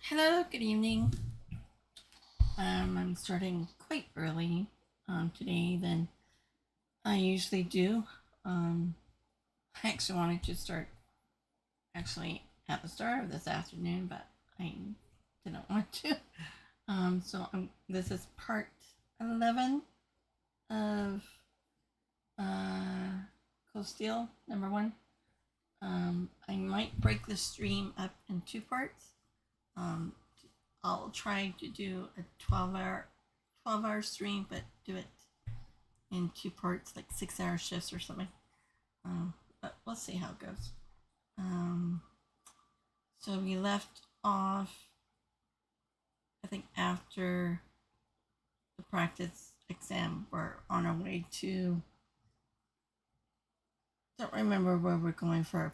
Hello, good evening. I'm starting quite early today than I usually do. I actually wanted to start actually at the start of this afternoon, but I didn't want to. This is part 11 of Cold Steel number 1. I might break the stream up in 2 parts. I'll try to do a 12-hour stream, but do it in 2 parts, like 6-hour shifts or something. But we'll see how it goes. So we left off, I think after the practice exam, we're on our way to, don't remember where we're going for our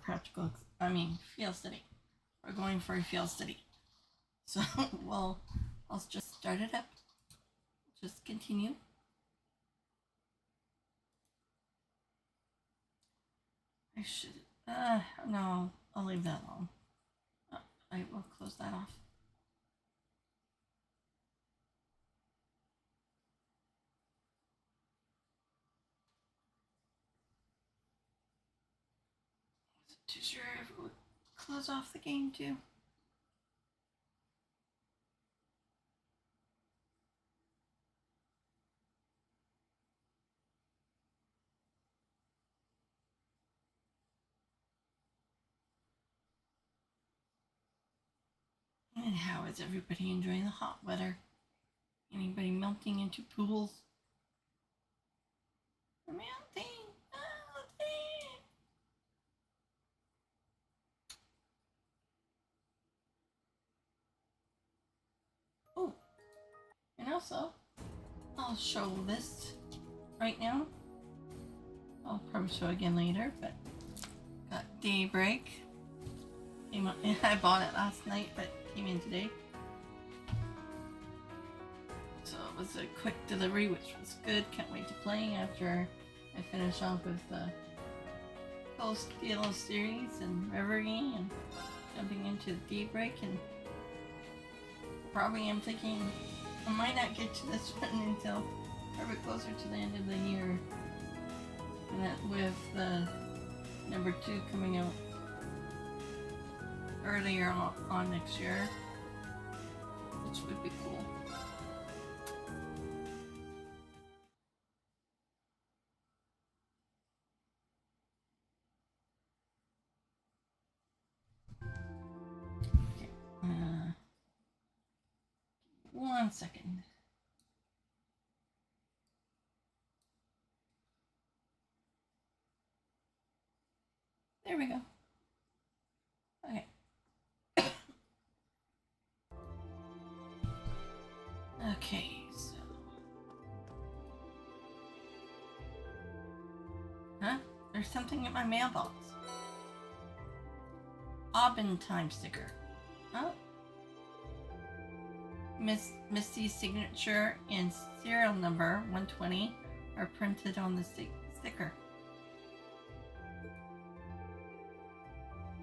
field study. We're going for a field study. So I'll just start it up. Just continue. I should, no, I'll leave that alone. I will close that off. Wasn't too sure if it would close off the game too. And how is everybody enjoying the hot weather? Anybody melting into pools? Melting. Oh, and also, I'll show this right now. I'll probably show again later, but got Daybreak. I bought it last night, but came in today. So it was a quick delivery, which was good. Can't wait to play after I finish off with the Cold Steel series and Reverie and jumping into Daybreak. And probably I'm thinking I might not get to this one until probably closer to the end of the year. And that with the number 2 coming out earlier on next year, which would be cool. Okay, 1 second. There we go. Okay. Okay, so. Huh? There's something in my mailbox. Aubin time sticker. Huh? Misty's signature and serial number 120 are printed on the sticker.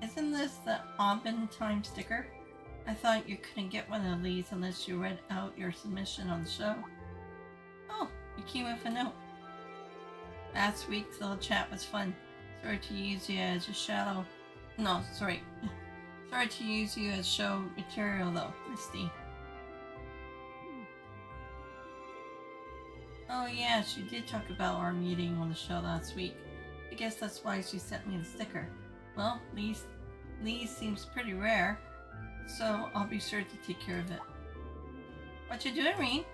Isn't this the Aubin time sticker? I thought you couldn't get one of these unless you read out your submission on the show. Oh, you came with a note. Last week's little chat was fun. Sorry to use you as a shadow. No, sorry. Sorry to use you as show material though, Misty. Oh yeah, she did talk about our meeting on the show last week. I guess that's why she sent me the sticker. Well, these seems pretty rare, so I'll be sure to take care of it. What you doing, Rean?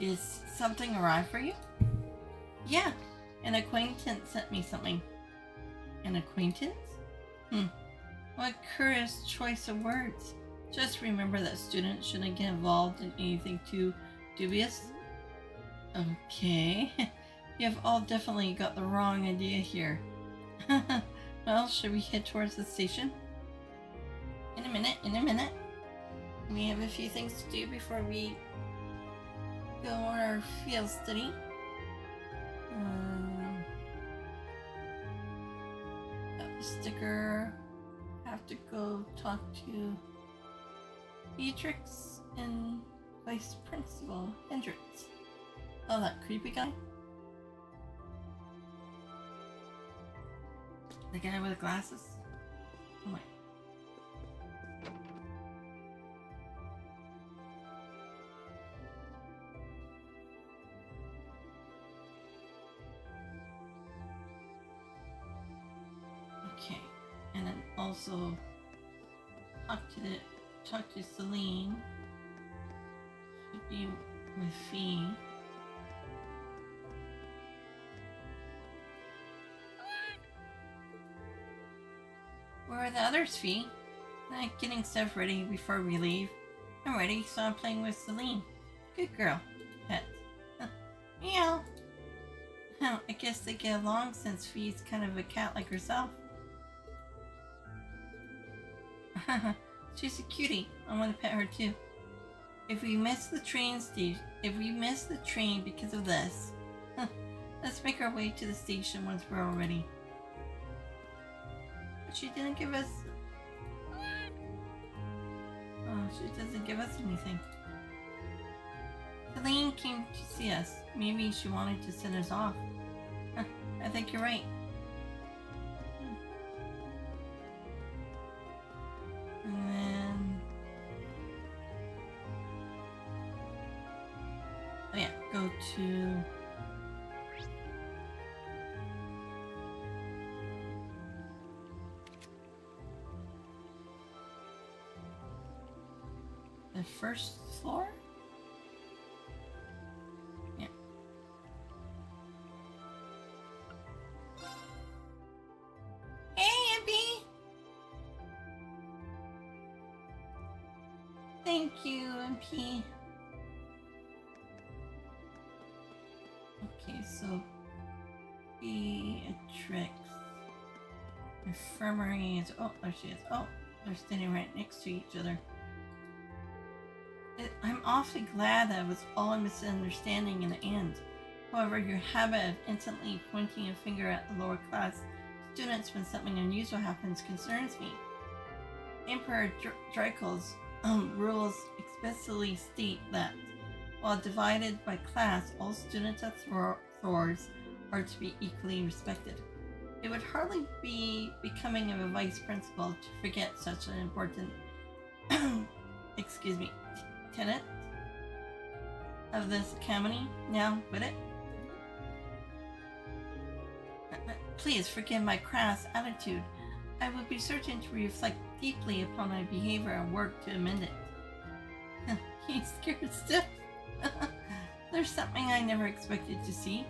Did something arrive for you? Yeah, an acquaintance sent me something. An acquaintance? What curious choice of words. Just remember that students shouldn't get involved in anything too dubious. Okay, you have all definitely got the wrong idea here. Well, should we head towards the station? In a minute. We have a few things to do before we go on our field study. Got the sticker. Have to go talk to Beatrix and Vice Principal Hendricks. Oh, that creepy guy? The guy with the glasses? Oh my. Okay, and then also talk to Celine. Should be with Fee. Where are the others, Fee? Getting stuff ready before we leave. I'm ready, so I'm playing with Celine. Good girl. Pet. Meow. I guess they get along since Fee's kind of a cat like herself. She's a cutie. I want to pet her too. If we miss the train because of this, let's make our way to the station once we're all ready. But she didn't give us... Oh, she doesn't give us anything. Celine came to see us. Maybe she wanted to send us off. I think you're right. And then... Oh yeah, go to... the first floor? Yeah. Hey, Impy! Thank you, MP. Okay, so Beatrix. Infirmary is... Oh, there she is. Oh, they're standing right next to each other. I'm awfully glad that it was all a misunderstanding in the end. However, your habit of instantly pointing a finger at the lower class students when something unusual happens concerns me. Emperor Dreichels rules explicitly state that, while divided by class, all students at Thors are to be equally respected. It would hardly be becoming of a vice principal to forget such an important tenet of this academy, now would it? Please forgive my crass attitude. I would be certain to reflect deeply upon my behavior and work to amend it. He's scared stiff. There's something I never expected to see.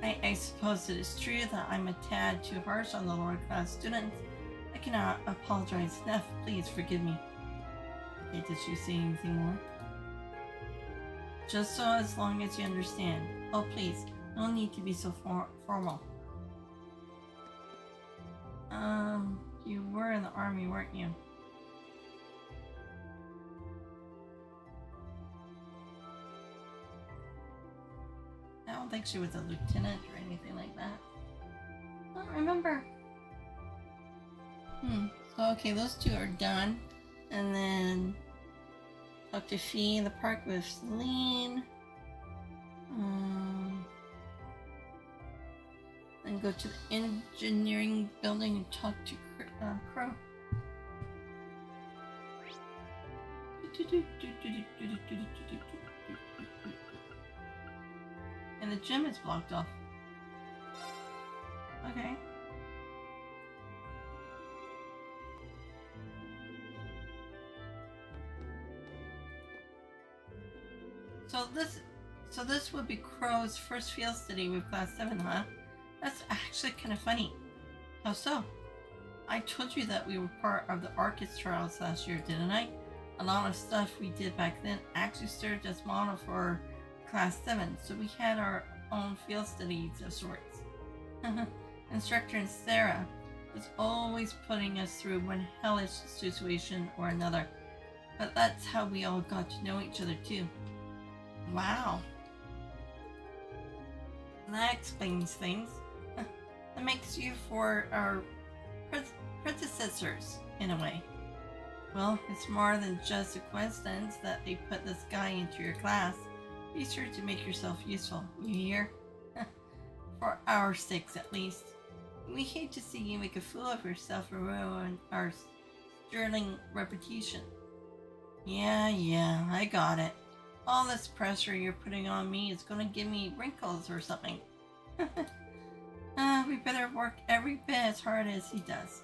I suppose it is true that I'm a tad too harsh on the lower class students. I cannot apologize enough. Please forgive me. Okay, did she say anything more? Just so as long as you understand. Oh, please. No need to be so formal. You were in the army, weren't you? I don't think she was a lieutenant or anything like that. I don't remember. So okay, those two are done. And then talk to Fee in the park with Celine. Then go to the engineering building and talk to Crow. And the gym is blocked off. Okay. So this would be Crow's first field study with Class 7, huh? That's actually kind of funny. How so? I told you that we were part of the ARCUS trials last year, didn't I? A lot of stuff we did back then actually served as model for Class 7, so we had our own field studies of sorts. Instructor Sarah was always putting us through one hellish situation or another, but that's how we all got to know each other too. Wow. That explains things. That makes you for our predecessors, in a way. Well, it's more than just a coincidence that they put this guy into your class. Be sure to make yourself useful, you hear? For our sakes, at least. We hate to see you make a fool of yourself and ruin our sterling reputation. Yeah, I got it. All this pressure you're putting on me is gonna give me wrinkles or something. We better work every bit as hard as he does.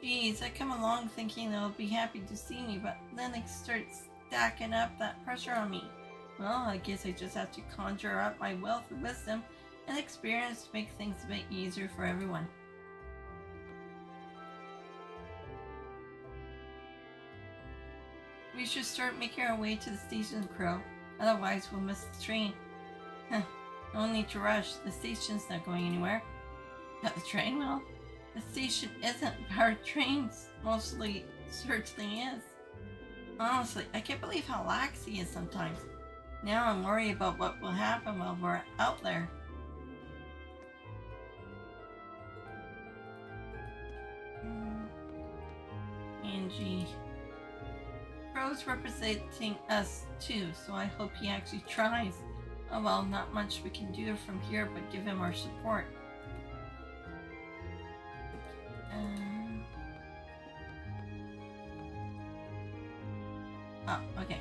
Geez, I come along thinking they'll be happy to see me, but then they start stacking up that pressure on me. Well, I guess I just have to conjure up my wealth of wisdom and experience to make things a bit easier for everyone. We should start making our way to the station, Crow. Otherwise, we'll miss the train. No need to rush. The station's not going anywhere. But the train will. The station isn't. Our trains mostly certainly is. Honestly, I can't believe how lax he is sometimes. Now I'm worried about what will happen while we're out there. Angie. Crow's representing us too, so I hope he actually tries. Oh well, not much we can do from here but give him our support. Oh, okay.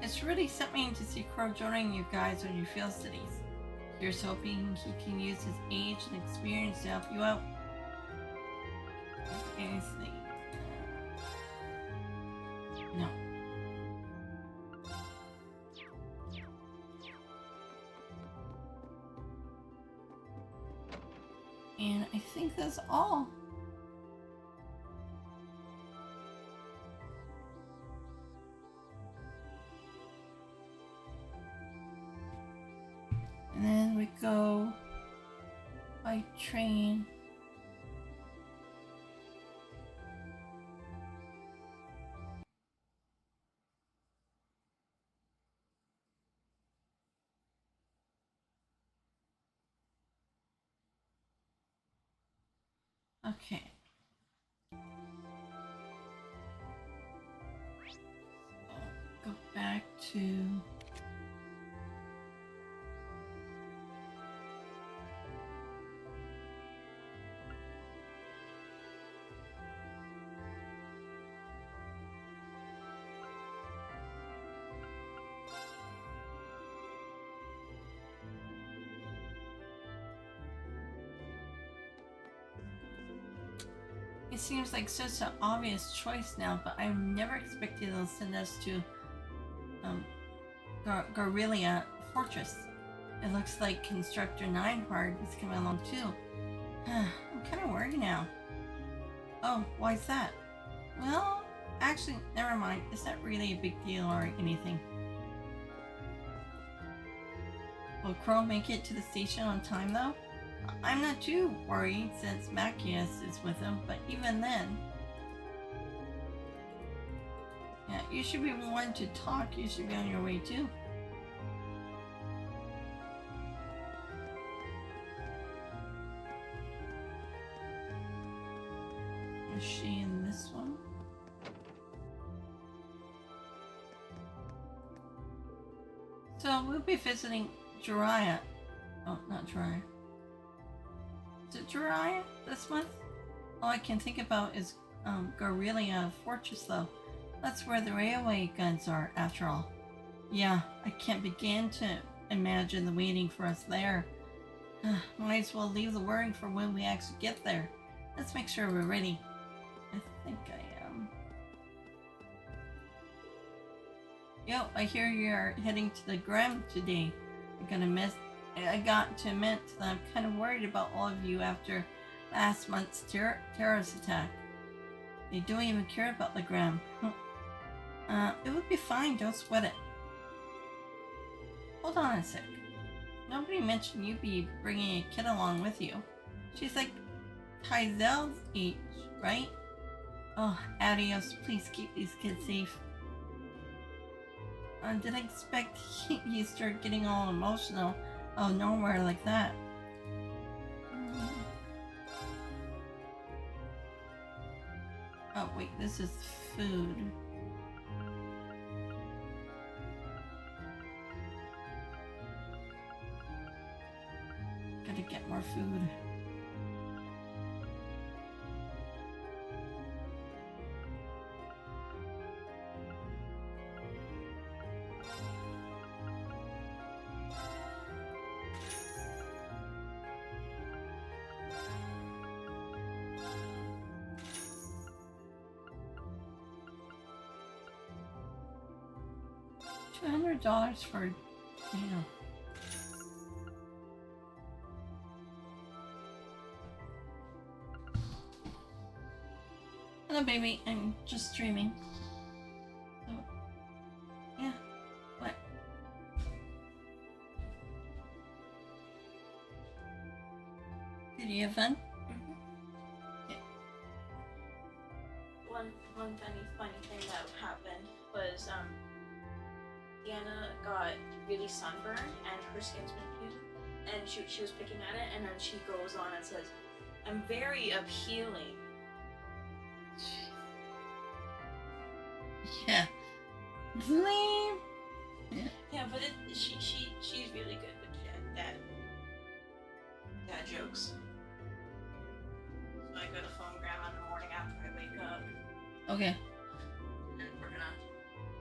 It's really something to see Crow joining you guys on your field studies. Here's hoping he can use his age and experience to help you out. Anything. No. And I think that's all. And then we go by train. Okay. So go back to It seems like such an obvious choice now, but I never expected they'll send us to Garrelia Fortress. It looks like Constructor Nineheart is coming along too. I'm kind of worried now. Oh, why's that? Well, actually, never mind. It's not really a big deal or anything. Will Crow make it to the station on time though? I'm not too worried since Macias is with him, but even then... Yeah, you should be one to talk. You should be on your way too. Is she in this one? So we'll be visiting Jiraiya. Oh, not Jiraiya. Is it Jiraiya this month? All I can think about is Garrelia Fortress, though. That's where the railway guns are, after all. Yeah, I can't begin to imagine the waiting for us there. Might as well leave the worrying for when we actually get there. Let's make sure we're ready. I think I am. Yo, I hear you're heading to the Graham today. I got to admit that I'm kind of worried about all of you after last month's terrorist attack. They don't even care about the Graham. It would be fine, don't sweat it. Hold on a sec. Nobody mentioned you'd be bringing a kid along with you. She's like Tyzel's age, right? Oh, adios. Please keep these kids safe. Did I expect you start getting all emotional out of nowhere like that? Oh, wait, this is food. Gotta get more food. $200 for, you know. Hello, baby. I'm just streaming. So, yeah. What? Did you event? Yeah. One funny thing that happened was Deanna got really sunburned and her skin's been peeled, and she was picking at it, and then she goes on and says, "I'm very appealing." Yeah. Lame. Yeah, but she's really good with dad jokes. So I go to phone Grandma in the morning after I wake up. Okay. And we're gonna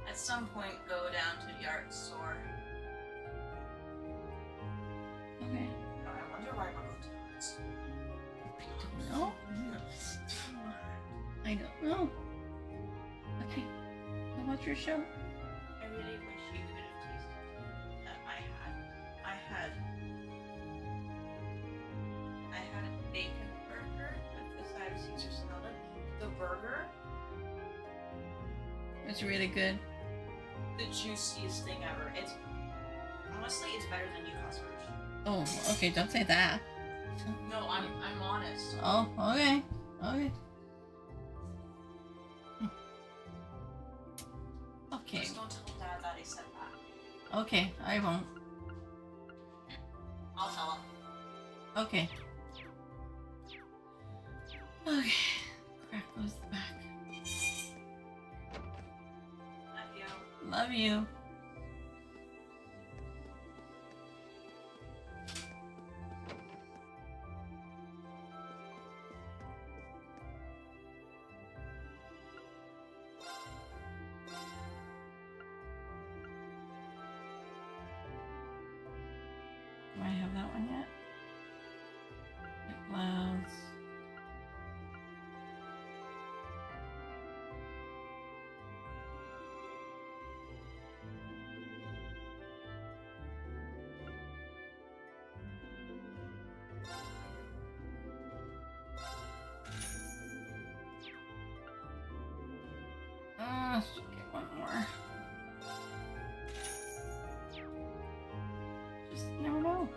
at some point go down to the art store. Okay. I wonder why we're going to the art store. I don't know. I don't know. Okay. So what's your show? I really wish you could have tasted that I had a bacon burger with the side of Caesar salad. The burger, It's really good. the juiciest thing ever. It's honestly, it's better than Newcastle. Oh, okay. Don't say that. No, I'm honest. Oh, okay. Okay. Okay. Just don't tell Dad that I said that. Okay, I won't. I'll tell him. Okay. Okay. Crack goes the back. Love you. Love you. Do I have that one yet? The clouds. Should get one more. Just never know.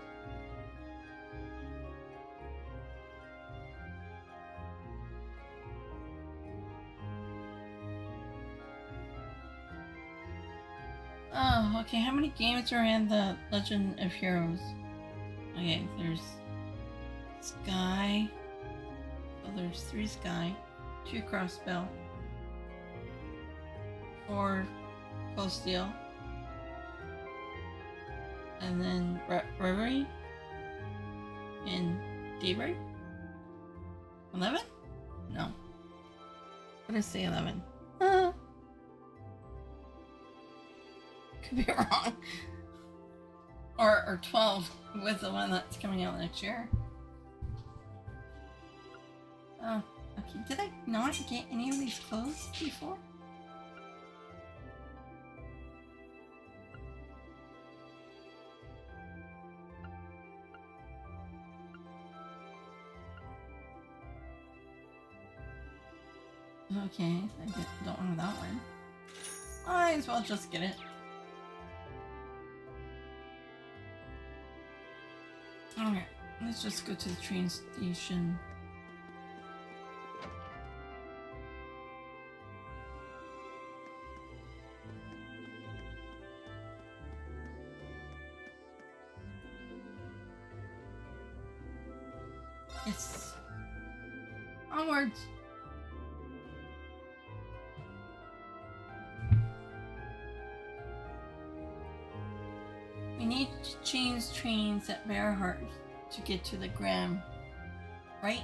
Oh, okay. How many games are in the Legend of Heroes? Okay, there's Sky. So there's 3 Sky, 2 Crossbell, 4 Cold Steel, and then Reverie and Daybreak. 11? No. What is say 11? Could be wrong. Or 12 with the one that's coming out next year. Oh, okay. Did I not get any of these clothes before? Okay, I don't have that one. Might as well just get it. Okay, let's just go to the train station. Yes. Onwards. We need to change trains at Bearheart to get to the Gram, right?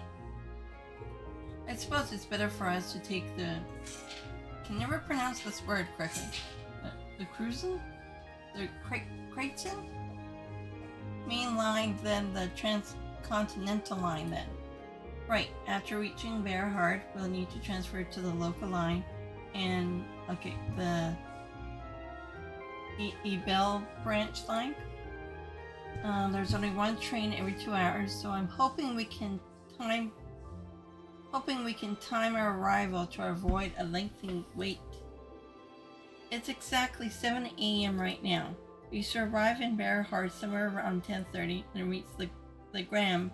I suppose it's better for us to take the... Can never pronounce this word correctly. The cruising? The Kreitzen? Main line, then the transcontinental line then. Right, after reaching Bearheart, we'll need to transfer to the local line and, okay, the Ebel branch line. There's only one train every 2 hours, so I'm hoping we can time our arrival to avoid a lengthy wait. It's exactly 7 a.m. right now. We should arrive in Bearheart somewhere around 10:30 and reach the Gram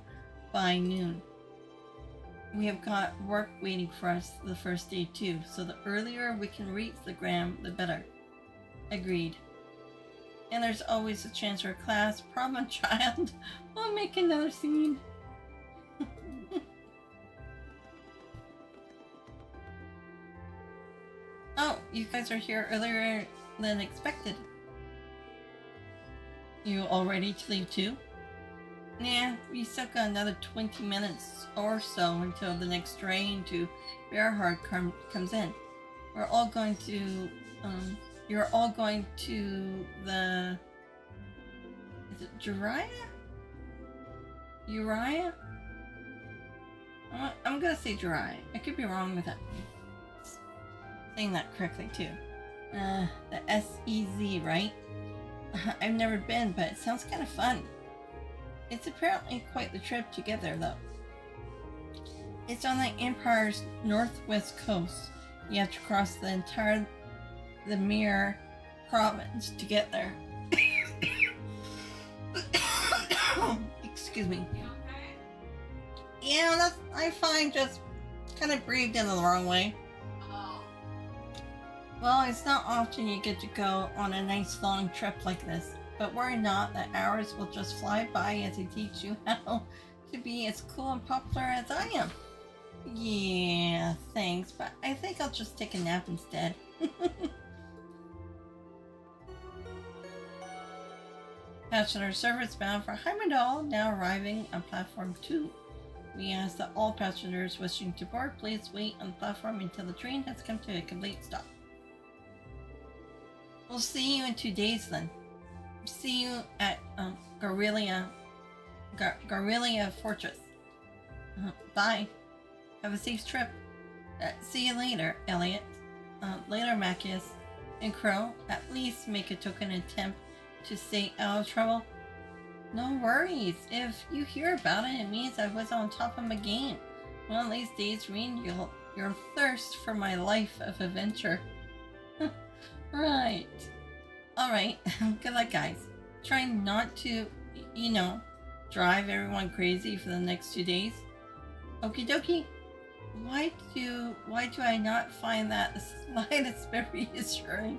by noon. We have got work waiting for us the first day too, so the earlier we can reach the Gram, the better. Agreed. And there's always a chance for a class problem child will make another scene. Oh, you guys are here earlier than expected. You all ready to leave too? Nah, we still got another 20 minutes or so until the next train to Bearheart comes in. We're all going to, you're all going to the... Is it Uriah? Uriah? I'm gonna say Uriah. I could be wrong with that. Saying that correctly too. The SEZ, right? I've never been, but it sounds kind of fun. It's apparently quite the trip to get there, though. It's on the Empire's northwest coast. You have to cross the entire Mir province to get there. Excuse me. You okay? Yeah, I find just kind of breathed in the wrong way. Oh. Well, it's not often you get to go on a nice long trip like this. But worry not, the hours will just fly by as I teach you how to be as cool and popular as I am. Yeah, thanks, but I think I'll just take a nap instead. Passenger service bound for Heimdall now arriving on platform 2. We ask that all passengers wishing to board please wait on the platform until the train has come to a complete stop. We'll see you in 2 days then. See you at Garrelia Fortress. Bye. Have a safe trip. See you later, Elliot. Later, Macias. And Crow, at least make a token attempt to stay out of trouble. No worries. If you hear about it, it means I was on top of my game. One of these days, Rean, you'll thirst for my life of adventure. Right. Alright, good luck guys. Try not to, drive everyone crazy for the next 2 days. Okie dokie. Why do I not find that the slightest bit reassuring?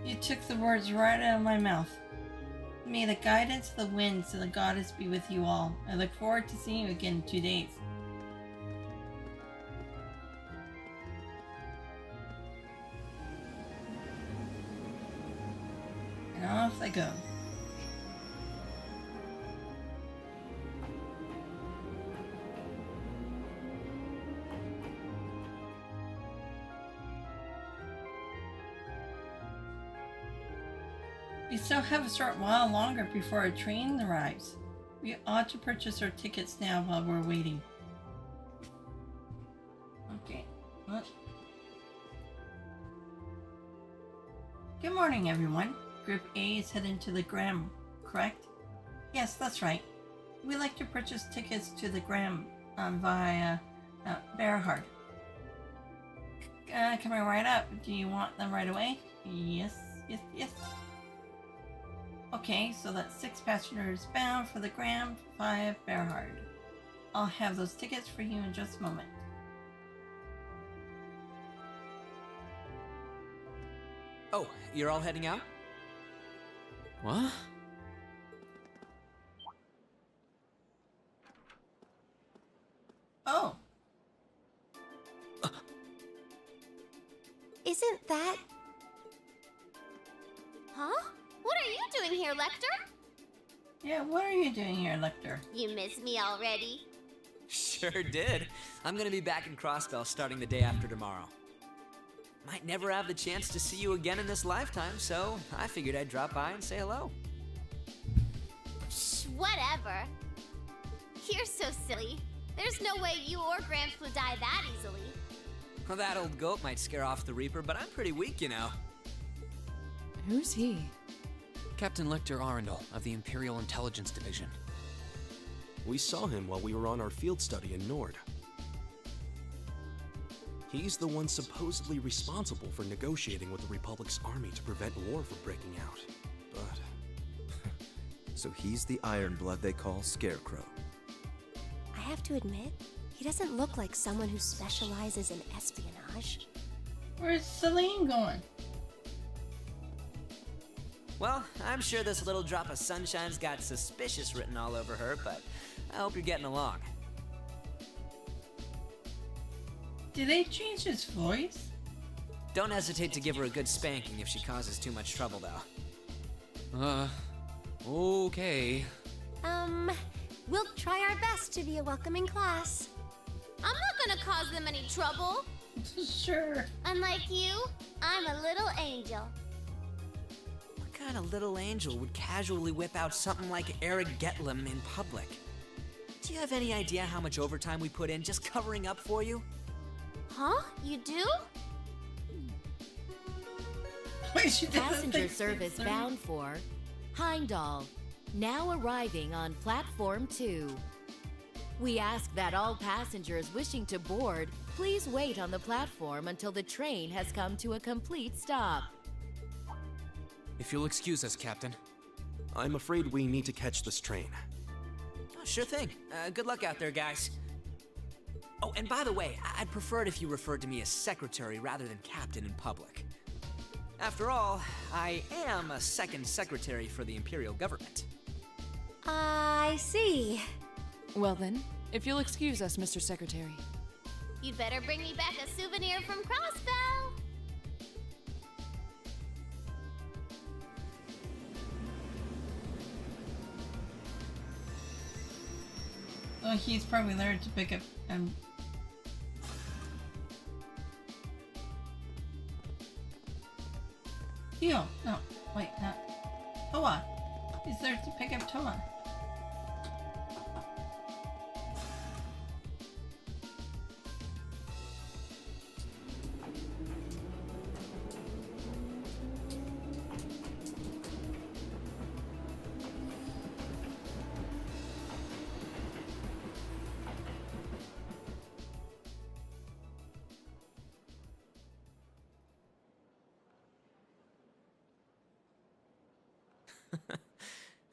You took the words right out of my mouth. May the guidance of the winds and the goddess be with you all. I look forward to seeing you again in 2 days. And off I go. We still have a short while longer before our train arrives. We ought to purchase our tickets now while we're waiting. Okay. What? Good morning, everyone. Group A is heading to the Gram, correct? Yes, that's right. We'd like to purchase tickets to the Gram via Berhard. Coming right up. Do you want them right away? Yes. Okay, so that's 6 passengers bound for the Gram via Berhard. I'll have those tickets for you in just a moment. Oh, you're all heading out? What? Oh. Isn't that... Huh? What are you doing here, Lecter? Yeah, what are you doing here, Lecter? You miss me already? Sure did. I'm gonna be back in Crossbell starting the day after tomorrow. Might never have the chance to see you again in this lifetime, so I figured I'd drop by and say hello. Shh, whatever. You're so silly. There's no way you or Gramps would die that easily. Well, that old goat might scare off the Reaper, but I'm pretty weak, you know. Who's he? Captain Lecter Arundel of the Imperial Intelligence Division. We saw him while we were on our field study in Nord. He's the one supposedly responsible for negotiating with the Republic's army to prevent war from breaking out. But... So he's the Ironblood they call Scarecrow. I have to admit, he doesn't look like someone who specializes in espionage. Where's Celine going? Well, I'm sure this little drop of sunshine's got suspicious written all over her, but I hope you're getting along. Did they change his voice? Don't hesitate to give her a good spanking if she causes too much trouble, though. Okay. We'll try our best to be a welcoming class. I'm not gonna cause them any trouble. Sure. Unlike you, I'm a little angel. What kind of little angel would casually whip out something like Eric Getlem in public? Do you have any idea how much overtime we put in just covering up for you? Huh? You do? Wait, she doesn't Passenger think service so. bound for Heimdall, now arriving on Platform 2. We ask that all passengers wishing to board please wait on the platform until the train has come to a complete stop. If you'll excuse us, Captain. I'm afraid we need to catch this train. Oh, sure thing. Good luck out there, guys. Oh, and by the way, I'd prefer it if you referred to me as secretary rather than captain in public. After all, I am a second secretary for the Imperial government. I see. Well then, if you'll excuse us, Mr. Secretary. You'd better bring me back a souvenir from Crossbell. Oh, he's probably there to pick up Theo. No, wait, not Toa. He's there to pick up Toa.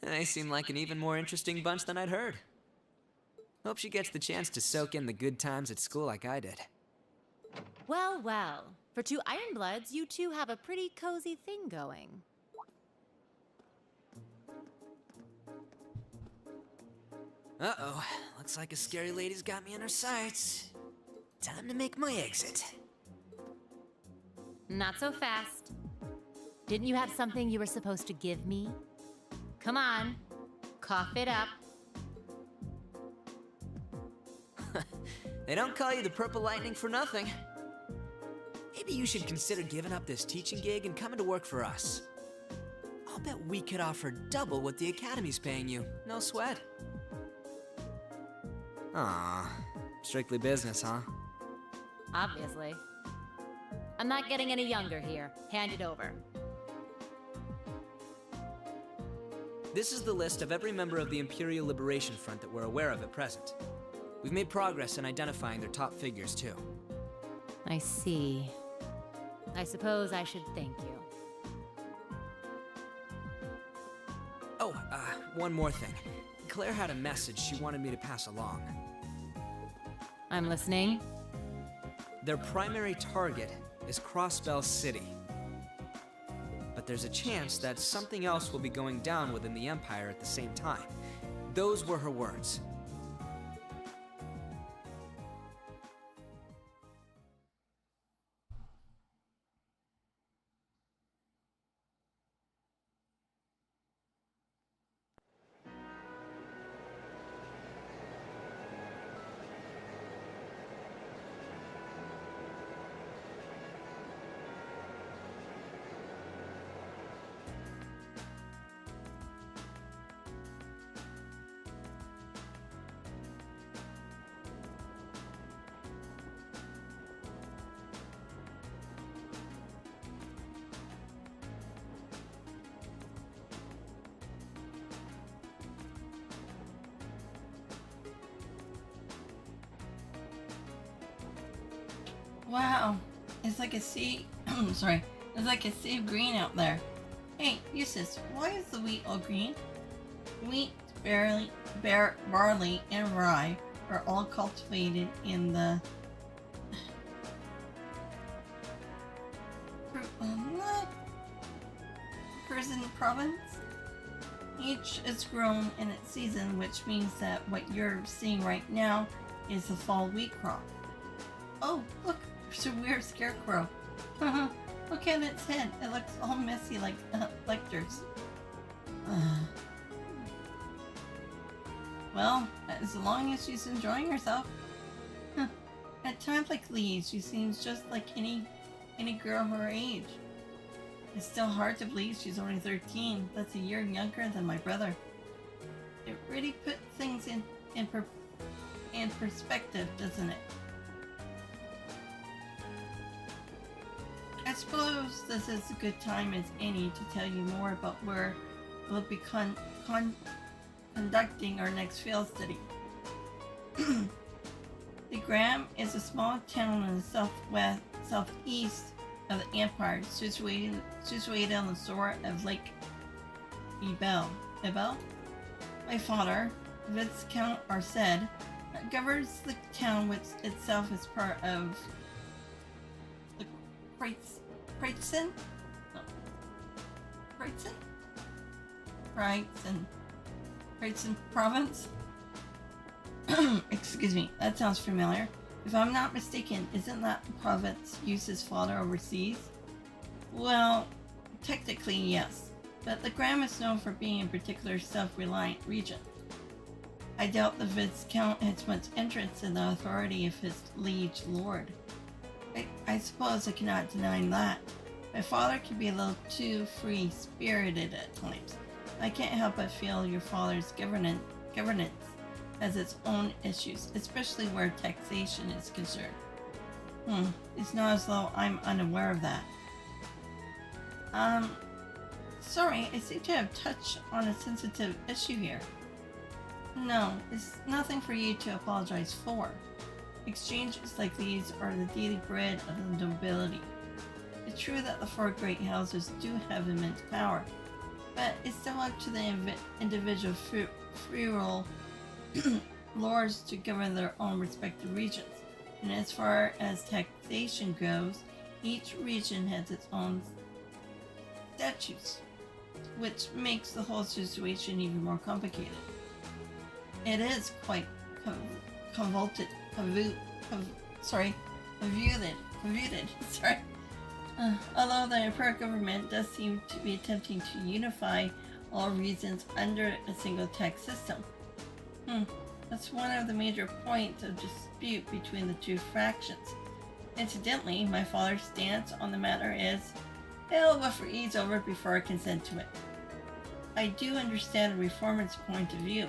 They seem like an even more interesting bunch than I'd heard. Hope she gets the chance to soak in the good times at school like I did. Well, well. For two Ironbloods, you two have a pretty cozy thing going. Uh-oh. Looks like a scary lady's got me in her sights. Time to make my exit. Not so fast. Didn't you have something you were supposed to give me? Come on, cough it up. They don't call you the Purple Lightning for nothing. Maybe you should consider giving up this teaching gig and coming to work for us. I'll bet we could offer double what the Academy's paying you. No sweat. Ah, strictly business, huh? Obviously. I'm not getting any younger here. Hand it over. This is the list of every member of the Imperial Liberation Front that we're aware of at present. We've made progress in identifying their top figures, too. I see. I suppose I should thank you. Oh, one more thing. Claire had a message she wanted me to pass along. I'm listening. Their primary target is Crossbell City. But there's a chance that something else will be going down within the Empire at the same time. Those were her words. Wow, it's like a sea. Sorry, it's like a sea of green out there. Hey, Eustace, why is the wheat all green? Wheat, barley, and rye are all cultivated in the Prison province. Each is grown in its season, which means that what you're seeing right now is the fall wheat crop. Oh, look, there's a weird scarecrow. Look at its head. It looks all messy like Lecter's. Well, as long as she's enjoying herself. At times like these, she seems just like any girl her age. It's still hard to believe she's only 13. That's a year younger than my brother. It really puts things in perspective, doesn't it? I suppose this is a good time as any to tell you more about where we'll be conducting our next field study. The Graham is a small town in the southeast of the Empire, situated on the shore of Lake Ebel. My father, Viscount Arced, governs the town, which itself is part of the Kreitzen province. Excuse me, that sounds familiar. If I'm not mistaken, isn't that the province Eustace's father oversees? Well, technically yes, but the Graham is known for being a particular self-reliant region. I doubt the Viscount has much interest in the authority of his liege lord. I suppose I cannot deny that. My father can be a little too free-spirited at times. I can't help but feel your father's governance has its own issues, especially where taxation is concerned. It's not as though I'm unaware of that. Sorry, I seem to have touched on a sensitive issue here. No, it's nothing for you to apologize for. Exchanges like these are the daily bread of the nobility. It's true that the four great houses do have immense power, but it's still up to the individual feudal lords to govern their own respective regions. And as far as taxation goes, each region has its own statutes, which makes the whole situation even more complicated. It is quite convoluted. Although the Emperor government does seem to be attempting to unify all regions under a single tax system. That's one of the major points of dispute between the two factions. Incidentally, my father's stance on the matter is, hell, but for ease over before I consent to it. I do understand the reformers' point of view,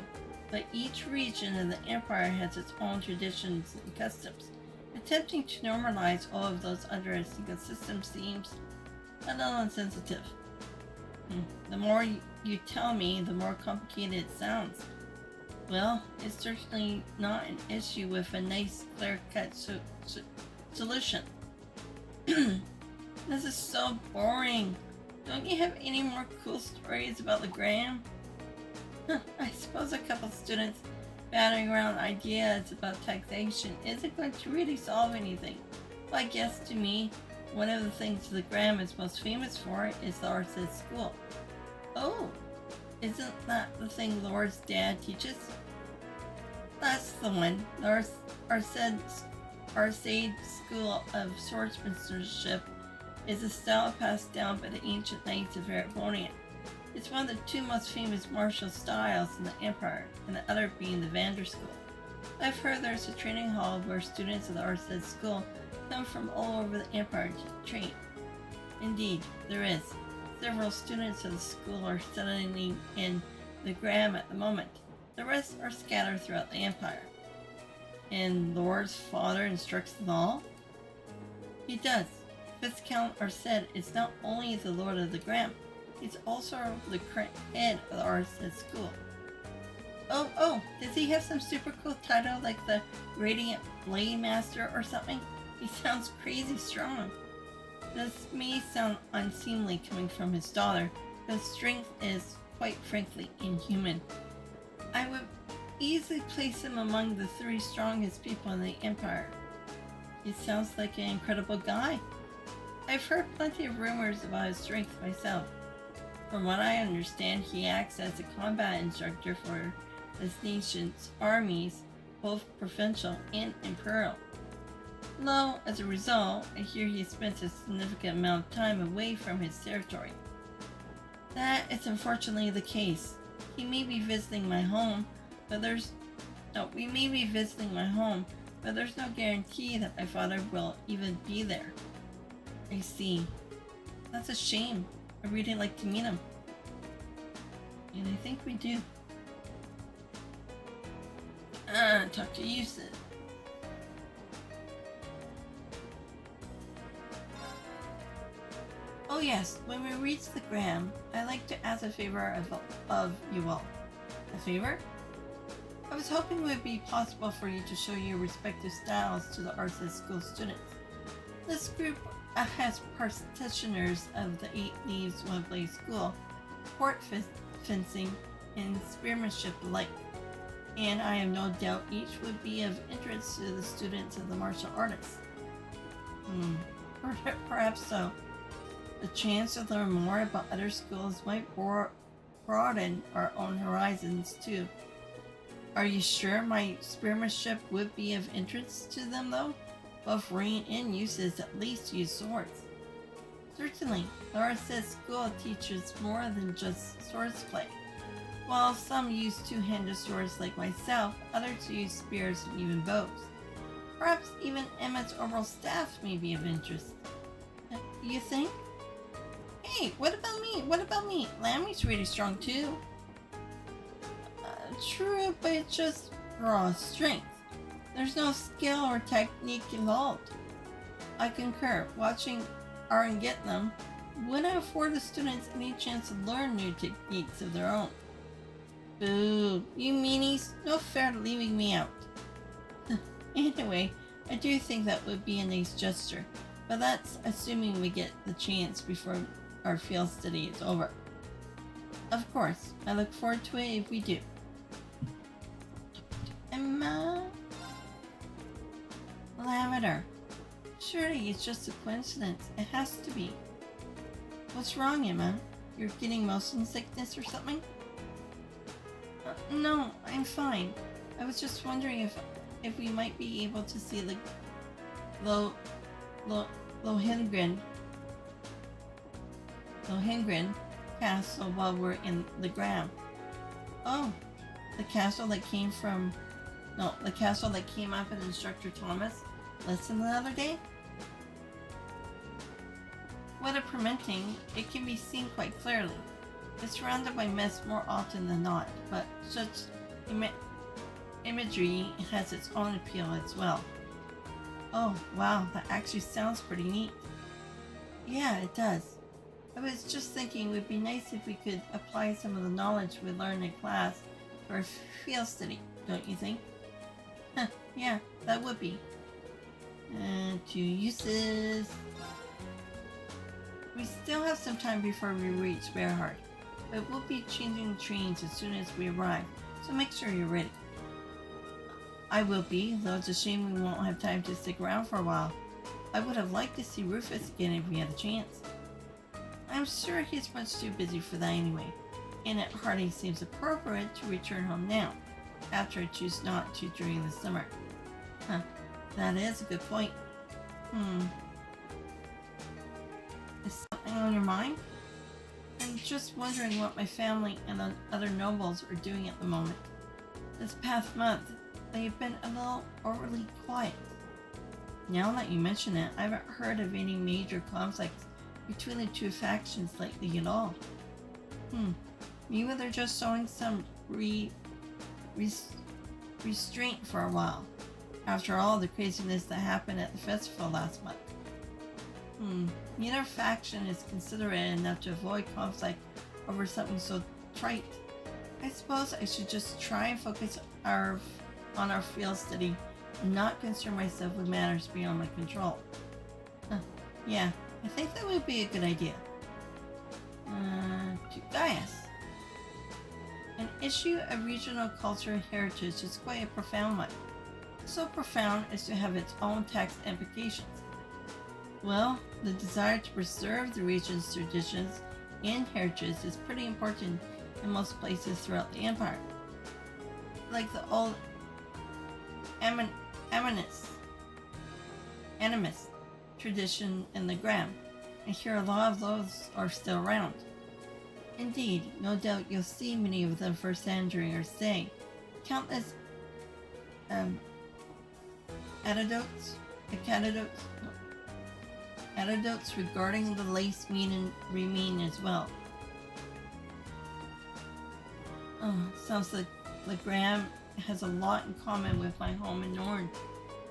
but each region of the Empire has its own traditions and customs. Attempting to normalize all of those under a single system seems a little insensitive. The more you tell me, the more complicated it sounds. Well, it's certainly not an issue with a nice, clear-cut solution. This is so boring. Don't you have any more cool stories about the Gram? I suppose a couple students battering around ideas about taxation isn't going to really solve anything. Well, I guess to me, one of the things the Gram is most famous for is the Arcus school. Oh, isn't that the thing Lord's dad teaches? That's the one. The Arcade School of Swordsmanship is a style passed down by the ancient knights of Erebonia. It's one of the two most famous martial styles in the Empire, and the other being the Vander School. I've heard there's a training hall where students of the Arcade School come from all over the Empire to train. Indeed, there is. Several students of the school are settling in the Gram at the moment. The rest are scattered throughout the Empire. And Lord's father instructs them all? He does. Viscount Arced is not only the Lord of the Gram, he's also the current head of the Arced School. Oh, does he have some super cool title like the Radiant Blade Master or something? He sounds crazy strong. This may sound unseemly coming from his daughter, but his strength is, quite frankly, inhuman. I would easily place him among the 3 strongest people in the Empire. He sounds like an incredible guy. I've heard plenty of rumors about his strength myself. From what I understand, he acts as a combat instructor for this nation's armies, both provincial and imperial. Though, as a result, I hear he spends a significant amount of time away from his territory. That is unfortunately the case. He may be visiting my home, but we may be visiting my home, but there's no guarantee that my father will even be there. I see. That's a shame. I'd really like to meet him. And I think we do. Talk to you, Sid. Oh yes, when we reach the Gram, I'd like to ask a favor of you all. A favor? I was hoping it would be possible for you to show your respective styles to the Arcus School students. This group has practitioners of the 8 Leaves One Blade School, court fencing, and spearmanship alike, and I have no doubt each would be of interest to the students of the martial arts. Perhaps so. The chance to learn more about other schools might broaden our own horizons too. Are you sure my spearmanship would be of interest to them though? Both Rean and Uses at least use swords. Certainly, Laura says school teaches more than just swordsplay. While some use two-handed swords like myself, others use spears and even bows. Perhaps even Emmett's orbital staff may be of interest. You think? Hey, what about me? What about me? Lammy's really strong too. True, but it's just raw strength. There's no skill or technique involved. I concur. Watching Aaron get them wouldn't afford the students any chance to learn new techniques of their own. Boo, you meanies, no fair to leaving me out. Anyway, I do think that would be a nice gesture, but that's assuming we get the chance before our field study is over. Of course, I look forward to it if we do. Emma? Lavender. Surely it's just a coincidence. It has to be. What's wrong, Emma? You're getting motion sickness or something? No, I'm fine. I was just wondering if we might be able to see the Lohengrin castle while we're in the Gram. Oh, the castle that came up in Instructor Thomas' lesson the other day? Whether permitting, it can be seen quite clearly. It's surrounded by mess more often than not, but such imagery has its own appeal as well. Oh, wow, that actually sounds pretty neat. Yeah, it does. I was just thinking it would be nice if we could apply some of the knowledge we learned in class for a field study, don't you think? Huh, yeah, that would be. Two uses. We still have some time before we reach Bearheart, but we'll be changing trains as soon as we arrive, so make sure you're ready. I will be, though it's a shame we won't have time to stick around for a while. I would have liked to see Rufus again if we had a chance. I'm sure he's much too busy for that anyway, and it hardly seems appropriate to return home now, after I choose not to during the summer. Huh, that is a good point. Is something on your mind? I'm just wondering what my family and the other nobles are doing at the moment. This past month, they've been a little overly quiet. Now that you mention it, I haven't heard of any major conflicts between the two factions lately at all. Maybe they're just showing some restraint for a while, after all the craziness that happened at the festival last month. Neither faction is considerate enough to avoid conflict over something so trite. I suppose I should just try and focus on our field study and not concern myself with matters beyond my control. Yeah, I think that would be a good idea. To Gaius. An issue of regional culture and heritage is quite a profound one. So profound as to have its own tax implications. Well, the desire to preserve the region's traditions and heritage is pretty important in most places throughout the empire. Like the old animist tradition in the Gram. I hear a lot of those are still around. Indeed, no doubt you'll see many of them firsthand during our stay. Countless anecdotes regarding the lace mean and remean as well. Sounds like the Gram has a lot in common with my home in Norn.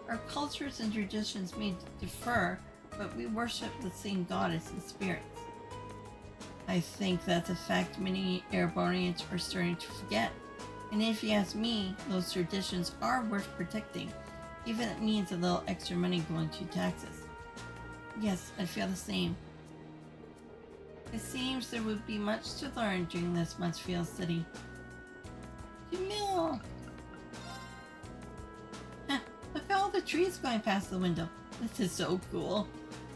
Our cultures and traditions may differ, but we worship the same goddess and spirits. I think that's a fact many Erebonians are starting to forget. And if you ask me, those traditions are worth protecting, even if it means a little extra money going to taxes. Yes, I feel the same. It seems there would be much to learn during this month's field study. Jamil! Look at all the trees going past the window. This is so cool.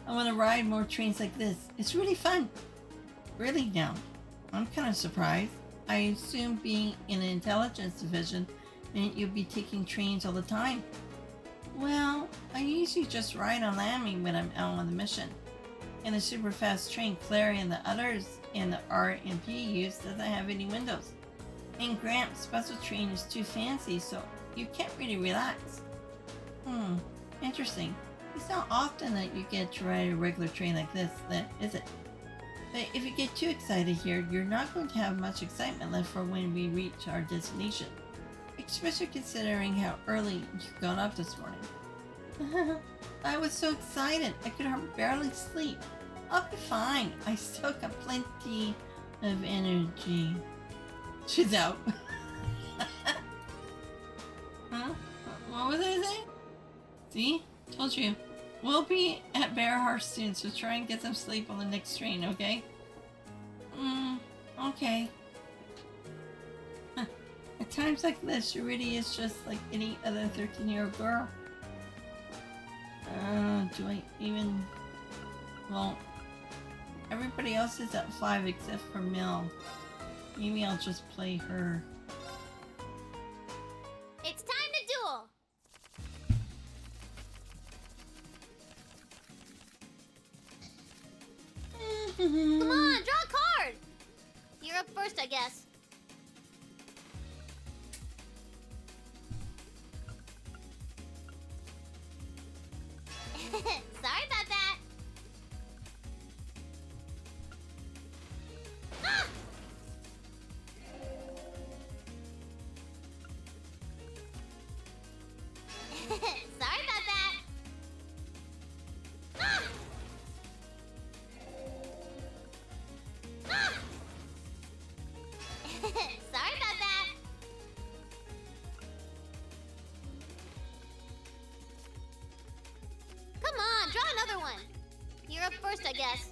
I want to ride more trains like this. It's really fun. Really now? I'm kind of surprised. I assume being in the intelligence division meant you'd be taking trains all the time. Well, I usually just ride on Lamy when I'm out on the mission. And the super fast train Clary and the others in the RMP use doesn't have any windows. And Gramps' special train is too fancy, so you can't really relax. Interesting. It's not often that you get to ride a regular train like this, is it? But if you get too excited here, you're not going to have much excitement left for when we reach our destination. Especially considering how early you got up this morning. I was so excited, I could barely sleep. I'll be fine. I still got plenty of energy. She's out. Huh? What was I saying? See? Told you. We'll be at Bearheart soon, so try and get some sleep on the next train, okay? Okay. At times like this, she really is just like any other 13-year-old girl. Do I even... Well, everybody else is at 5 except for Mel. Maybe I'll just play her. It's time to duel! Come on, draw a card! You're up first, I guess. Sorry about that. another one. You're up first, I guess.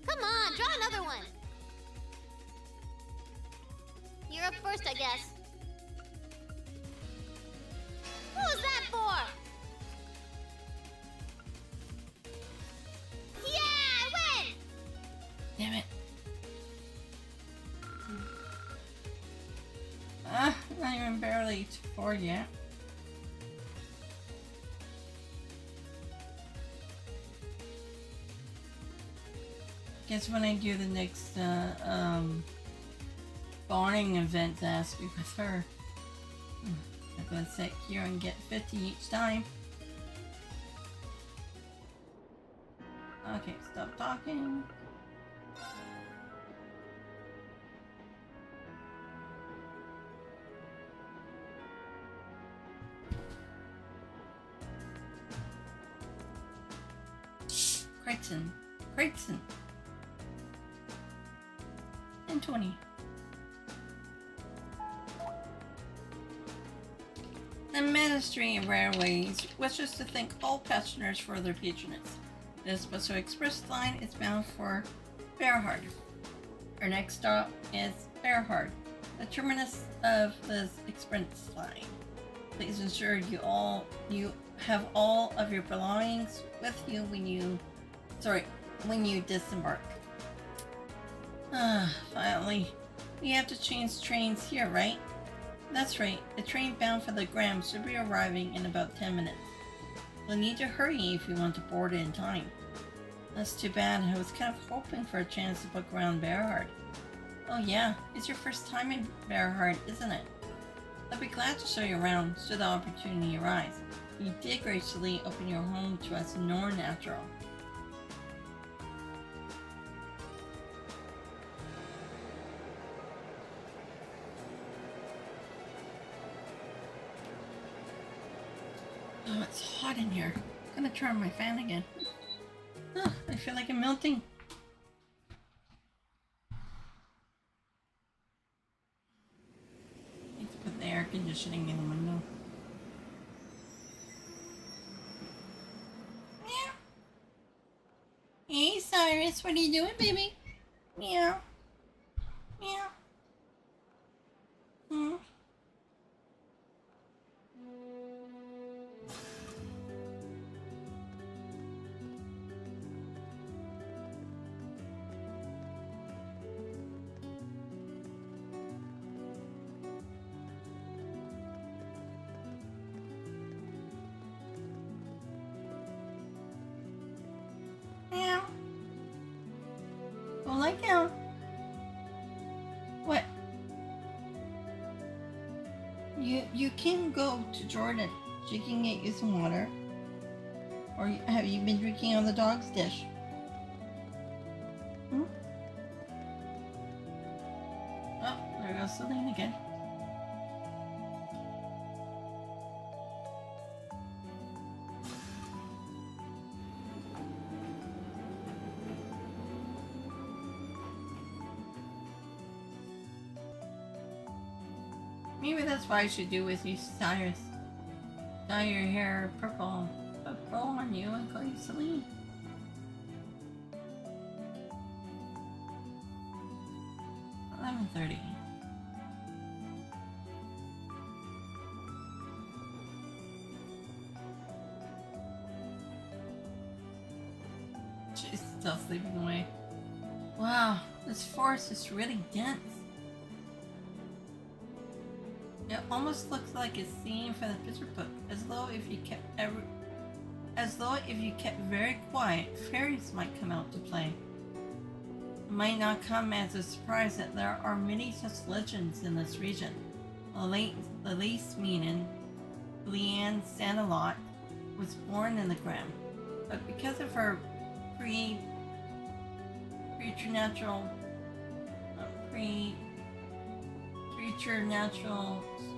Come on, draw another one. You're up first, I guess. What was that for? Yeah, I win! Damn it. Not even barely to 4 yet. Guess when I do the next bonding event that has to be with her, I'm gonna sit here and get 50 each time. Okay, stop talking. Creighton. And 20. The Ministry of Railways wishes to thank all passengers for their patronage. This special express line is bound for Berhard. Our next stop is Berhard, the terminus of this express line. Please ensure you have all of your belongings with you when you disembark. Finally. We have to change trains here, right? That's right. The train bound for the Gram should be arriving in about 10 minutes. We'll need to hurry if you want to board it in time. That's too bad. I was kind of hoping for a chance to book around Berhard. Oh yeah, it's your first time in Berhard, isn't it? I'd be glad to show you around should the opportunity arise. You did graciously open your home to us nor natural. Oh, it's hot in here. I'm gonna turn on my fan again. I feel like I'm melting. Let's put the air conditioning in the window. Meow. Hey Cyrus, what are you doing, baby? Meow. Meow. Hmm. Lie down. What? You can go to Jordan. She can get you some water. Or have you been drinking on the dog's dish? Hmm? Oh, there goes Celine again. Maybe that's what I should do with you, Cyrus. Dye your hair purple. Put bow on you and call you Celine. $11:30. She's still sleeping away. Wow, this forest is really dense. It almost looks like a scene from the picture book, as though if you kept very quiet, fairies might come out to play. It might not come as a surprise that there are many such legends in this region. The least meaning, Leanne Sandalot, was born in the Gram, but because of her preternatural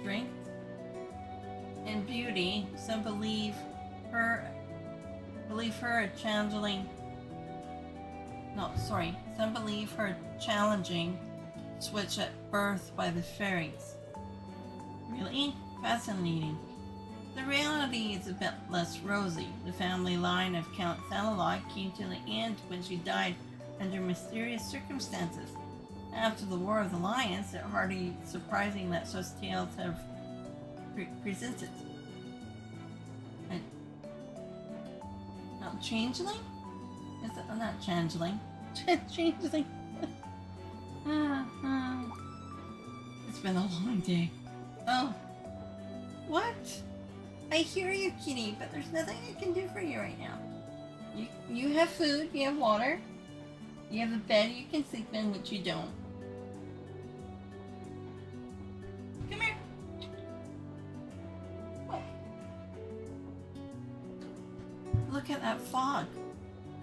strength and beauty, some believe her challenging switch at birth by the fairies. Really fascinating. The reality is a bit less rosy. The family line of Count Thalilog came to an end when she died under mysterious circumstances. After the War of the Lions, it's hardly surprising that such tales have presented. Not changeling? Is it not changeling? Changeling. It's been a long day. Oh. What? I hear you, kitty, but there's nothing I can do for you right now. You have food, you have water, you have a bed you can sleep in, which you don't. Come here. Oh. Look at that fog.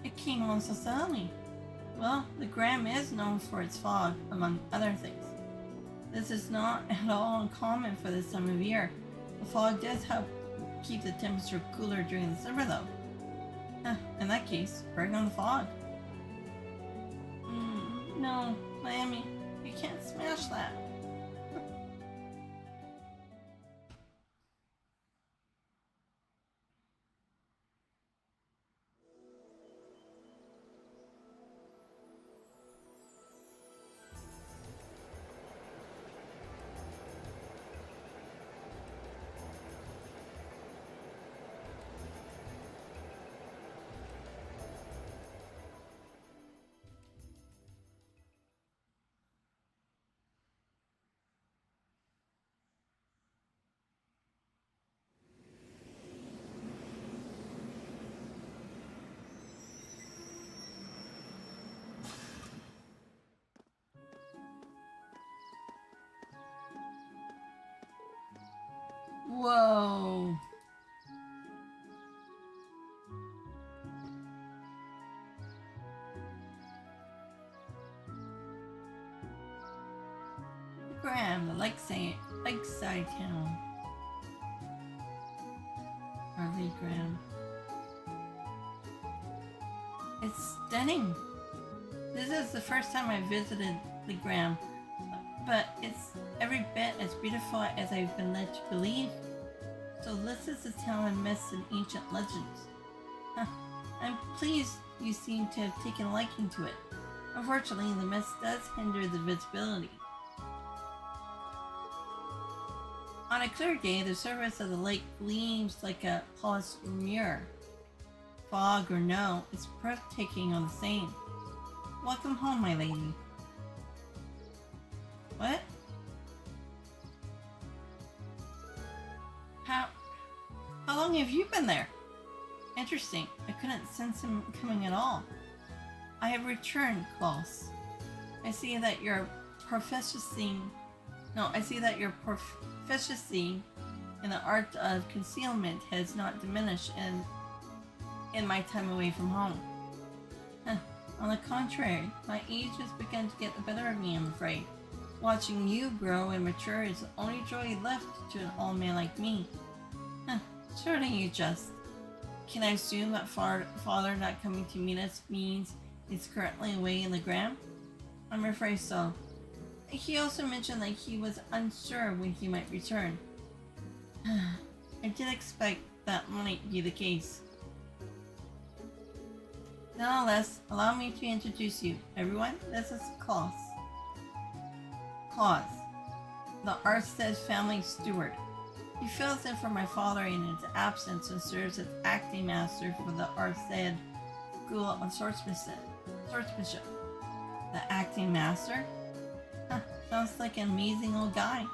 It came on so suddenly. Well, the Gram is known for its fog, among other things. This is not at all uncommon for this time of year. The fog does help keep the temperature cooler during the summer, though. In that case, bring on the fog. No, Miami, you can't smash that. Whoa. Gram, the lakeside town. Harvey Gram. It's stunning. This is the first time I visited the Gram, but it's every bit as beautiful as I've been led to believe. So this is the town in myths and ancient legends. I'm pleased you seem to have taken a liking to it. Unfortunately, the mist does hinder the visibility. On a clear day, the surface of the lake gleams like a polished mirror. Fog or no, it's breathtaking all the same. Welcome home, my lady. What? How long have you been there? Interesting. I couldn't sense him coming at all. I have returned, Klaus. I see that your proficiency in the art of concealment has not diminished in my time away from home. On the contrary, my age has begun to get the better of me, I'm afraid. Watching you grow and mature is the only joy left to an old man like me. Surely you just. Can I assume that father not coming to meet us means he's currently away in the Gram? I'm afraid so. He also mentioned that he was unsure when he might return. I did expect that might be the case. Nonetheless, allow me to introduce you. Everyone, this is Klaus. Klaus, the Arstead family steward. He fills in for my father in his absence and serves as acting master for the Arstead School of Swordsmanship. The acting master? Sounds like an amazing old guy.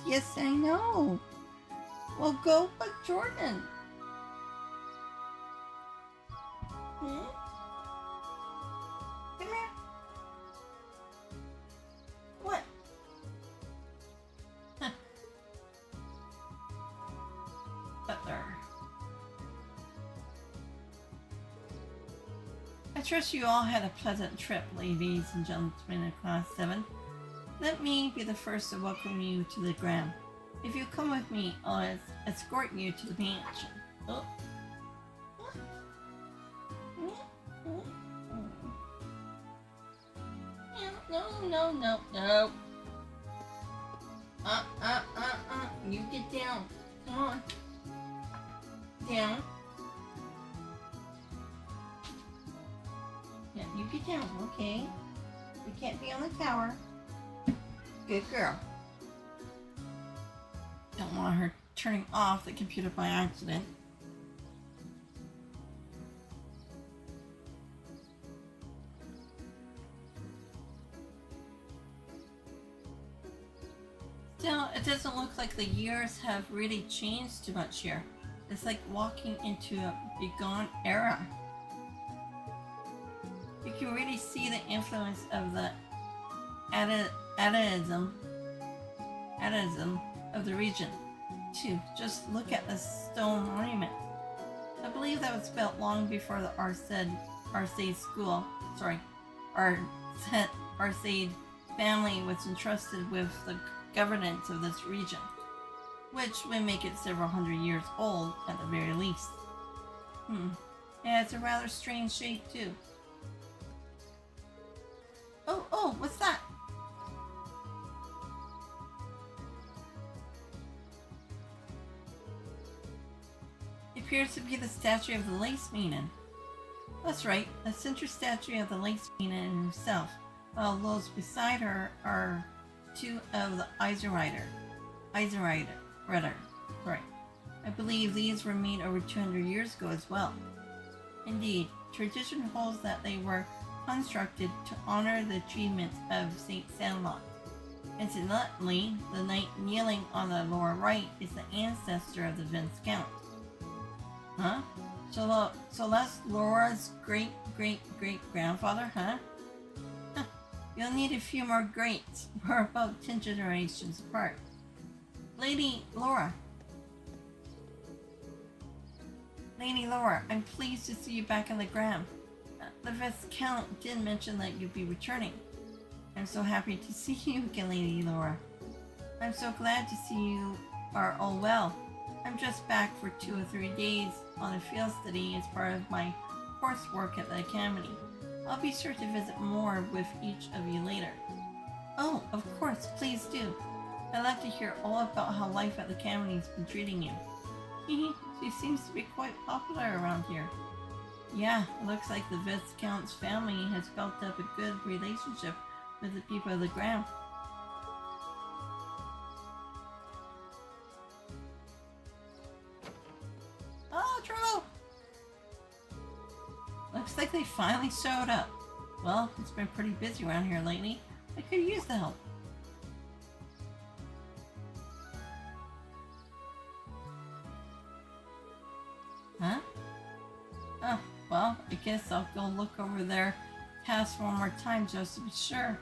Yes, I know. Well, go but Jordan. Come here. What? Butler. I trust you all had a pleasant trip, ladies and gentlemen of Class 7. Let me be the first to welcome you to the Gram. If you come with me, I'll escort you to the mansion. Oh. No. You get down. Come on. Down. Yeah, you get down, okay? You can't be on the tower. Good girl. Don't want her turning off the computer by accident. Still, it doesn't look like the years have really changed too much here. It's like walking into a bygone era. You can really see the influence of the atavism of the region, too. Just look at the stone monument. I believe that was built long before the Arcade school, Arcade family was entrusted with the governance of this region, which would make it several hundred years old at the very least. Yeah, it's a rather strange shape too. Oh, what's that? It appears to be the statue of the Lace Maiden. That's right, the center statue of the Lace Maiden himself, while those beside her are two of the Eisenritter. Sorry. I believe these were made over 200 years ago as well. Indeed, tradition holds that they were constructed to honor the achievements of Saint Sandlot. Incidentally, the knight kneeling on the lower right is the ancestor of the Viscount. Huh? So that's Laura's great-great-great-grandfather, huh? You'll need a few more greats. We're about 10 generations apart. Lady Laura, I'm pleased to see you back in the Gram. The Viscount did mention that you'd be returning. I'm so happy to see you again, Lady Laura. I'm so glad to see you are all well. I'm just back for 2 or 3 days on a field study as part of my coursework at the Academy. I'll be sure to visit more with each of you later. Oh, of course, please do. I'd like to hear all about how life at the Academy's been treating you. She seems to be quite popular around here. Yeah, it looks like the Viscount's family has built up a good relationship with the people of the Gram. Oh, trouble! Looks like they finally showed up. Well, it's been pretty busy around here lately. I could use the help. Huh? Oh, well, I guess I'll go look over their task one more time just to be sure.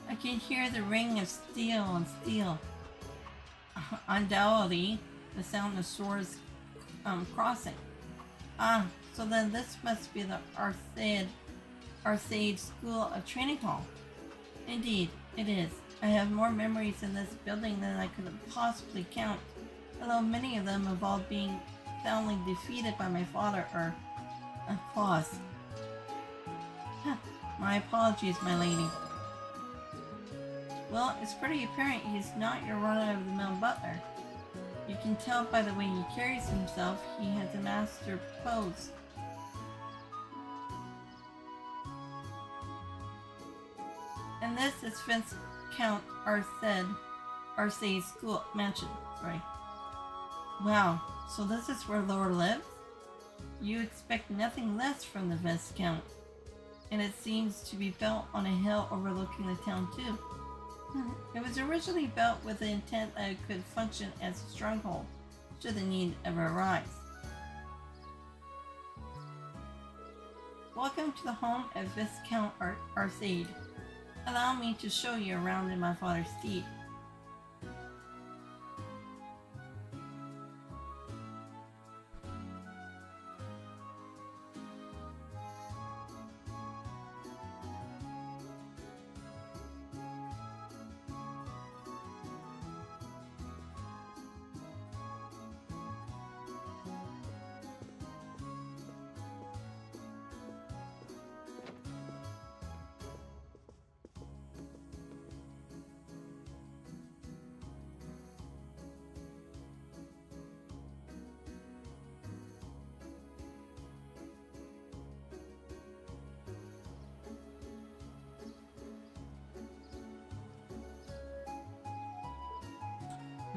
I can hear the ring of steel and steel. Undoubtedly, the sound of swords crossing. So then this must be the Arcade School of Training Hall. Indeed, it is. I have more memories in this building than I could possibly count, although many of them involve being soundly defeated by my father or Claus. My apologies, my lady. Well, it's pretty apparent he's not your run-of-the-mill butler. You can tell by the way he carries himself, he has a master pose. And this is Viscount Arcade School Mansion. Sorry. Wow, so this is where Laura lives? You expect nothing less from the Viscount. And it seems to be built on a hill overlooking the town too. It was originally built with the intent that it could function as a stronghold, should the need ever arise. Welcome to the home of Viscount Arcade. Allow me to show you around in my father's steed.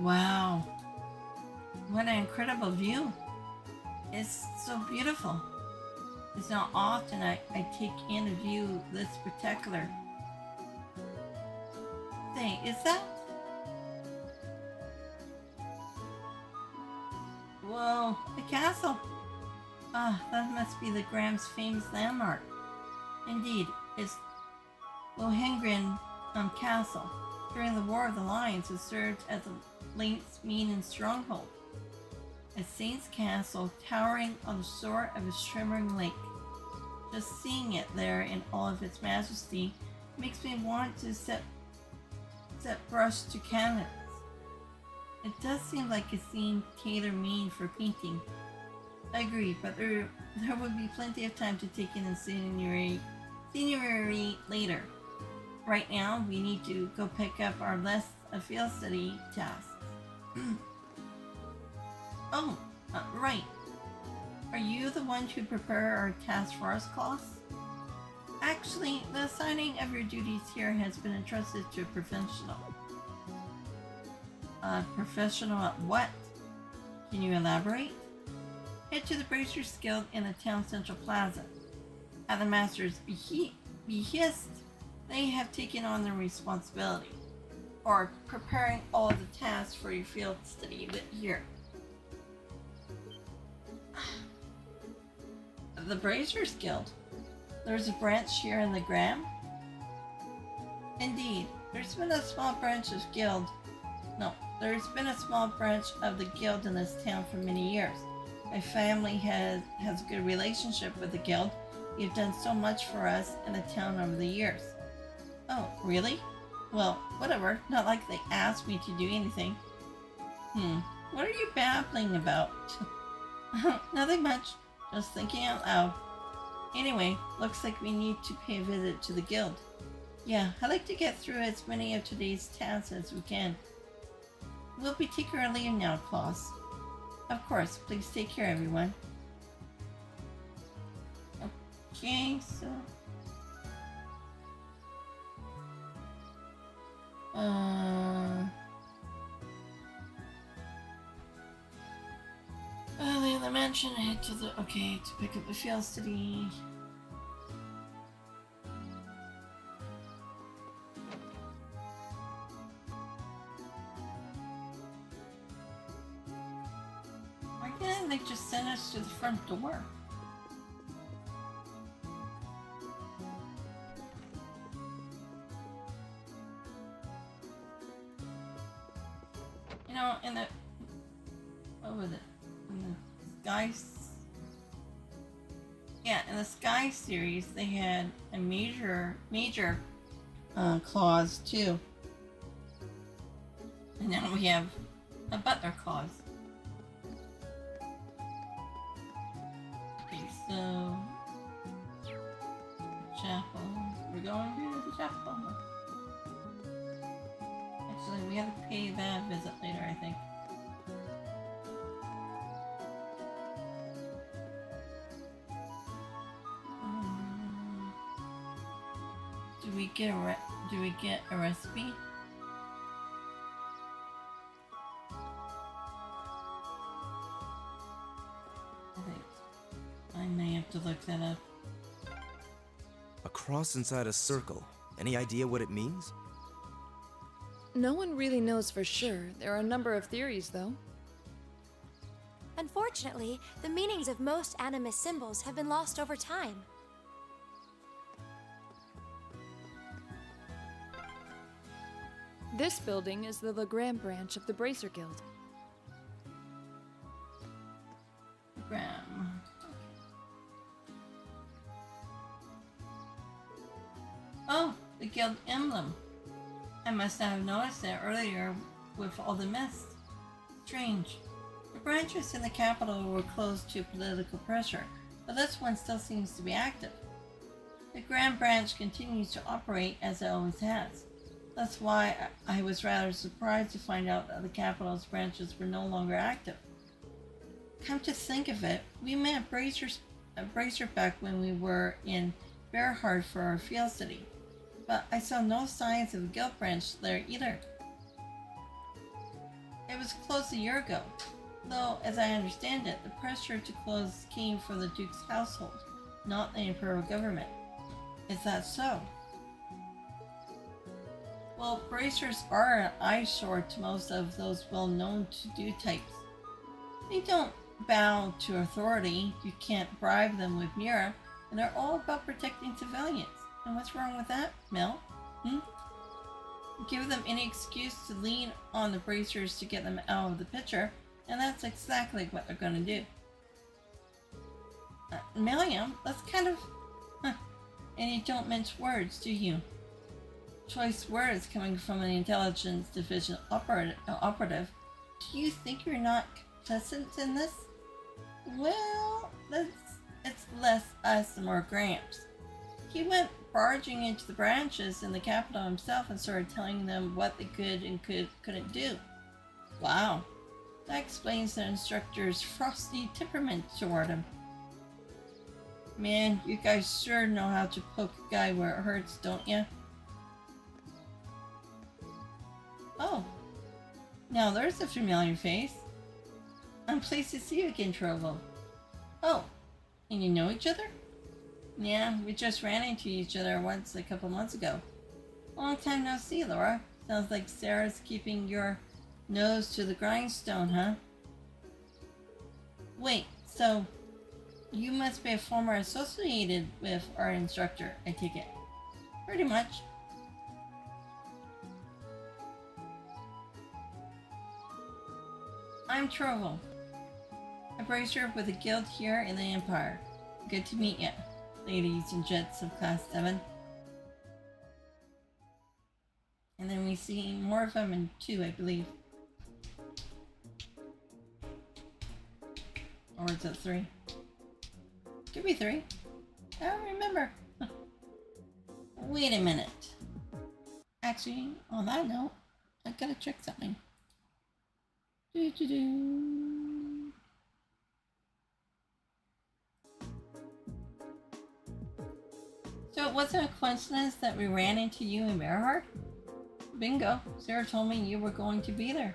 Wow. What an incredible view. It's so beautiful. It's not often I take in a view this spectacular. Say, is that? Whoa, the castle. Ah, that must be the Graham's famous landmark. Indeed, it's Lohengrin Castle. During the War of the Lions, it served as a Lynx mean stronghold. A saint's castle towering on the shore of a shimmering lake. Just seeing it there in all of its majesty makes me want to set brush to canvas. It does seem like a scene tailor-made for painting. I agree, but there would be plenty of time to take in the scenery later. Right now, we need to go pick up our list of field study tasks. Oh, right. Are you the one to prepare our task force class? Actually, the assigning of your duties here has been entrusted to a professional. Professional at what? Can you elaborate? Head to the Bracers Guild in the town central plaza. At the master's behest, they have taken on the responsibility, or preparing all the tasks for your field study here. The Bracers Guild. There's a branch here in the Graham? Indeed, there's been a small branch of guild. No, there's been a small branch of the guild in this town for many years. My family has a good relationship with the guild. You've done so much for us in the town over the years. Oh, really? Well, whatever. Not like they asked me to do anything. What are you babbling about? Nothing much. Just thinking out loud. Anyway, looks like we need to pay a visit to the guild. Yeah, I'd like to get through as many of today's tasks as we can. We'll be taking our leave now, Klaus. Of course, please take care, everyone. Okay, so... leave the mansion, head to the... Okay, to pick up the field study. Why didn't they just send us to the front door? You know, in the... What was it? In the Sky... Yeah, in the Sky series, they had a major clause, too. And now we have a butler clause. Okay, so... Chapel. We're going to the chapel. Actually, we have to pay that visit later, I think. Do we get a recipe? I may have to look that up. A cross inside a circle. Any idea what it means? No one really knows for sure. There are a number of theories, though. Unfortunately, the meanings of most animist symbols have been lost over time. This building is the Legrand branch of the Bracer Guild. Graham. Oh, the guild emblem. I must not have noticed that earlier with all the mist. Strange. The branches in the capital were closed to political pressure, but this one still seems to be active. The Grand Branch continues to operate as it always has. That's why I was rather surprised to find out that the capital's branches were no longer active. Come to think of it, we met Bracer back when we were in Bearhard for our field study, but I saw no signs of a guild branch there either. It was closed a year ago. Though, as I understand it, the pressure to close came from the Duke's household, not the Imperial government. Is that so? Well, bracers are an eyesore to most of those well-known to-do types. They don't bow to authority, you can't bribe them with Mira, and they're all about protecting civilians. And what's wrong with that, Mel? Give them any excuse to lean on the bracers to get them out of the picture, and that's exactly what they're gonna do. Milliam, that's kind of... And you don't mince words, do you? Choice words coming from an intelligence division operative. Do you think you're not complicit in this? Well, it's less us and more Gramps. He went barging into the branches in the capital himself and started telling them what they could and couldn't do. Wow. That explains the instructor's frosty temperament toward him. Man, you guys sure know how to poke a guy where it hurts, don't ya? Oh. Now there's a familiar face. I'm pleased to see you again, Trovo. Oh, and you know each other? Yeah, we just ran into each other once a couple months ago. Long time no see, Laura. Sounds like Sarah's keeping your nose to the grindstone, huh? Wait, so you must be a former associated with our instructor, I take it. Pretty much. I'm Trovo, a bracer with a guild here in the Empire. Good to meet ya, ladies and gents of Class 7. And then we see more of them in 2, I believe. Or is it 3? Could be 3. I don't remember. Wait a minute. Actually, on that note, I gotta check something. So it wasn't a coincidence that we ran into you in Bearheart? Bingo. Sarah told me you were going to be there.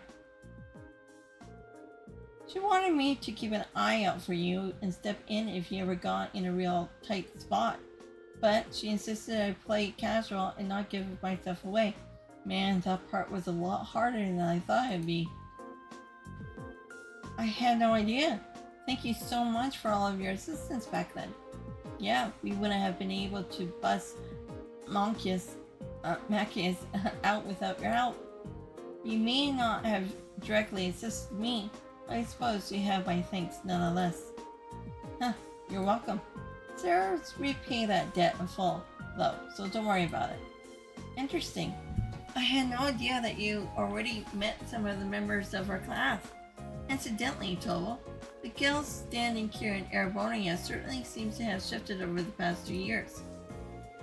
She wanted me to keep an eye out for you and step in if you ever got in a real tight spot. But she insisted I play casual and not give myself away. Man, that part was a lot harder than I thought it'd be. I had no idea. Thank you so much for all of your assistance back then. Yeah, we wouldn't have been able to bust Macias out without your help. You may not have directly assisted me, but I suppose you have my thanks nonetheless. Huh, you're welcome. Sarah's repay that debt in full, though, so don't worry about it. Interesting. I had no idea that you already met some of the members of our class. Incidentally, Tovo, the guild's standing here in Erebonia certainly seems to have shifted over the past 2 years.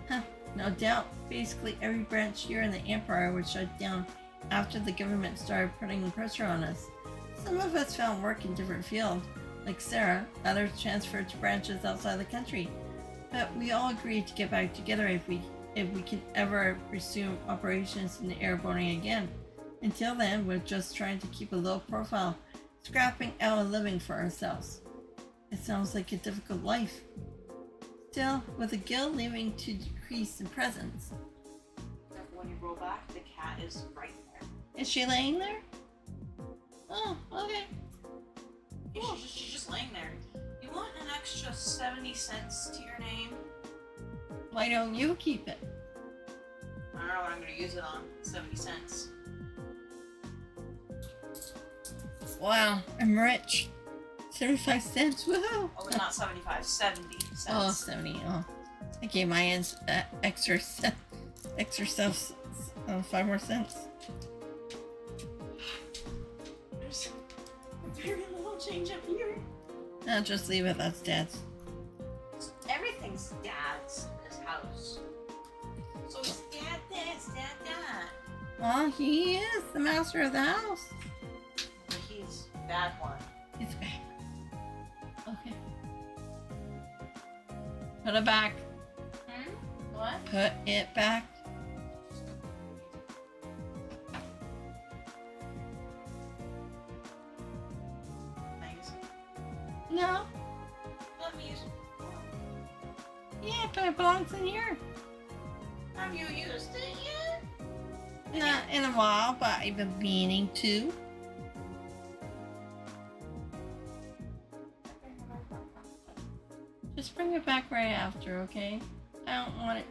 Huh, no doubt. Basically every branch here in the Empire was shut down after the government started putting pressure on us. Some of us found work in different fields, like Sarah, others transferred to branches outside the country. But we all agreed to get back together if we can ever resume operations in Erebonia again. Until then, we're just trying to keep a low profile, scrapping out a living for ourselves. It sounds like a difficult life. Still, with the guild leaving to decrease in presence. When you roll back, the cat is right there. Is she laying there? Oh, okay. Yeah, she's just laying there. You want an extra 70 cents to your name? Why don't you keep it? I don't know what I'm gonna use it on. 70 cents. Wow, I'm rich. 75 cents, woohoo! Oh, not 75, 70 cents. Oh, 70, oh. I gave my extra stuff 5 more cents. There's very little change up here. I'll just leave it, that's Dad's. Everything's Dad's in this house. So it's Dad this, Dad that. Well, he is the master of the house. But he's bad one. He's back. Okay. Put it back. What? Put it back. it belongs in here. Have you used it yet? Not in a while, but I've been meaning to. Just bring it back right after, okay? I don't want it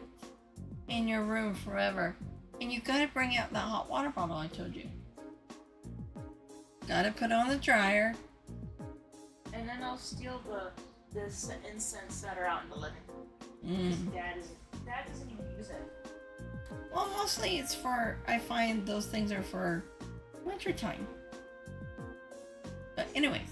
in your room forever. And you gotta bring out that hot water bottle I told you. Gotta put on the dryer. And then I'll steal this incense that are out in the living room. Mm. Dad doesn't even use it. Well, mostly it's for, I find those things are for wintertime. But anyways,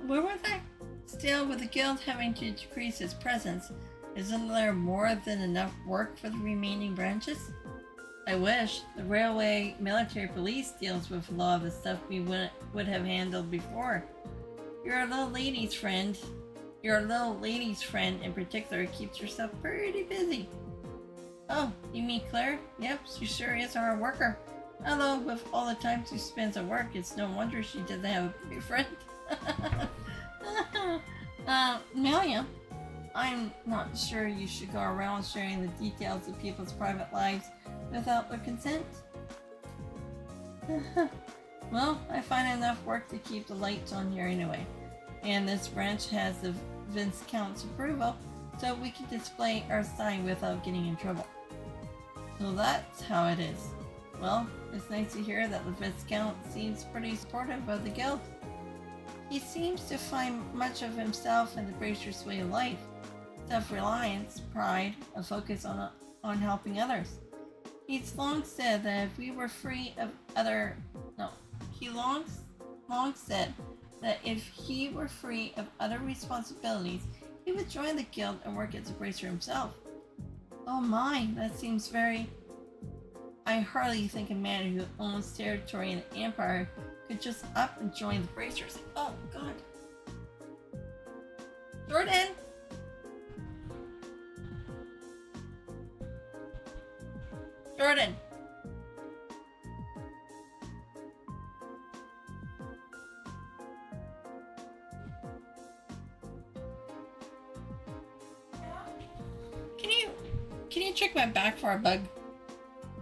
where was I? Still, with the guild having to decrease its presence, isn't there more than enough work for the remaining branches? I wish. The railway military police deals with a lot of the stuff we would have handled before. Your little lady's friend in particular keeps herself pretty busy. Oh, you mean Claire? Yep, she sure is a hard worker. Although, with all the time she spends at work, it's no wonder she doesn't have a boyfriend. Melia, I'm not sure you should go around sharing the details of people's private lives without their consent. Well, I find enough work to keep the lights on here anyway. And this branch has the Viscount's approval, so we can display our sign without getting in trouble. So that's how it is. Well, it's nice to hear that the Viscount seems pretty supportive of the guild. He seems to find much of himself in the Bracer's way of life. Self-reliance, pride, a focus on helping others. He's long said that if we were free of other... No. He long said that if he were free of other responsibilities, he would join the guild and work as a bracer himself. Oh my, that seems very... I hardly think a man who owns territory in the Empire could just up and join the bracers. Oh god. Jordan! Jordan! Can you check my back for a bug?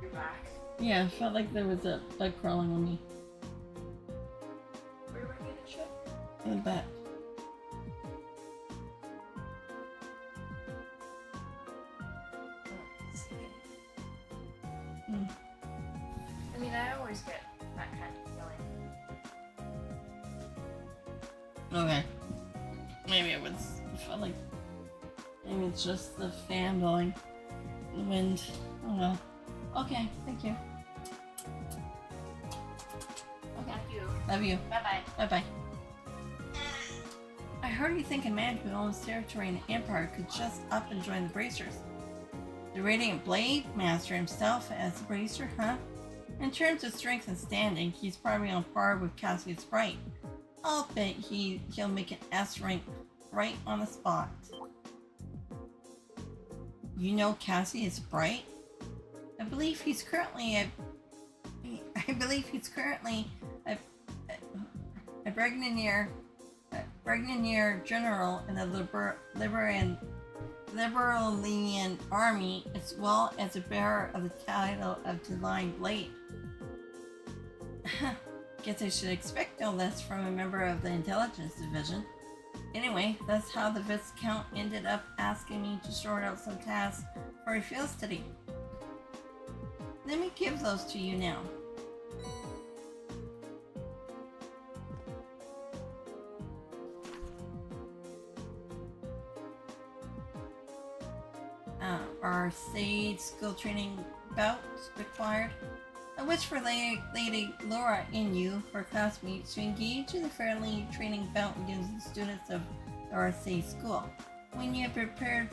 Your back. Yeah, I felt like there was a bug crawling on me. Where were you to check? In the back. Mm. I mean, I always get that kind of feeling. Okay. Maybe it felt like maybe it's just the fan blowing. The wind. Oh well. Okay, thank you. Okay. Thank you. Love you. Bye-bye. Bye-bye. I hardly think a man who owns territory in the Empire could just up and join the Bracers. The Radiant Blade Master himself as a Bracer, huh? In terms of strength and standing, he's probably on par with Cassius Bright. I'll bet he'll make an S rank right on the spot. You know Cassius Bright? I believe he's currently a Brigadier General in the Liberalian Army, as well as a bearer of the title of Divine Blade. Guess I should expect no less from a member of the Intelligence Division. Anyway, that's how the Viscount ended up asking me to sort out some tasks for a field study. Let me give those to you now. Our Sage skill training bouts required. I wish for Lady Laura and you, her classmates, to engage in a friendly training bout against the students of the RSA school. When you have prepared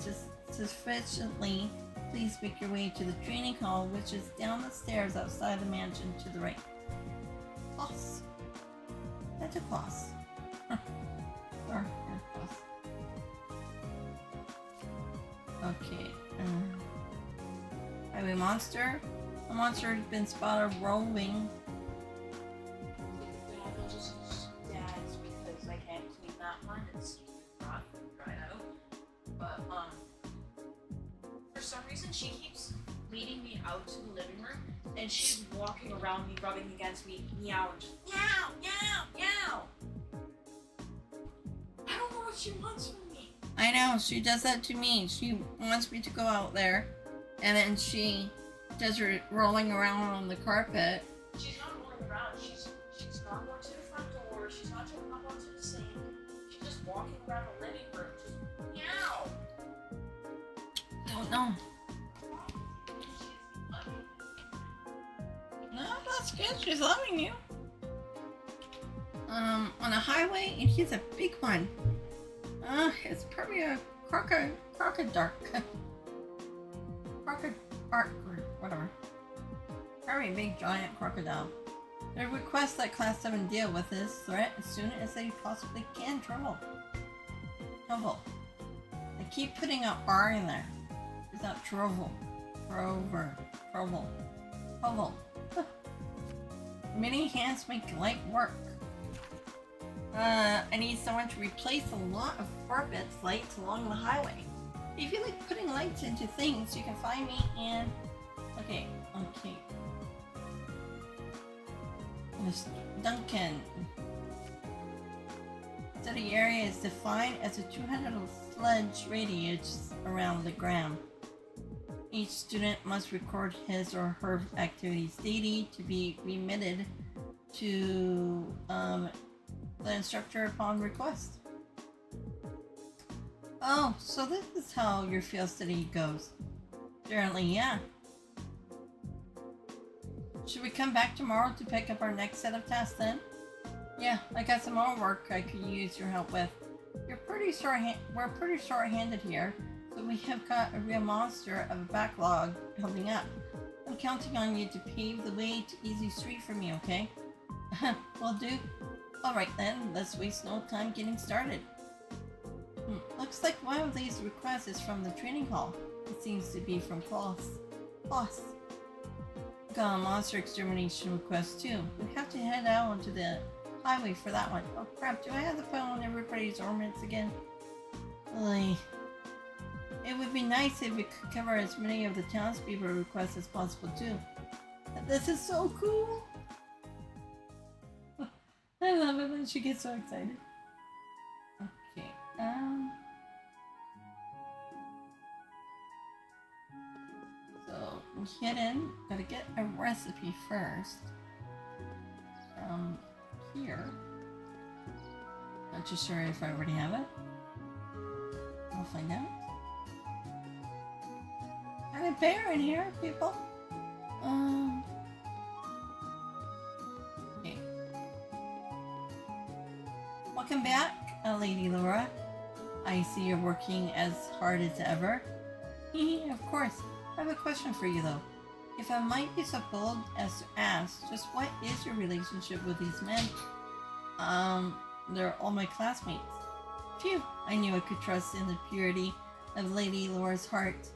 sufficiently, please make your way to the training hall, which is down the stairs outside the mansion to the right. Class. That's a class. Or class. Okay. Highway monster. A monster has been spotted roaming. We have to just use Dad's because I can't clean that one. It's rotten, dried out. But out to the living room, and she's walking around me, rubbing against me, meow, and just meow, meow, meow. I don't know what she wants from me. I know, she does that to me. She wants me to go out there, and then she does her rolling around on the carpet. She's not rolling around. She's not going to the front door. She's not jumping up onto the sink. She's just walking around the living room, just meow. Don't know. No, that's good. She's loving you. On a highway, and he's a big one. It's probably a crocodile. Crocodile, whatever. Probably a big giant crocodile. They request that Class 7 deal with this threat as soon as they possibly can. Trouble. They keep putting an R in there. It's not trouble. Trouble. Many hands make light work. I need someone to replace a lot of orbits lights along the highway. If you like putting lights into things, you can find me in... Okay. Miss Duncan. Study area is defined as a 200 sledge radius around the ground. Each student must record his or her activities daily to be remitted to the instructor upon request. Oh, so this is how your field study goes. Apparently, yeah. Should we come back tomorrow to pick up our next set of tasks then? Yeah, I got some more work I could use your help with. We're pretty short-handed here, so we have got a real monster of a backlog building up. I'm counting on you to pave the way to easy street for me, okay? Will do. Alright then, let's waste no time getting started. Looks like one of these requests is from the training hall. It seems to be from Class. Got a monster extermination request too. We have to head out onto the highway for that one. Oh crap, do I have to put on everybody's ornaments again? Really? It would be nice if we could cover as many of the townspeople requests as possible too. This is so cool! I love it when she gets so excited. Okay, so we head in, gotta get a recipe first. Here. Not too sure if I already have it. I'll find out. Got a bear in here, people. Okay. Welcome back, Lady Laura. I see you're working as hard as ever. Of course. I have a question for you though. If I might be so bold as to ask, just what is your relationship with these men? They're all my classmates. Phew, I knew I could trust in the purity of Lady Laura's heart.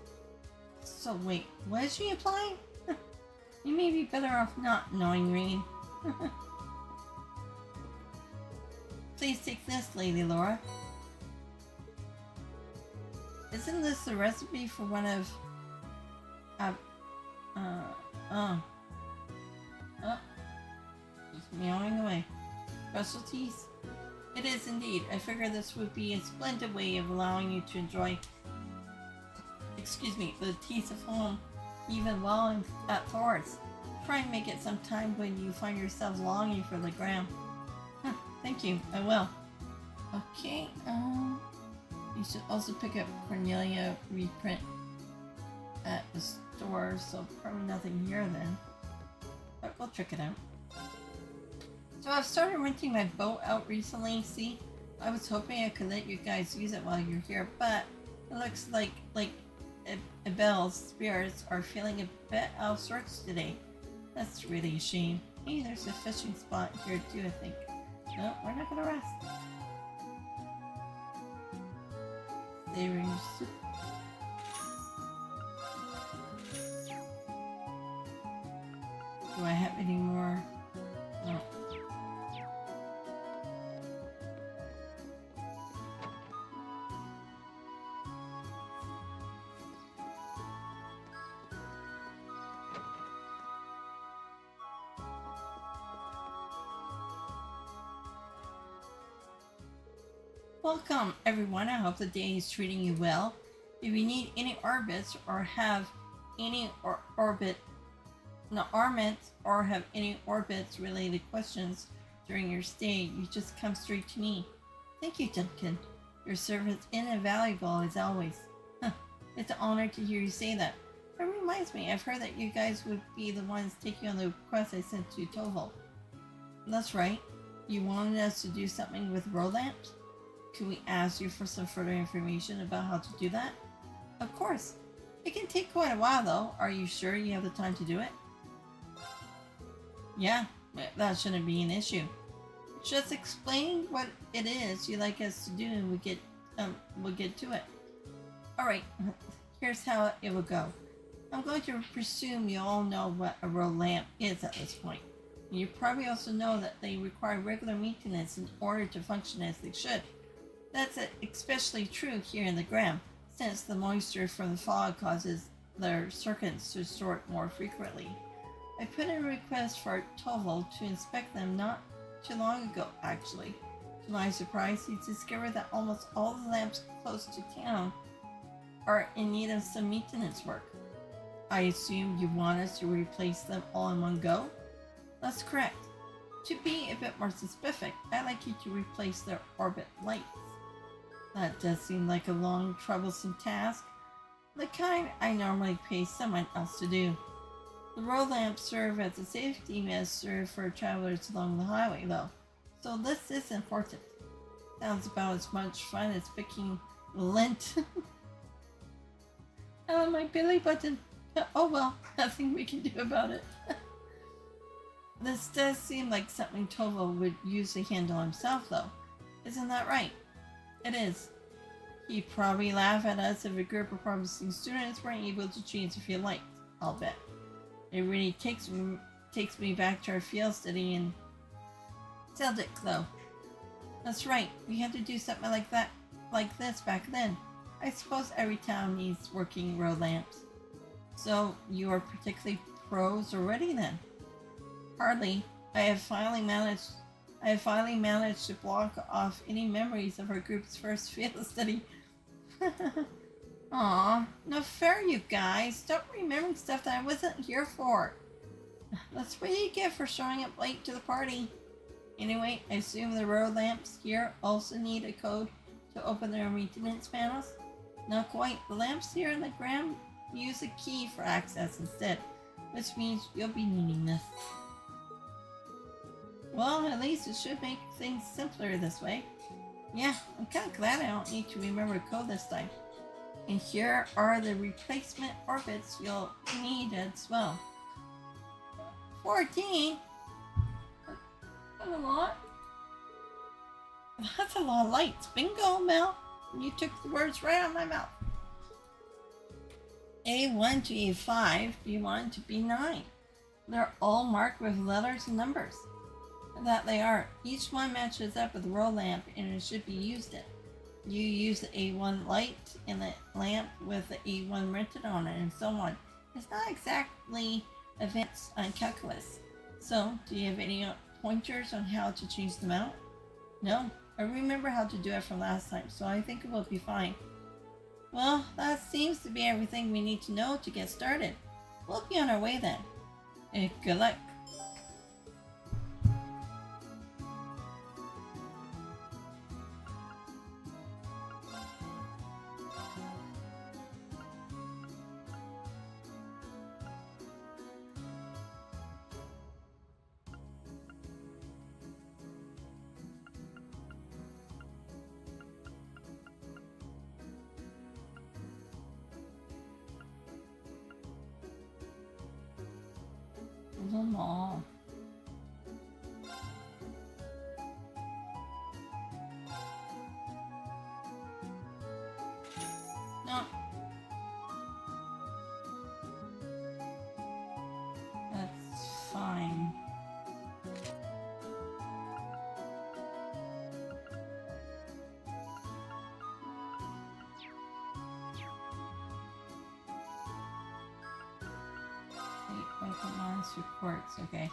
So wait, what is she implying? You may be better off not knowing, Rean. Please take this, Lady Laura. Isn't this the recipe for one of... Just meowing away. Specialties? It is indeed. I figure this would be a splendid way of allowing you to enjoy, the taste of home, even while at Thors. Try and make it sometime when you find yourself longing for the ground. Thank you, I will. Okay, you should also pick up Cornelia reprint at the store, so probably nothing here then. But we'll check it out. So I've started renting my boat out recently, see? I was hoping I could let you guys use it while you're here, but it looks like Abel's spirits are feeling a bit out of sorts today. That's really a shame. Hey, there's a fishing spot here too, I think. No, we're not gonna rest. Savoring soup. Do I have any more? No. Welcome, everyone. I hope the day is treating you well. If you need any orbits or have any orbments or have any orbits related questions during your stay, you just come straight to me. Thank you, Duncan. Your service is invaluable as always. It's an honor to hear you say that. It reminds me, I've heard that you guys would be the ones taking on the request I sent to Toval. That's right. You wanted us to do something with road lamps? Could we ask you for some further information about how to do that? Of course. It can take quite a while though. Are you sure you have the time to do it? Yeah, that shouldn't be an issue. Just explain what it is you'd like us to do and we'll get to it. Alright, here's how it will go. I'm going to presume you all know what a road lamp is at this point. You probably also know that they require regular maintenance in order to function as they should. That's especially true here in the Gram, since the moisture from the fog causes their circuits to short more frequently. I put in a request for Toval to inspect them not too long ago, actually. To my surprise, he discovered that almost all the lamps close to town are in need of some maintenance work. I assume you want us to replace them all in one go? That's correct. To be a bit more specific, I'd like you to replace their orbit lights. That does seem like a long, troublesome task, the kind I normally pay someone else to do. The road lamps serve as a safety measure for travelers along the highway, though, so this is important. Sounds about as much fun as picking lint on my belly button. Oh well, nothing we can do about it. This does seem like something Toval would usually handle himself, though. Isn't that right? It is. He'd probably laugh at us if a group of promising students weren't able to change a few lights, I'll bet. It really takes me back to our field study in Celtic, though. That's right, we had to do something like this back then. I suppose every town needs working road lamps. So you are particularly pros already then? Hardly. I have finally managed to block off any memories of our group's first field study. Aw, no fair, you guys. Stop remembering stuff that I wasn't here for. That's what you get for showing up late to the party. Anyway, I assume the road lamps here also need a code to open their maintenance panels? Not quite. The lamps here in the Gram use a key for access instead, which means you'll be needing this. Well, at least it should make things simpler this way. Yeah, I'm kind of glad I don't need to remember a code this time. And here are the replacement orbits you'll need as well. 14? That's a lot. That's a lot of lights. Bingo, Mel. You took the words right out of my mouth. A1 to A5, B1 to B9. They're all marked with letters and numbers. That they are. Each one matches up with the road lamp and it should be used in. You use the A1 light in the lamp with the A1 rented on it and so on. It's not exactly events on calculus. So, do you have any pointers on how to change them out? No, I remember how to do it from last time, so I think it will be fine. Well, that seems to be everything we need to know to get started. We'll be on our way then. Good luck. Mall. No. That's fine. Recommends reports, okay.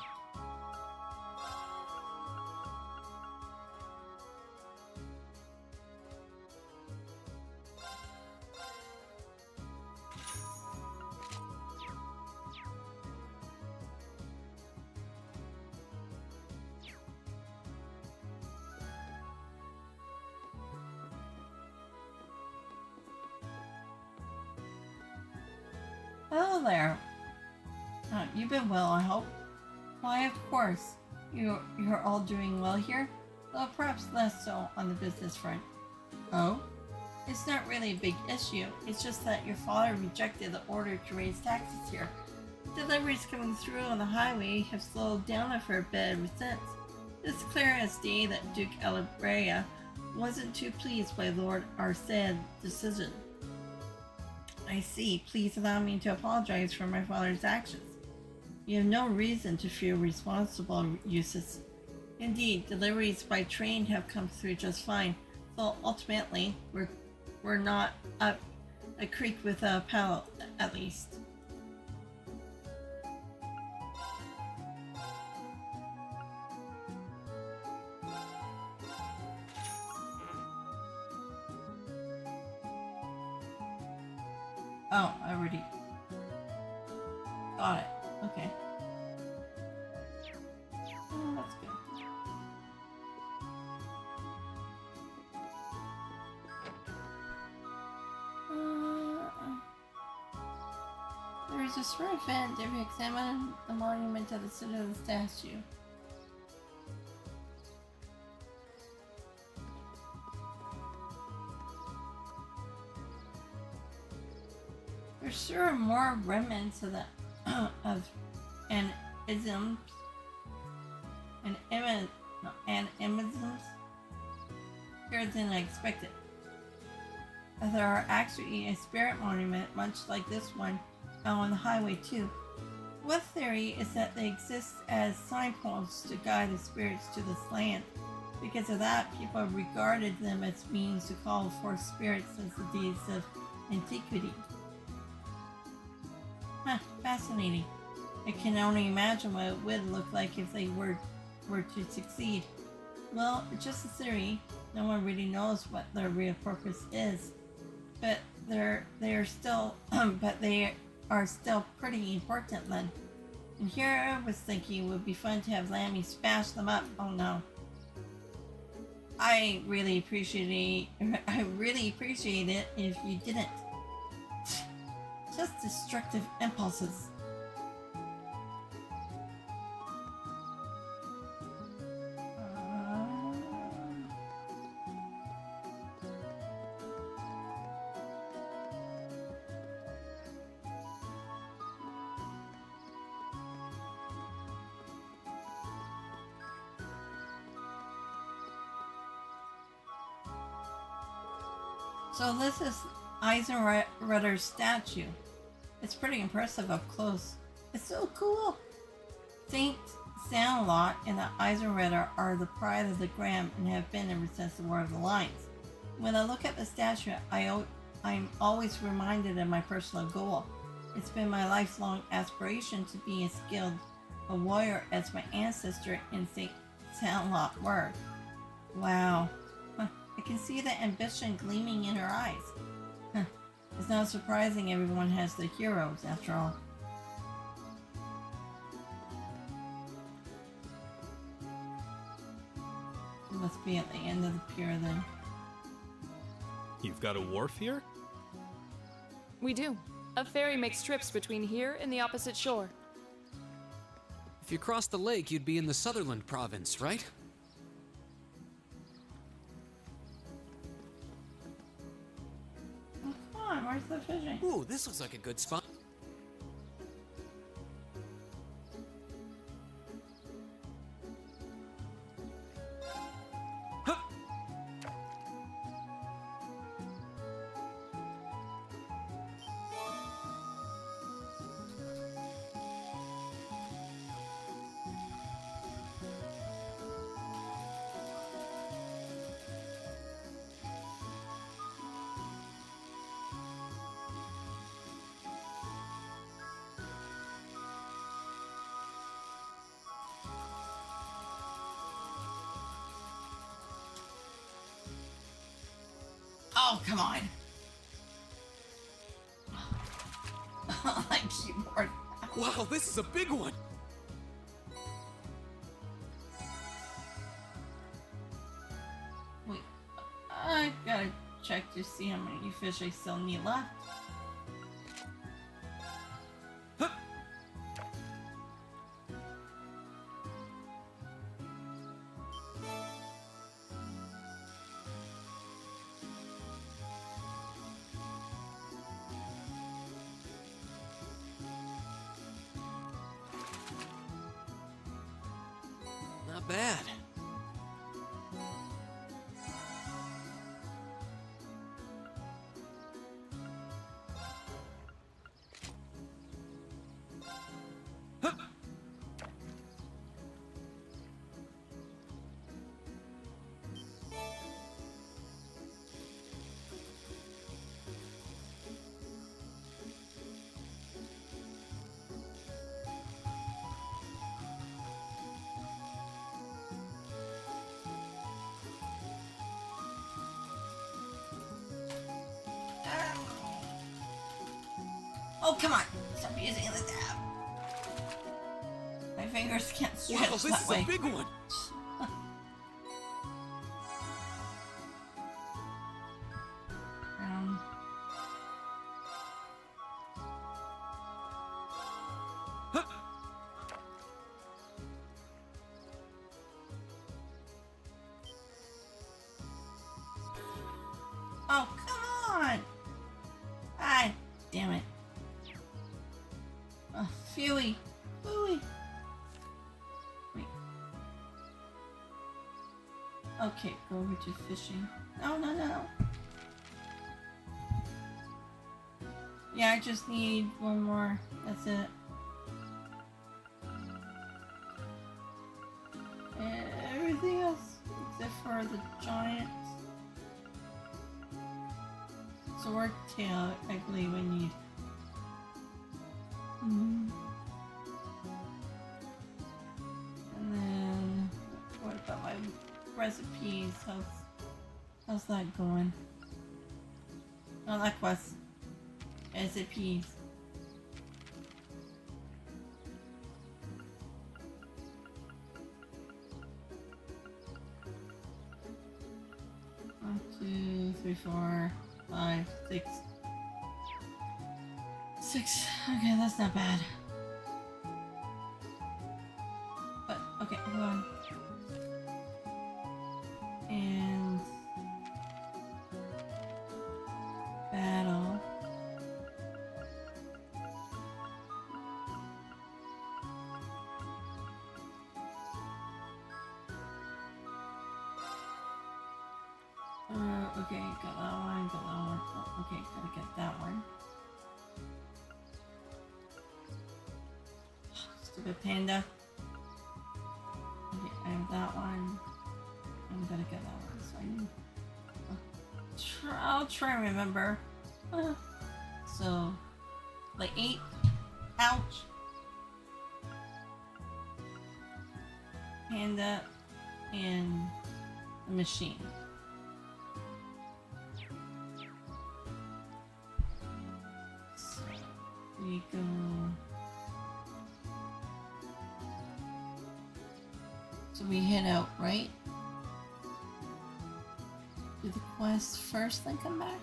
Hello there. You've been well, I hope. Why, of course. You're all doing well here, though perhaps less so on the business front. Oh? It's not really a big issue. It's just that your father rejected the order to raise taxes here. Deliveries coming through on the highway have slowed down for a bit ever since. It's clear as day that Duke Alabrea wasn't too pleased by Lord Arcede's decision. I see. Please allow me to apologize for my father's actions. You have no reason to feel responsible, Eustace. Indeed, deliveries by train have come through just fine, so ultimately, we're not up a creek with a paddle, at least. Oh, I already got it. Okay. Oh, that's good. There is a spur event if you examine the monument at the center of the statue. There's sure more remnants of the and isms and imisms here than I expected. There are actually a spirit monument, much like this one, out on the highway too. One theory is that they exist as signposts to guide the spirits to this land. Because of that, people regarded them as means to call forth spirits since the days of antiquity. Huh, fascinating. I can only imagine what it would look like if they were to succeed. Well, it's just a theory. No one really knows what their real purpose is. But they are still pretty important then. And here I was thinking it would be fun to have Lammy smash them up. Oh no. I really appreciate it if you didn't. Just destructive impulses. So this is Eisenretter's statue. It's pretty impressive up close. It's so cool. Saint Sandlot and the Eisenretter are the pride of the Gram and have been ever since the War of the Lions. When I look at the statue, I'm always reminded of my personal goal. It's been my lifelong aspiration to be as skilled a warrior as my ancestor in Saint Sandlot were. Wow. I can see the ambition gleaming in her eyes. It's not surprising everyone has their heroes, after all. It must be at the end of the pier then. You've got a wharf here? We do. A ferry makes trips between here and the opposite shore. If you crossed the lake, you'd be in the Sutherland province, right? Oh, come on, where's the fishing? Ooh, this looks like a good spot. Oh, come on. Like keyboard. Wow, this is a big one! Wait, I gotta check to see how many fish I still need left. not bad. Oh, come on! Stop using the tab. My fingers can't stretch Wow, this that is way. a big one. Um, oh, come on! Ah, damn it. Oh, phewy. Phooey. Wait. Okay, go over to fishing. No, no, no. Yeah, I just need one more. That's it. Everything else, except for the giant sword tail, I believe I need. And then, what about my recipes? How's that going? Oh, that quest. Recipes. One, 2, 3, 4, 5, 6. 6. Okay, that's not bad. But okay, hold on. And battle. Okay, got that one, got that one. Oh, okay, gotta get that one. Stupid panda. Okay, I have that one. I'm gonna get that one, so I need... I'll try and remember. So, like 8. Ouch. Panda and the machine. So, we go... So we head out, right? Do the quest first, then come back?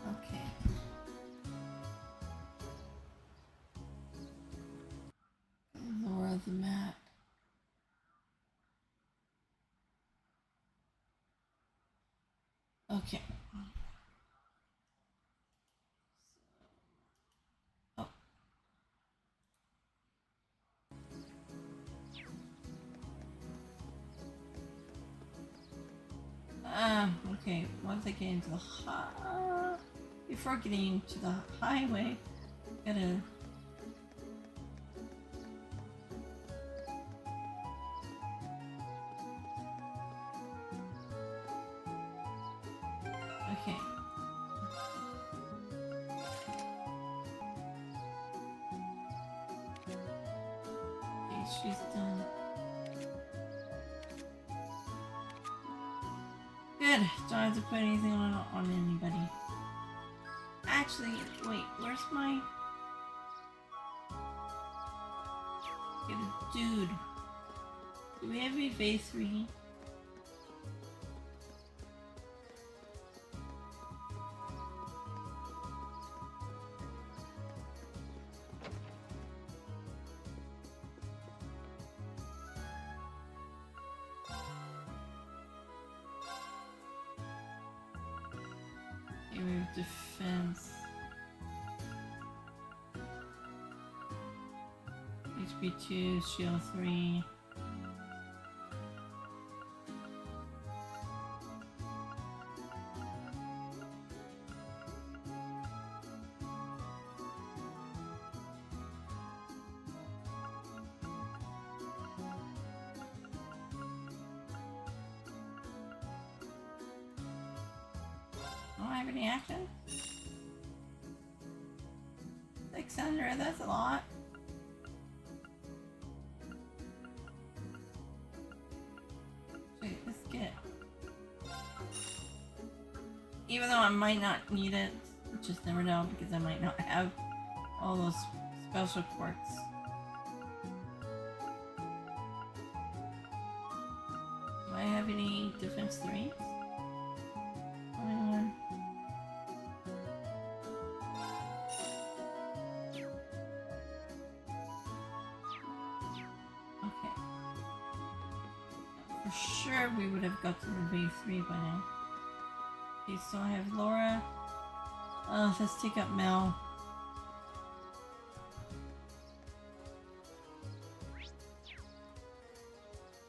Okay. Lower of the map. Okay. Oh. Okay, once I get into the before getting to the highway, gotta okay. Okay, she's done. Good. Don't have to put anything on anybody. Actually, wait. Where's my... Okay, the dude. Do we have a phase 3? Area of defense. HP 2, shield 3. Don't have any action. 600, that's a lot. Wait, let's get. Even though I might not need it, you just never know because I might not have all those special quirks. Do I have any defense 3s? Okay. For sure we would have got to the base 3 by now. Okay, so I have Laura. Let's take up Mel.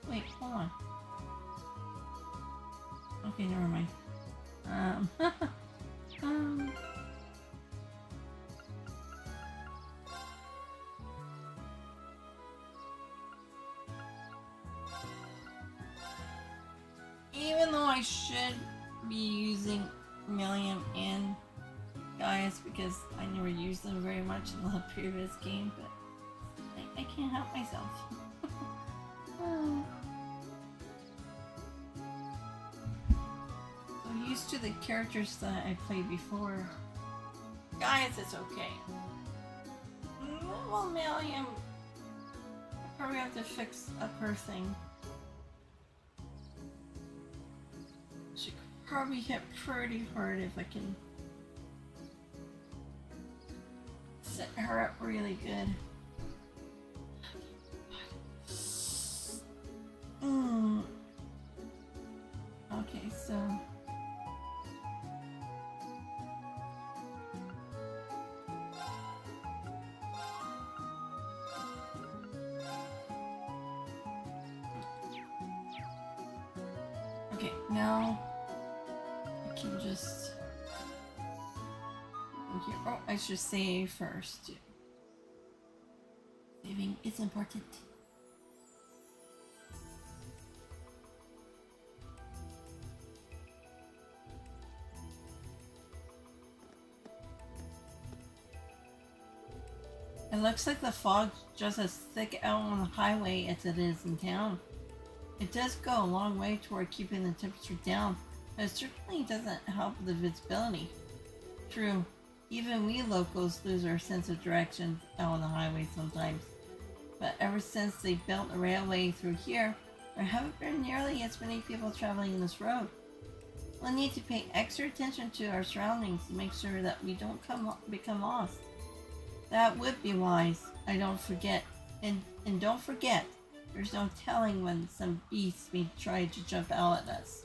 Wait, hold on. Okay, never mind. Even though I should be using Milliam and Gaius because I never used them very much in the previous game, but I can't help myself. So used to the characters that I played before. Gaius is okay. Well, Milliam, I probably have to fix up her thing. She could probably hit pretty hard if I can set her up really good. Okay, so okay, now I can just here. Oh, I should save first. Saving is important. It looks like the fog's just as thick out on the highway as it is in town. It does go a long way toward keeping the temperature down, but it certainly doesn't help with the visibility. True, even we locals lose our sense of direction out on the highway sometimes. But ever since they built a railway through here, there haven't been nearly as many people traveling this road. We'll need to pay extra attention to our surroundings to make sure that we don't become lost. That would be wise. I don't forget. And don't forget, there's no telling when some beast may try to jump out at us.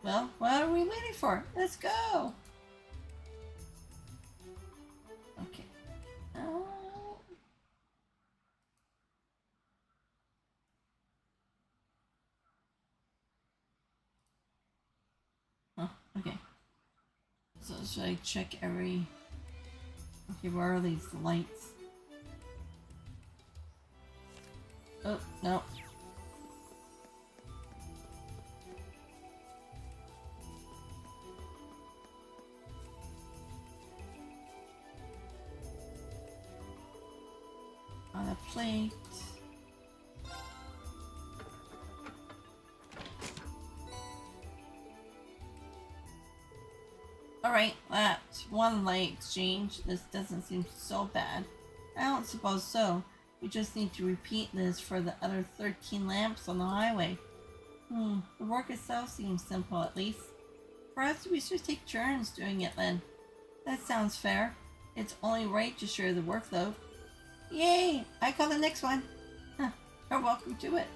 Well, what are we waiting for? Let's go! Okay. Oh, okay. So should I check every... Okay, where are these lights? Oh, no. On a plate. Alright, that's one light exchange. This doesn't seem so bad. I don't suppose so. We just need to repeat this for the other 13 lamps on the highway. The work itself seems simple at least. Perhaps we should take turns doing it then. That sounds fair. It's only right to share the workload. Yay! I call the next one. You're welcome to it.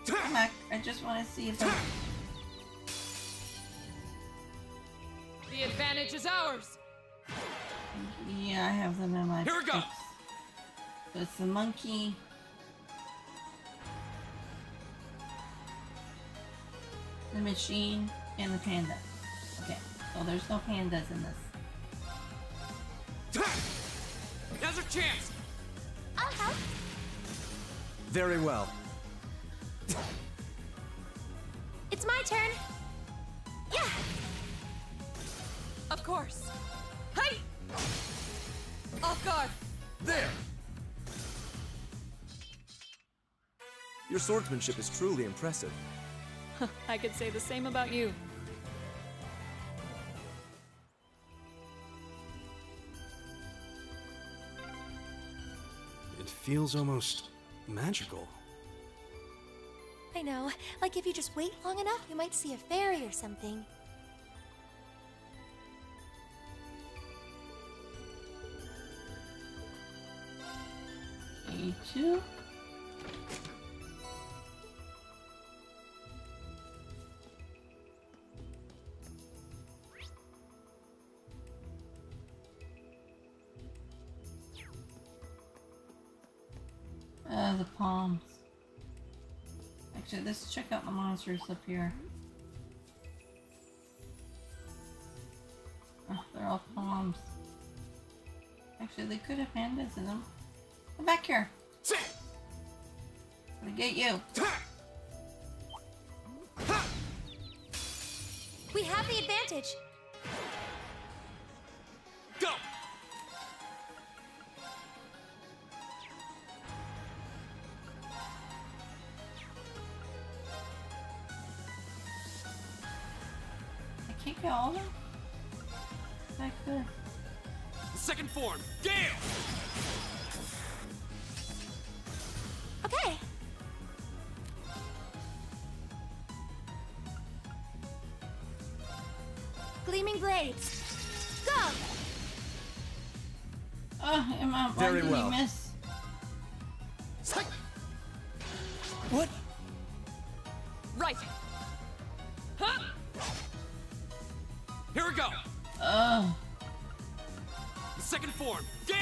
Come back. I just want to see if I... stage is ours! Yeah, I have them in my Here we go. picks. So it's the monkey. The machine and the panda. Okay, so there's no pandas in this. Now's our chance! I'll help. Very well. It's my turn. Yeah. Of course. Hey! Off guard! There! Your swordsmanship is truly impressive. I could say the same about you. It feels almost magical. I know. Like if you just wait long enough, you might see a fairy or something. A2. The palms. Actually, let's check out the monsters up here. Oh, they're all palms. Actually, they could have pandas in them. Come back here. I'm gonna get you. We have the advantage. Go! I can't get all of them? I could. Second form, Gale! Okay. Gleaming blades. Go! Oh, Emma, why Very did well. you miss? What? Right! Huh? Here we go! Oh, Second form, Gale!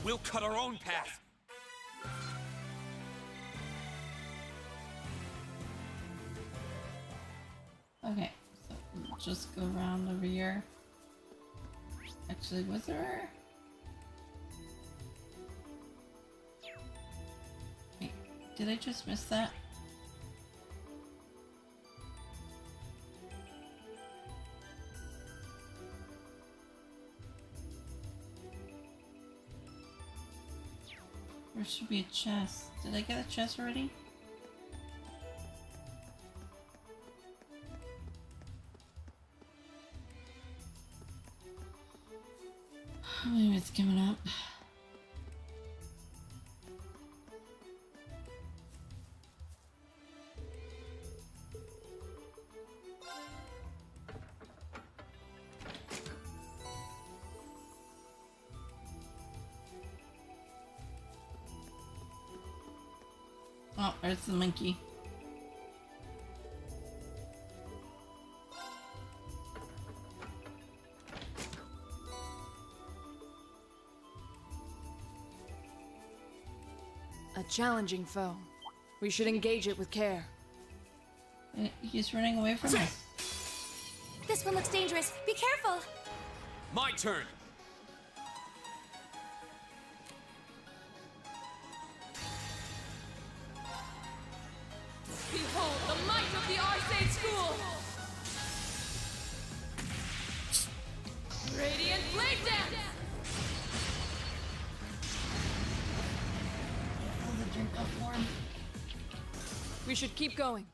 We'll cut our own path. okay. So we'll just go around over here. Actually, was there? Wait, did I just miss that? There should be a chest. Did I get a chest already? Maybe it's coming up. Oh, there's the monkey. A challenging foe. We should engage it with care. He's running away from us. This one looks dangerous. Be careful. My turn. Behold the might of the Arcade School! Radiant Blade Dance! Oh, the drink up warm. We should keep going.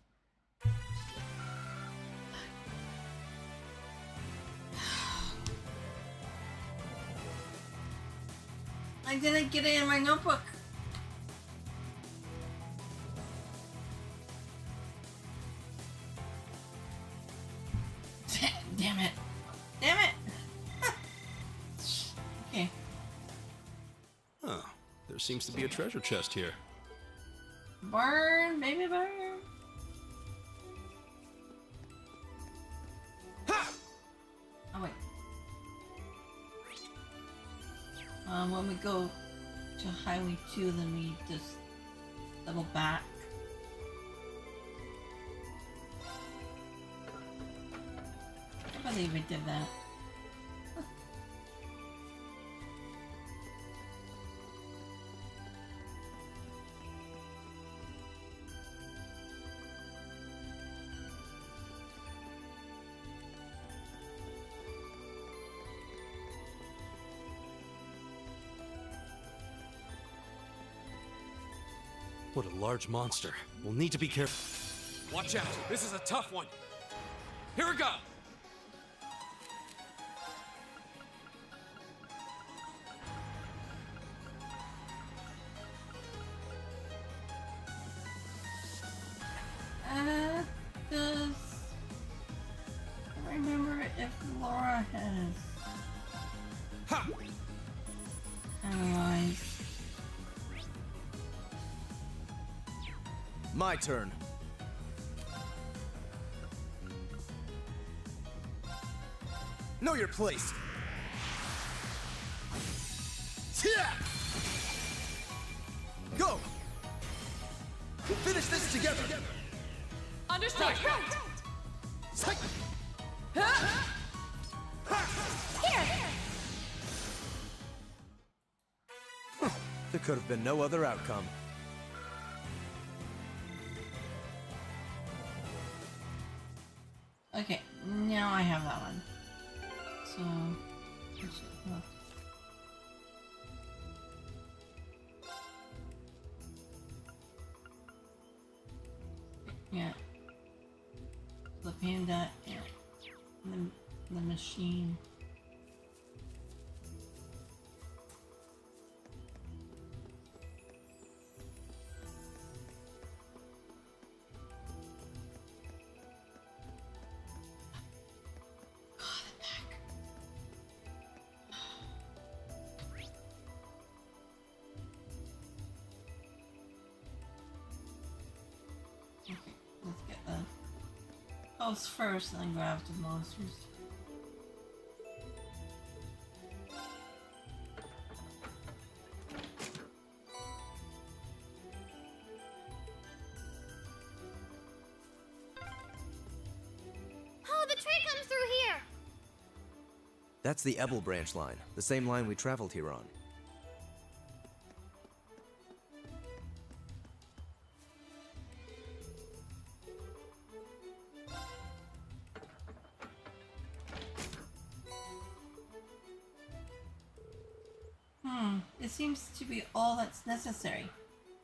I didn't get it in my notebook. Damn it. Damn it. Okay. Huh. There seems to be a treasure chest here. Burn, baby burn. when we go to Highway 2, then we just double back. I believe we did that. What a large monster. We'll need to be careful. Watch out, this is a tough one. Here we go. Does I remember if Laura has. Ha! Anyways. My turn. Know your place. Yeah! Go! We'll finish this together. Understood. Right. Psych! There could have been no other outcome. Okay, now I have that one. So, yeah, the panda and the machine. Okay, let's get the host first and then go after the monsters. Oh, the train comes through here! That's the Ebel branch line, the same line we traveled here on. It seems to be all that's necessary.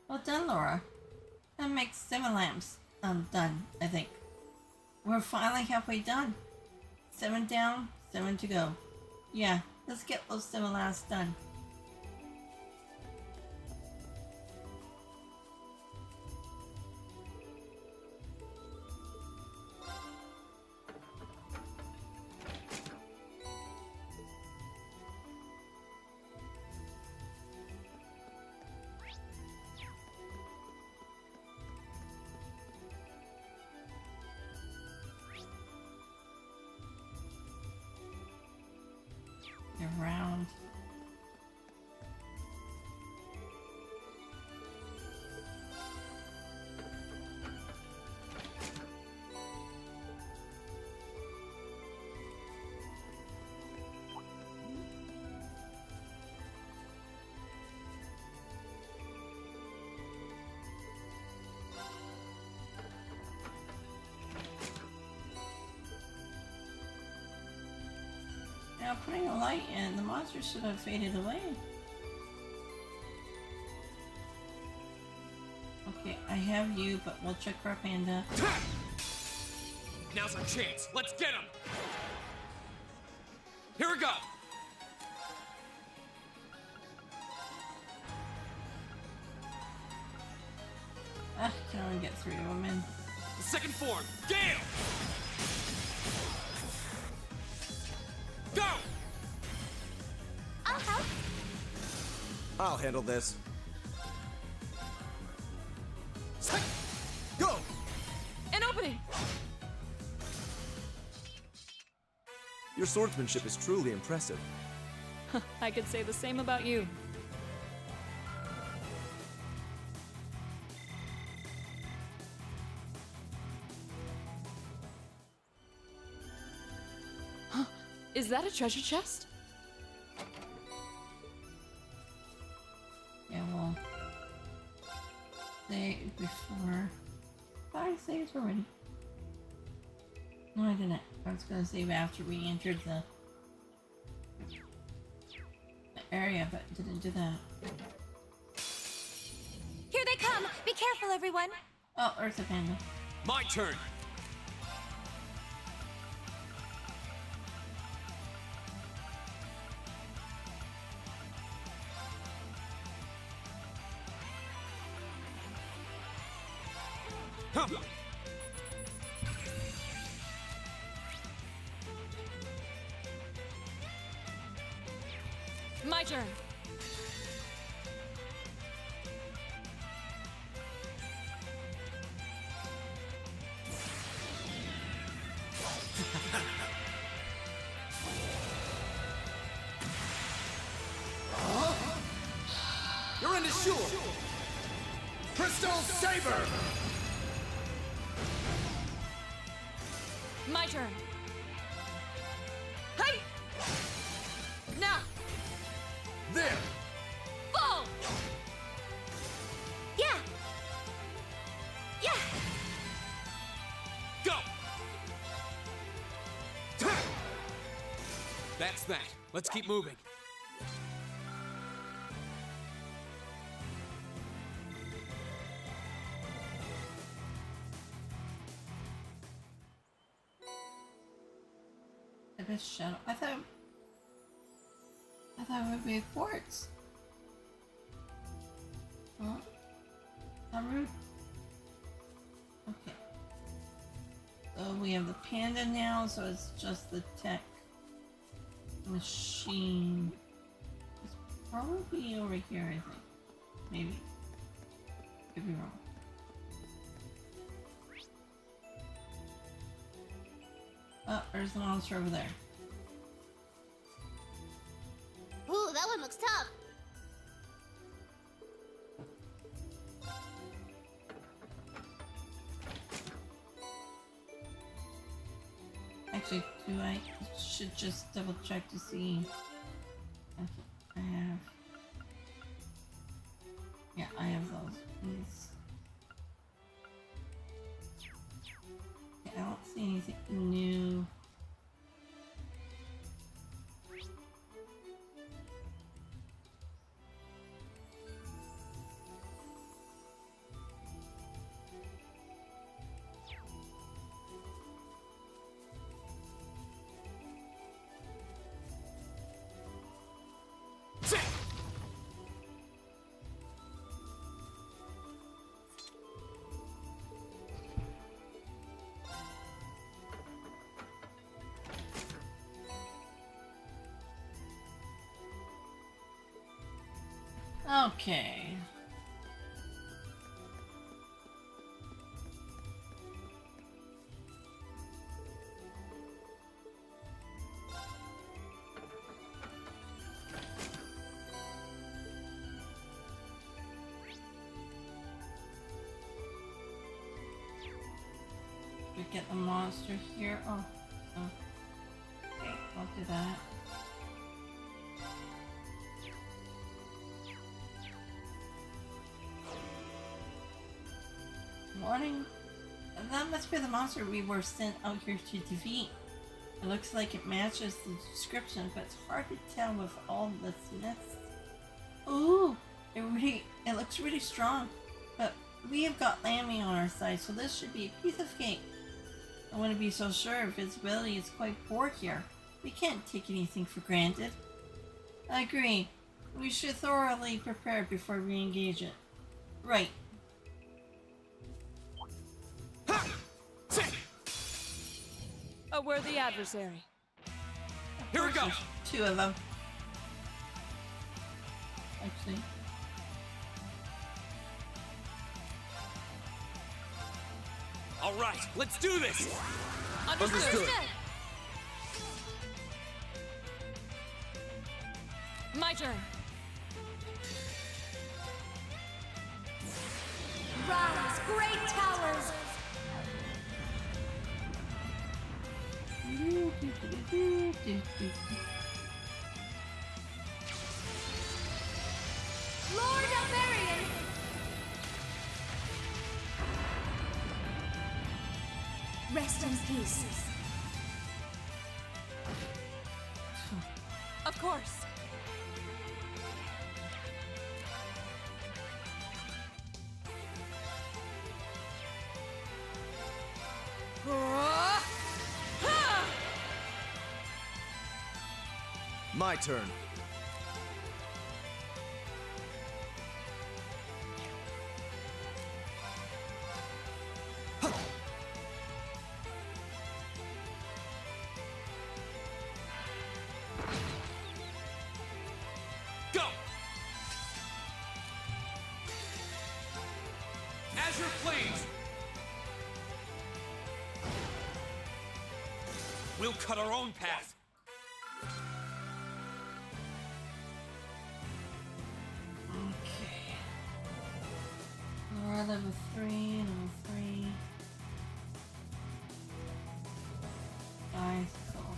Well done, Laura. That makes 7 lamps done, I think. We're finally halfway done. 7 down, 7 to go. Yeah, let's get those 7 lamps done. Around. Now putting a light in, the monster should have faded away. Okay, I have you, but we'll check for a panda. Now's our chance. Let's get him. Here we go. Ah, can only get 3 of them in. The second form, Gale. Go. I'll help. I'll handle this. Psych! Go! An opening! Your swordsmanship is truly impressive. I could say the same about you. Huh? Is that a treasure chest? Yeah, well, save before. I saved already. No, I didn't. I was gonna save after we entered the area, but didn't do that. Here they come! Be careful, everyone! Oh, there's a panda. My turn. Hum. My turn. You're in the shore! Crystal Saber! My turn. Hey! Now! There! Fall! Yeah! Yeah! Go! That's that. Let's keep moving. Abyss Shadow. I thought it would be a quartz. Huh? How rude. Okay. So we have the panda now, so it's just the tech machine. It's probably over here, I think. Maybe. Could be wrong. Oh, there's the monster over there. Ooh, that one looks tough. Actually, I should just double check to see if I have. Yeah, I have those. Please. Yeah, I don't see anything new. Okay. We get the monster here. Oh. Okay, I'll do that. Morning. That must be the monster we were sent out here to defeat. It looks like it matches the description, but it's hard to tell with all the nests. Ooh, it looks really strong. But we have got Lammy on our side, so this should be a piece of cake. I wouldn't be so sure. Visibility is quite poor here. We can't take anything for granted. I agree. We should thoroughly prepare before we engage it. Right. A worthy adversary. Here we go. There's two of them. Actually. All right, let's do this. Understood. turn. Rise, great towers! Lord Elberian! Rest in peace. Of course. My turn. Go! Azure Flames! We'll cut our own path. Okay. Laura level 3, level 3. Guys, level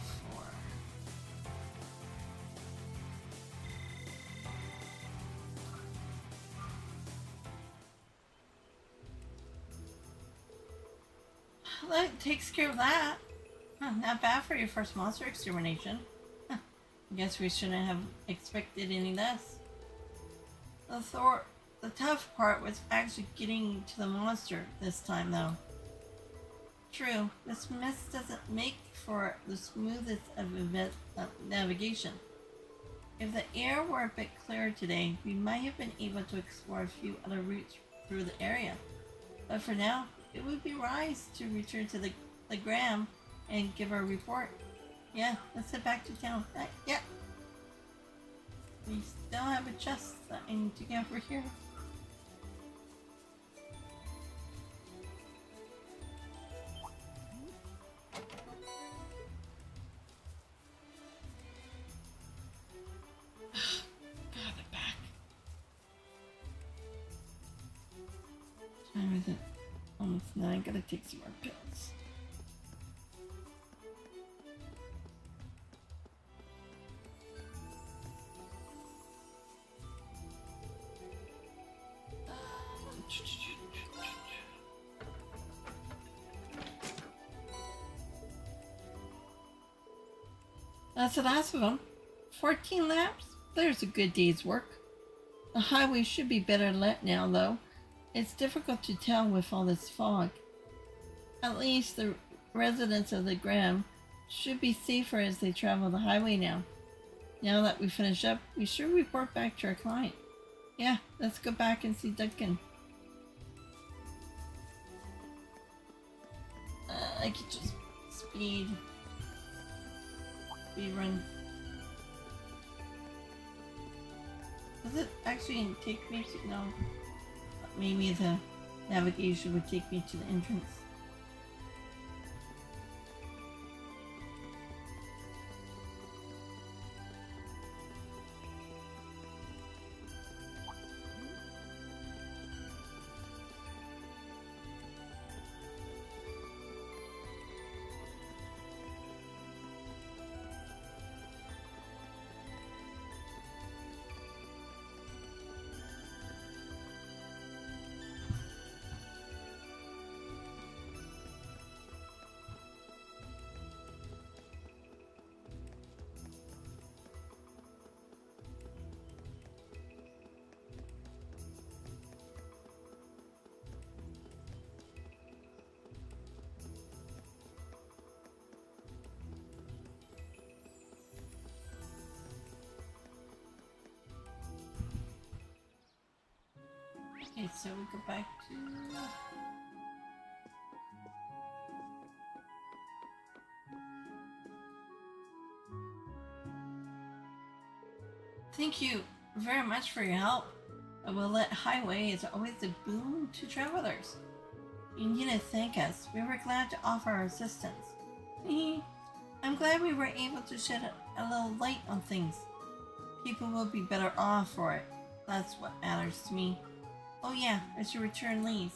4. That takes care of that. Huh, not bad for your first monster extermination. Huh, I guess we shouldn't have expected any less. The tough part was actually getting to the monster this time, though. True, this mist doesn't make for the smoothest of navigation. If the air were a bit clearer today, we might have been able to explore a few other routes through the area. But for now, it would be wise to return to the Gram and give our report. Yeah, let's head back to town. Yeah. We still have a chest that I need to get over here. God, the back. What time is it? Almost 9. Gotta take some more pills. That's the last of them. 14 laps? There's a good day's work. The highway should be better lit now, though. It's difficult to tell with all this fog. At least the residents of the Gram should be safer as they travel the highway now. Now that we finish up, we should report back to our client. Yeah, let's go back and see Duncan. I could just speed run. Does it actually take me to... No. Maybe the navigation would take me to the entrance. Okay, so we go back to... Thank you very much for your help. A well-lit highway is always a boon to travelers. You need to thank us. We were glad to offer our assistance. I'm glad we were able to shed a little light on things. People will be better off for it. That's what matters to me. Oh yeah, as your return leaves.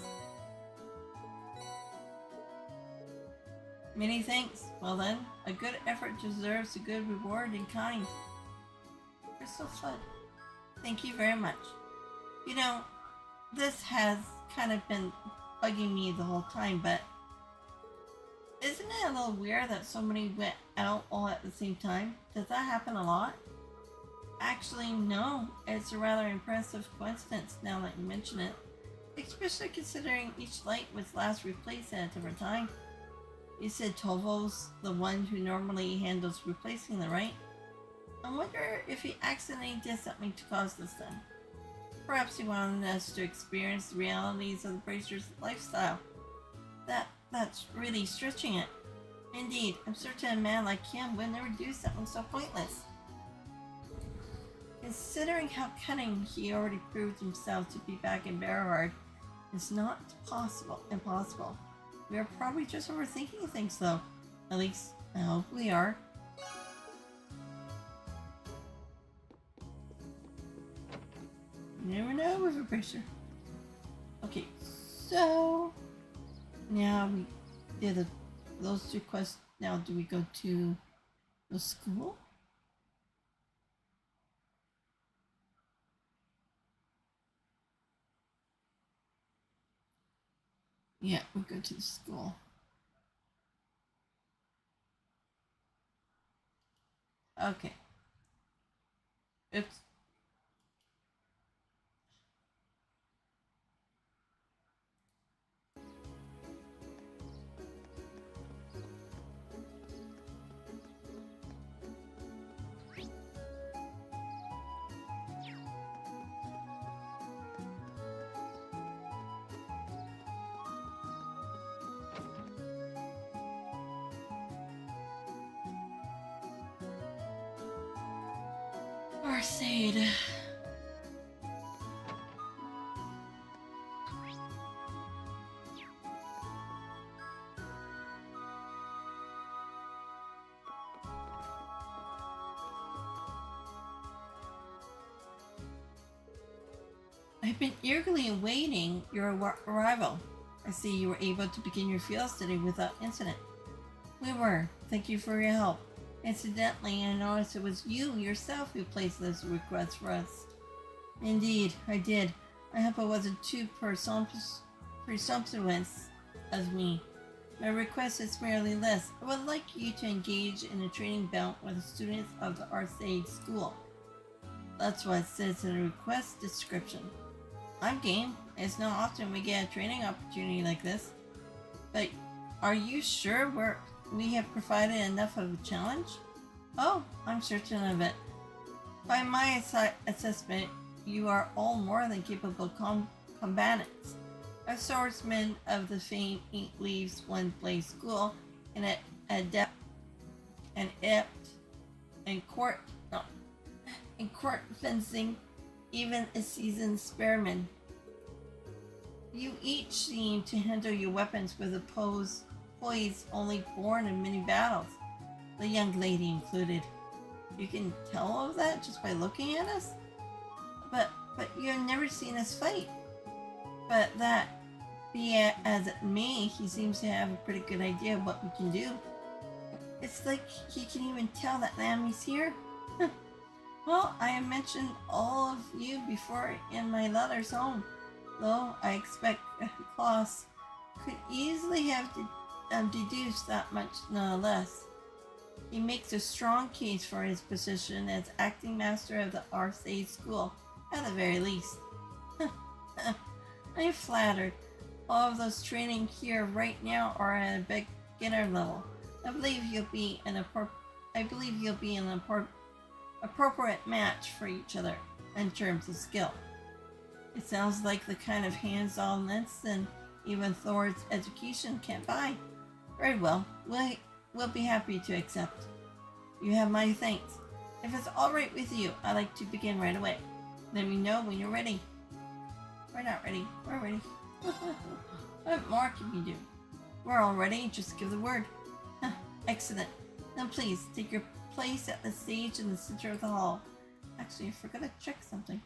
Many thanks. Well then, a good effort deserves a good reward in kind. Crystal Flood. Thank you very much. You know, this has kind of been bugging me the whole time, but isn't it a little weird that so many went out all at the same time? Does that happen a lot? Actually, no. It's a rather impressive coincidence now that you mention it. Especially considering each light was last replaced at a different time. You said Tovo's the one who normally handles replacing them, right? I wonder if he accidentally did something to cause this then. Perhaps he wanted us to experience the realities of the Bracer's lifestyle. That's really stretching it. Indeed, I'm certain a man like him would never do something so pointless. Considering how cunning he already proved himself to be back in Berhard, it's not impossible. We are probably just overthinking things though. At least, I hope we are. You never know with a Bracer. Okay, so now we did those two quests. Now do we go to the school? Yeah, we go to the school. Okay. Oops. Arcade. I've been eagerly awaiting your arrival. I see you were able to begin your field study without incident. We were. Thank you for your help. Incidentally, I noticed it was you yourself who placed this request for us. Indeed, I did. I hope it wasn't too presumptuous of me. My request is merely this. I would like you to engage in a training bout with the students of the Arcade School. That's what it says in the request description. I'm game. It's not often we get a training opportunity like this. But are you sure we have provided enough of a challenge? Oh, I'm certain of it. By my assessment, you are all more than capable combatants. A swordsman of the famed Eight Leaves One Blade School, an adept, in court fencing, even a seasoned spearman. You each seem to handle your weapons with a poise only born in many battles, the young lady included. You can tell all of that just by looking at us? But you have never seen us fight. But that, be it as it may, he seems to have a pretty good idea of what we can do. It's like he can even tell that Lambie's here. Well, I have mentioned all of you before in my letters home, though I expect Klaus could easily have deduced that much nonetheless. He makes a strong case for his position as acting master of the Arcade School, at the very least. I'm flattered. All of those training here right now are at a beginner level. I believe you'll be an appropriate match for each other in terms of skill. It sounds like the kind of hands-on-ness and even Thors' education can't buy. Very well, we'll be happy to accept. You have my thanks. If it's alright with you, I'd like to begin right away. Let me know when you're ready. We're not ready. We're ready. What more can we do? We're all ready, just give the word. Excellent. Now please, take your place at the stage in the center of the hall. Actually, I forgot to check something.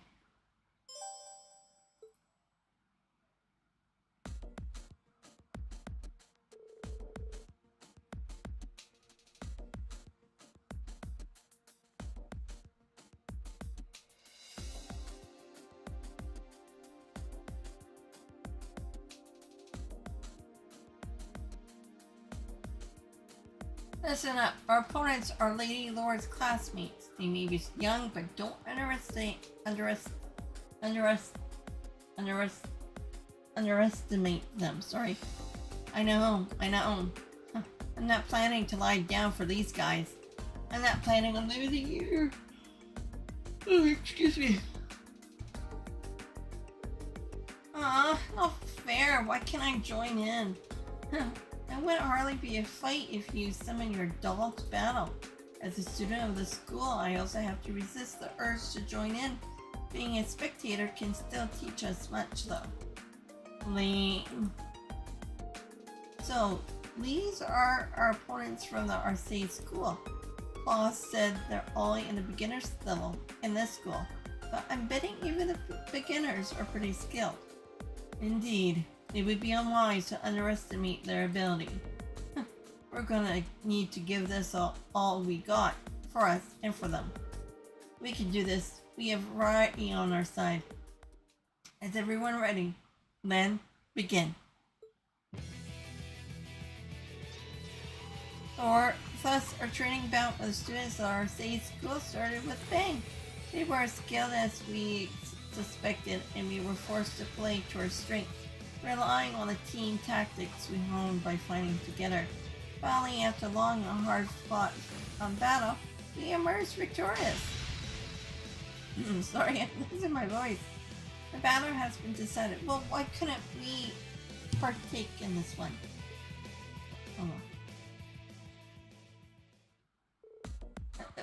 Listen up. Our opponents are Lady Lord's classmates. They may be young, but don't underestimate them. Sorry. I know. Huh. I'm not planning to lie down for these guys. I'm not planning on losing either. Oh, excuse me. Not fair. Why can't I join in? It wouldn't hardly be a fight if you summon your doll to battle. As a student of the school, I also have to resist the urge to join in. Being a spectator can still teach us much, though. Lame. So, these are our opponents from the ARCUS school. Claus said they're all in the beginner's level in this school, but I'm betting even the beginners are pretty skilled. Indeed. It would be unwise to underestimate their ability. We're gonna need to give this all we got, for us and for them. We can do this. We have variety on our side. Is everyone ready? Then, begin. Thus, our training bout with the students of our state school started with a bang. They were as skilled as we suspected, and we were forced to play to our strengths. Relying on the team tactics we honed by fighting together. Finally, after long and hard-fought battle, we emerged victorious. Sorry, I'm losing my voice. The battle has been decided. Well, why couldn't we partake in this one?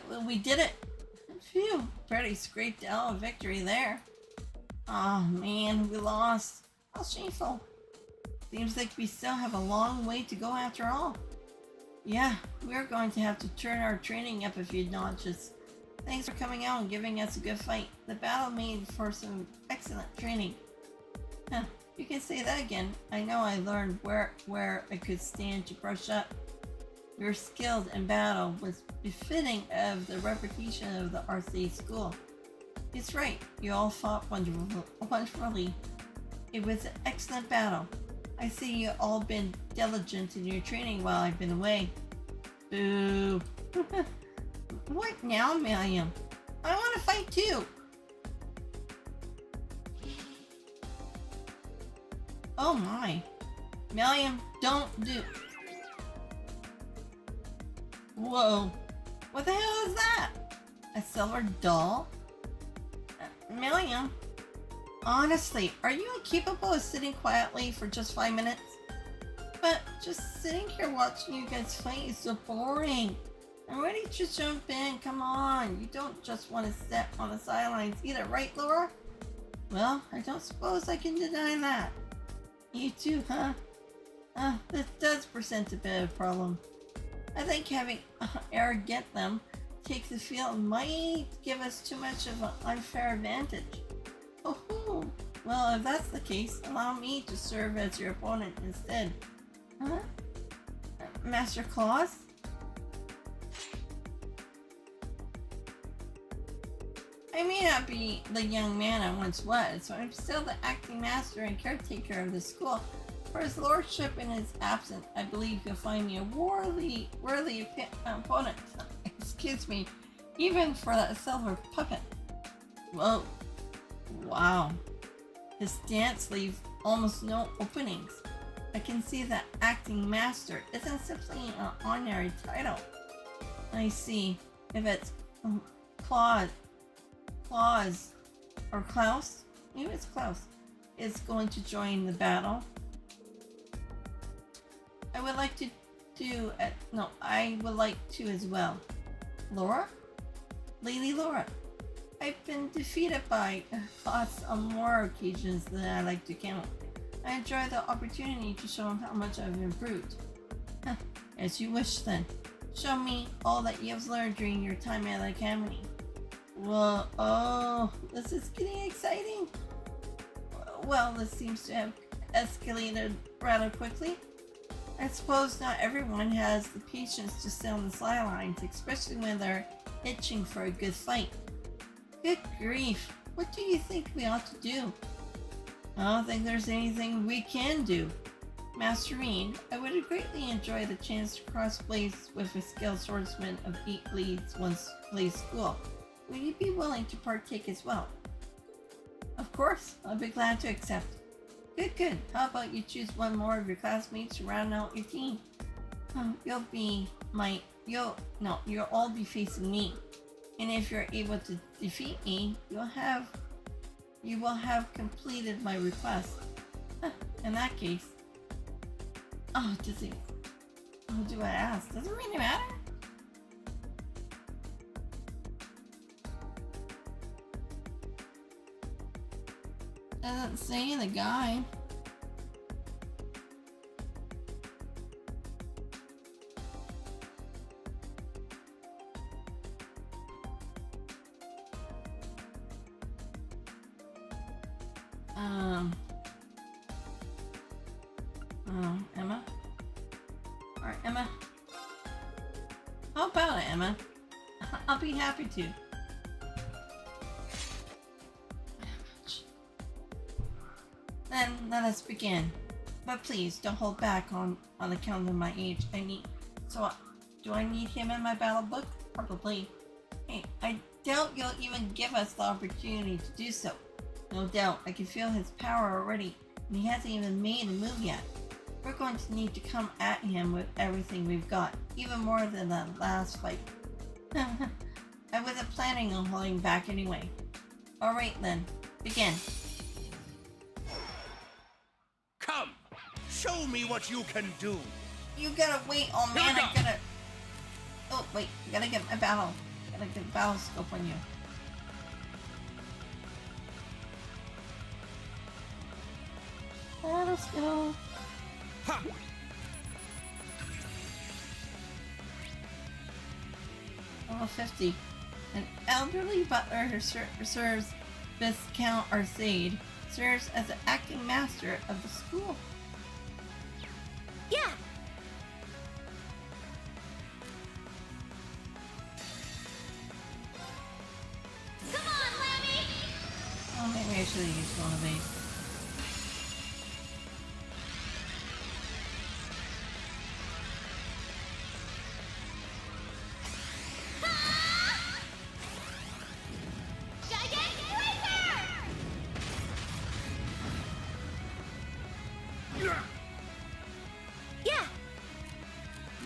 Well, we did it. Phew, pretty scraped out a victory there. Oh man, we lost. How shameful. Seems like we still have a long way to go after all. Yeah, we're going to have to turn our training up a few notches. Thanks for coming out and giving us a good fight. The battle made for some excellent training. Huh, you can say that again. I know I learned where I could stand to brush up. Your skilled in battle was befitting of the reputation of the RC school. It's right, you all fought wonderfully. It was an excellent battle. I see you all been diligent in your training while I've been away. Boo. What now, Milliam? I want to fight too. Oh my. Milliam, don't do... Whoa. What the hell is that? A silver doll? Milliam? Honestly, are you incapable of sitting quietly for just 5 minutes? But just sitting here watching you guys fight is so boring. I'm ready to jump in, come on. You don't just want to sit on the sidelines either, right, Laura? Well, I don't suppose I can deny that. You too, huh? This does present a bit of a problem. I think having air get them take the field might give us too much of an unfair advantage. Oh, well, if that's the case, allow me to serve as your opponent instead. Huh? Master Claus? I may not be the young man I once was, so I'm still the acting master and caretaker of the school. For his lordship in his absence, I believe you'll find me a worthy opponent. Excuse me, even for that silver puppet. Whoa. Wow. His stance leaves almost no openings. I can see that acting master isn't simply an honorary title. I see. If it's Claus, or Klaus, maybe it's Klaus, is going to join the battle. I would like to as well. Laura? Lady Laura. I've been defeated by Klaus on more occasions than I like to count. I enjoy the opportunity to show him how much I've improved. As you wish then. Show me all that you have learned during your time at the academy. Whoa, oh, this is getting exciting. Well, this seems to have escalated rather quickly. I suppose not everyone has the patience to sit on the sidelines, especially when they're itching for a good fight. Good grief, what do you think we ought to do? I don't think there's anything we can do. Master Rean, I would greatly enjoy the chance to cross blades with a skilled swordsman of 8 blades once Blaze School. Would you be willing to partake as well? Of course, I'll be glad to accept. Good, good. How about you choose one more of your classmates to round out your team? You'll all be facing me. And if you're able to defeat me, you will have completed my request. In that case. Oh, do I ask? Does it really matter? Doesn't say in the guide. Emma? Alright, Emma. How about it, Emma? I'll be happy to. Then let us begin. But please don't hold back on account of my age. Do I need him in my battle book? Probably. Hey, I doubt you'll even give us the opportunity to do so. No doubt, I can feel his power already, and he hasn't even made a move yet. We're going to need to come at him with everything we've got, even more than the last fight. I wasn't planning on holding back anyway. Alright then, begin. Come! Show me what you can do! You gotta wait, oh man, I gotta... Oh, wait, I gotta get my battle. I gotta get a battle scope on you. Battle scope. Ha! Level 50. An elderly butler who serves Viscount Arcade serves as the acting master of the school. Yeah! Come on, Lammy! Oh, maybe I should have used one of these.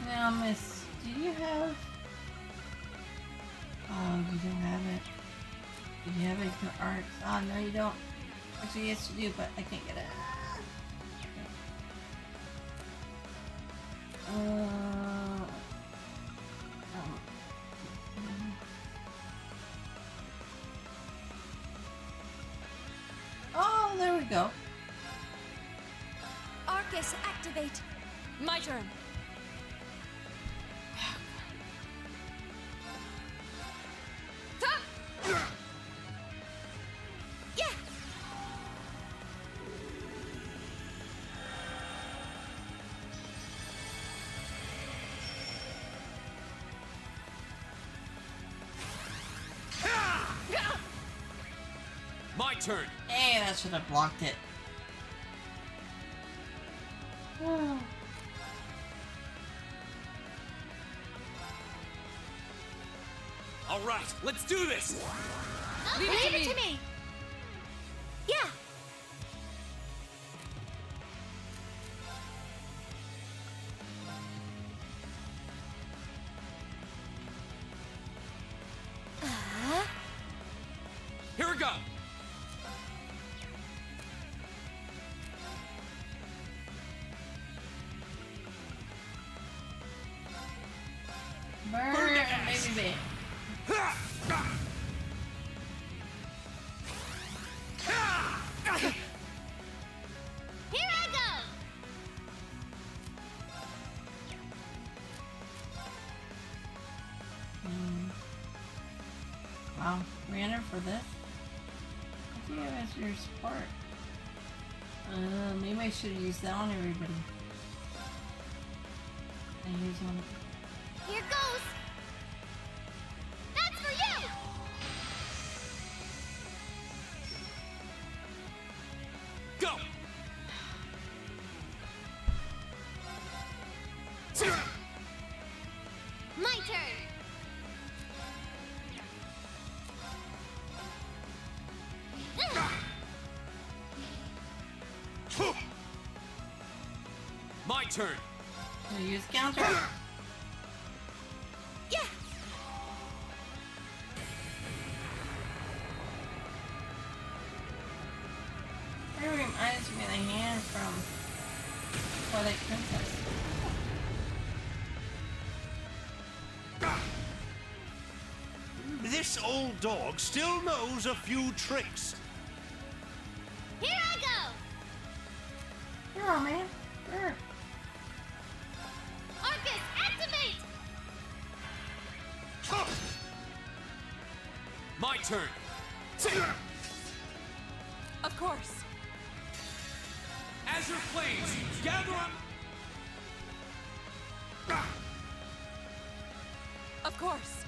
Now, Miss, do you have... Oh, you don't have it. Do you have it for arts? Oh, no, you don't. Actually, yes, you do, but I can't get it. Oh, there we go. ARCUS, activate. My turn. Yeah. My turn. Hey, that should have blocked it. All right, let's do this. Leave it to me. Yeah. Here we go. Burn, baby. Wow, we enter for this? I think it was your support. Maybe I should use that on everybody. I use one. Here goes! That's for you! Go! My turn! My turn. I use counter. Yeah! It reminds me of the hand from Twilight Princess. This old dog still knows a few tricks. Here I go! Here, oh, man. Sure. Arcus, activate! My turn. Of course. Azure Flames, gather up. Of course.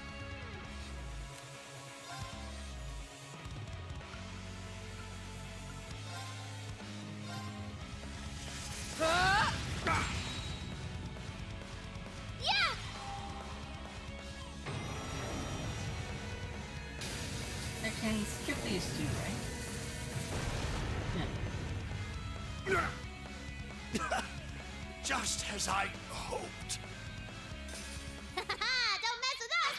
Yeah! I can skip these two, right? Yeah. Just as I hoped. Don't mess with us!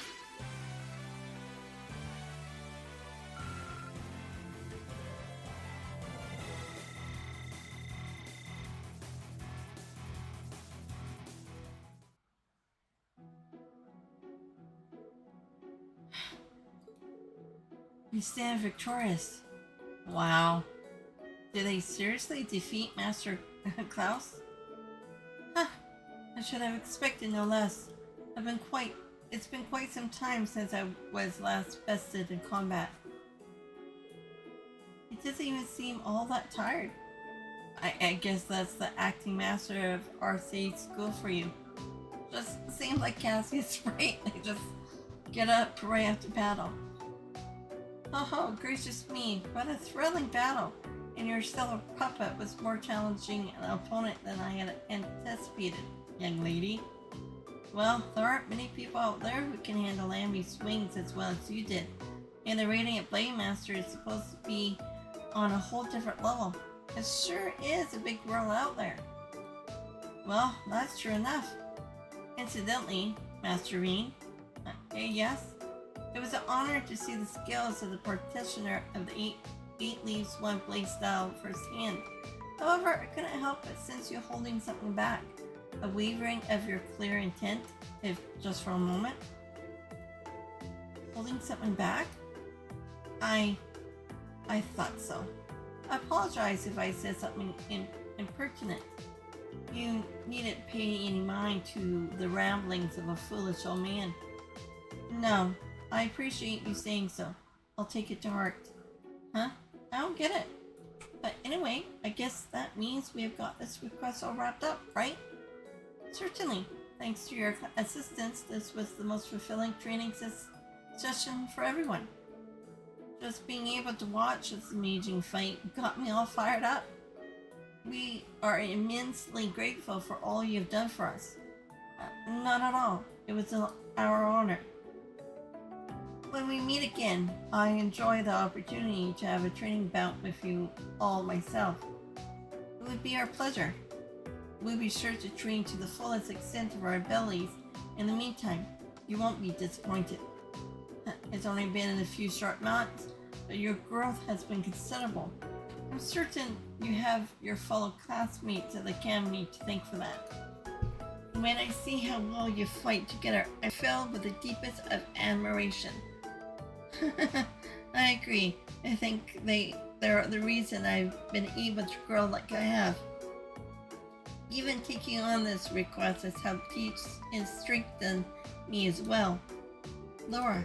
We stand victorious. Wow. Did they seriously defeat Master Klaus? Huh. I should have expected no less. It's been quite some time since I was last bested in combat. It doesn't even seem all that tired. I guess that's the acting master of RC school for you. Just seems like Cassie's right. They just get up right after battle. Oh, gracious me, what a thrilling battle! And your stellar puppet was more challenging an opponent than I had anticipated, young lady. Well, there aren't many people out there who can handle Amy's swings as well as you did. And the Radiant Blade Master is supposed to be on a whole different level. It sure is a big world out there. Well, that's true enough. Incidentally, Master Rean, yes? It was an honor to see the skills of the practitioner of the eight leaves one blade style firsthand. However, I couldn't help but sense you holding something back. A wavering of your clear intent, if just for a moment. Holding something back? I thought so. I apologize if I said something impertinent. You needn't pay any mind to the ramblings of a foolish old man. No, I appreciate you saying so. I'll take it to heart. Huh? I don't get it. But anyway, I guess that means we have got this request all wrapped up, right? Certainly. Thanks to your assistance, this was the most fulfilling training session for everyone. Just being able to watch this amazing fight got me all fired up. We are immensely grateful for all you've done for us. Not at all. It was our honor. When we meet again, I enjoy the opportunity to have a training bout with you all myself. It would be our pleasure. We'll be sure to train to the fullest extent of our abilities. In the meantime, you won't be disappointed. It's only been a few short months, but your growth has been considerable. I'm certain you have your fellow classmates at the academy to thank for that. When I see how well you fight together, I feel with the deepest of admiration. I agree. I think they're the reason I've been able to grow like I have. Even taking on this request has helped teach and strengthen me as well. Laura,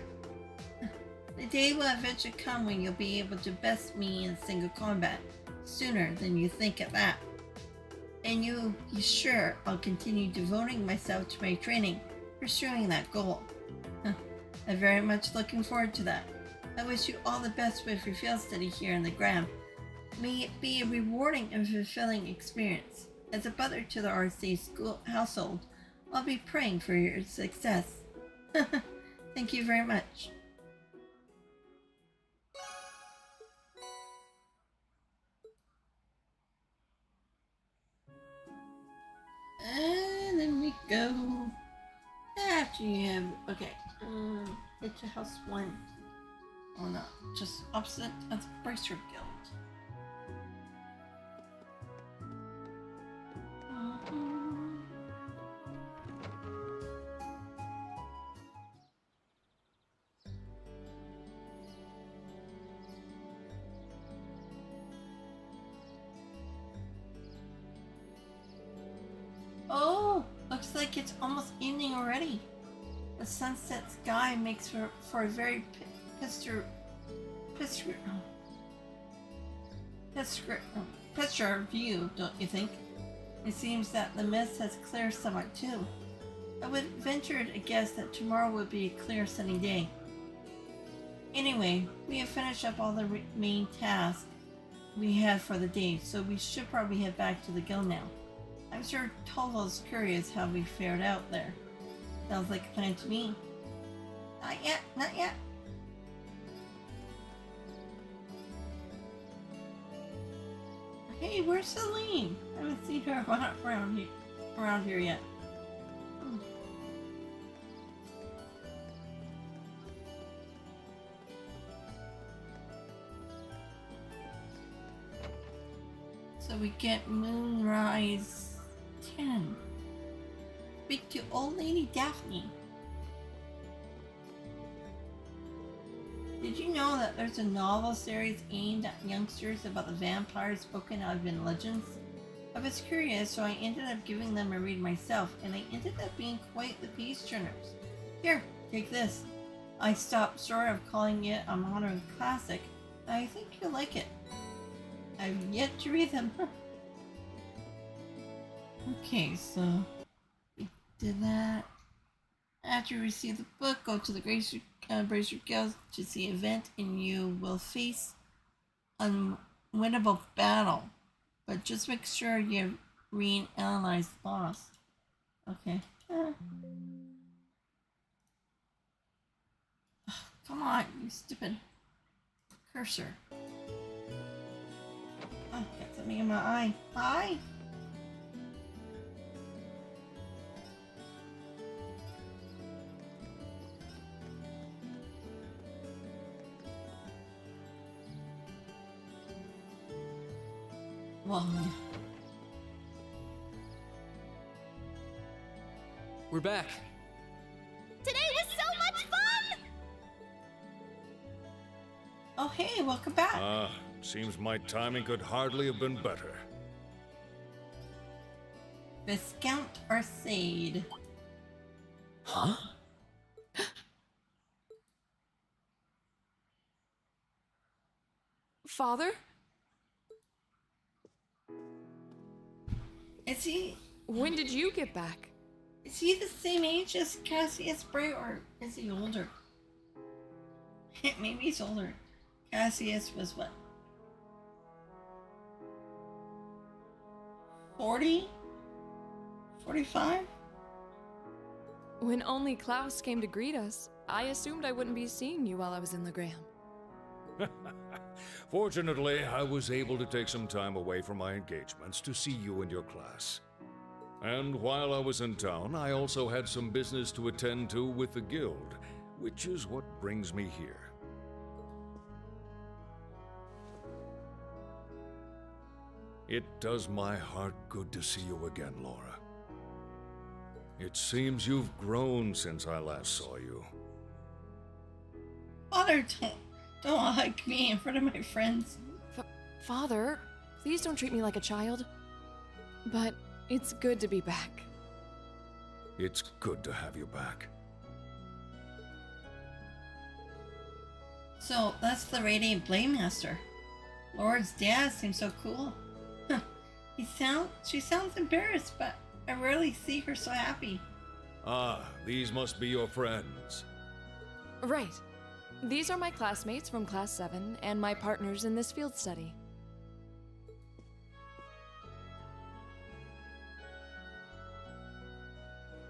The day will eventually come when you'll be able to best me in single combat, sooner than you think at that. And you be sure I'll continue devoting myself to my training, pursuing that goal. I'm very much looking forward to that. I wish you all the best with your field study here in the Gram. May it be a rewarding and fulfilling experience. As a brother to the RC school household, I'll be praying for your success. Thank you very much. And then we go after you have, okay, it's your house 1. Oh no, just opposite of the Bracer Guild. Oh, looks like it's almost evening already. The sunset sky makes for a very picture view, don't you think? It seems that the mist has cleared somewhat too. I would venture to guess that tomorrow would be a clear sunny day. Anyway, we have finished up all the main tasks we had for the day, so we should probably head back to the guild now. I'm sure Tovo's curious how we fared out there. Sounds like a plan to me. Not yet, not yet. Hey, where's Celine? I haven't seen her around here yet. So we get Moonrise 10. Speak to Old Lady Daphne. Did you know that there's a novel series aimed at youngsters about the vampires spoken of in legends? I was curious, so I ended up giving them a read myself, and they ended up being quite the page turners. Here, take this. I stopped short of calling it a modern classic, but I think you'll like it. I've yet to read them. Okay, so we did that. After you receive the book, go to the Bracer Guild to see an event, and you will face unwinnable battle. But just make sure you re-analyze the boss. Okay. Come on, you stupid cursor. Oh, got something in my eye. Eye? Whoa. We're back. Today was so much fun! Oh, hey, welcome back. Seems my timing could hardly have been better. Viscount Arcade. Huh? Father? Is he... When did you get back? Is he the same age as Cassius Bray, or is he older? Maybe he's older. Cassius was what? 40? 45? When only Klaus came to greet us, I assumed I wouldn't be seeing you while I was in the Gram. Fortunately, I was able to take some time away from my engagements to see you and your class. And while I was in town, I also had some business to attend to with the guild, which is what brings me here. It does my heart good to see you again, Laura. It seems you've grown since I last saw you. Father, don't hug me in front of my friends. Father, please don't treat me like a child. But it's good to be back. It's good to have you back. So that's the Radiant Blade Master. Lord's dad seems so cool. She sounds embarrassed, but I rarely see her so happy. Ah, these must be your friends. Right. These are my classmates from Class 7 and my partners in this field study.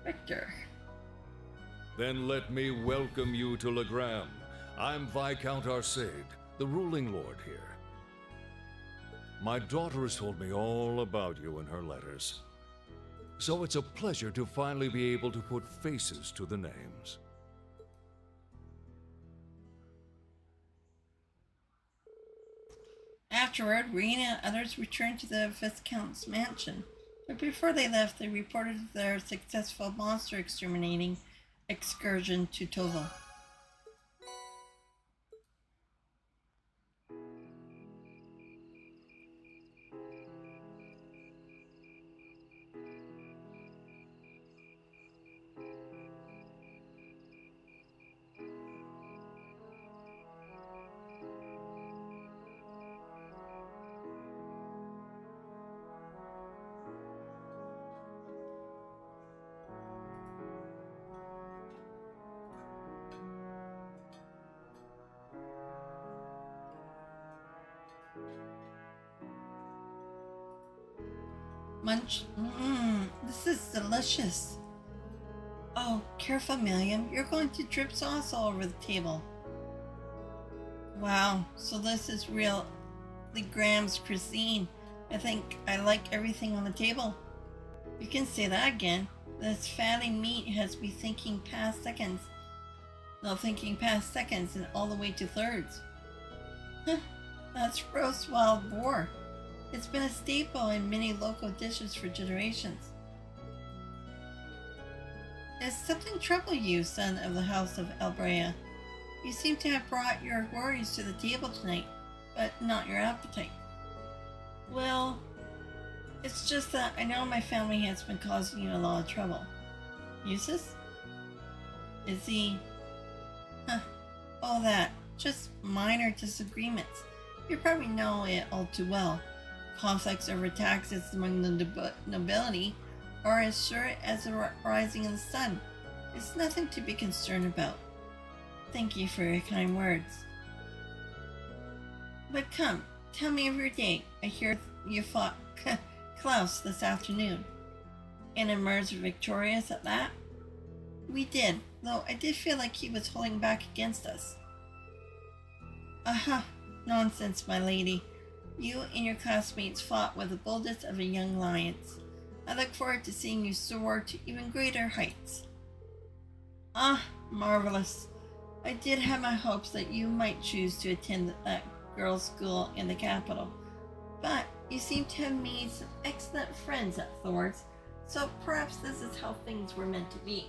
Victor. Then let me welcome you to Legram. I'm Viscount Arcade, the ruling lord here. My daughter has told me all about you in her letters. So it's a pleasure to finally be able to put faces to the names. Afterward, Rean and others returned to the Viscount's mansion. But before they left, they reported their successful monster exterminating excursion to Tova. Munch. This is delicious. Oh, careful, Milliam. You're going to drip sauce all over the table. Wow, so this is real Graham's cuisine. I think I like everything on the table. You can say that again. This fatty meat has me thinking past seconds. No, thinking past seconds and all the way to thirds. That's roast wild boar. It's been a staple in many local dishes for generations. Does something trouble you, son of the House of Albrea? You seem to have brought your worries to the table tonight, but not your appetite. Well, it's just that I know my family has been causing you a lot of trouble. Eustace? Is he... all that. Just minor disagreements. You probably know it all too well. Conflicts over taxes among the nobility are as sure as the rising of the sun. It's nothing to be concerned about. Thank you for your kind words. But come, tell me of your day. I hear you fought Klaus this afternoon. And emerged victorious at that? We did, though I did feel like he was holding back against us. Aha, nonsense, my lady. You and your classmates fought with the boldest of the young lions. I look forward to seeing you soar to even greater heights. Ah, marvelous. I did have my hopes that you might choose to attend that girls' school in the capital, but you seem to have made some excellent friends at Thors, so perhaps this is how things were meant to be.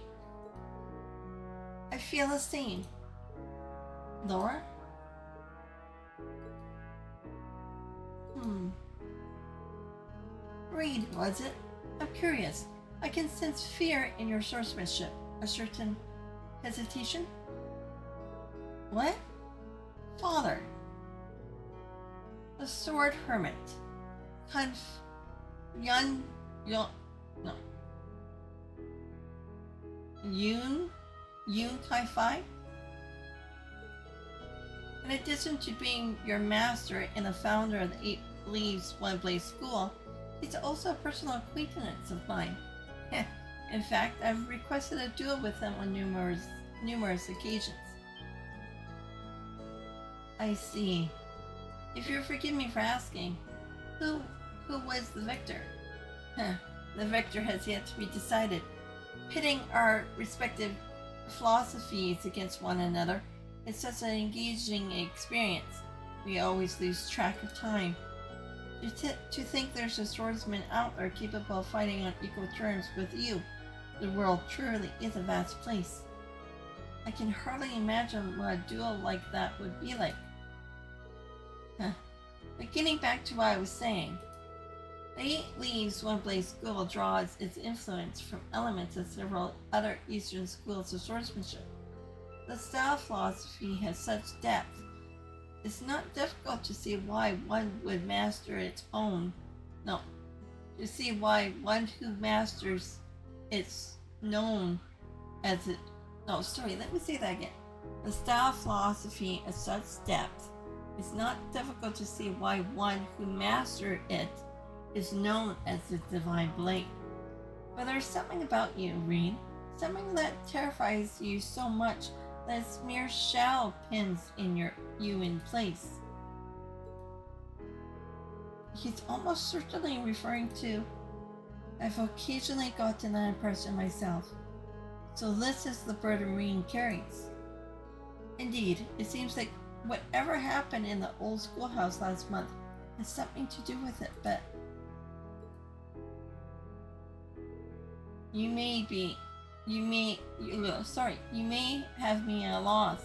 I feel the same. Laura? Reed, was it? I'm curious. I can sense fear in your swordsmanship. A certain hesitation? What? Father. The sword hermit. Yun Kai-Fi? In addition to being your master and the founder of the 8 Leaves One Blaze School, he's also a personal acquaintance of mine. In fact, I've requested a duel with him on numerous occasions. I see. If you'll forgive me for asking, who was the victor? The victor has yet to be decided. Pitting our respective philosophies against one another is such an engaging experience. We always lose track of time. To think there's a swordsman out there capable of fighting on equal terms with you. The world truly is a vast place. I can hardly imagine what a duel like that would be like. But getting back to what I was saying, the 8 Leaves One Blaze School draws its influence from elements of several other Eastern schools of swordsmanship. The style philosophy has such depth It's not difficult to see why one would master its own. No, to see why one who masters it's known as it. No, sorry, let me say that again. The style philosophy of such depth. It's not difficult to see why one who mastered it is known as the divine blade. But there's something about you, Rean. Something that terrifies you so much that its mere shell pins you in place. He's almost certainly referring to. I've occasionally gotten that impression myself. So this is the burden Rean carries. Indeed, it seems like whatever happened in the old schoolhouse last month has something to do with it, but you may have me at a loss.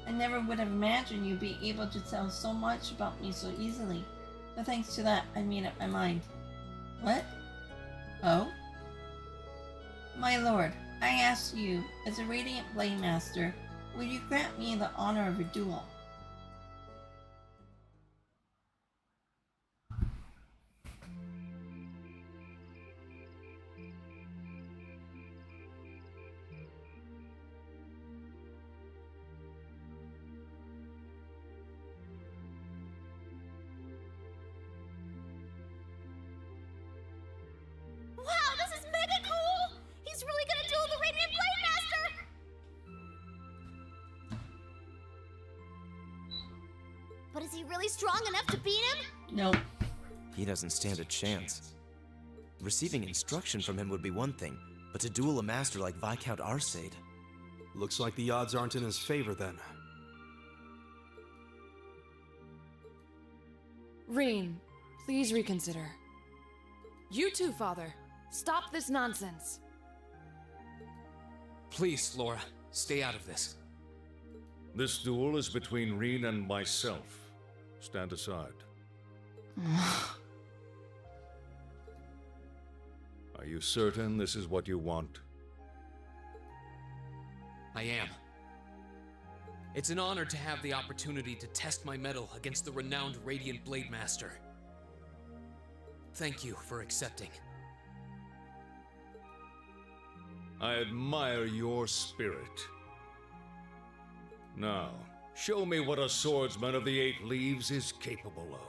I never would have imagined you'd be able to tell so much about me so easily, but thanks to that, I made up my mind. What? Oh? My lord, I ask you, as a Radiant Blade Master, will you grant me the honor of a duel? Wow, this is mega cool! He's really gonna duel the Radiant Blade Master! But is he really strong enough to beat him? Nope. He doesn't stand a chance. Receiving instruction from him would be one thing, but to duel a master like Viscount Arcade. Looks like the odds aren't in his favor then. Rean, please reconsider. You too, Father. Stop this nonsense. Please, Laura, stay out of this. This duel is between Rean and myself. Stand aside. Are you certain this is what you want? I am. It's an honor to have the opportunity to test my mettle against the renowned Radiant Blade Master. Thank you for accepting. I admire your spirit. Now, show me what a swordsman of the Eight Leaves is capable of.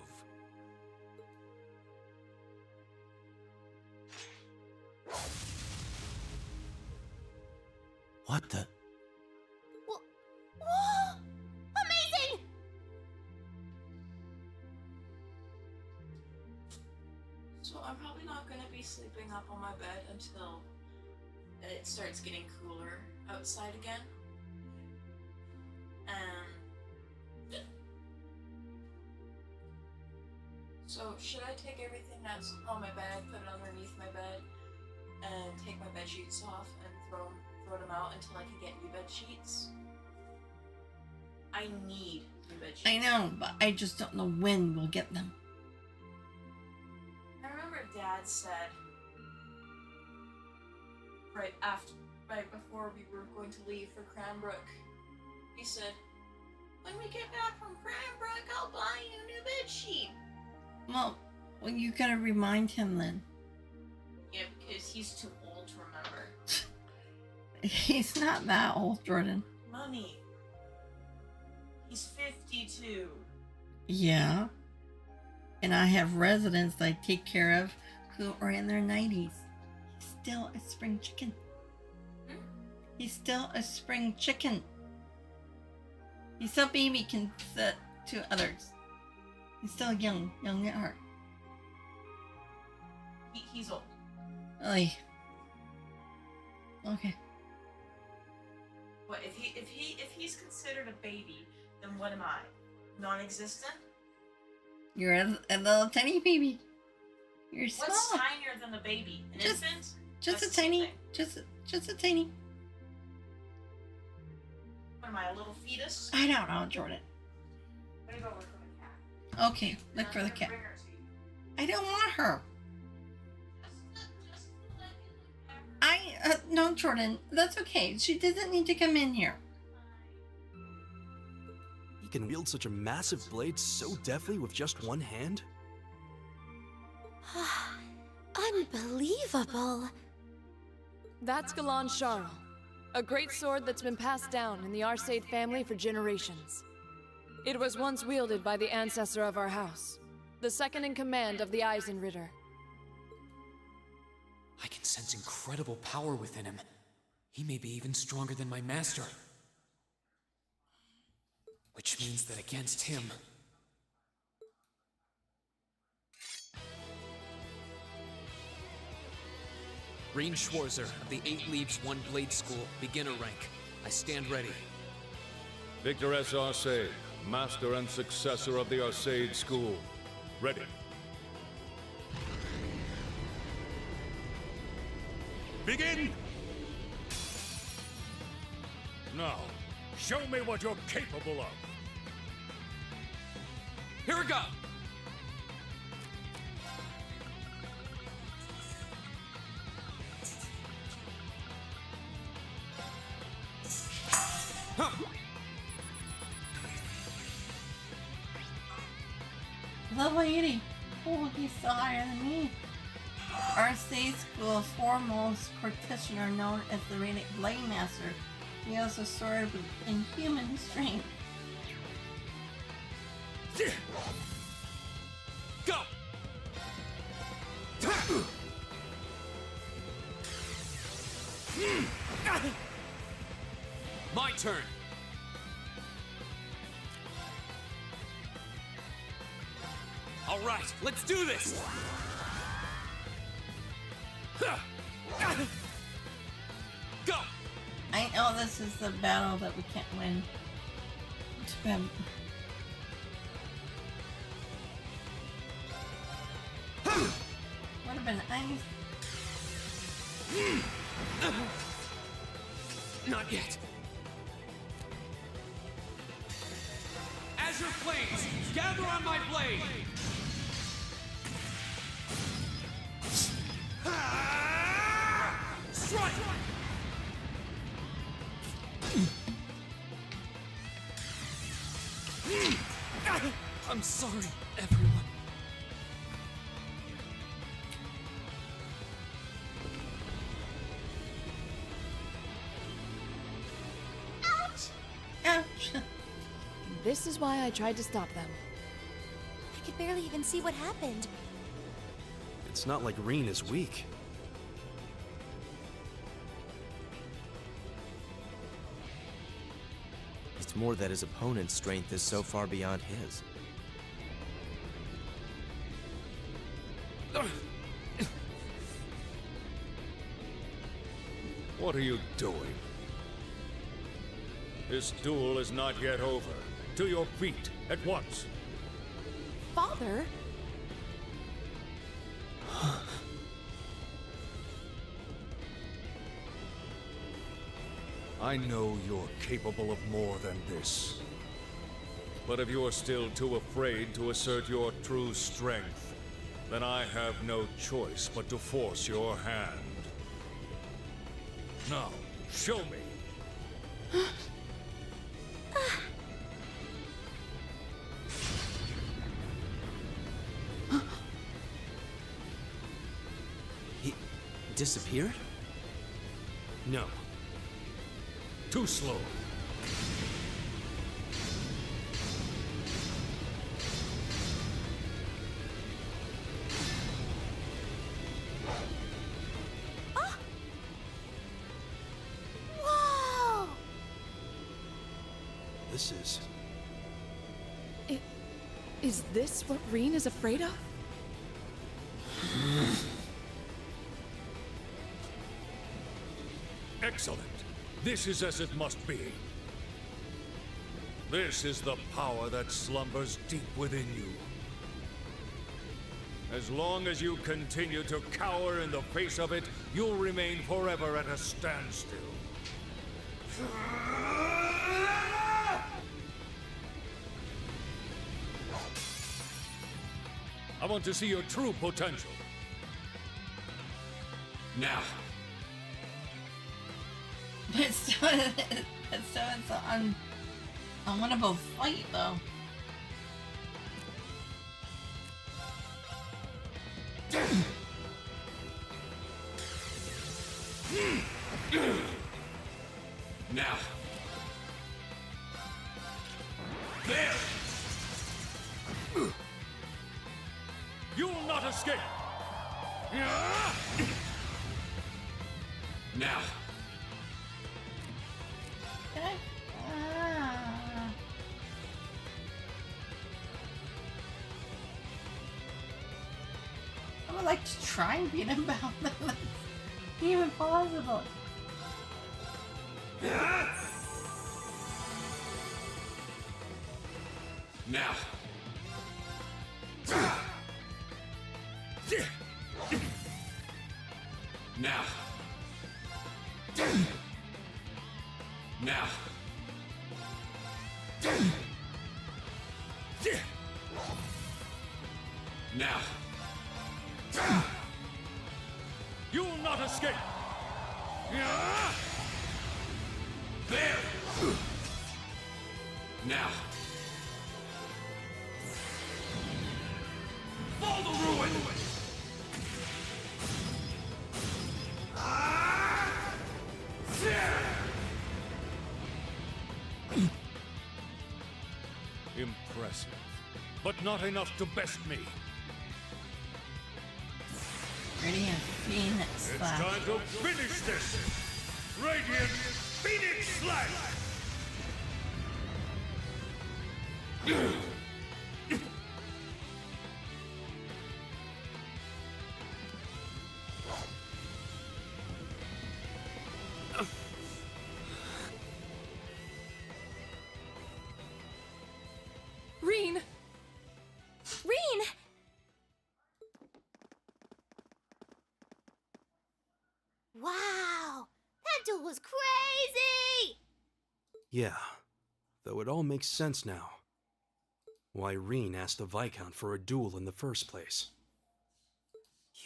What the? Whoa! Amazing! So I'm probably not gonna be sleeping up on my bed until it starts getting cooler outside again. So should I take everything that's on my bed, put it underneath my bed, and take my bed sheets off and throw them out until I can get new bed sheets? I need new bed sheets. I know, but I just don't know when we'll get them. I remember Dad said right before we were going to leave for Cranbrook, he said, "When we get back from Cranbrook, I'll buy you a new bed sheet." Well, you gotta remind him then. Yeah, because he's too old to remember. He's not that old, Jordan. Mommy, he's 52. Yeah. And I have residents I take care of who are in their 90s. He's still a spring chicken. He's still a spring chicken. He's still baby can sit to others. He's still young at heart. He's old. Oy. Okay. What if he's considered a baby? Then what am I? Non-existent? You're a little tiny baby. You're small. What's tinier than a baby? An infant? Just That's a tiny. the same thing. Just a tiny. What am I, a little fetus? I don't know, Jordan. I'm gonna go look for the cat. Okay, look And for I'm the gonna cat. bring her to you. I don't want her. Just so that you look at her. No, Jordan, that's okay. She doesn't need to come in here. He can wield such a massive blade so deftly with just one hand? Unbelievable. That's Galan Charles, a great sword that's been passed down in the Arcade family for generations. It was once wielded by the ancestor of our house, the second in command of the Eisenritter. I can sense incredible power within him. He may be even stronger than my master. Which means that against him... Rean Schwarzer of the 8 Leaves 1 Blade School, beginner rank. I stand ready. Victor S. Arcade, master and successor of the Arcade School. Ready. Begin! Now, show me what you're capable of. Here we go! Level 80. Oh, he's so higher than me. Arcade School's foremost practitioner known as the Radiant Blade Master. He has a sword with inhuman strength. Go! My turn! All right, let's do this! Go! I know this is the battle that we can't win. Would have been nice. Not yet. Azure flames, gather on my blade! Strike! I'm sorry, everyone. Ouch! This is why I tried to stop them. I could barely even see what happened. It's not like Rean is weak. It's more that his opponent's strength is so far beyond his. What are you doing? This duel is not yet over. To your feet, at once. Father? I know you're capable of more than this. But if you're still too afraid to assert your true strength, then I have no choice but to force your hand. Now, show me. He disappeared? No. Too slow. Whoa! This is... Is this what Rean is afraid of? Excellent. This is as it must be. This is the power that slumbers deep within you. As long as you continue to cower in the face of it, you'll remain forever at a standstill. I want to see your true potential. Now. It's so I want to go fight though. Now. There! You will not escape! Now. Can I? I would like to try and beat him, but that's even possible. Now. Now. Now. Now. You will not escape. There. Now. Fall to ruin. Impressive, but not enough to best me. Radiant Phoenix It's Slash. time to finish this! Radiant Phoenix Slash! Rean! Rean! Wow! That duel was crazy! Yeah, though it all makes sense now. Why Rean asked the Viscount for a duel in the first place.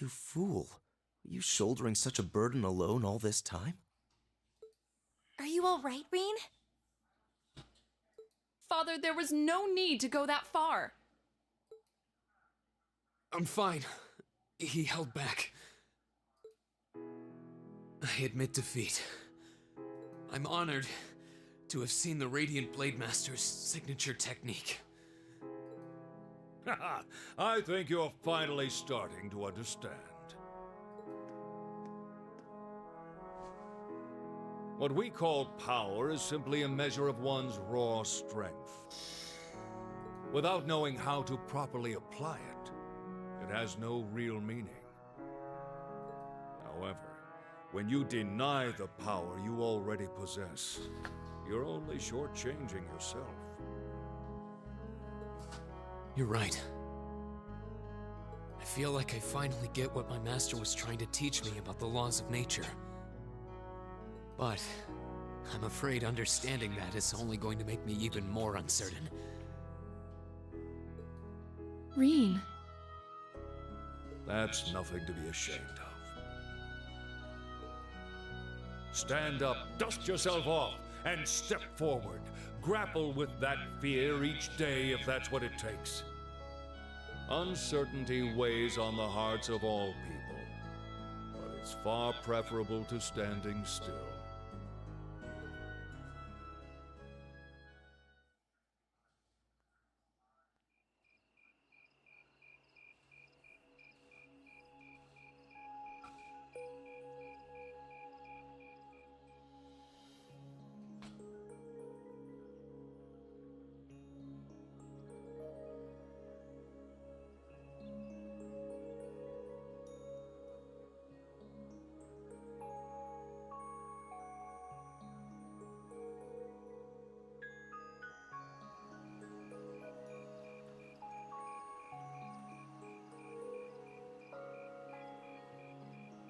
You fool. Were you shouldering such a burden alone all this time? Are you alright, Rean? Father, there was no need to go that far. I'm fine. He held back. I admit defeat. I'm honored to have seen the Radiant Blade Master's signature technique. I think you're finally starting to understand. What we call power is simply a measure of one's raw strength. Without knowing how to properly apply it, it has no real meaning. However, when you deny the power you already possess, you're only shortchanging yourself. You're right. I feel like I finally get what my master was trying to teach me about the laws of nature. But I'm afraid understanding that is only going to make me even more uncertain. Rean. That's nothing to be ashamed of. Stand up, dust yourself off, and step forward. Grapple with that fear each day if that's what it takes. Uncertainty weighs on the hearts of all people, but it's far preferable to standing still.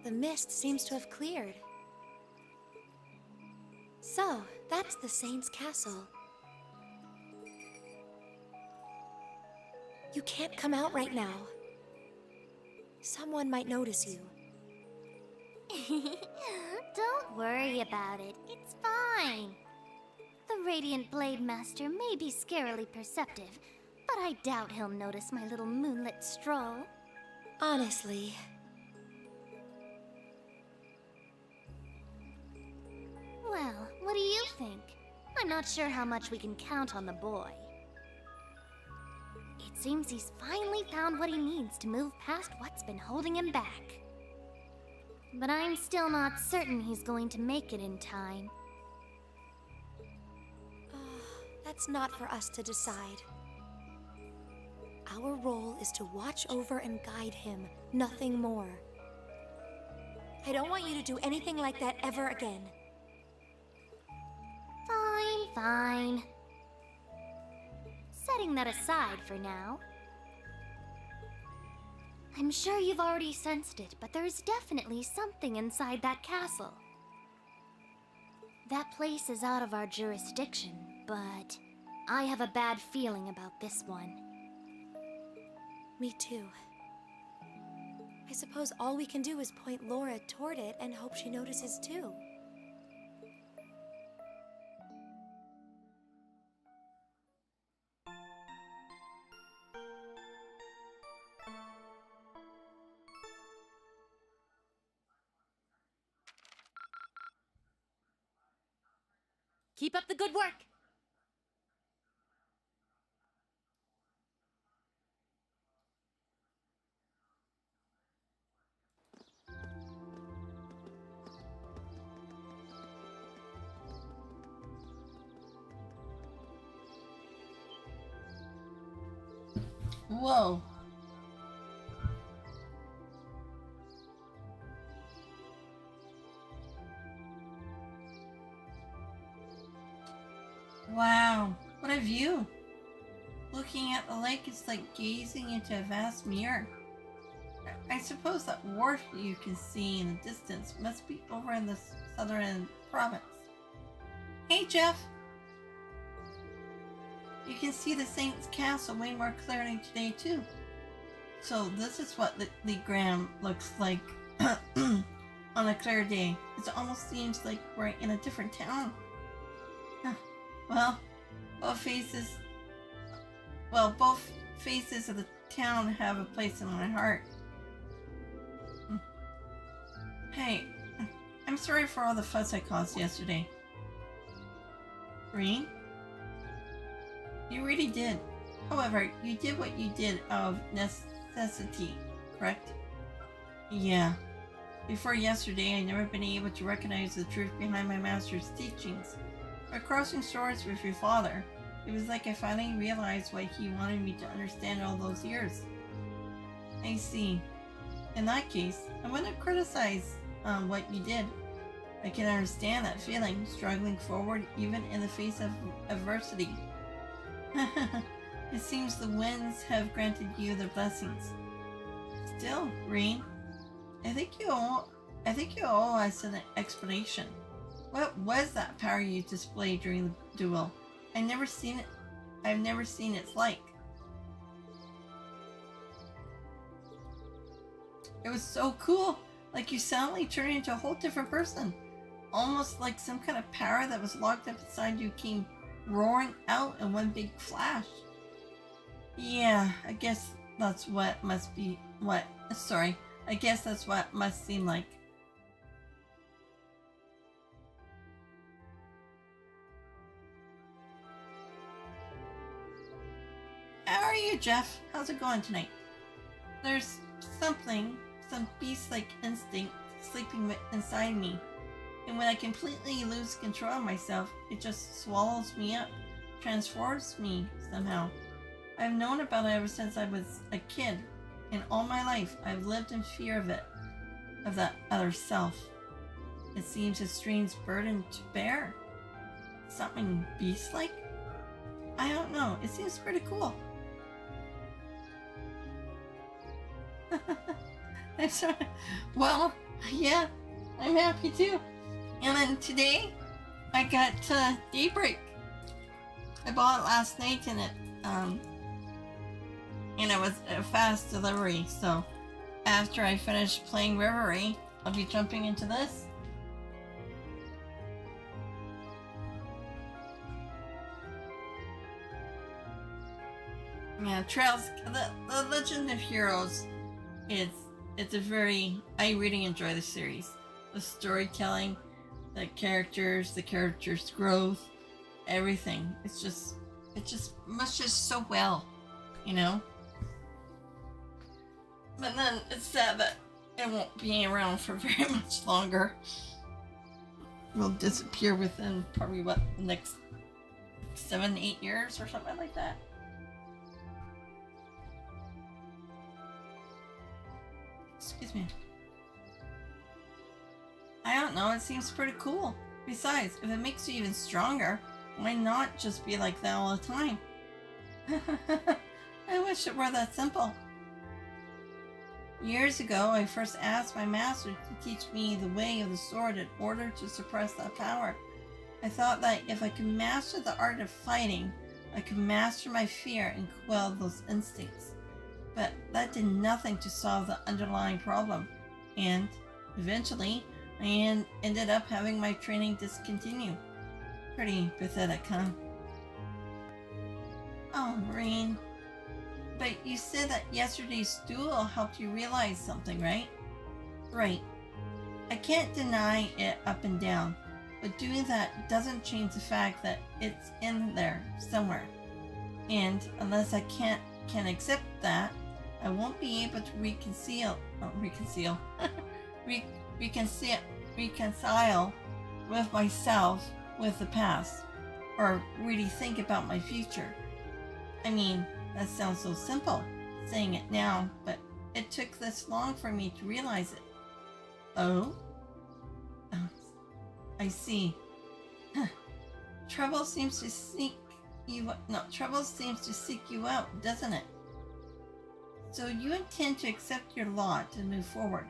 The mist seems to have cleared. So, that's the Saint's castle. You can't come out right now. Someone might notice you. Don't worry about it. It's fine. The The Radiant Blade Master may be scarily perceptive, but I doubt he'll notice my little moonlit stroll. Honestly. Well, what do you think? I'm not sure how much we can count on the boy. It seems he's finally found what he needs to move past what's been holding him back. But I'm still not certain he's going to make it in time. That's not for us to decide. Our role is to watch over and guide him, nothing more. I don't want you to do anything like that ever again. Fine, fine. Setting that aside for now. I'm sure you've already sensed it, but there's definitely something inside that castle. That place is out of our jurisdiction, but I have a bad feeling about this one. Me too. I suppose all we can do is point Laura toward it and hope she notices too. Keep up the good work. Whoa. Wow, what a view. Looking at the lake is like gazing into a vast mirror. I suppose that wharf you can see in the distance must be over in the southern province. Hey, Jeff! You can see the Saint's Castle way more clearly today, too. So this is what the Gram looks like on a clear day. It almost seems like we're in a different town. Well, both faces of the town have a place in my heart. Hey, I'm sorry for all the fuss I caused yesterday. Rean? You really did. However, you did what you did out of necessity, correct? Yeah. Before yesterday, I'd never been able to recognize the truth behind my master's teachings. By crossing swords with your father, it was like I finally realized what he wanted me to understand all those years. I see. In that case, I wouldn't criticize what you did. I can understand that feeling, struggling forward even in the face of adversity. It seems the winds have granted you their blessings. Still, Rean, I think you owe us an explanation. What was that power you displayed during the duel? I've never seen its like. It was so cool. Like you suddenly turned into a whole different person. Almost like some kind of power that was locked up inside you came roaring out in one big flash. Yeah, I guess that's what must seem like. How are you, Jeff? How's it going tonight? There's some beast-like instinct sleeping inside me. And when I completely lose control of myself, it just swallows me up, transforms me somehow. I've known about it ever since I was a kid, and all my life I've lived in fear of it, of that other self. It seems a strange burden to bear. Something beast-like? I don't know, it seems pretty cool. I'm sorry. Well, yeah, I'm happy too. And then today, I got Daybreak. I bought it last night, and it was a fast delivery. So after I finish playing Reverie, I'll be jumping into this. Yeah, Trails, the Legend of Heroes, it's a very, I really enjoy the series. The storytelling, the characters growth, everything. It just meshes so well, you know? But then it's sad that it won't be around for very much longer. Will disappear within probably the next 7-8 years or something like that. Excuse me. I don't know, it seems pretty cool. Besides, if it makes you even stronger, why not just be like that all the time? I wish it were that simple. Years ago, I first asked my master to teach me the way of the sword in order to suppress that power. I thought that if I could master the art of fighting, I could master my fear and quell those instincts. But that did nothing to solve the underlying problem, and eventually, I ended up having my training discontinued. Pretty pathetic, huh? Oh, Rean. But you said that yesterday's duel helped you realize something, right? Right. I can't deny it up and down, but doing that doesn't change the fact that it's in there somewhere. And unless I can accept that, I won't be able to reconcile with myself with the past, or really think about my future. I mean, that sounds so simple, saying it now, but it took this long for me to realize it. Oh? I see. Trouble seems to seek you out, doesn't it? So you intend to accept your lot and move forward,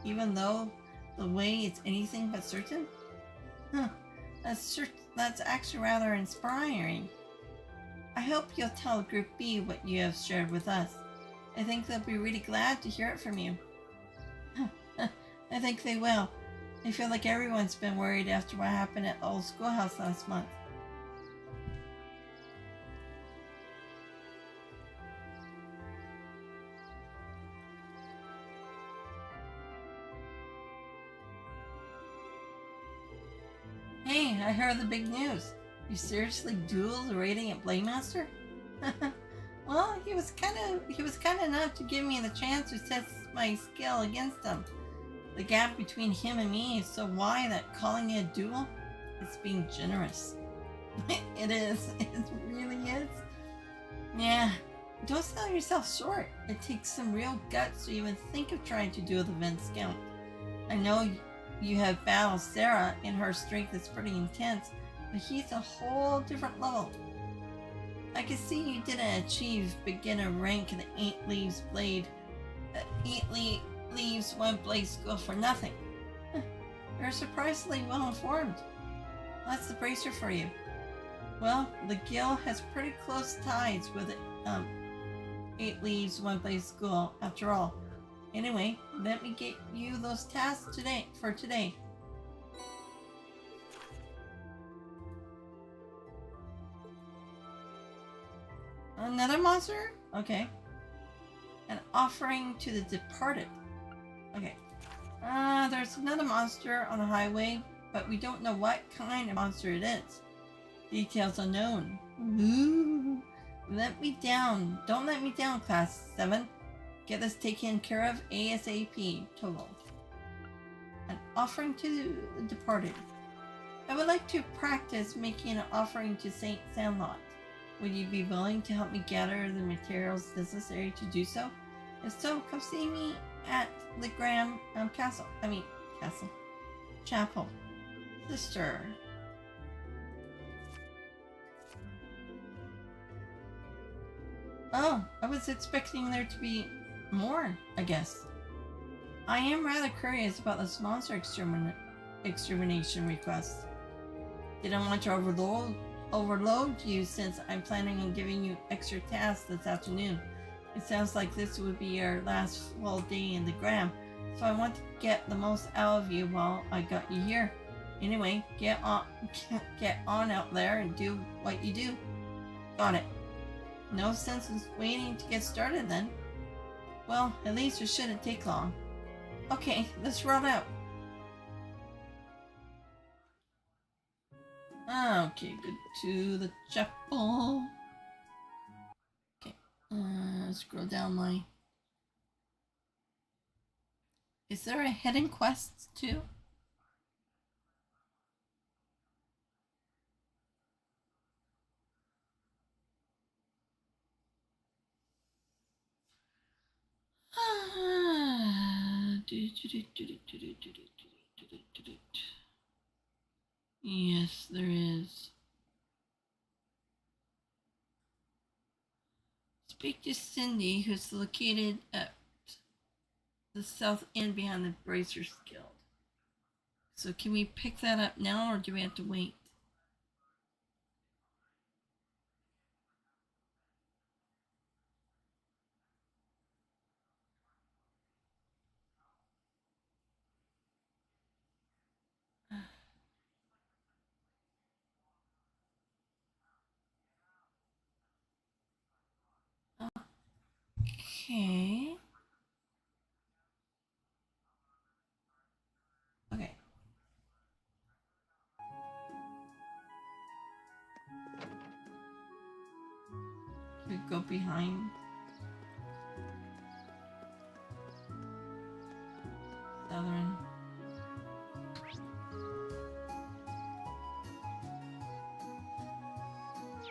even though the way is anything but certain? Huh. That's actually rather inspiring. I hope you'll tell Group B what you have shared with us. I think they'll be really glad to hear it from you. I think they will. I feel like everyone's been worried after what happened at the old schoolhouse last month. Hey, I heard the big news. You seriously dueled the radiant blade master? Well, he was kind enough to give me the chance to test my skill against him. The gap between him and me is so wide that calling it a duel is being generous. It is. It really is. Yeah, don't sell yourself short. It takes some real guts to even think of trying to duel the Ven Scout. I know you have battled Sarah, and her strength is pretty intense, but he's a whole different level. I can see you didn't achieve beginner rank in the 8 leaves 1 blade school for nothing. You're surprisingly well informed. That's the bracer for you. Well, the guild has pretty close ties with it, 8 leaves 1 blade school after all. Anyway, let me get you those tasks for today. Another monster? Okay. An offering to the departed. Okay. There's another monster on the highway, but we don't know what kind of monster it is. Details unknown. Ooh. Let me down. Don't let me down, Class 7. Get this taken care of ASAP. Total. An offering to the departed. I would like to practice making an offering to Saint Sandlot. Would you be willing to help me gather the materials necessary to do so? If so, come see me at the Graham Chapel. Sister. Oh, I was expecting there to be more, I guess. I am rather curious about this monster extermination request. Didn't want to overload you since I'm planning on giving you extra tasks this afternoon. It sounds like this would be your last full day in the Gram, so I want to get the most out of you while I got you here. Anyway, get on out there and do what you do. Got it. No sense in waiting to get started then. Well, at least it shouldn't take long. Okay, let's roll out. Okay, good to the chapel. Okay, scroll down my... Is there a hidden quest too? Yes, there is. Speak to Cindy, who's located at the south end behind the Bracers Guild. So can we pick that up now, or do we have to wait? Okay. Okay. We go behind. Southern.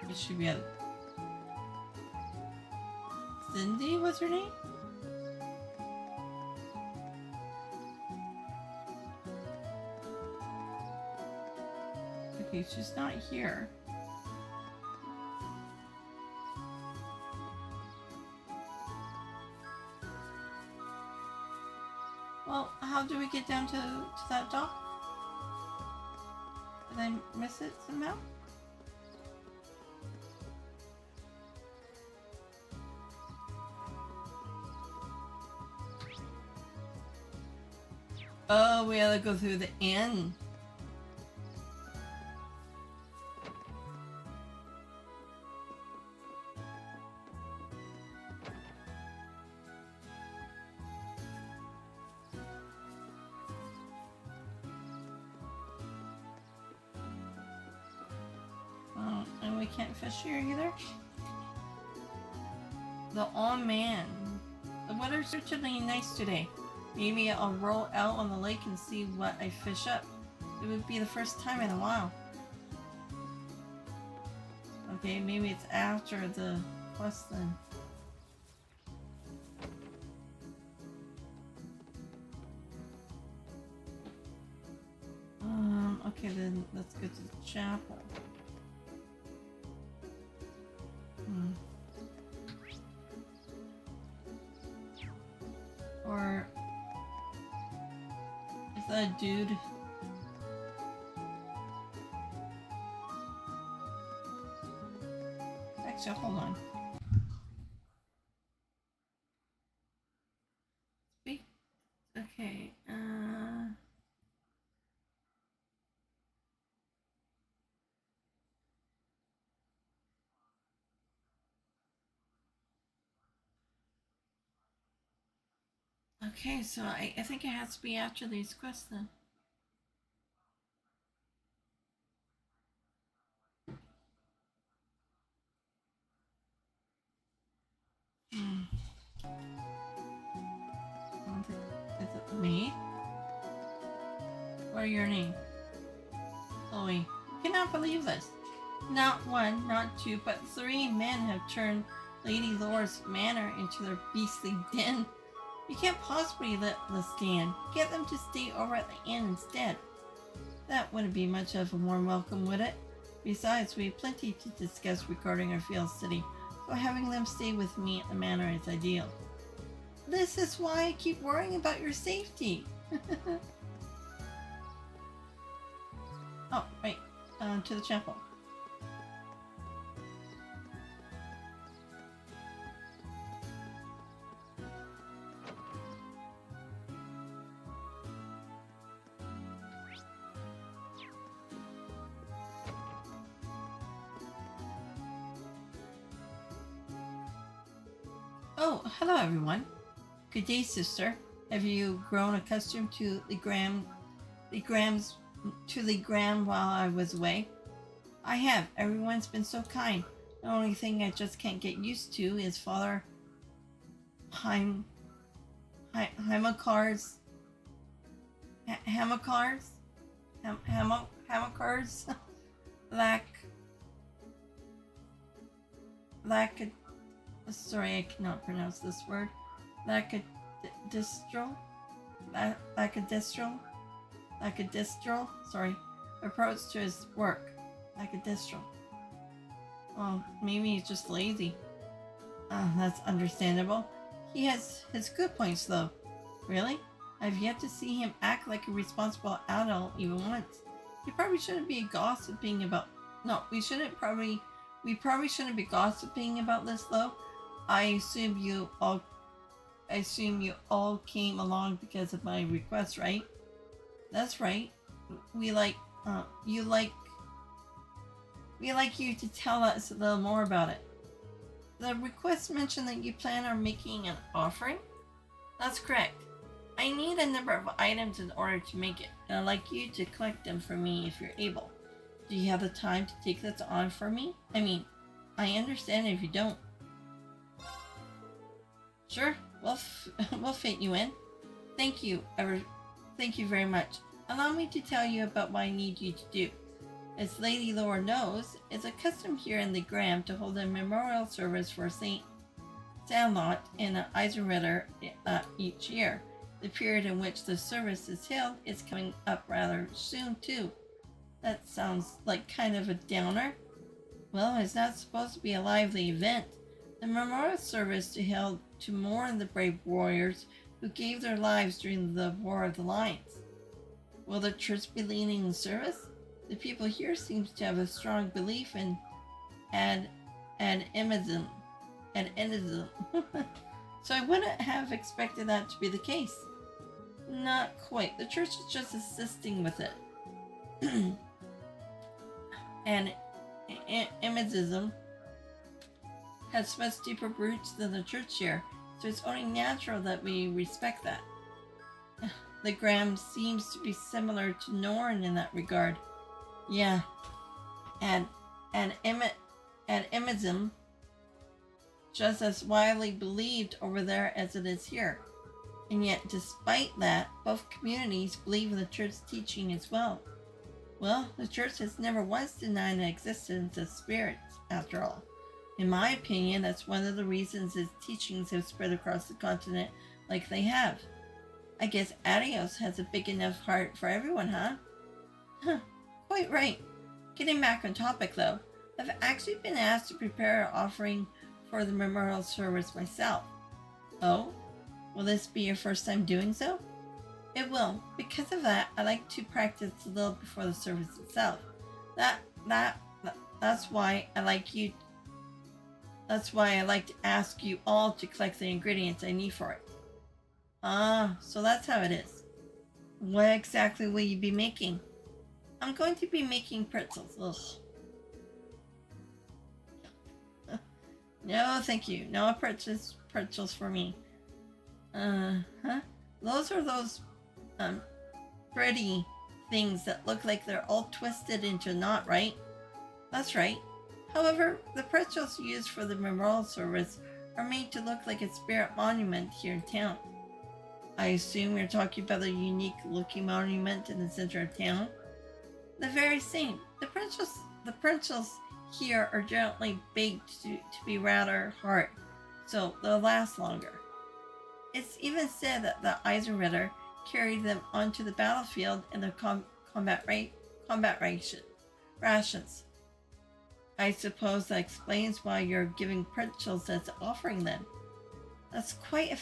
It should be a Cindy, what's her name? Okay, she's not here. Well, how do we get down to that dock? Did I miss it somehow? Oh, we gotta go through the inn. Oh, and we can't fish here either. The man. The weather's certainly nice today. Maybe I'll roll out on the lake and see what I fish up. It would be the first time in a while. Okay, maybe it's after the quest then. Okay, then let's go to the chapel. Or is that a dude? Actually, hold on. Speak. Okay. Okay, so I think it has to be after these quests then. Is it me? What are your name? Chloe. Cannot believe this. Not one, not two, but 3 men have turned Lady Laura's manor into their beastly den. You can't possibly let this stand. Get them to stay over at the inn instead. That wouldn't be much of a warm welcome, would it? Besides, we have plenty to discuss regarding our field city, so having them stay with me at the manor is ideal. This is why I keep worrying about your safety. Oh, right. To the chapel. Oh, hello everyone. Good day, sister. Have you grown accustomed to the gram while I was away? I have. Everyone's been so kind. The only thing I just can't get used to is Father Hamakar's lack sorry, I cannot pronounce this word. Lackadaistral, sorry, approach to his work. Lackadaistral. Oh, maybe he's just lazy. That's understandable. He has his good points, though. Really? I've yet to see him act like a responsible adult even once. He probably shouldn't be gossiping about... No, we probably shouldn't be gossiping about this, though. I assume you all came along because of my request, right? That's right. We like you to tell us a little more about it. The request mentioned that you plan on making an offering? That's correct. I need a number of items in order to make it, and I'd like you to collect them for me if you're able. Do you have the time to take this on for me? I mean, I understand if you don't. Sure, we'll fit you in. Thank you very much. Allow me to tell you about what I need you to do. As Lady Laura knows, it's a custom here in the Gram to hold a memorial service for Saint Sandlot and Eisenritter each year. The period in which the service is held is coming up rather soon too. That sounds like kind of a downer. Well, it's not supposed to be a lively event. The memorial service is held to mourn the brave warriors who gave their lives during the War of the Lions. Will the church be leading the service? The people here seem to have a strong belief in animism. So I wouldn't have expected that to be the case. Not quite. The church is just assisting with it. And animism has much deeper roots than the church here, so it's only natural that we respect that. The Gram seems to be similar to Norn in that regard. Yeah, and animism just as widely believed over there as it is here. And yet, despite that, both communities believe in the church's teaching as well. Well, the church has never once denied the existence of spirits, after all. In my opinion, that's one of the reasons its teachings have spread across the continent like they have. I guess Adios has a big enough heart for everyone, huh? Huh, quite right. Getting back on topic though, I've actually been asked to prepare an offering for the memorial service myself. Oh? Will this be your first time doing so? It will. Because of that, I like to practice a little before the service itself. That's why I like to ask you all to collect the ingredients I need for it. Ah, so that's how it is. What exactly will you be making? I'm going to be making pretzels. Ugh. No, thank you. No pretzels for me. Those are those, bready things that look like they're all twisted into a knot, right? That's right. However, the pretzels used for the memorial service are made to look like a spirit monument here in town. I assume you're talking about the unique looking monument in the center of town? The very same. The pretzels here are generally baked to be rather hard, so they'll last longer. It's even said that the Eisenritter carried them onto the battlefield in their combat rations. I suppose that explains why you're giving pretzels as an offering then. That's quite a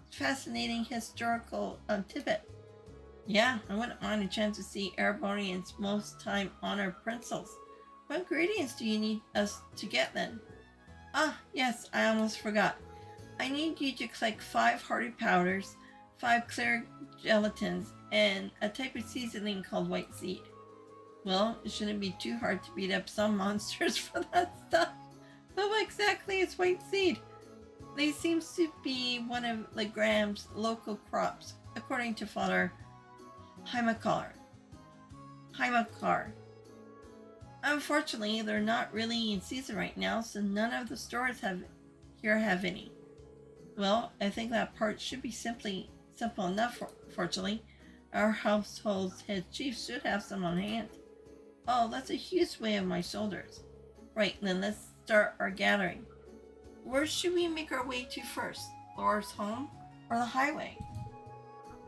fascinating historical tidbit. Yeah, I wouldn't mind a chance to see Erebonians most time honor pretzels. What ingredients do you need us to get then? Ah, yes, I almost forgot. I need you to collect 5 hearty powders, 5 clear gelatins, and a type of seasoning called white seed. Well, it shouldn't be too hard to beat up some monsters for that stuff. But what exactly is white seed? They seems to be one of Legram's local crops, according to Father Heimakar. Unfortunately, they're not really in season right now, so none of the stores here have any. Well, I think that part should be simple enough, fortunately. Our household's head chief should have some on hand. Oh, that's a huge weight on my shoulders. Right, then let's start our gathering. Where should we make our way to first? Laura's home or the highway?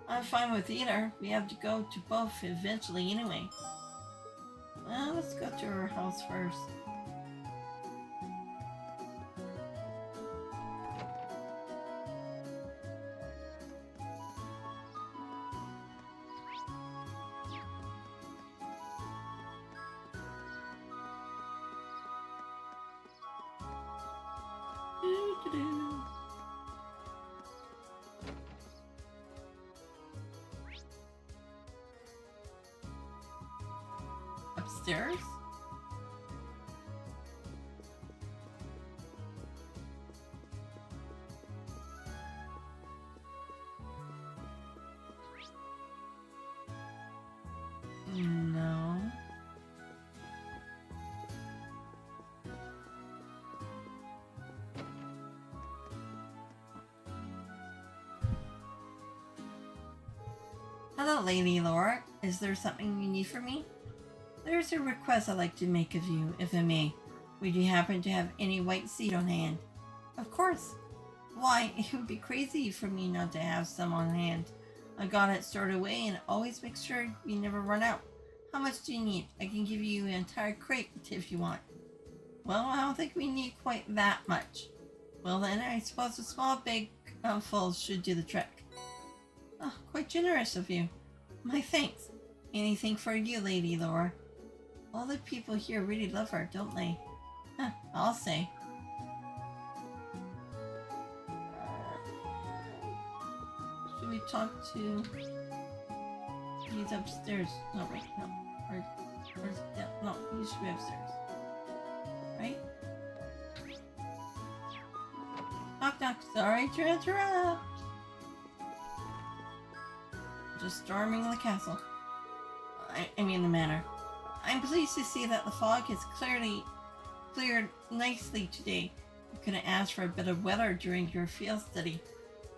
I'm fine with either. We have to go to both eventually anyway. Well, let's go to her house first. Doo-doo-doo. Upstairs? No. Hello, Lady Laura. Is there something you need from me? There's a request I'd like to make of you, if I may. Would you happen to have any white seed on hand? Of course. Why, it would be crazy for me not to have some on hand. I got it stored away and always make sure we never run out. How much do you need? I can give you an entire crate if you want. Well, I don't think we need quite that much. Well then, I suppose a small bag full should do the trick. Oh, quite generous of you. My thanks. Anything for you, Lady Laura. All the people here really love her, don't they? Huh, I'll say. Should we talk to... He's upstairs. No, wait, no. Where's yeah, no, he should be upstairs. Right? Knock knock, sorry to interrupt. Just storming the castle. I mean the manor. I'm pleased to see that the fog has cleared nicely today. You couldn't ask for a bit of weather during your field study.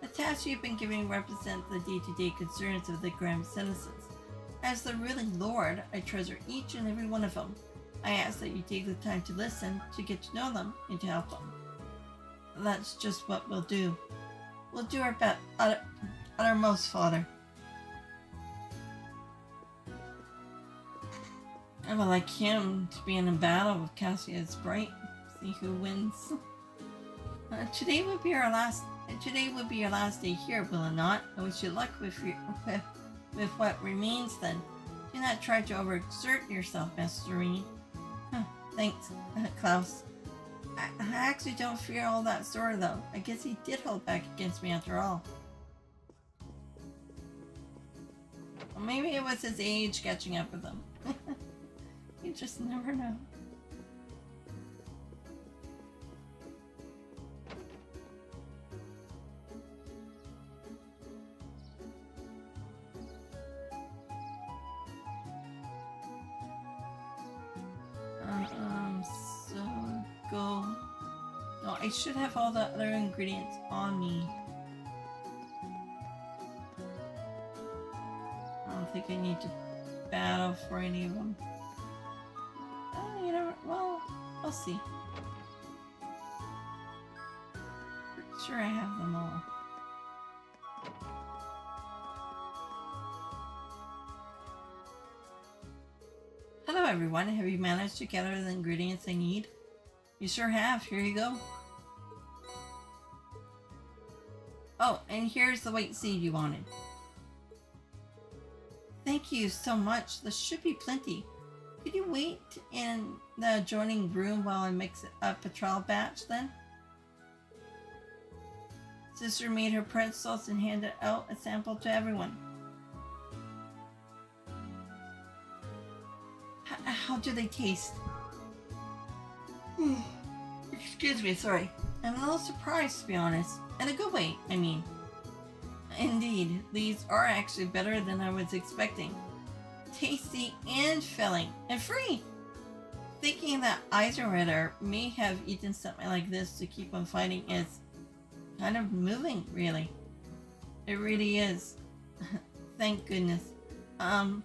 The tasks you've been given represent the day-to-day concerns of the Grand citizens. As the ruling lord, I treasure each and every one of them. I ask that you take the time to listen, to get to know them, and to help them. That's just what we'll do. We'll do our best, uttermost, Father. I would like him to be in a battle with Cassius Bright. See who wins. Today would be your last day here, will it not? I wish you luck with what remains then. Do not try to overexert yourself, Master Rean. Thanks, Klaus. I actually don't fear all that sort though. I guess he did hold back against me after all. Well, maybe it was his age catching up with him. You just never know. So go. No, I should have all the other ingredients on me. I don't think I need to battle for any of them. You know, well, I'll see. Pretty sure I have them all. Hello everyone, have you managed to gather the ingredients I need? You sure have, here you go. Oh, and here's the white seed you wanted. Thank you so much, this should be plenty. Could you wait in the adjoining room while I mix up a trial batch then? Sister made her pretzels and handed out a sample to everyone. How do they taste? Excuse me, sorry. I'm a little surprised, to be honest. In a good way, I mean. Indeed, these are actually better than I was expecting. Tasty and filling, and free! Thinking that Eisenritter may have eaten something like this to keep on fighting is kind of moving, really. It really is. Thank goodness. And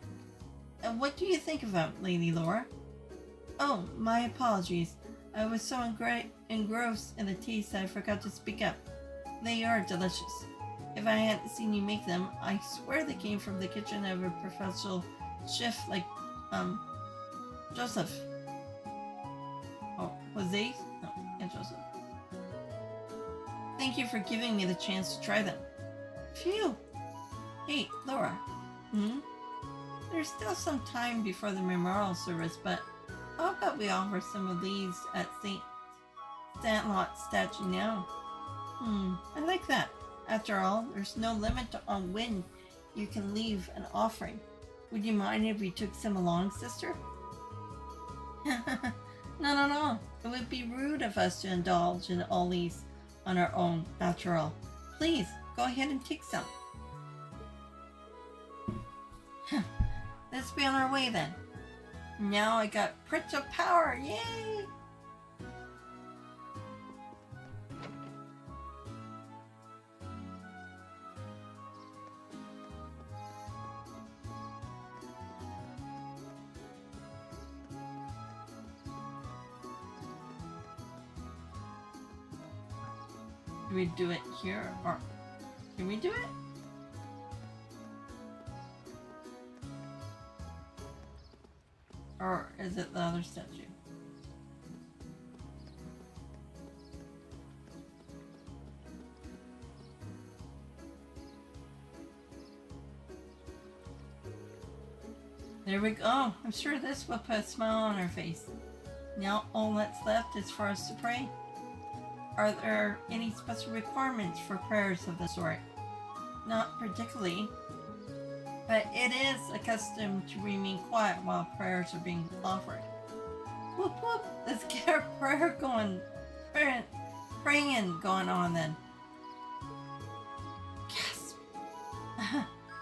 what do you think of it, Lady Laura? Oh, my apologies. I was so engrossed in the taste that I forgot to speak up. They are delicious. If I hadn't seen you make them, I swear they came from the kitchen of a professional chef like, Joseph. Oh, Jose? No, and Joseph. Thank you for giving me the chance to try them. Phew! Hey, Laura. There's still some time before the memorial service, but how about we offer some of these at St. Stanlot's statue now? I like that. After all, there's no limit on when you can leave an offering. Would you mind if we took some along, sister? No. It would be rude of us to indulge in all these on our own, after all. Please, go ahead and take some. Let's be on our way then. Now I got Prince of Power, yay! Do we do it here, or can we do it? Or is it the other statue? There we go. I'm sure this will put a smile on her face. Now all that's left is for us to pray. Are there any special requirements for prayers of the sort? Not particularly, but it is accustomed to remain quiet while prayers are being offered. Whoop whoop, let's get our prayer going, praying going on then. Yes!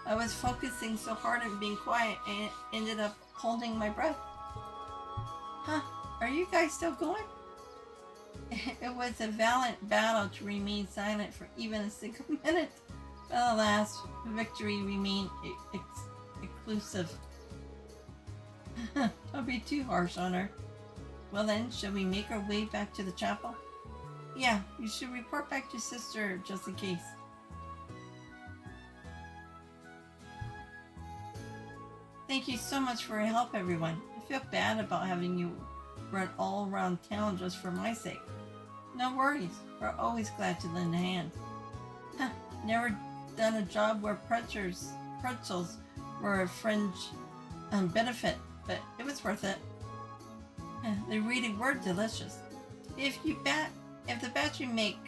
I was focusing so hard on being quiet and ended up holding my breath. Huh, are you guys still going? It was a valiant battle to remain silent for even a single minute, but alas, victory remained exclusive. Don't be too harsh on her. Well then, shall we make our way back to the chapel? Yeah, you should report back to Sister just in case. Thank you so much for your help, everyone. I feel bad about having you run all around town just for my sake. No worries, we're always glad to lend a hand. Never done a job where pretzels were a fringe benefit, but it was worth it. They really were delicious. If the batch you make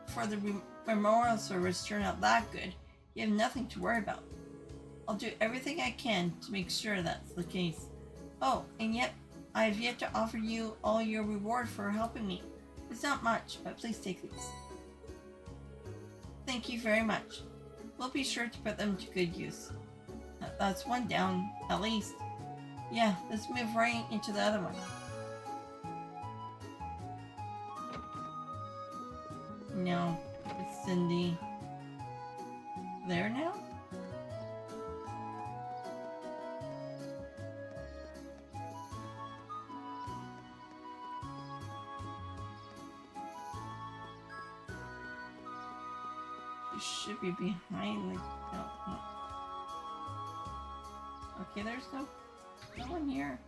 for the memorial service turn out that good, you have nothing to worry about. I'll do everything I can to make sure that's the case. Oh, and yet I have yet to offer you all your reward for helping me. It's not much, but please take these. Thank you very much. We'll be sure to put them to good use. That's one down, at least. Yeah, let's move right into the other one. No, it's Cindy. There now? Should be behind the... No. Okay, there's no one here.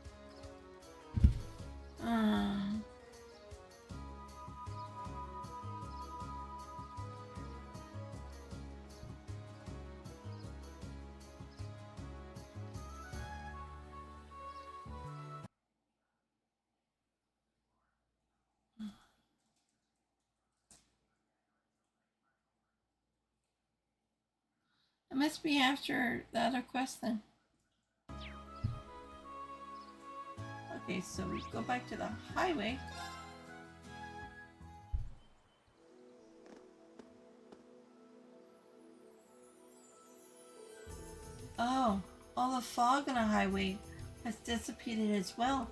It must be after the other quest then. Okay, so we go back to the highway. Oh, all the fog on the highway has dissipated as well.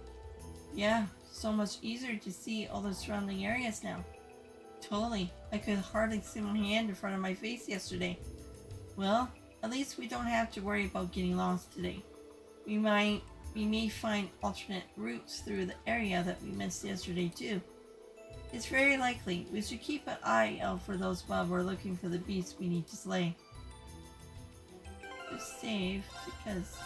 Yeah, so much easier to see all the surrounding areas now. Totally. I could hardly see my hand in front of my face yesterday. Well, at least we don't have to worry about getting lost today. We may find alternate routes through the area that we missed yesterday too. It's very likely. We should keep an eye out for those while we're looking for the beasts we need to slay. Just save, because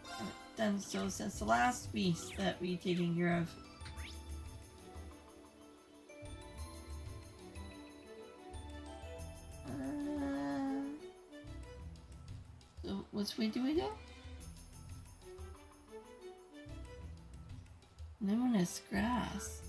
I haven't done so since the last beast that we taken care of. So which way do we go? Luminous grass.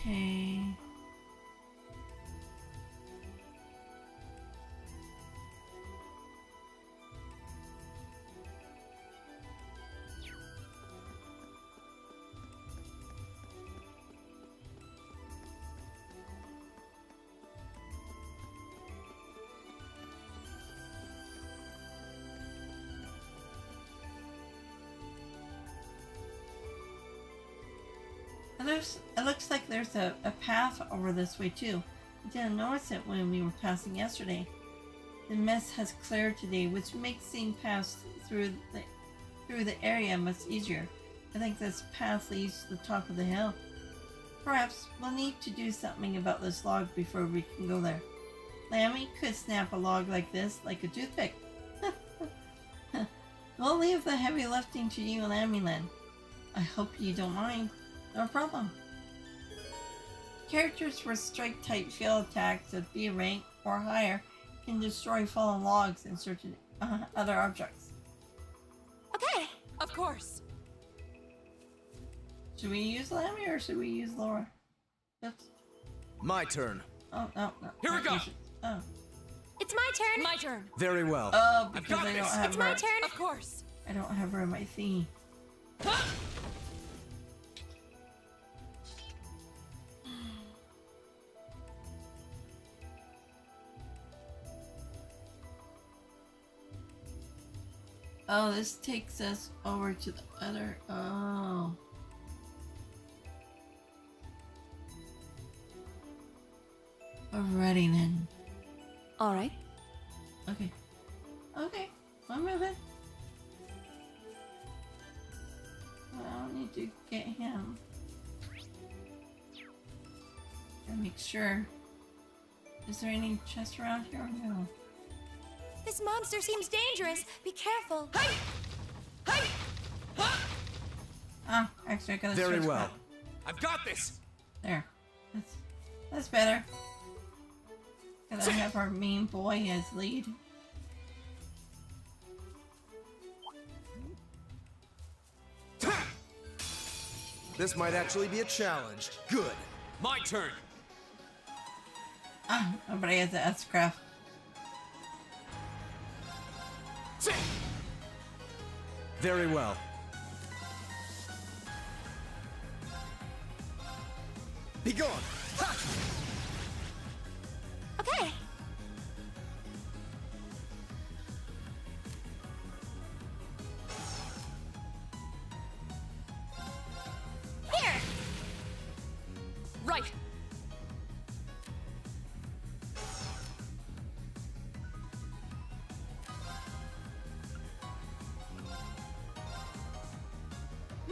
Okay. It looks like there's a path over this way too. I didn't notice it when we were passing yesterday. The mist has cleared today, which makes seeing paths through the area much easier. I think this path leads to the top of the hill. Perhaps we'll need to do something about this log before we can go there. Lammy could snap a log like this like a toothpick. We'll leave the heavy lifting to you, Lammy Lynn. I hope you don't mind. No problem. Characters with strike type field attacks of B rank or higher can destroy fallen logs and certain other objects. Okay. Of course. Should we use Lammy or should we use Laura? Oops. My turn. Oh, no. Here we go. Oh. It's my turn. My turn. Very well. Oh, because got I don't this. have It's her. my turn. Of course. I don't have her in my thingy. Oh, this takes us over to the other. Oh. Alrighty then. All right. Okay. Okay. I'm moving. I don't need to get him. Gotta make sure. Is there any chest around here? No. This monster seems dangerous. Be careful. Hey! Hey! Ah, actually I got a Very switch well. back. I've got this. There. That's better. Cause I have our main boy as lead. This might actually be a challenge. Good. My turn. Ah, nobody has the S-craft. Very well. Be gone. Ha! Okay. Here. Right.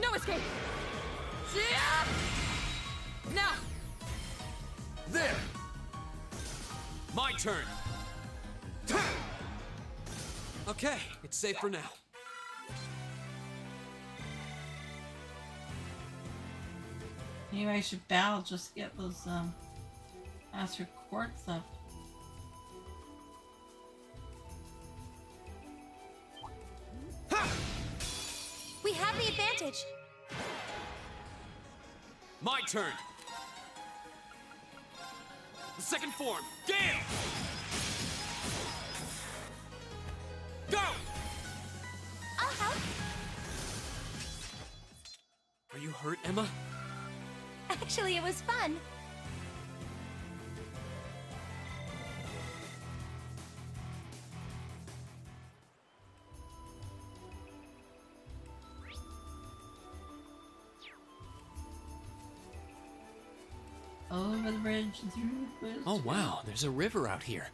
No escape. Yeah! Now. There. My turn. Okay, it's safe for now. Maybe I should battle just to get those master quartz up. have the advantage. My turn. The second form, Gale! Go! I'll help. Are you hurt, Emma? Actually, it was fun. Over the bridge and through the woods. Oh wow, there's a river out here.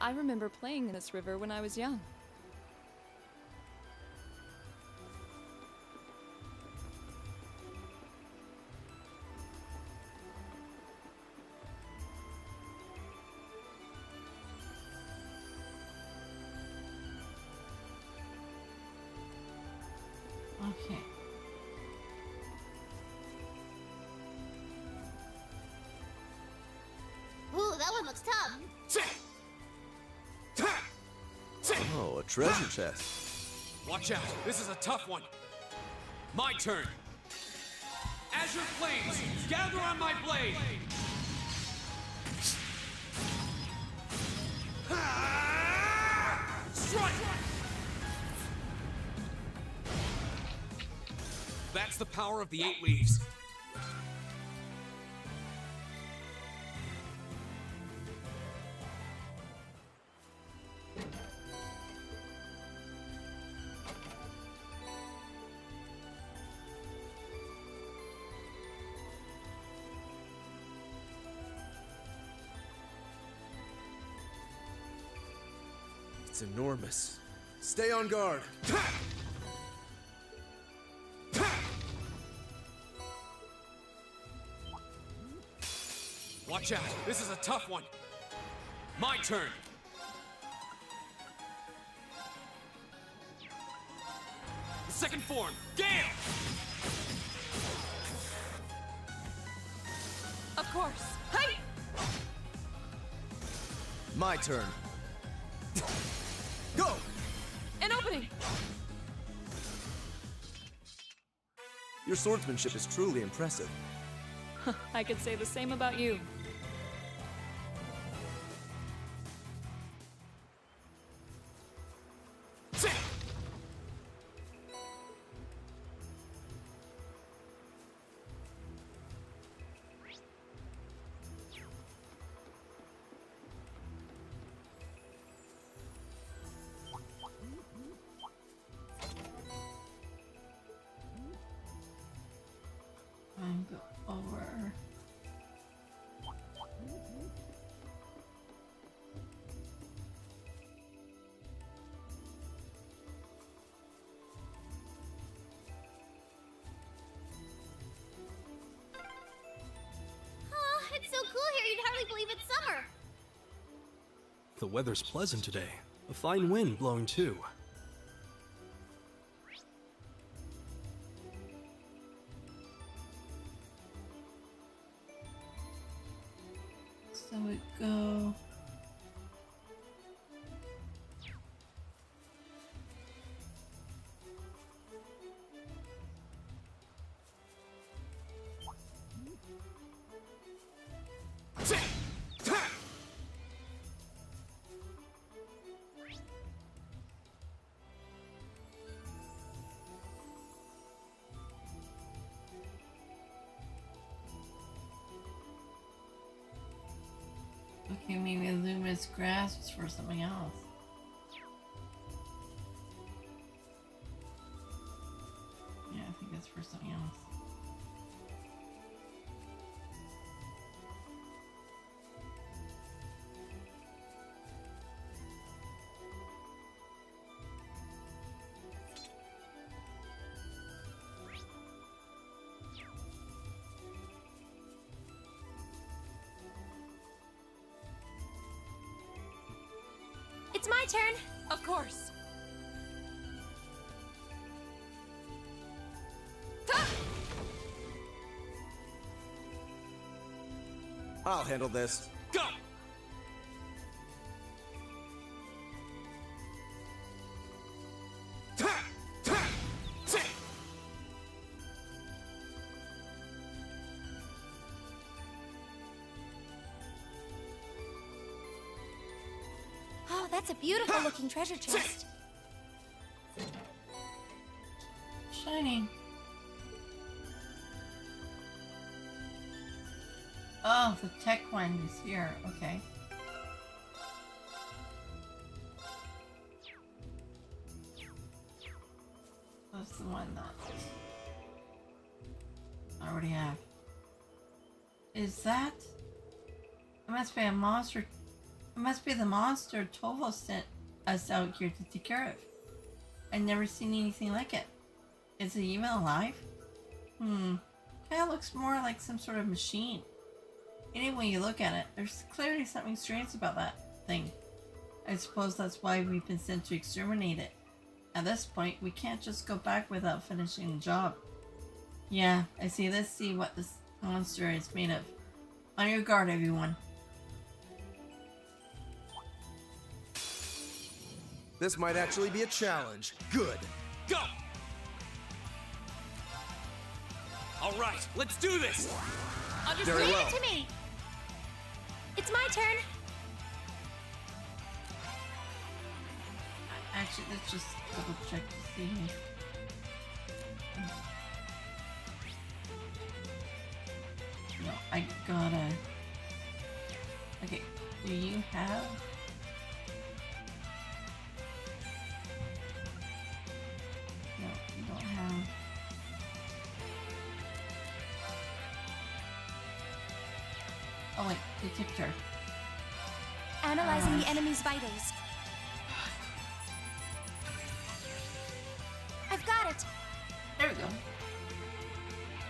I remember playing in this river when I was young. Okay. Ooh, that one looks tough. Oh, a treasure chest. Watch out, this is a tough one. My turn. Azure flames, gather on my blade. Strike! That's the power of the 8 leaves. It's enormous. Stay on guard. Watch out, this is a tough one. My turn. The second form, Gale! Of course. Hey! My turn. Go! An opening! Your swordsmanship is truly impressive. I could say the same about you. And go over. Oh, it's so cool here, you'd hardly believe it's summer. The weather's pleasant today. A fine wind blowing too. So we go. Okay, maybe luminous grasps for something else. Yeah, I think that's for something else. It's my turn. Of course. I'll handle this. Go! Oh, that's a beautiful looking treasure chest. Shining. Oh, the tech one is here. Okay. That's the one that I already have. Is that? It must be a monster. It must be the monster Tovo sent us out here to take care of. I've never seen anything like it. Is it even alive? Kinda looks more like some sort of machine. Anyway you look at it, there's clearly something strange about that thing. I suppose that's why we've been sent to exterminate it. At this point, we can't just go back without finishing the job. Yeah, I see. Let's see what this monster is made of. On your guard, everyone. This might actually be a challenge. Good. Go! All right, let's do this! Very Leave well. it to me. It's my turn. Actually, let's just double check to see. No, I gotta. Okay, do you have? No, you don't have. Oh wait, detector. Analyzing the enemy's vitals. I've got it. There we go.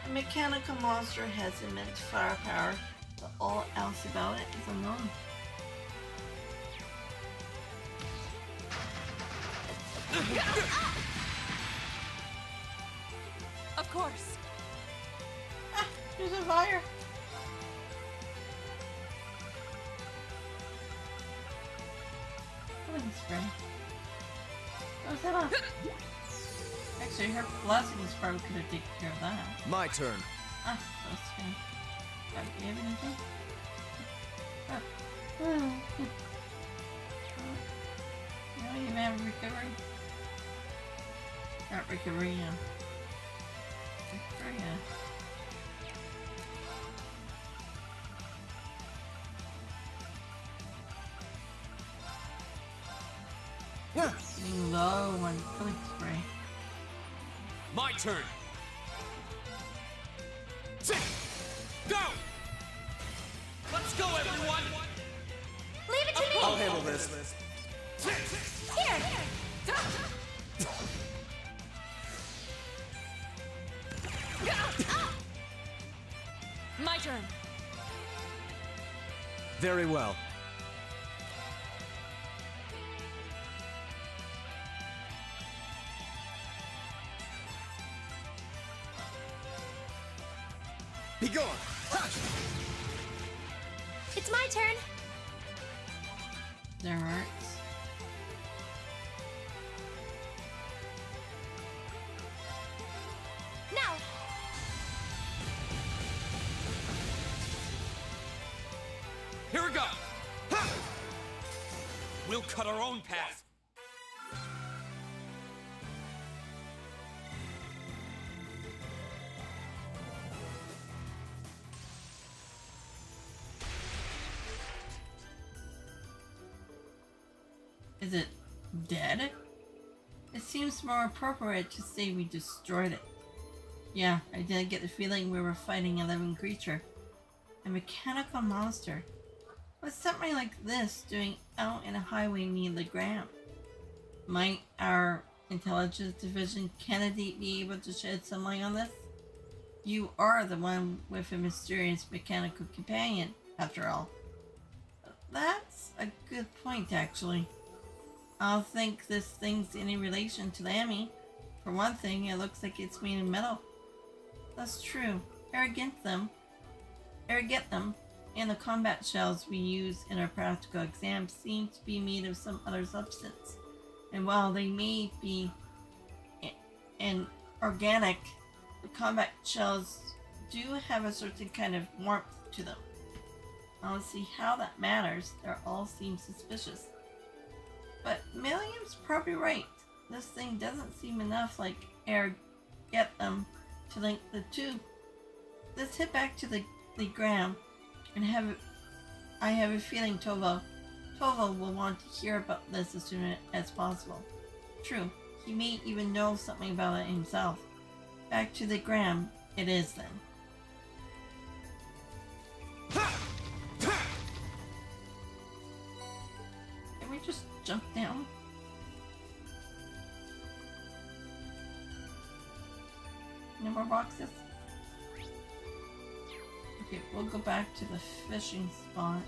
A mechanical monster has immense firepower, but all else about it is unknown. Of course. Ah, there's a fire. Killing spray. Oh, is that on? Actually, her blessing spray could have taken care of that. My turn. Ah, that's fine. Do you have anything? Oh. You don't even have recovery. Not recovery, recovery, Getting low on killing spray. My turn! Go! Let's go, everyone! Leave it to me. I'll handle this. Here. My turn. Very well. Be gone! It's my turn. There hurts. Now. Here we go! Ha! We'll cut our own path. Is it dead? It seems more appropriate to say we destroyed it. Yeah, I did get the feeling we were fighting a living creature. A mechanical monster. What's something like this doing out in a highway near the ground? Might our intelligence division candidate be able to shed some light on this? You are the one with a mysterious mechanical companion, after all. That's a good point, actually. I don't think this thing's any relation to the Emmy. For one thing, it looks like it's made of metal. That's true. Arrogant them, and the combat shells we use in our practical exams seem to be made of some other substance. And while they may be and organic, the combat shells do have a certain kind of warmth to them. I don't see how that matters. They all seem suspicious. But Milliam's probably right. This thing doesn't seem enough like air get them to link the two. Let's head back to the Gram and I have a feeling Tova will want to hear about this as soon as possible. True, he may even know something about it himself. Back to the Gram it is then. Can we just jump down? No more boxes? Okay, we'll go back to the fishing spot.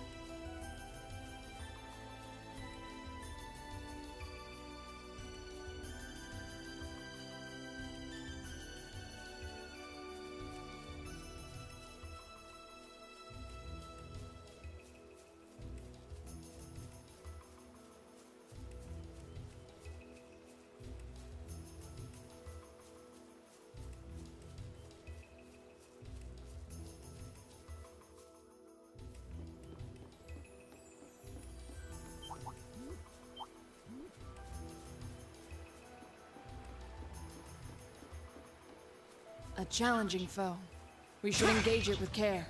A challenging foe. We should engage it with care.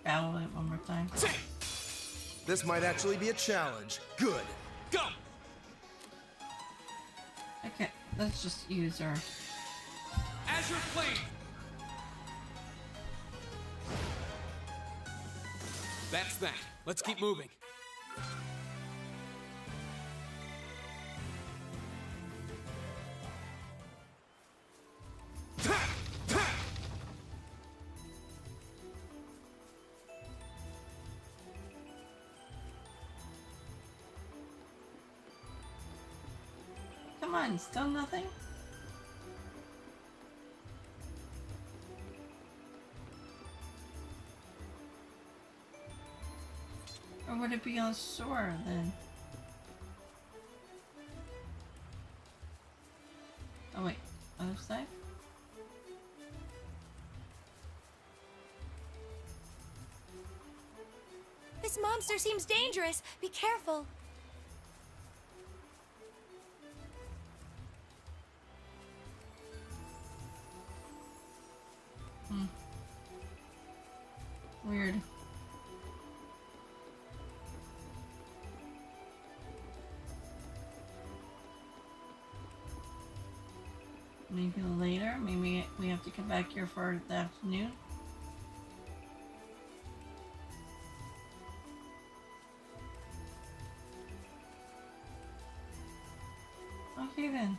Battle it one more time. This might actually be a challenge. Good. Go! Okay, let's just use our... Azure Flame! That's that. Let's keep moving. Come on, still nothing? Or would it be on shore then? Oh wait, other side? This monster seems dangerous. Be careful. Weird. Maybe later. Maybe we have to come back here for the afternoon. Okay then.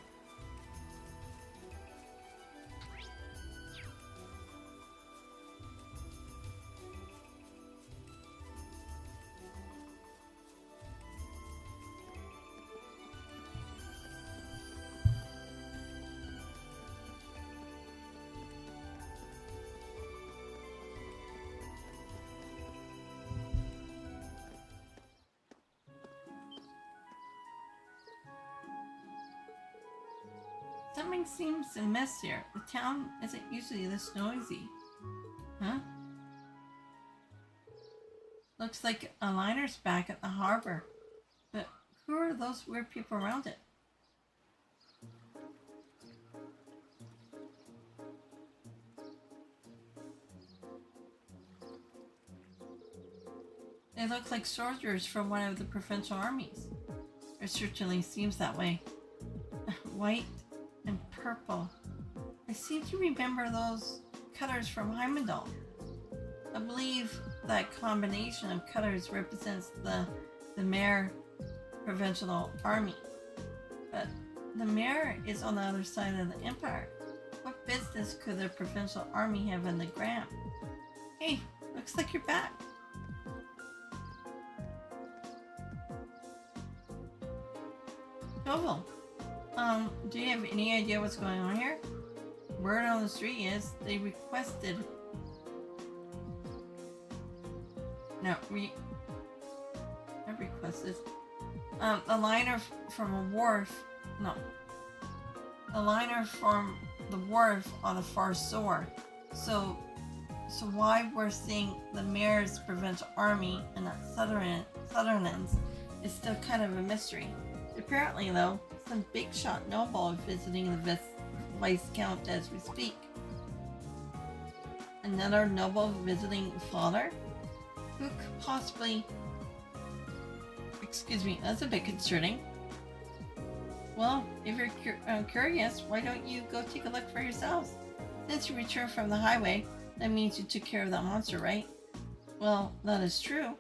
Something seems amiss here. The town isn't usually this noisy. Huh? Looks like a liner's back at the harbor. But who are those weird people around it? They look like soldiers from one of the provincial armies. It certainly seems that way. White and purple. I seem to remember those colors from Heimdall. I believe that combination of colors represents the Mare Provincial Army. But the Mare is on the other side of the Empire. What business could the Provincial Army have in the Gram? Hey, looks like you're back. Novel. Do you have any idea what's going on here? Word on the street is they requested... No, not requested. The liner from a wharf. No. The liner from the wharf on the far shore. So why we're seeing the mayor's provincial army and not southern ends is still kind of a mystery. Apparently, though, some big shot noble is visiting the Viscount as we speak. Another noble visiting the father? Who could possibly... Excuse me, that's a bit concerning. Well, if you're curious, why don't you go take a look for yourselves? Since you returned from the highway, that means you took care of that monster, right? Well, that is true.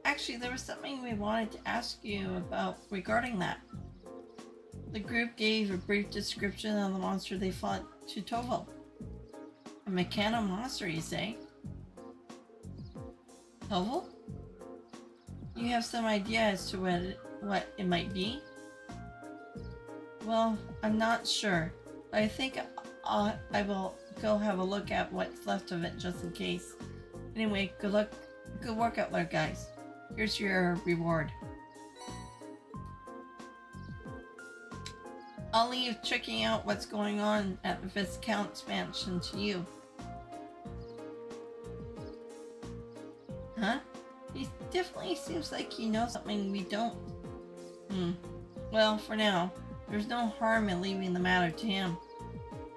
Actually, there was something we wanted to ask you about regarding that. The group gave a brief description of the monster they fought to Tovel. A mechano monster, you say? Tovel? You have some idea as to what it might be? Well, I'm not sure, but I think I will go have a look at what's left of it just in case. Anyway, good luck, good work out there, guys. Here's your reward. I'll leave checking out what's going on at the Viscount's mansion to you. Huh? He definitely seems like he knows something we don't. Well, for now, there's no harm in leaving the matter to him.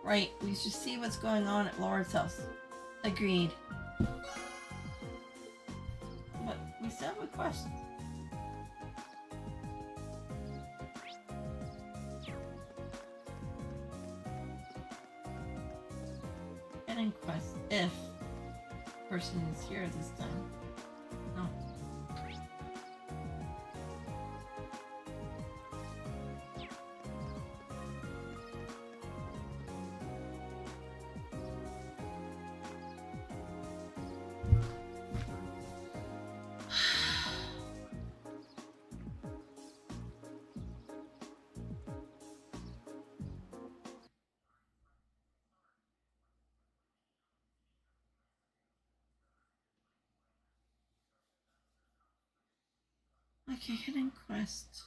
Right, we should see what's going on at Laura's house. Agreed. But we still have a question. Hidden quest, if person is here this time. No. Okay, hidden quest.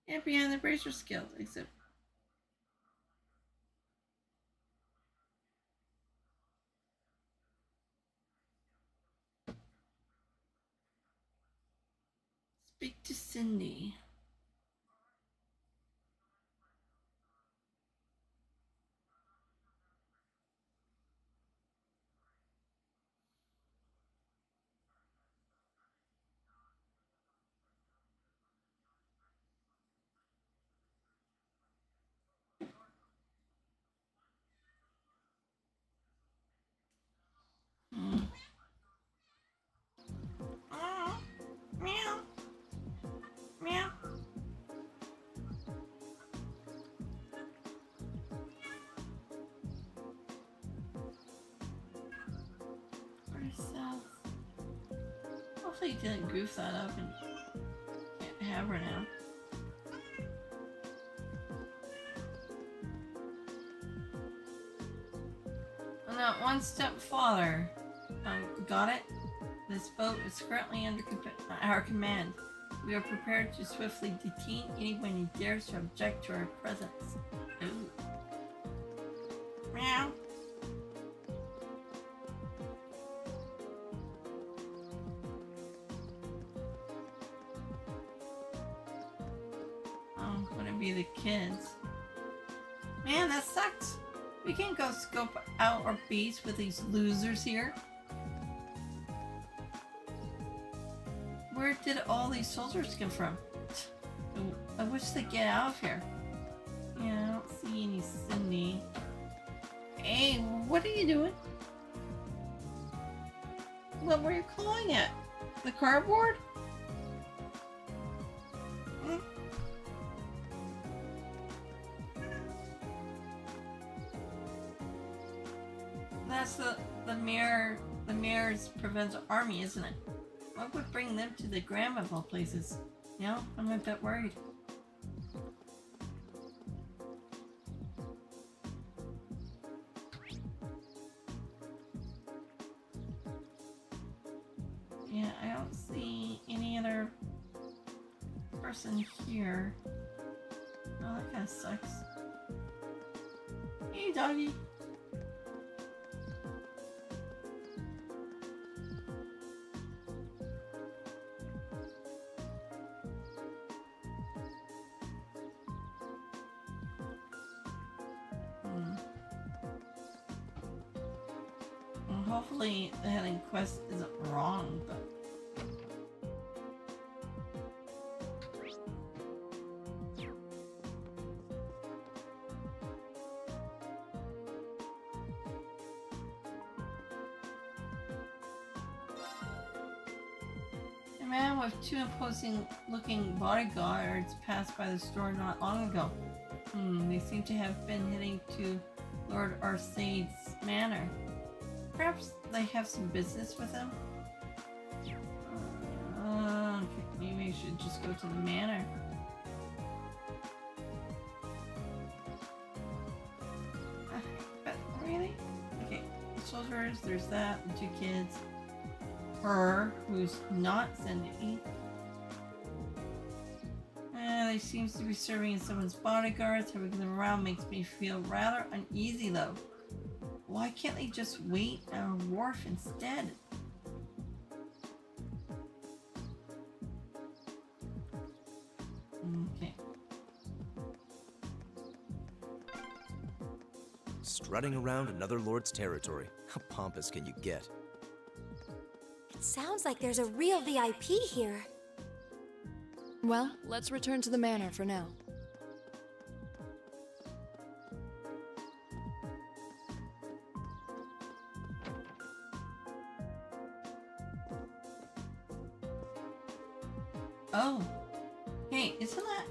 Yeah, behind the bracer skill, except speak to Cindy. Oh, meow, meow. South. Hopefully you didn't goof that up and can't have her now. And that one step father. Got it? This boat is currently under our command. We are prepared to swiftly detain anyone who dares to object to our presence. Ooh. Meow. Oh, would it be the kids? Man, that sucks. We can't go scope out our base with these losers here. Where did all these soldiers come from? I wish they'd get out of here. Yeah, I don't see any Cindy. Hey, what are you doing? What were you calling it? The cardboard? Hmm? That's the mayor's provincial army, isn't it? What would bring them to the Gram of all places? You know, I'm a bit worried. Yeah, I don't see any any other person here. Oh, that kind of sucks. Hey, doggy. Well, hopefully the heading quest isn't wrong, but a man with two imposing-looking bodyguards passed by the store not long ago. They seem to have been heading to Lord Arsade's manor. Perhaps they have some business with him? Okay, maybe I should just go to the manor. But really? Okay, the soldiers, there's that, the two kids. Her, who's not Cindy. They seems to be serving as someone's bodyguards. Having them around makes me feel rather uneasy, though. Why can't they just wait at a wharf instead? Okay. Strutting around another lord's territory. How pompous can you get? It sounds like there's a real VIP here. Well, let's return to the manor for now. Oh. Hey, isn't that...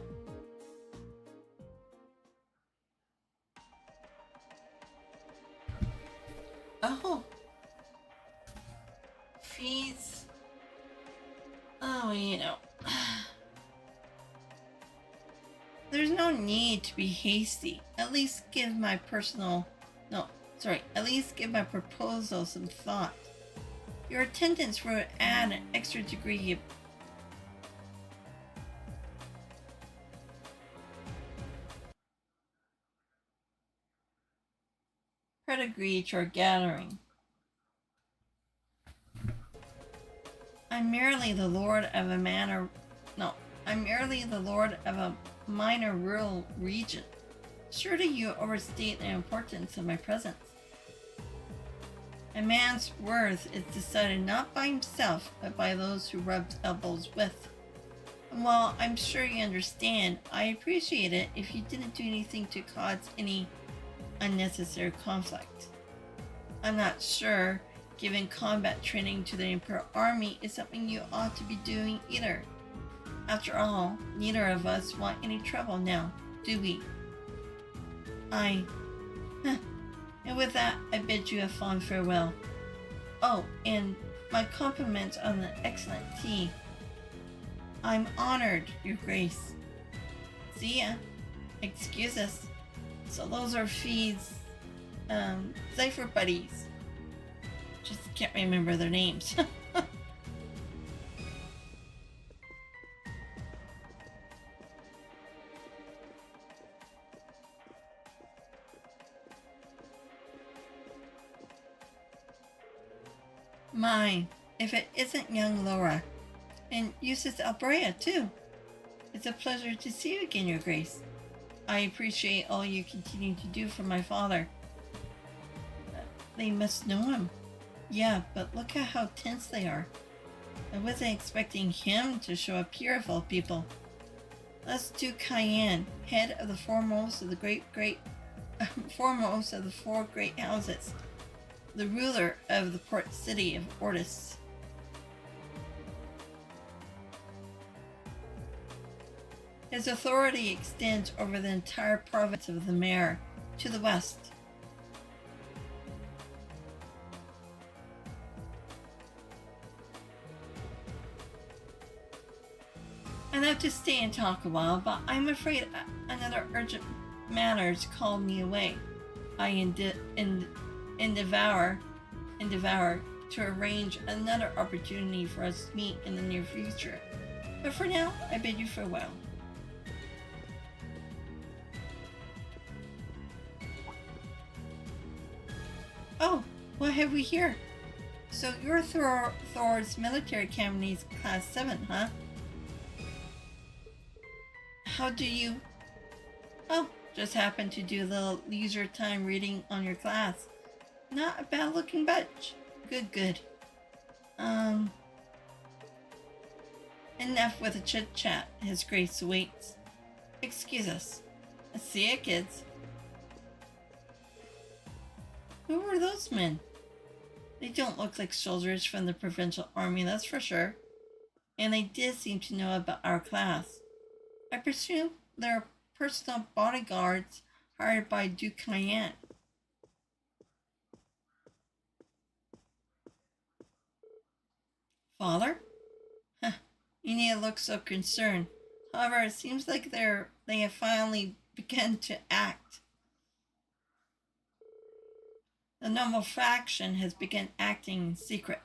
Oh. Fees. Oh, you know. There's no need to be hasty. At least give my my proposal some thought. Your attendance would add an extra degree of pedigree to our gathering. I'm merely the lord of a manor. No, I'm merely the lord of a minor rural region. Surely you overstate the importance of my presence. A man's worth is decided not by himself, but by those who rubs elbows with. And while I'm sure you understand, I appreciate it if you didn't do anything to cause any unnecessary conflict. I'm not sure giving combat training to the Emperor Army is something you ought to be doing either. After all, neither of us want any trouble now, do we? And with that, I bid you a fond farewell. Oh, and my compliments on the excellent tea. I'm honored, Your Grace. See ya. Excuse us. So those are Fee's, Cypher buddies. Just can't remember their names. My, if it isn't young Laura. And Eustace Albrea, too. It's a pleasure to see you again, Your Grace. I appreciate all you continue to do for my father. They must know him. Yeah, but look at how tense they are. I wasn't expecting him to show up here of all people. Let's do Cayenne, head of the foremost of the foremost of the four great houses. The ruler of the port city of Ortis. His authority extends over the entire province of the Mare to the west. I'd have to stay and talk a while, but I'm afraid another urgent matters called me away. I endeavor to arrange another opportunity for us to meet in the near future. But for now, I bid you farewell. Oh, what have we here? So you're Thors Military Academy's Class 7, huh? How do you... Oh, just happened to do a little leisure time reading on your class. Not a bad looking bunch. Good. Enough with the chit chat. His Grace awaits. Excuse us. See ya, kids. Who were those men? They don't look like soldiers from the provincial army, that's for sure. And they did seem to know about our class. I presume they're personal bodyguards hired by Duke Cayenne. Father? Huh. You need to look so concerned. However, it seems like they have finally begun to act. The noble faction has begun acting in secret.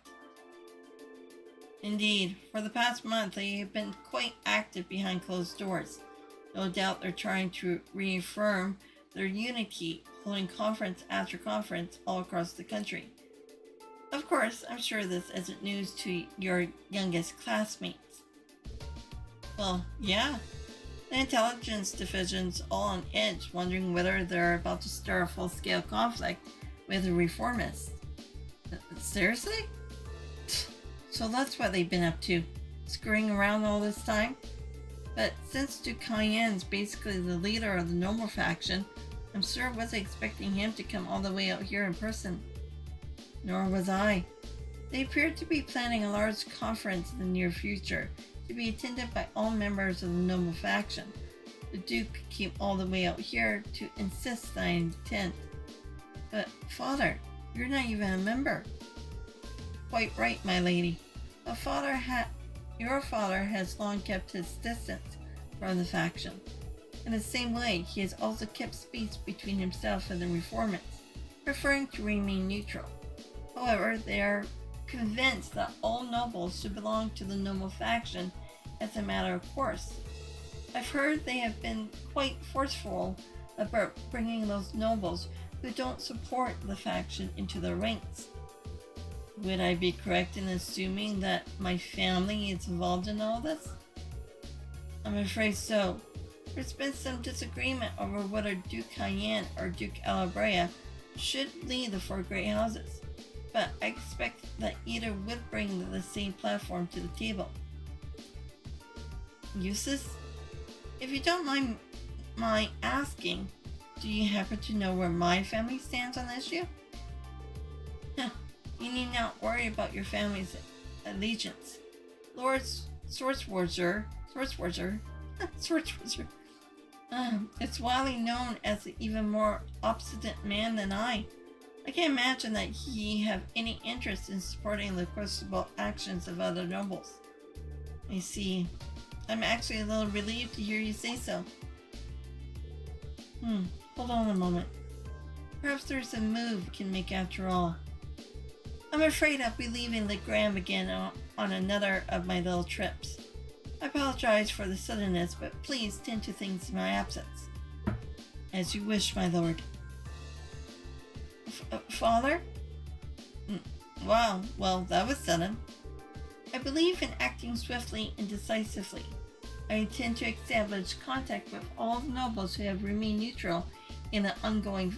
Indeed, for the past month they have been quite active behind closed doors. No doubt they're trying to reaffirm their unity, holding conference after conference all across the country. Of course, I'm sure this isn't news to your youngest classmates. Well, yeah. The intelligence division's all on edge, wondering whether they're about to start a full-scale conflict with the reformists. Seriously? So that's what they've been up to, screwing around all this time? But since Duke Cayenne's basically the leader of the noble faction, I'm sure I wasn't expecting him to come all the way out here in person. Nor was I. They appeared to be planning a large conference in the near future, to be attended by all members of the noble faction. The Duke came all the way out here to insist that I attend. But, Father, you're not even a member. Quite right, my lady. But your father has long kept his distance from the faction. In the same way, he has also kept space between himself and the reformists, preferring to remain neutral. However, they are convinced that all nobles should belong to the noble faction as a matter of course. I've heard they have been quite forceful about bringing those nobles who don't support the faction into their ranks. Would I be correct in assuming that my family is involved in all this? I'm afraid so. There's been some disagreement over whether Duke Cayenne or Duke Alabrea should lead the four great houses, but I expect that either would bring the same platform to the table. Eustace, if you don't mind my asking, do you happen to know where my family stands on the issue? You need not worry about your family's allegiance. Lord Schwarzer, it's widely known as an even more obstinate man than I. I can't imagine that he have any interest in supporting the questionable actions of other nobles. I see. I'm actually a little relieved to hear you say so. Hold on a moment. Perhaps there's a move we can make after all. I'm afraid I'll be leaving the Graham again on another of my little trips. I apologize for the suddenness, but please tend to things in my absence. As you wish, my lord. Father? Wow, well, that was sudden. I believe in acting swiftly and decisively. I intend to establish contact with all the nobles who have remained neutral in the ongoing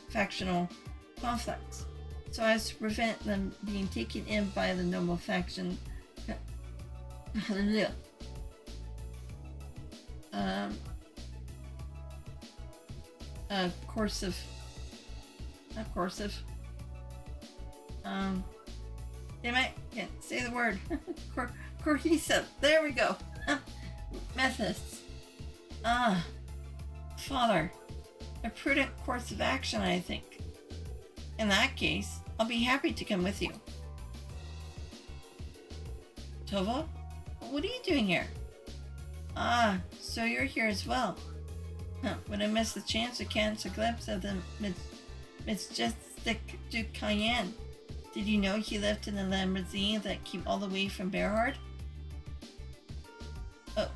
factional conflicts, so as to prevent them being taken in by the noble faction. Damn it, can't say the word. Cohesive, there we go. Methods. Father, a prudent course of action, I think. In that case, I'll be happy to come with you. Tova, what are you doing here? So you're here as well. Would I miss the chance to catch a glimpse of the majestic Duke Cayenne? Did you know he lived in a limousine that came all the way from Bearhard?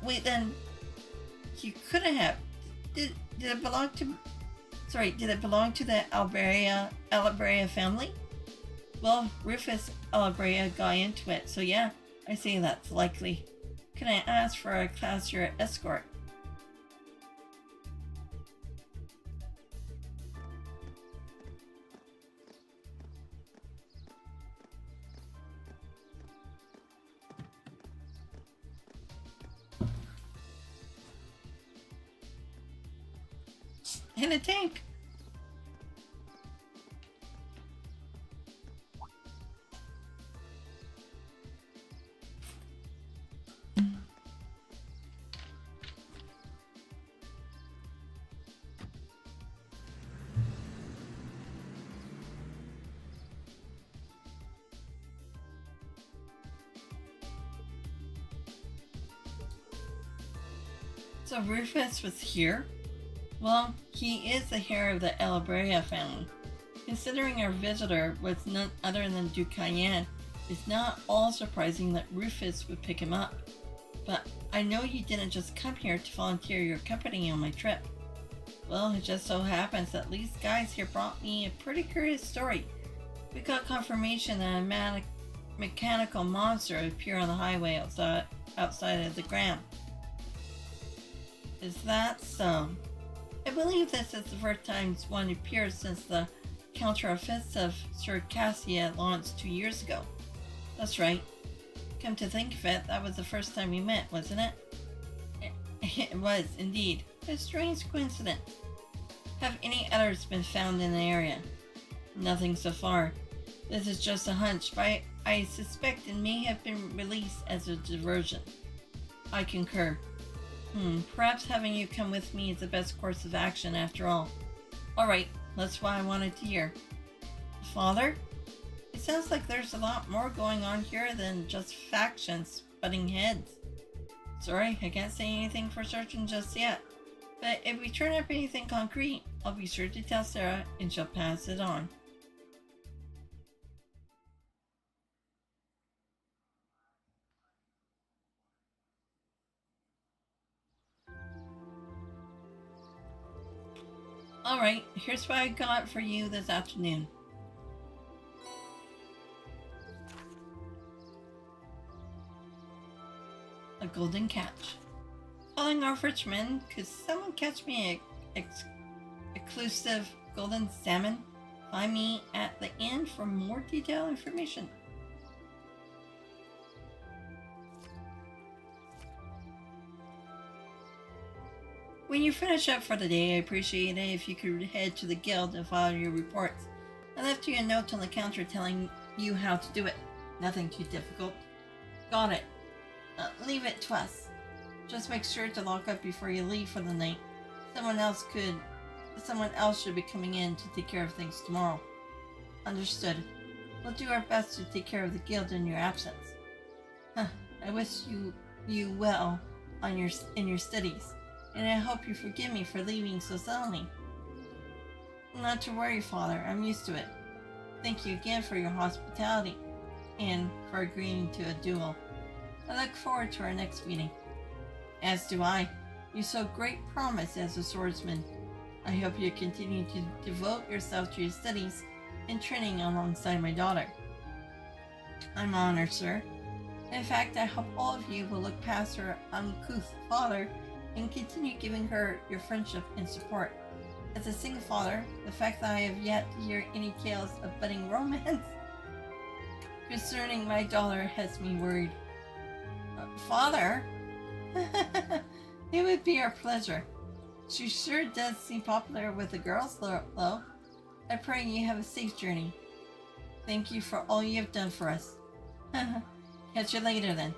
Wait, then he couldn't have. Did it belong to? Sorry, did it belong to the Alabrea family? Well, Rufus Alabrea got into it, so yeah, I say that's likely. Can I ask for a classier escort? In a tank. So Rufus was here? Well, he is the heir of the Alabrea family. Considering our visitor was none other than Duke Cayenne, it's not all surprising that Rufus would pick him up. But I know you didn't just come here to volunteer your company on my trip. Well, it just so happens that these guys here brought me a pretty curious story. We got confirmation that a mechanical monster appeared on the highway outside of the Gram. Is that so? I believe this is the first time one appears since the counter-offensive Circassia launched 2 years ago. That's right. Come to think of it, that was the first time we met, wasn't it? It was, indeed. A strange coincidence. Have any others been found in the area? Nothing so far. This is just a hunch, but I suspect it may have been released as a diversion. I concur. Perhaps having you come with me is the best course of action after all. Alright, that's what I wanted to hear. Father? It sounds like there's a lot more going on here than just factions butting heads. Sorry, I can't say anything for certain just yet. But if we turn up anything concrete, I'll be sure to tell Sarah and she'll pass it on. Alright, here's what I got for you this afternoon. A golden catch. Calling our Richmond, could someone catch me a exclusive golden salmon? Find me at the inn for more detailed information. When you finish up for the day, I appreciate it if you could head to the guild and file your reports. I left you a note on the counter telling you how to do it. Nothing too difficult. Got it. Leave it to us. Just make sure to lock up before you leave for the night. Someone else should be coming in to take care of things tomorrow. Understood. We'll do our best to take care of the guild in your absence. I wish you well in your studies. And I hope you forgive me for leaving so suddenly. Not to worry, Father. I'm used to it. Thank you again for your hospitality and for agreeing to a duel. I look forward to our next meeting. As do I. You show great promise as a swordsman. I hope you continue to devote yourself to your studies and training alongside my daughter. I'm honored, sir. In fact, I hope all of you will look past her uncouth father and continue giving her your friendship and support. As a single father, the fact that I have yet to hear any tales of budding romance concerning my daughter has me worried. Father? It would be our pleasure. She sure does seem popular with the girls, though. I pray you have a safe journey. Thank you for all you have done for us. Catch you later then.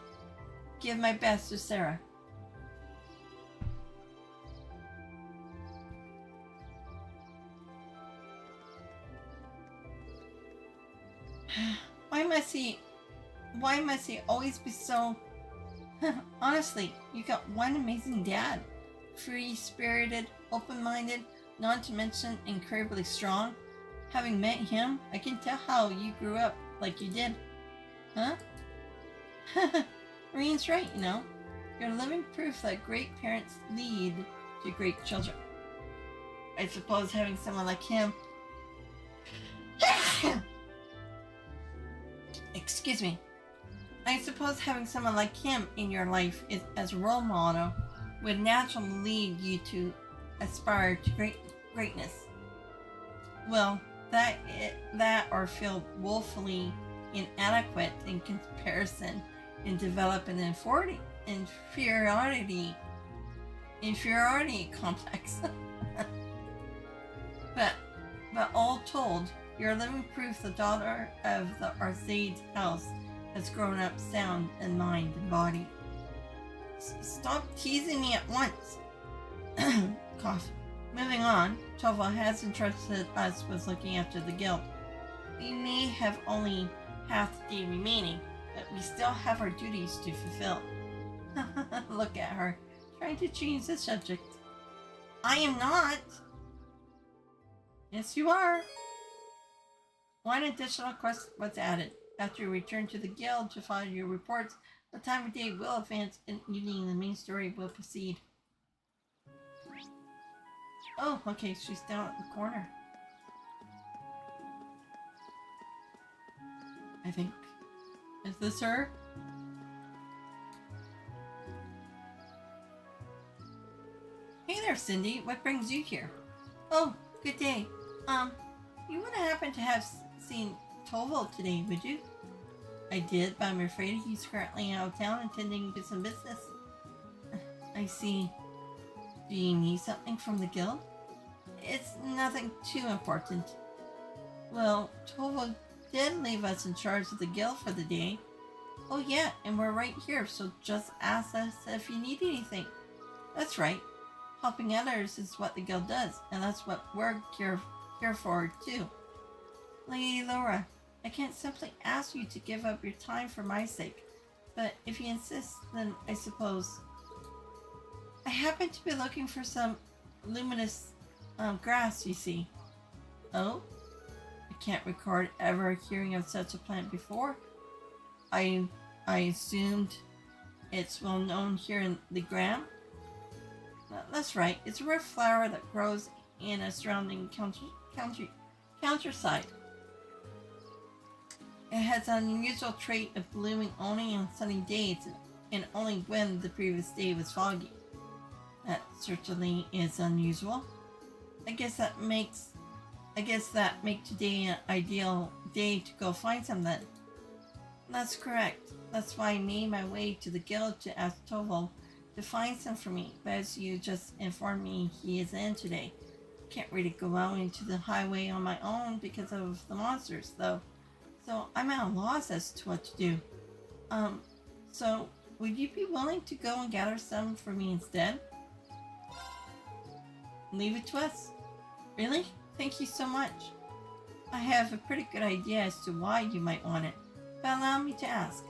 Give my best to Sarah. Why must he always be so... Honestly, you got one amazing dad. Free-spirited, open-minded, not to mention incredibly strong. Having met him, I can tell how you grew up like you did. Huh? Rean's right, you know. You're living proof that great parents lead to great children. I suppose having someone like him... Excuse me. I suppose having someone like him in your life is, as a role model would naturally lead you to aspire to greatness. Well, that or feel woefully inadequate in comparison and develop an inferiority complex. but all told, you're living proof the daughter of the Arcade's house has grown up sound in mind and body. Stop teasing me at once. Cough. Moving on, Tova has entrusted us with looking after the guild. We may have only half the day remaining, but we still have our duties to fulfill. Look at her, trying to change the subject. I am not. Yes, you are. One additional quest was added. After you return to the guild to file your reports, the time of day will advance and evening the main story will proceed. Oh, okay, she's down at the corner. I think. Is this her? Hey there, Cindy. What brings you here? Oh, good day. You wouldn't happen to have seen Tovo today, would you? I did, but I'm afraid he's currently out of town attending to some business. I see. Do you need something from the guild? It's nothing too important. Well, Tovo did leave us in charge of the guild for the day. Oh yeah, and we're right here, so just ask us if you need anything. That's right. Helping others is what the guild does, and that's what we're here for too. Lady Laura, I can't simply ask you to give up your time for my sake, but if you insist, then I suppose. I happen to be looking for some luminous grass, you see. Oh? I can't record ever hearing of such a plant before. I assumed it's well known here in the Gram. That's right, it's a rare flower that grows in a surrounding countryside. It has an unusual trait of blooming only on sunny days and only when the previous day was foggy. That certainly is unusual. I guess that makes today an ideal day to go find some then. That's correct. That's why I made my way to the guild to ask Tovo to find some for me, but as you just informed me, he is in today. Can't really go out into the highway on my own because of the monsters, though. So I'm at a loss as to what to do. So would you be willing to go and gather some for me instead? Leave it to us. Really? Thank you so much. I have a pretty good idea as to why you might want it, but allow me to ask.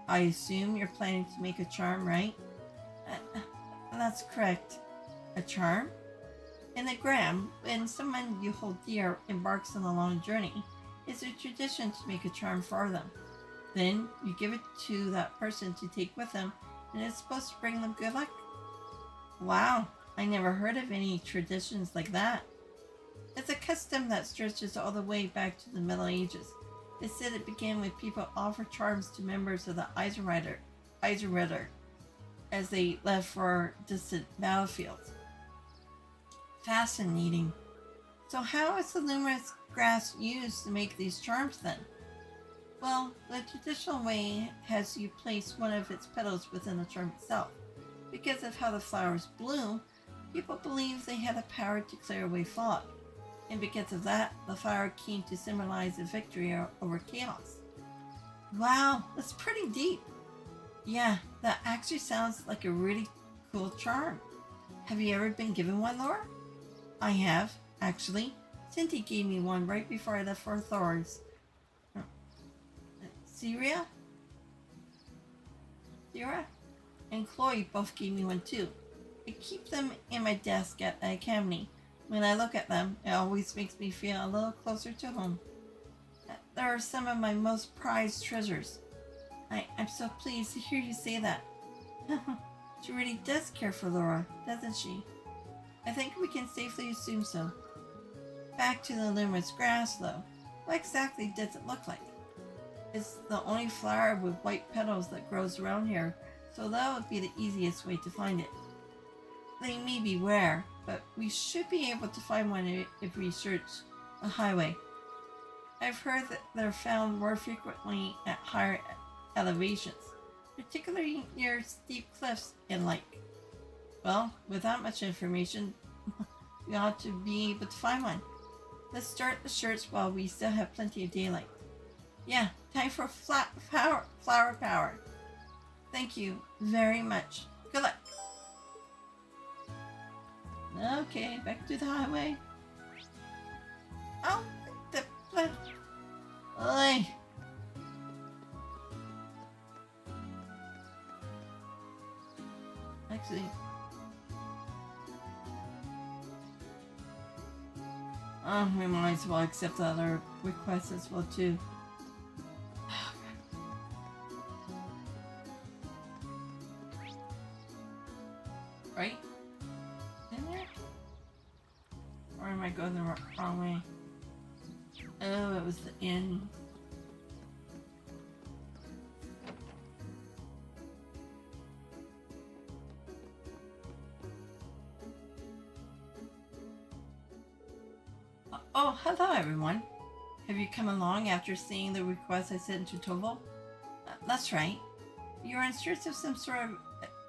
I assume you're planning to make a charm, right? That's correct. A charm? In the Gram, when someone you hold dear embarks on a long journey, it's a tradition to make a charm for them. Then you give it to that person to take with them, and it's supposed to bring them good luck. Wow, I never heard of any traditions like that. It's a custom that stretches all the way back to the Middle Ages. It's said it began with people offer charms to members of the Eisenritter as they left for distant battlefields. Fascinating. So how is the luminous grass used to make these charms then? Well, the traditional way has you place one of its petals within the charm itself. Because of how the flowers bloom, people believe they had the power to clear away fog. And because of that, the flower came to symbolize a victory over chaos. Wow, that's pretty deep. Yeah, that actually sounds like a really cool charm. Have you ever been given one, Laura? I have, actually. Cindy gave me one right before I left for Thors. Syria and Chloe both gave me one too. I keep them in my desk at the academy. When I look at them, it always makes me feel a little closer to home. There are some of my most prized treasures. I'm so pleased to hear you say that. She really does care for Laura, doesn't she? I think we can safely assume so. Back to the luminous grass, though. What exactly does it look like? It's the only flower with white petals that grows around here, so that would be the easiest way to find it. They may be rare, but we should be able to find one if we search the highway. I've heard that they're found more frequently at higher elevations, particularly near steep cliffs and like. Well, without much information, we ought to be able to find one. Let's start the search while we still have plenty of daylight. Yeah, time for flower power. Thank you very much. Good luck. Okay, back to the highway. Oh, the blood. Oi. Actually, we might as well accept the other requests as well too. Right? In there? Or am I going the wrong way? Oh, it was the inn. Oh, hello everyone. Have you come along after seeing the request I sent to Toval? That's right. You're in search of some sort of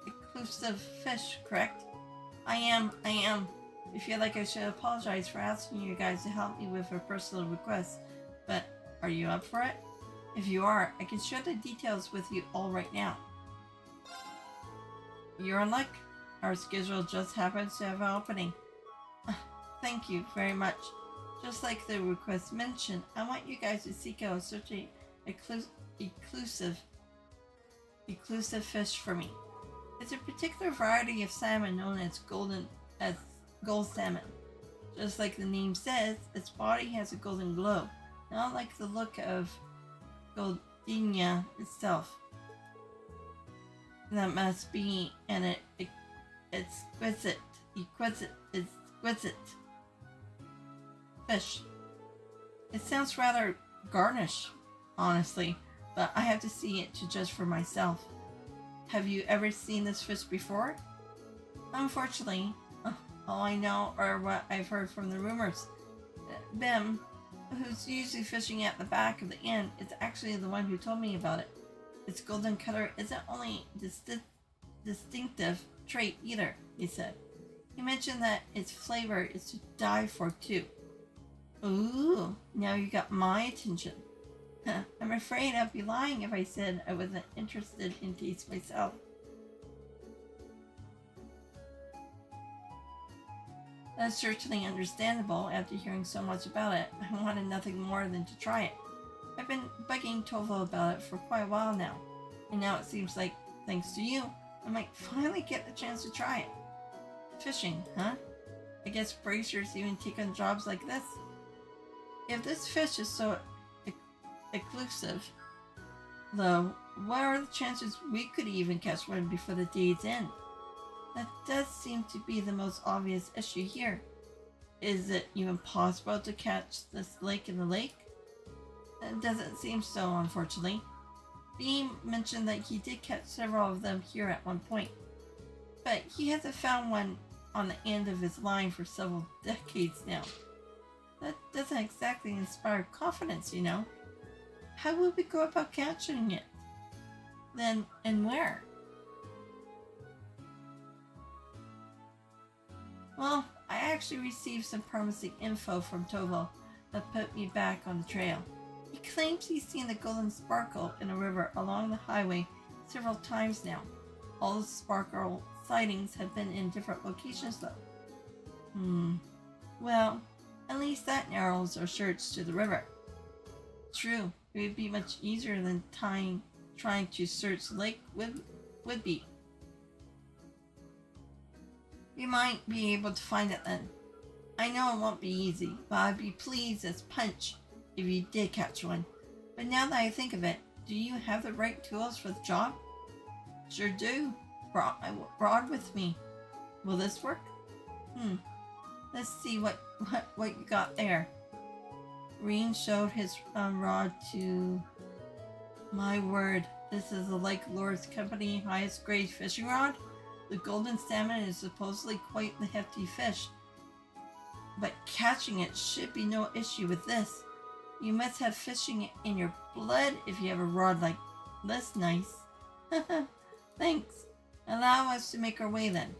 exclusive fish, correct? I am. I feel like I should apologize for asking you guys to help me with a personal request, but are you up for it? If you are, I can share the details with you all right now. You're in luck. Our schedule just happens to have an opening. Thank you very much. Just like the request mentioned, I want you guys to seek out such a exclusive fish for me. It's a particular variety of salmon known as gold salmon. Just like the name says, its body has a golden glow, not like the look of Goldinia itself. That must be an exquisite fish. It sounds rather garnish, honestly, but I have to see it to judge for myself. Have you ever seen this fish before? Unfortunately, all I know are what I've heard from the rumors. Bim, who's usually fishing at the back of the inn, is actually the one who told me about it. Its golden color isn't only distinctive trait either, he said. He mentioned that its flavor is to die for too. Ooh, now you got my attention. I'm afraid I'd be lying if I said I wasn't interested in taste myself. That's certainly understandable after hearing so much about it. I wanted nothing more than to try it. I've been bugging Tovo about it for quite a while now, and now it seems like, thanks to you, I might finally get the chance to try it. Fishing, huh? I guess bracers even take on jobs like this. If this fish is so exclusive, though, what are the chances we could even catch one before the day's end? That does seem to be the most obvious issue here. Is it even possible to catch this lake in the lake? It doesn't seem so, unfortunately. Beam mentioned that he did catch several of them here at one point, but he hasn't found one on the end of his line for several decades now. That doesn't exactly inspire confidence, you know. How would we go about catching it? Then, and where? Well, I actually received some promising info from Tovo that put me back on the trail. He claims he's seen the golden sparkle in a river along the highway several times now. All the sparkle sightings have been in different locations though. Well, at least that narrows our search to the river. True, it would be much easier than trying to search the lake would be. We might be able to find it then. I know it won't be easy, but I'd be pleased as punch if you did catch one. But now that I think of it, do you have the right tools for the job? Sure do. I brought with me. Will this work? Let's see what you got there. Rean showed his rod to... My word, this is the Lake Lord's Company highest grade fishing rod. The golden salmon is supposedly quite the hefty fish, but catching it should be no issue with this. You must have fishing in your blood if you have a rod like this nice. Thanks. Allow us to make our way then.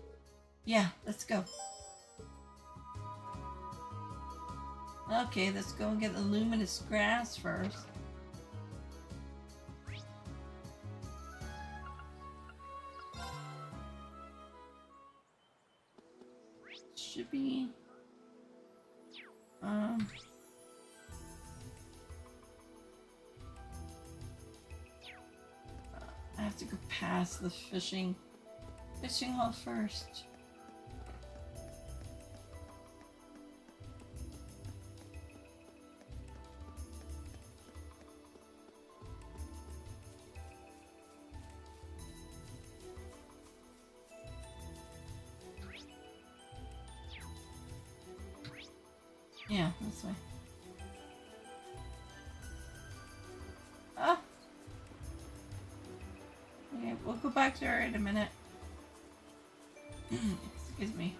Yeah, let's go. Okay, let's go and get the luminous grass first. Should be I have to go past the fishing hole first. Yeah, this way. Ah! Okay, we'll go back to her in a minute. Excuse me.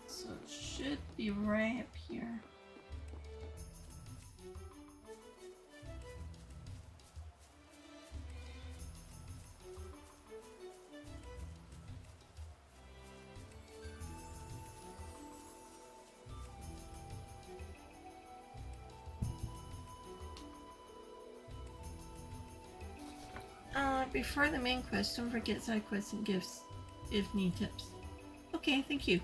So it should be right up here. Before the main quest, don't forget side quests and gifts if need tips. Okay, thank you.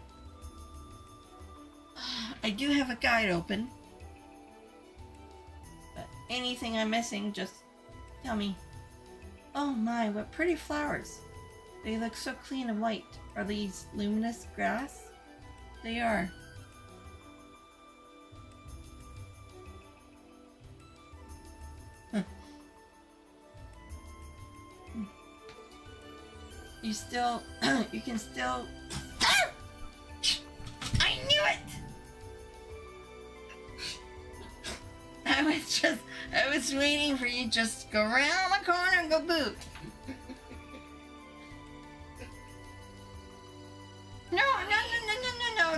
I do have a guide open. But anything I'm missing, just tell me. Oh my, what pretty flowers. They look so clean and white. Are these luminous grass? They are. You can still... Ah! I knew it! I was waiting for you just to go around the corner and go boo. No,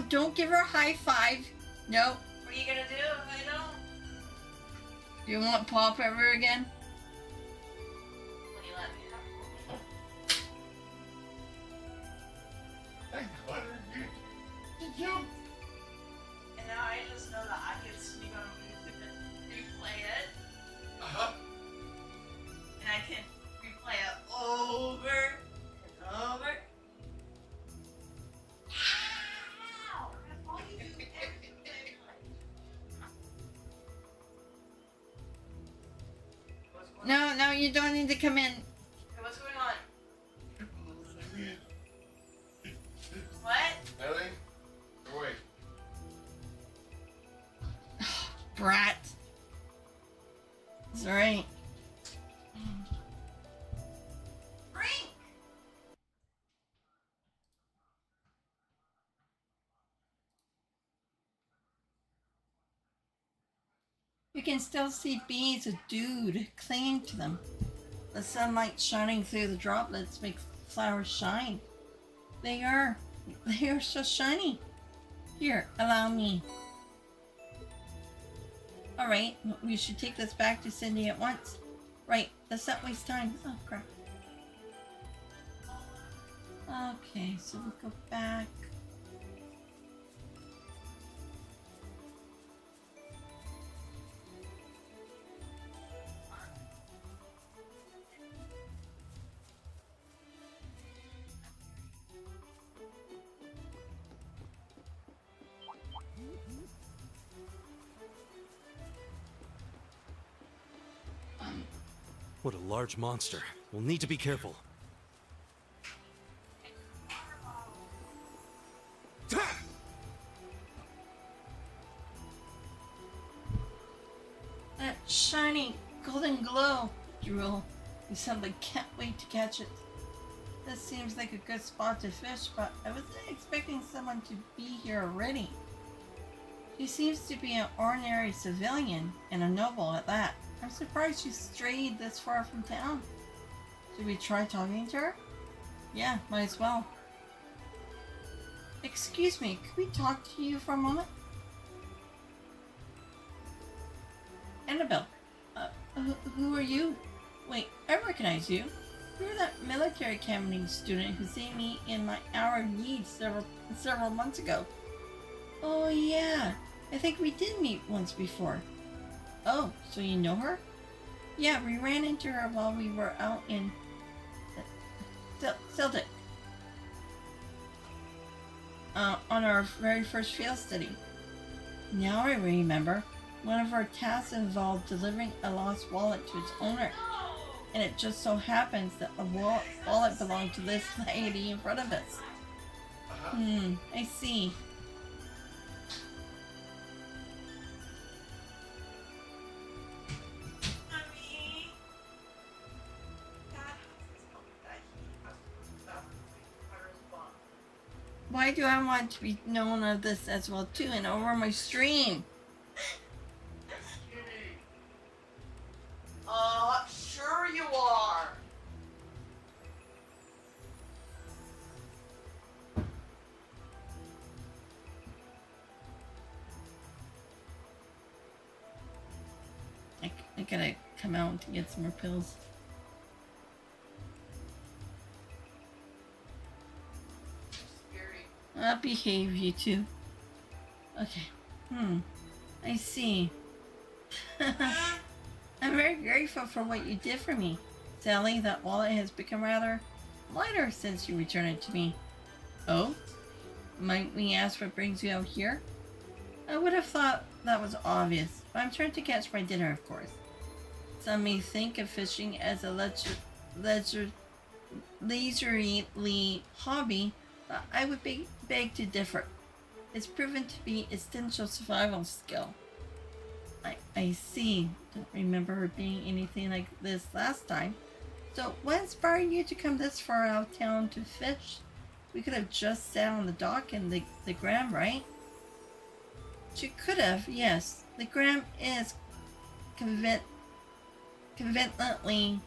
don't give her a high five. No. What are you gonna do if I don't? Do you want paw pepper again? When you let me have and now I just know that I can sneak on music and replay it. And I can replay it over and over. Ow! That's all you do everything. No, you don't need to come in. Hey, what's going on? What? Ellie? Go away. Brat. It's alright. Brink! You can still see beads of dew clinging to them. The sunlight shining through the droplets makes flowers shine. They are so shiny. Here, allow me. Alright, we should take this back to Cindy at once. Right, let's not waste time. Oh, crap. Okay, so we'll go back. What a large monster. We'll need to be careful. That shiny golden glow. Drool. You suddenly can't wait to catch it. This seems like a good spot to fish, but I wasn't expecting someone to be here already. She seems to be an ordinary civilian, and a noble at that. I'm surprised she strayed this far from town. Should we try talking to her? Yeah, might as well. Excuse me, could we talk to you for a moment? Annabelle, who are you? Wait, I recognize you. You're that military academy student who saved me in my hour of need several months ago. Oh yeah, I think we did meet once before. Oh, so you know her? Yeah, we ran into her while we were out in Celtic. On our very first field study. Now I remember. One of our tasks involved delivering a lost wallet to its owner. And it just so happens that the wallet belonged to this lady in front of us. I see. Why do I want to be known of this as well too, and over my stream? Sure you are. I gotta come out to get some more pills. Behave, you two. Okay. I see. I'm very grateful for what you did for me. Sally, that wallet has become rather lighter since you returned it to me. Oh? Might we ask what brings you out here? I would have thought that was obvious, but I'm trying to catch my dinner, of course. Some may think of fishing as a leisurely hobby, but I would beg to differ. It's proven to be essential survival skill. I see. Don't remember her being anything like this last time. So what inspired you to come this far out of town to fish? We could have just sat on the dock in the Gram, right? She could have, yes. The Gram is conveniently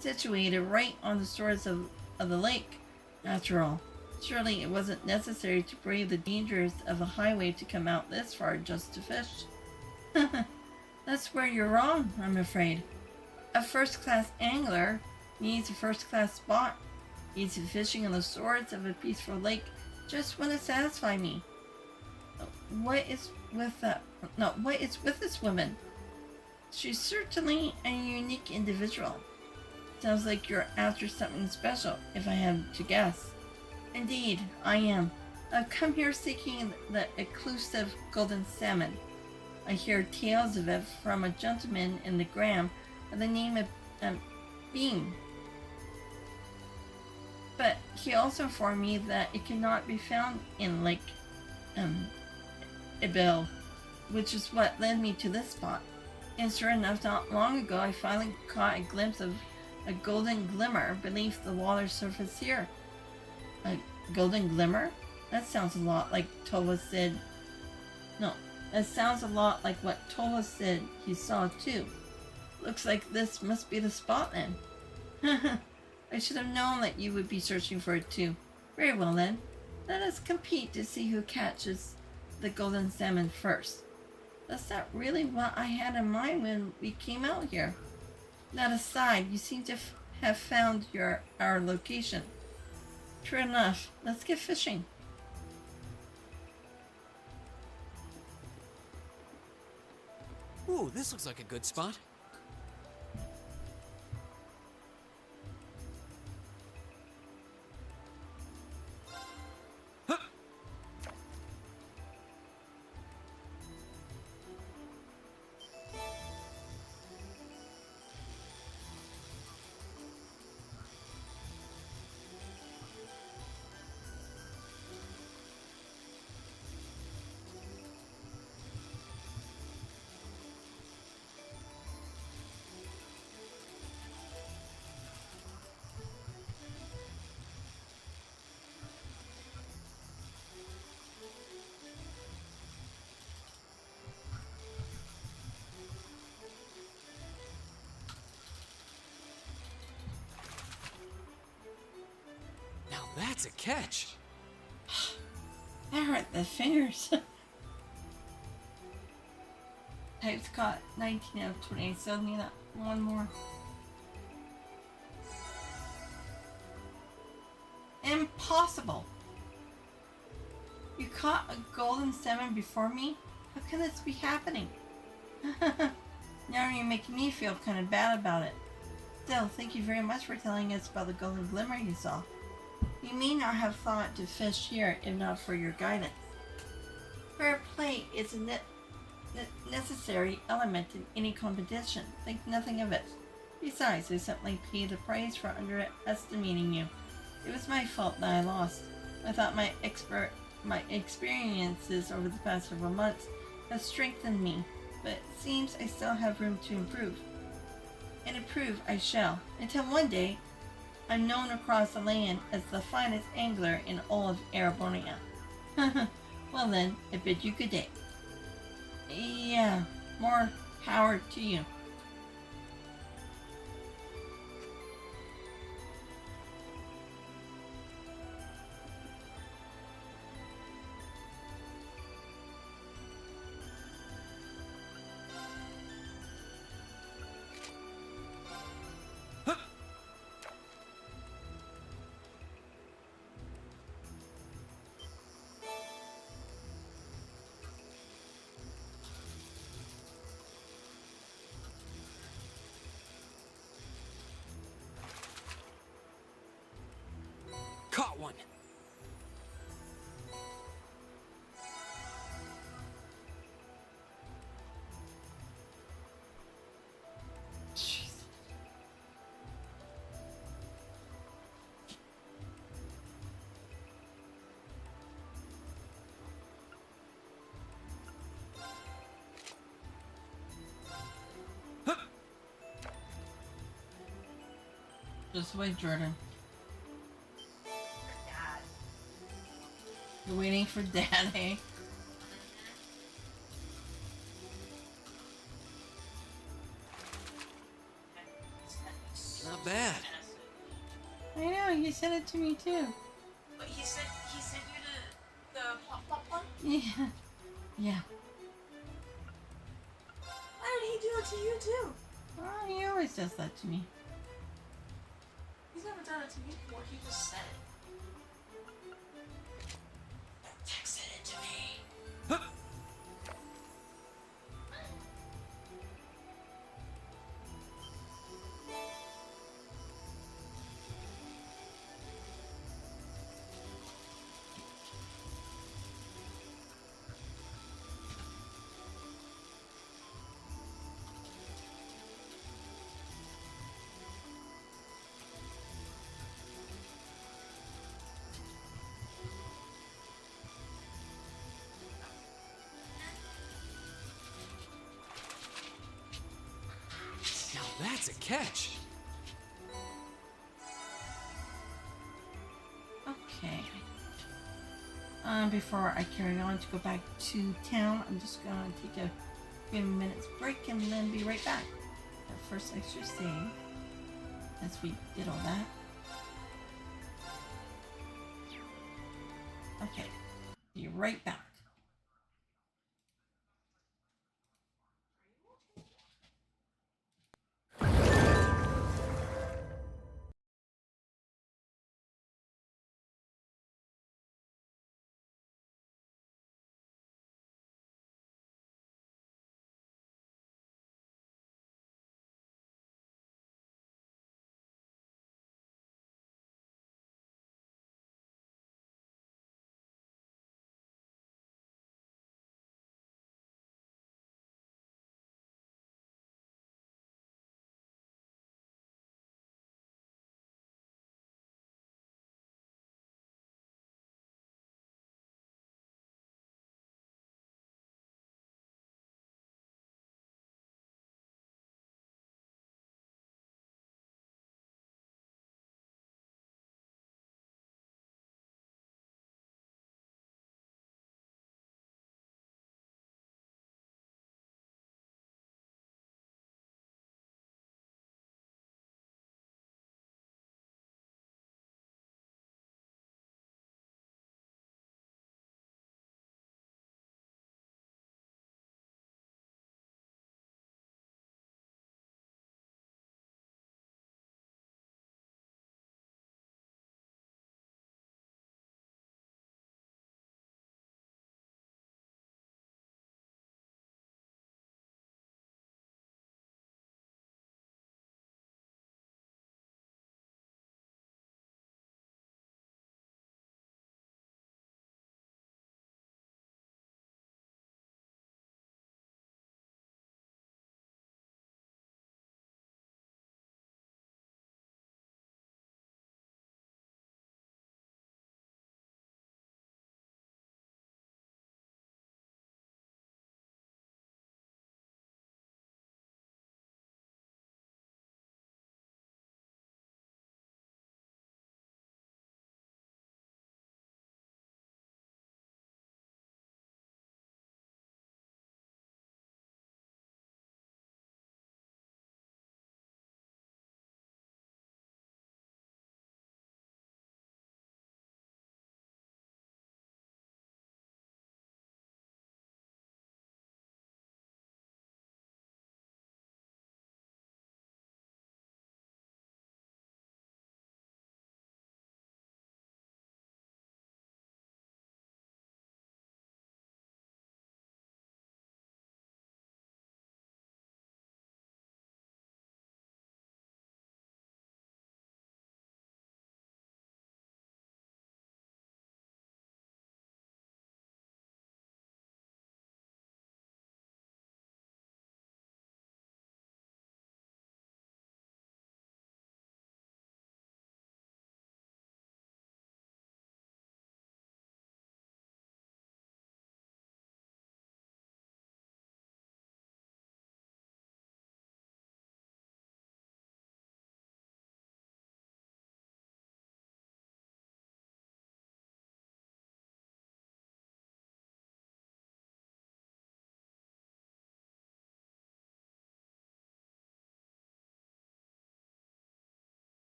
situated right on the shores of the lake. After all, surely it wasn't necessary to brave the dangers of a highway to come out this far just to fish. That's where you're wrong, I'm afraid. A first-class angler needs a first-class spot. Easy fishing on the shores of a peaceful lake just wouldn't satisfy me. What is with this woman? She's certainly a unique individual. Sounds like you're after something special, if I had to guess. Indeed, I am. I've come here seeking the elusive golden salmon. I hear tales of it from a gentleman in the Gram by the name of Beam. But he also informed me that it cannot be found in Lake Ebel, which is what led me to this spot. And sure enough, not long ago, I finally caught a glimpse of a golden glimmer beneath the water surface here. A golden glimmer? That sounds a lot like Tova said. No, that sounds a lot like what Tova said he saw too. Looks like this must be the spot then. I should have known that you would be searching for it too. Very well then. Let us compete to see who catches the golden salmon first. That's not really what I had in mind when we came out here. That aside, you seem to have found our location. True enough. Let's get fishing. Ooh, this looks like a good spot. that's a catch. That hurt the fingers. Type's got 19 out of 20, so I need that one more. Impossible! You caught a golden 7 before me? How can this be happening? Now you're making me feel kind of bad about it. Still, thank you very much for telling us about the golden glimmer you saw. You may not have thought to fish here if not for your guidance. Fair play is a necessary element in any competition. Think nothing of it. Besides, I simply paid the price for underestimating you. It was my fault that I lost. I thought my experiences over the past several months have strengthened me, but it seems I still have room to improve. And improve I shall, until one day I'm known across the land as the finest angler in all of Arabonia. Well then, I bid you good day. Yeah, more power to you. Caught one. Just wait, Jordan. You're waiting for Dad, eh? Not bad. I know, you sent it to me too. But he sent you the plop plop one? Yeah. Yeah. Why did he do it to you too? Oh, he always does that to me. He's never done it to me before. He just said it. Texted it to me. Now that's a catch. Okay. Before I carry on to go back to town, I'm just gonna take a few minutes break and then be right back. But first, I should save as we did all that. Okay, be right back.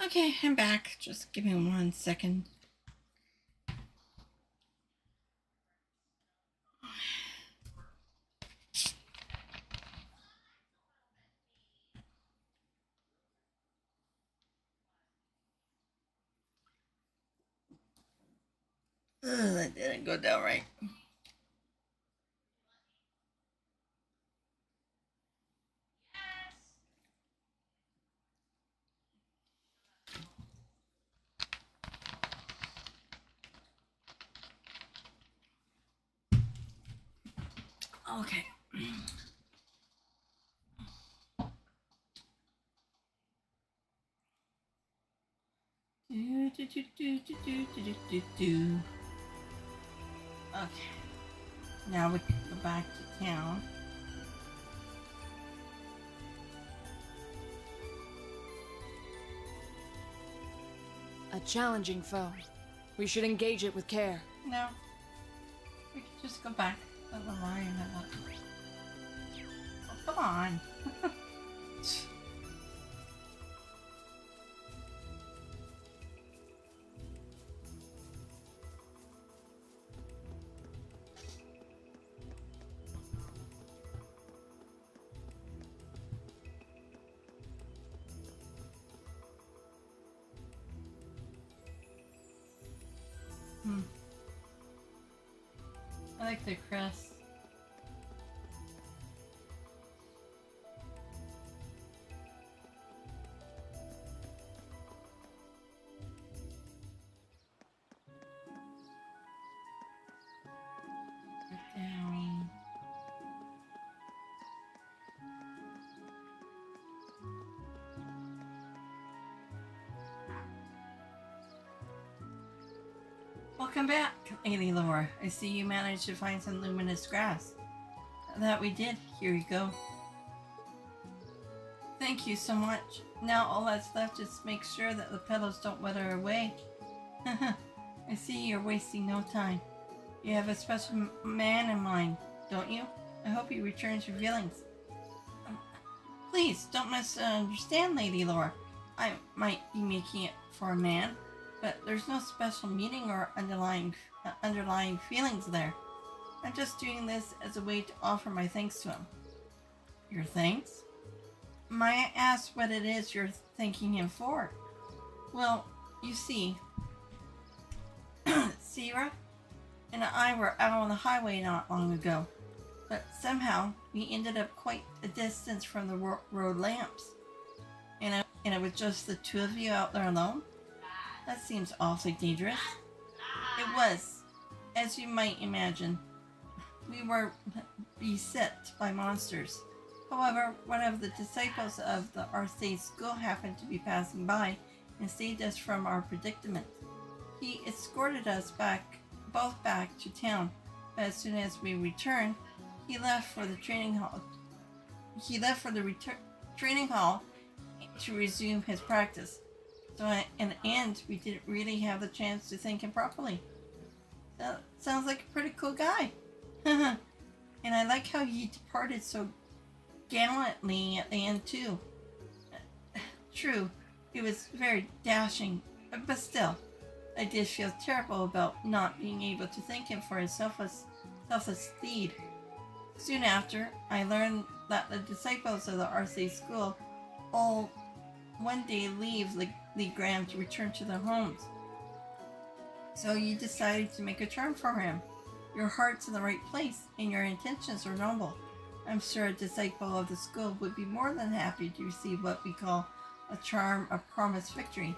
Okay, I'm back. Just give me 1 second. Ugh, that didn't go down right. Okay. Okay. Now we can go back to town. A challenging foe. We should engage it with care. No. We can just go back to the lion. Oh, come on. I like the crest. Down. Welcome back, Lady Laura. I see you managed to find some luminous grass. That we did. Here you go. Thank you so much. Now all that's left is make sure that the petals don't wither away. I see you're wasting no time. You have a special man in mind, don't you? I hope he returns your feelings. Please, don't misunderstand, Lady Laura. I might be making it for a man, but there's no special meaning or underlying feelings there. I'm just doing this as a way to offer my thanks to him. Your thanks? May I ask what it is you're thanking him for? Well, you see, Sierra and I were out on the highway not long ago, but somehow we ended up quite a distance from the road lamps. And it was just the two of you out there alone? That seems awfully dangerous. It was. As you might imagine, we were beset by monsters. However, one of the disciples of the Arcade school happened to be passing by and saved us from our predicament. He escorted us both back to town, but as soon as we returned, he left for the training hall. Training hall to resume his practice. So in the end, we didn't really have the chance to thank him properly. That sounds like a pretty cool guy. And I like how he departed so gallantly at the end too. True, it was very dashing, but still, I did feel terrible about not being able to thank him for his selfless deed. Soon after, I learned that the disciples of the RC school all one day leave Graham to return to their homes. So you decided to make a charm for him. Your heart's in the right place, and your intentions are noble. I'm sure a disciple of the school would be more than happy to receive what we call a charm of promised victory.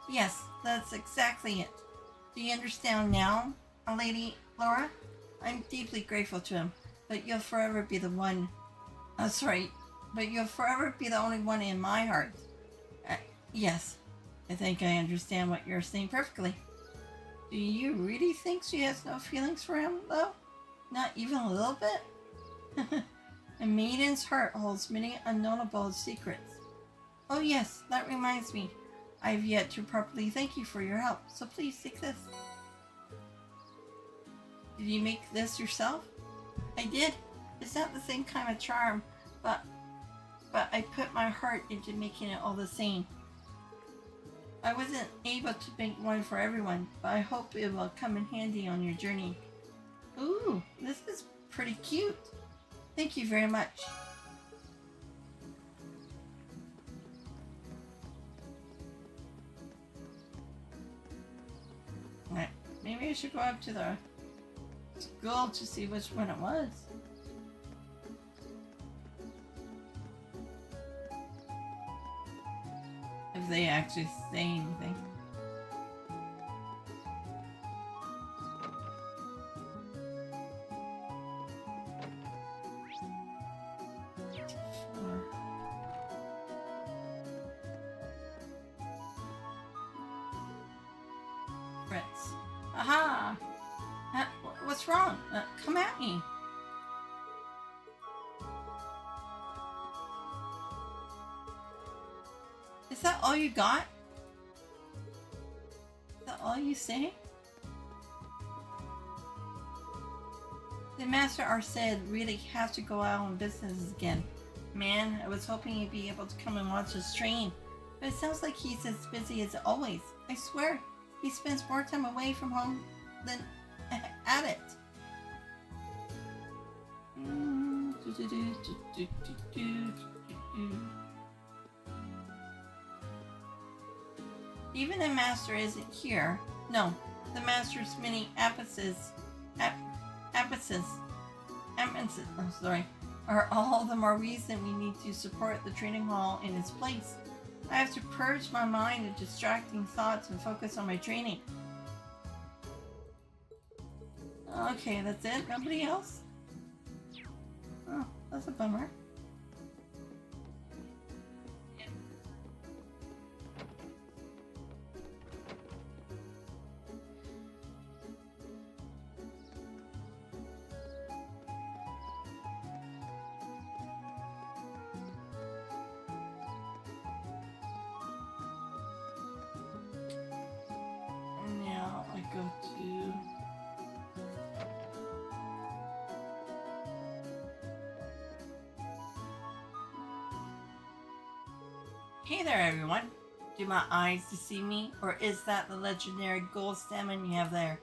Yes, that's exactly it. Do you understand now, Lady Laura? I'm deeply grateful to him, but you'll forever be the one. But you'll forever be the only one in my heart. Yes, I think I understand what you're saying perfectly. Do you really think she has no feelings for him, though? Not even a little bit? A maiden's heart holds many unknowable secrets. Oh yes, that reminds me. I've yet to properly thank you for your help, so please take this. Did you make this yourself? I did. It's not the same kind of charm, but I put my heart into making it all the same. I wasn't able to make one for everyone, but I hope it will come in handy on your journey. Ooh, this is pretty cute. Thank you very much. Alright, maybe I should go up to the school to see which one it was. If they actually say anything. Fritz. Aha! What's wrong? Come at me. Is that all you got? Is that all you say? The Master said really have to go out on business again. Man, I was hoping he'd be able to come and watch us train. But it sounds like he's as busy as always. I swear, he spends more time away from home than at it. Even the Master isn't here. No, the Master's many absences, are all the more reason we need to support the training hall in its place. I have to purge my mind of distracting thoughts and focus on my training. Okay, that's it? Nobody else? Oh, that's a bummer. Now I go to... Hey there, everyone. Do my eyes deceive me, or is that the legendary gold salmon you have there?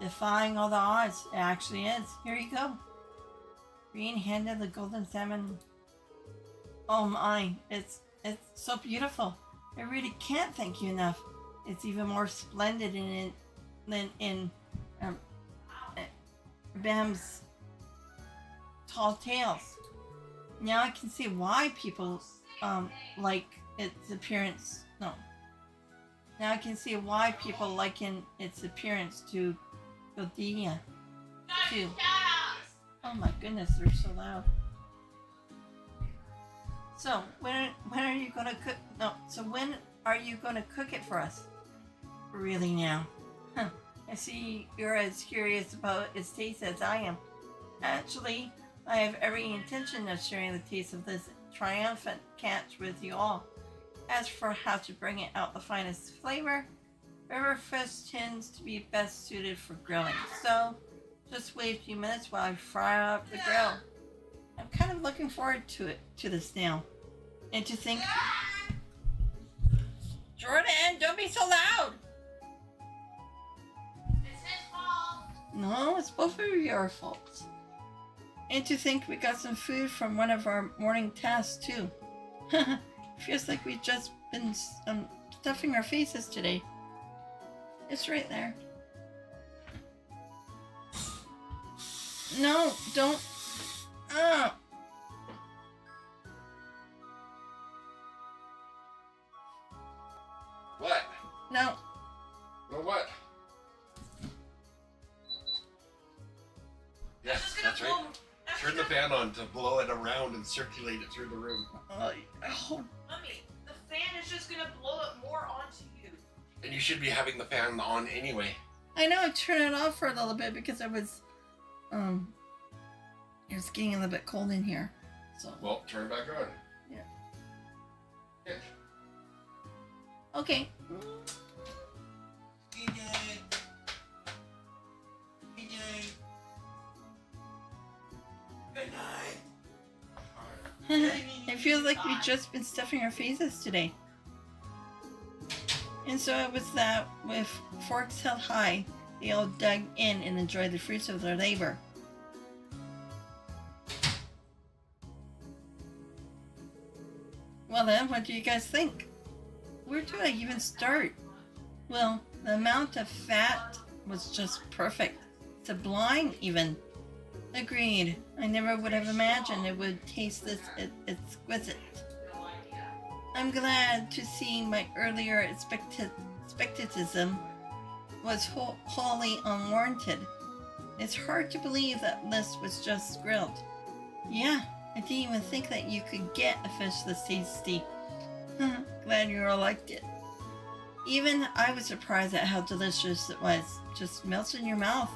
Defying all the odds, it actually is. Here you go. Rean handed the golden salmon. Oh my, it's so beautiful. I really can't thank you enough. It's even more splendid than in Bam's tall tales. Now I can see why people like its appearance. No. Now I can see why people liken its appearance to Godinia too. Oh my goodness, they're so loud. So when are you gonna cook? No. So when are you gonna cook it for us? Really now? Huh. I see you're as curious about its taste as I am. Actually, I have every intention of sharing the taste of this triumphant catch with you all. As for how to bring it out the finest flavor, river fish tends to be best suited for grilling. So, just wait a few minutes while I fry up the grill. I'm kind of looking forward to this now. And to think... Jordan, don't be so loud! It's his fault. No, it's both of your faults. And to think we got some food from one of our morning tasks too. Feels like we've just been stuffing our faces today. It's right there. No, don't. What? No. Well, what? Yes, that's right. Turn the fan on to blow it around and circulate it through the room. Mummy, the fan is just gonna blow it more onto you. And you should be having the fan on anyway. I know I turned it off for a little bit because it was getting a little bit cold in here. So. Well, turn it back on. Yeah. Yeah. Okay. It feels like we've just been stuffing our faces today. And so it was that, with forks held high, they all dug in and enjoyed the fruits of their labor. Well then, what do you guys think? Where do I even start? Well, the amount of fat was just perfect. Sublime, even. Agreed. I never would have imagined it would taste this exquisite. I'm glad to see my earlier skepticism was wholly unwarranted. It's hard to believe that this was just grilled. Yeah, I didn't even think that you could get a fish this tasty. Glad you all liked it. Even I was surprised at how delicious it was. Just melts in your mouth.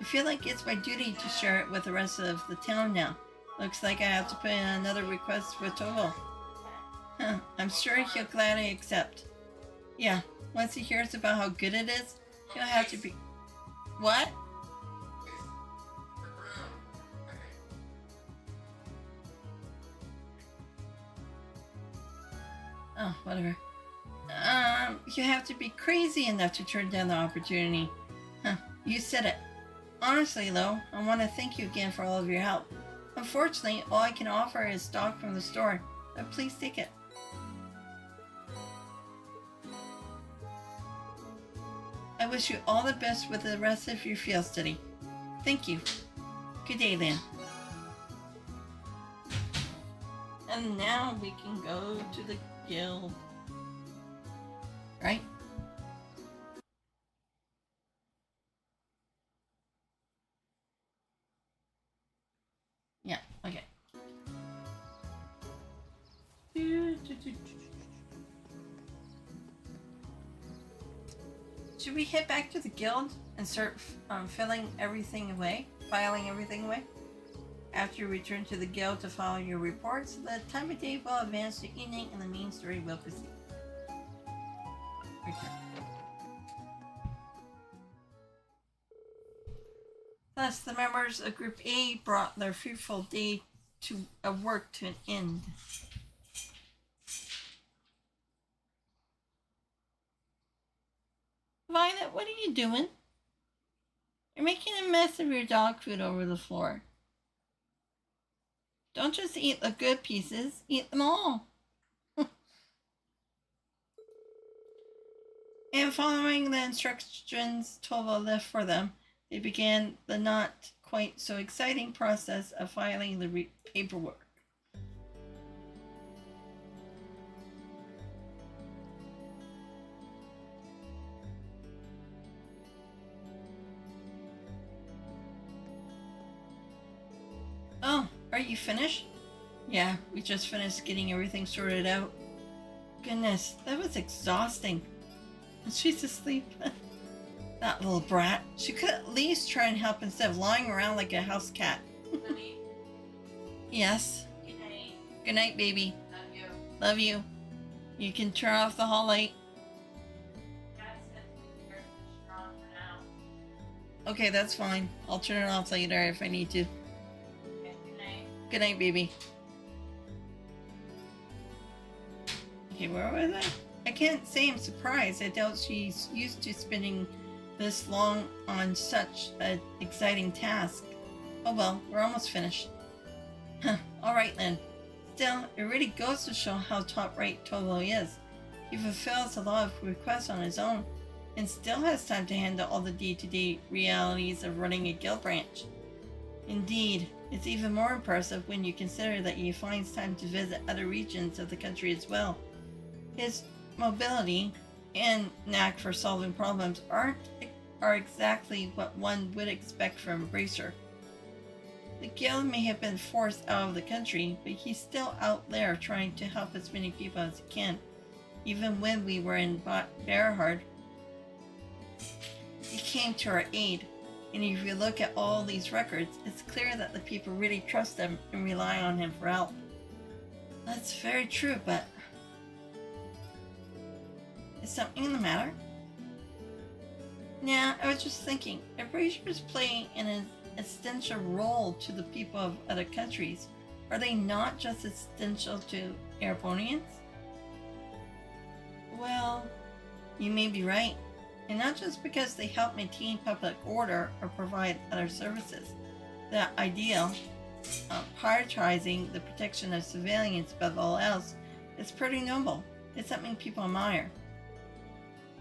I feel like it's my duty to share it with the rest of the town now. Looks like I have to put in another request for Tovo. I'm sure he'll gladly accept. Yeah, once he hears about how good it is, he'll have to be... What? Oh, whatever. You have to be crazy enough to turn down the opportunity. You said it. Honestly, though, I want to thank you again for all of your help. Unfortunately, all I can offer is stock from the store, but please take it. I wish you all the best with the rest of your field study. Thank you. Good day, then. And now we can go to the guild. Right? Yeah, okay. Should we head back to the guild and start filing everything away? After you return to the guild to file your reports, the time of day will advance to evening and the main story will proceed. Return. Thus, the members of Group A brought their fruitful day of work to an end. Violet, what are you doing? You're making a mess of your dog food over the floor. Don't just eat the good pieces, eat them all. And following the instructions Tova left for them, they began the not quite so exciting process of filing the paperwork. Oh, are you finished? Yeah, we just finished getting everything sorted out. Goodness, that was exhausting. And she's asleep. That little brat. She could at least try and help instead of lying around like a house cat. Yes. Good night. Good night, baby. Love you. Love you. You can turn off the hall light. Dad said to be strong for now. Okay, that's fine. I'll turn it off later if I need to. Okay, good night. Good night, baby. Okay, where was I? I can't say I'm surprised. I doubt she's used to spending this long on such an exciting task. Oh well, we're almost finished. Alright then. Still, it really goes to show how top-rate Tovo is. He fulfills a lot of requests on his own, and still has time to handle all the day-to-day realities of running a guild branch. Indeed, it's even more impressive when you consider that he finds time to visit other regions of the country as well. His mobility and knack for solving problems are exactly what one would expect from a bracer. The guild may have been forced out of the country, but he's still out there trying to help as many people as he can. Even when we were in Bearhard, he came to our aid, and if you look at all these records, it's clear that the people really trust him and rely on him for help. That's very true, but... is something the matter? Nah, I was just thinking, if bracers play an essential role to the people of other countries, are they not just essential to Airponians? Well, You may be right, and not just because they help maintain public order or provide other services. The ideal, prioritizing the protection of civilians above all else, is pretty noble. It's something people admire.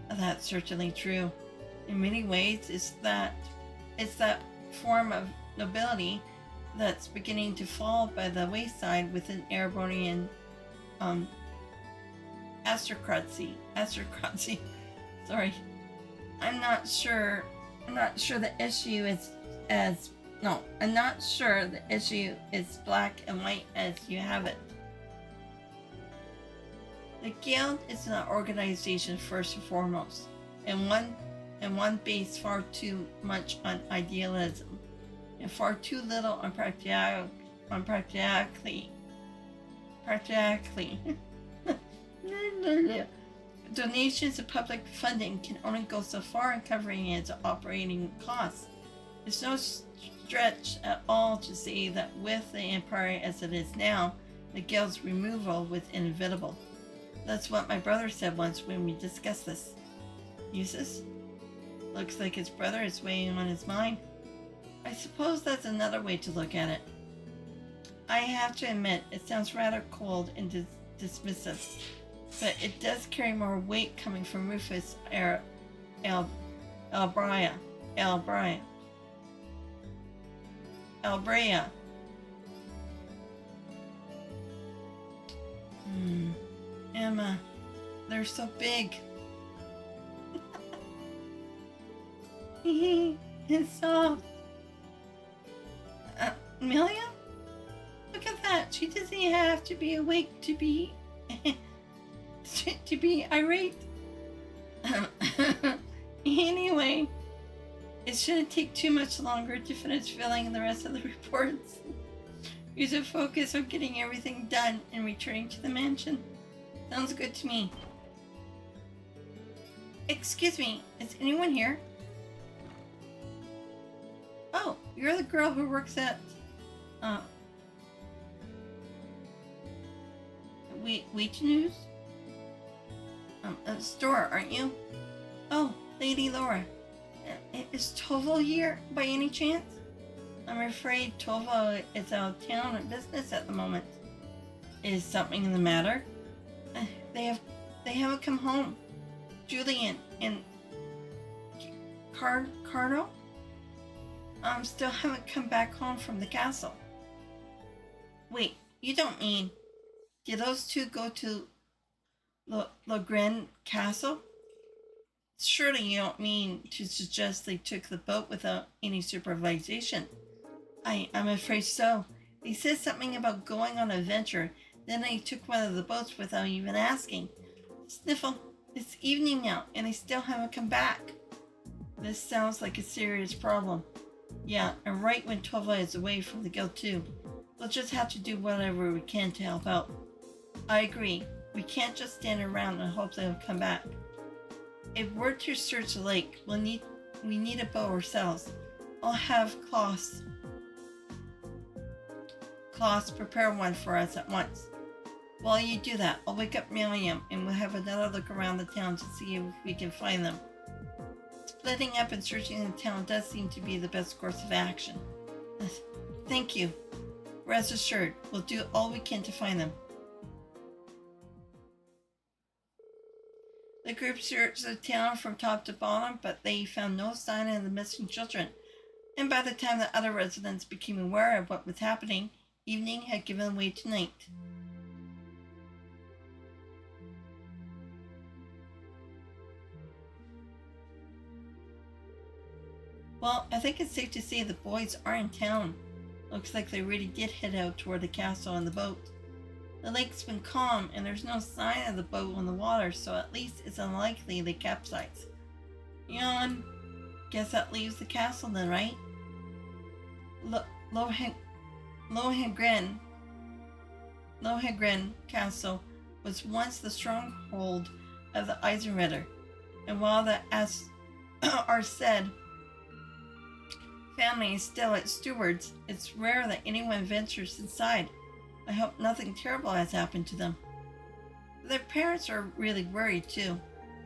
That's certainly true. In many ways, it's that form of nobility that's beginning to fall by the wayside within Erebonian aristocracy. Sorry. I'm not sure the issue is black and white as you have it. The Guild is an organization first and foremost, and one based far too much on idealism and far too little on practically. Donations and public funding can only go so far in covering its operating costs. It's no stretch at all to say that with the Empire as it is now, the Guild's removal was inevitable. That's what my brother said once when we discussed this. Eustace? Looks like his brother is weighing on his mind. I suppose that's another way to look at it. I have to admit, it sounds rather cold and dismissive, but it does carry more weight coming from Rufus Elbrea. Emma, they're so big. And soft. Amelia? Look at that. She doesn't have to be awake to be to be irate. Anyway, it shouldn't take too much longer to finish filling in the rest of the reports. You should focus on getting everything done and returning to the mansion. Sounds good to me. Excuse me, is anyone here? Oh, you're the girl who works at Wheat News? Store, aren't you? Oh, Lady Laura. Is Tovo here by any chance? I'm afraid Tovo is out of town on business at the moment. Is something the matter? They haven't come home. Julian and Cardo? Still haven't come back home from the castle. Wait, you don't mean... Did those two go to Logren Castle? Surely you don't mean to suggest they took the boat without any supervision. I'm afraid so. They said something about going on an adventure, then they took one of the boats without even asking. Sniffle, it's evening now, and they still haven't come back. This sounds like a serious problem. Yeah, and right when Tova is away from the guild too. We'll just have to do whatever we can to help out. I agree. We can't just stand around and hope they'll come back. If we're to search the lake, we need a boat ourselves. I'll have Klaus prepare one for us at once. While you do that, I'll wake up Miriam and we'll have another look around the town to see if we can find them. Splitting up and searching the town does seem to be the best course of action. Thank you. Rest assured, we'll do all we can to find them. The group searched the town from top to bottom, but they found no sign of the missing children. And by the time the other residents became aware of what was happening, evening had given way to night. Well, I think it's safe to say the boys are in town. Looks like they really did head out toward the castle on the boat. The lake's been calm and there's no sign of the boat on the water, so at least it's unlikely they capsized. Yawn. Guess that leaves the castle then, right? Lohengrin Castle was once the stronghold of the Eisenritter, and while the Arsed family is still its stewards, it's rare that anyone ventures inside. I hope nothing terrible has happened to them. Their parents are really worried too.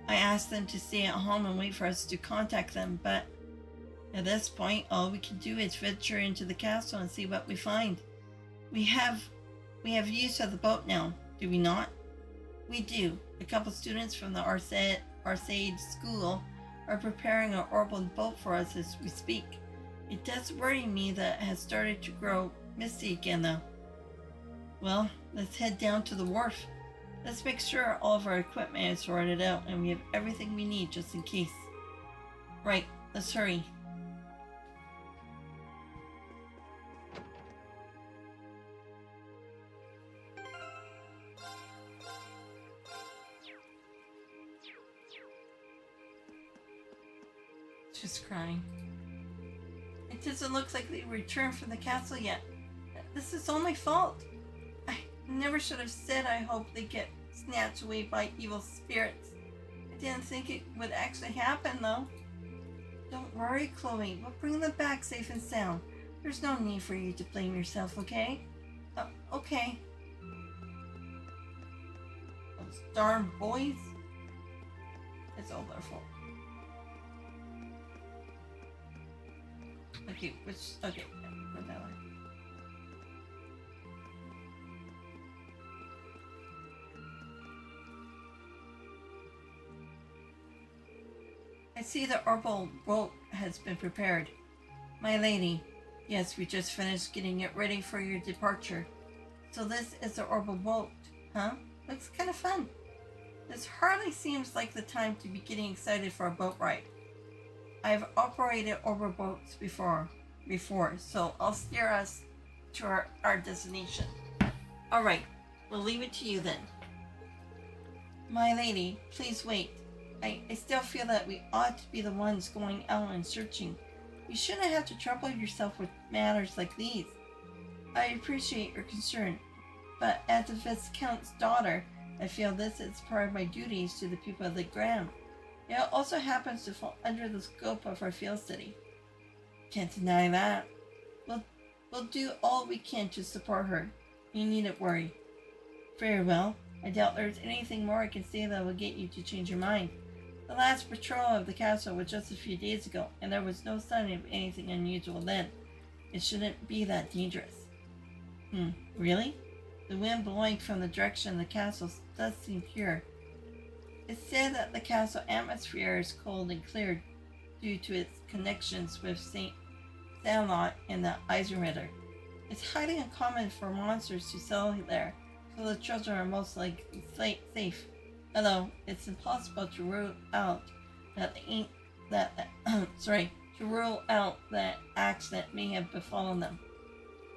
I asked them to stay at home and wait for us to contact them, but at this point, all we can do is venture into the castle and see what we find. We have use of the boat now, do we not? We do. A couple students from the Arcade school are preparing an orbital boat for us as we speak. It does worry me that it has started to grow misty again though. Well, let's head down to the wharf. Let's make sure all of our equipment is sorted out and we have everything we need just in case. Right, let's hurry. Just crying. It doesn't look like they returned from the castle yet. This is all my fault. I never should have said I hope they get snatched away by evil spirits. I didn't think it would actually happen though. Don't worry, Chloe. We'll bring them back safe and sound. There's no need for you to blame yourself, okay? Okay. Those darn boys. It's all their fault. Okay, okay, put that one. I see the orbital boat has been prepared. My lady, yes, we just finished getting it ready for your departure. So this is the orbital boat, huh? Looks kind of fun. This hardly seems like the time to be getting excited for a boat ride. I've operated orbital boats before, so I'll steer us to our destination. Alright, we'll leave it to you then. My lady, please wait. I still feel that we ought to be the ones going out and searching. You shouldn't have to trouble yourself with matters like these. I appreciate your concern, but as a Viscount's daughter, I feel this is part of my duties to the people of the Gram. It also happens to fall under the scope of our field study. Can't deny that. We'll do all we can to support her. You needn't worry. Very well. I doubt there's anything more I can say that will get you to change your mind. The last patrol of the castle was just a few days ago, and there was no sign of anything unusual then. It shouldn't be that dangerous. Really? The wind blowing from the direction of the castle does seem pure. It's said that the castle atmosphere is cold and clear due to its connections with St. Sandlot and the Eisenritter. It's highly uncommon for monsters to settle there, so the children are most likely safe. Although it's impossible to rule out the accident may have befallen them.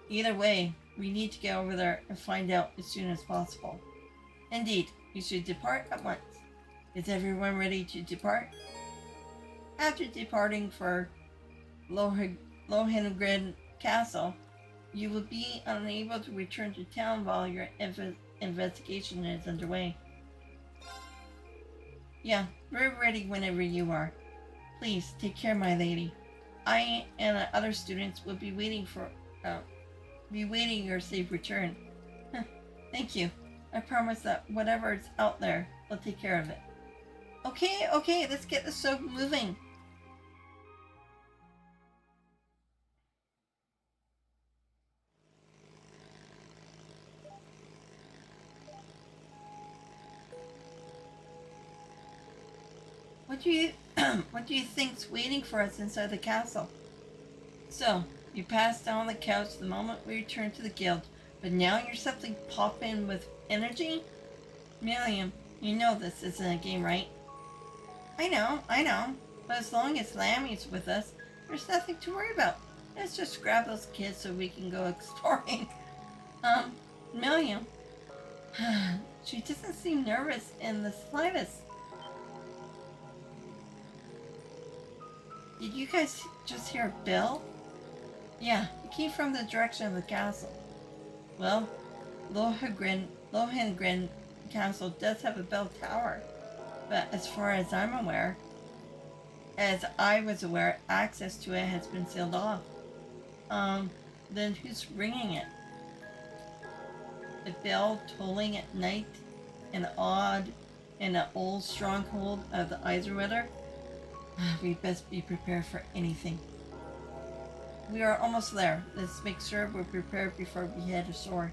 Either way, we need to get over there and find out as soon as possible. Indeed, we should depart at once. Is everyone ready to depart? After departing for Lohengrin Castle, you will be unable to return to town while your investigation is underway. Yeah, we're ready whenever you are. Please take care, my lady. I and the other students will be waiting your safe return. Thank you. I promise that whatever is out there, we'll take care of it. Okay, let's get this show moving. What do you think's waiting for us inside the castle? So, you passed down the couch the moment we returned to the guild, but now you're suddenly popping with energy? Milliam, you know this isn't a game, right? I know. But as long as Lammy's with us, there's nothing to worry about. Let's just grab those kids so we can go exploring. Milliam. She doesn't seem nervous in the slightest. Did you guys just hear a bell? Yeah, it came from the direction of the castle. Well, Lohengrin Castle does have a bell tower, but as far as I was aware, access to it has been sealed off. Then who's ringing it? A bell tolling at night, an odd in an old stronghold of the Eiserwetter, we best be prepared for anything. We are almost there. Let's make sure we're prepared before we head ashore.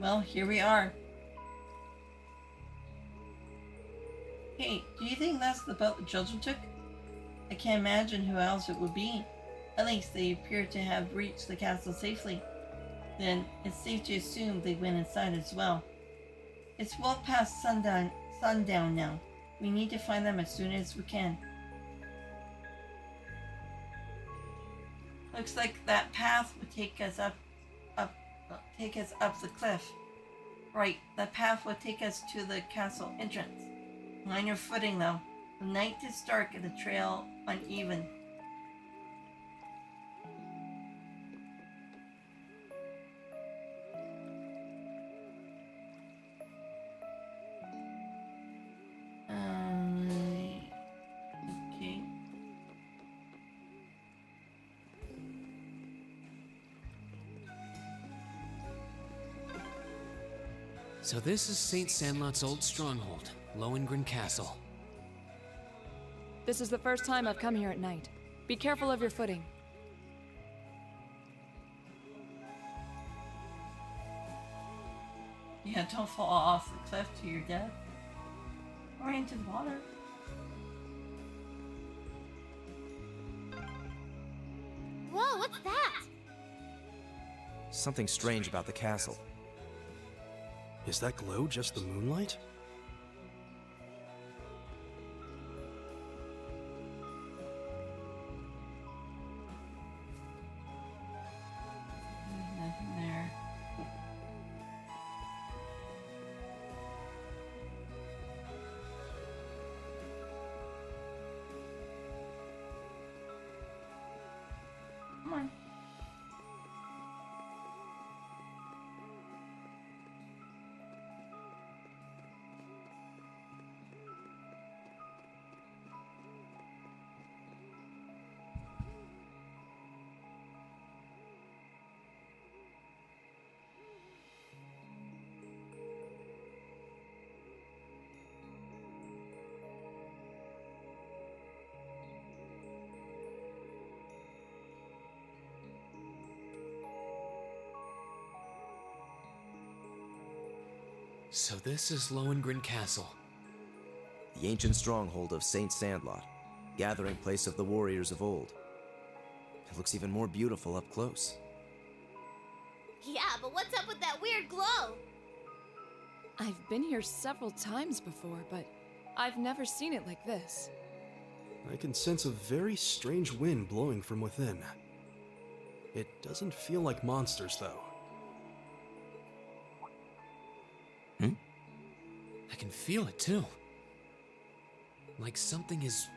Well, here we are. Hey, do you think that's the boat the children took? I can't imagine who else it would be. At least they appear to have reached the castle safely. Then it's safe to assume they went inside as well. It's well past sundown now. We need to find them as soon as we can. Looks like that path would take us up the cliff. Right, that path would take us to the castle entrance. Mind your footing though. The night is dark and the trail uneven. Okay. So this is St. Sandlot's old stronghold, Lohengrin Castle. This is the first time I've come here at night. Be careful of your footing. Yeah, don't fall off the cliff to your death. Or into the water. Whoa, what's that? Something strange about the castle. Is that glow just the moonlight? There's nothing there. Come on. So this is Lohengrin Castle. The ancient stronghold of Saint Sandlot, gathering place of the warriors of old. It looks even more beautiful up close. Yeah, but what's up with that weird glow? I've been here several times before, but I've never seen it like this. I can sense a very strange wind blowing from within. It doesn't feel like monsters, though. I can feel it too. Like something is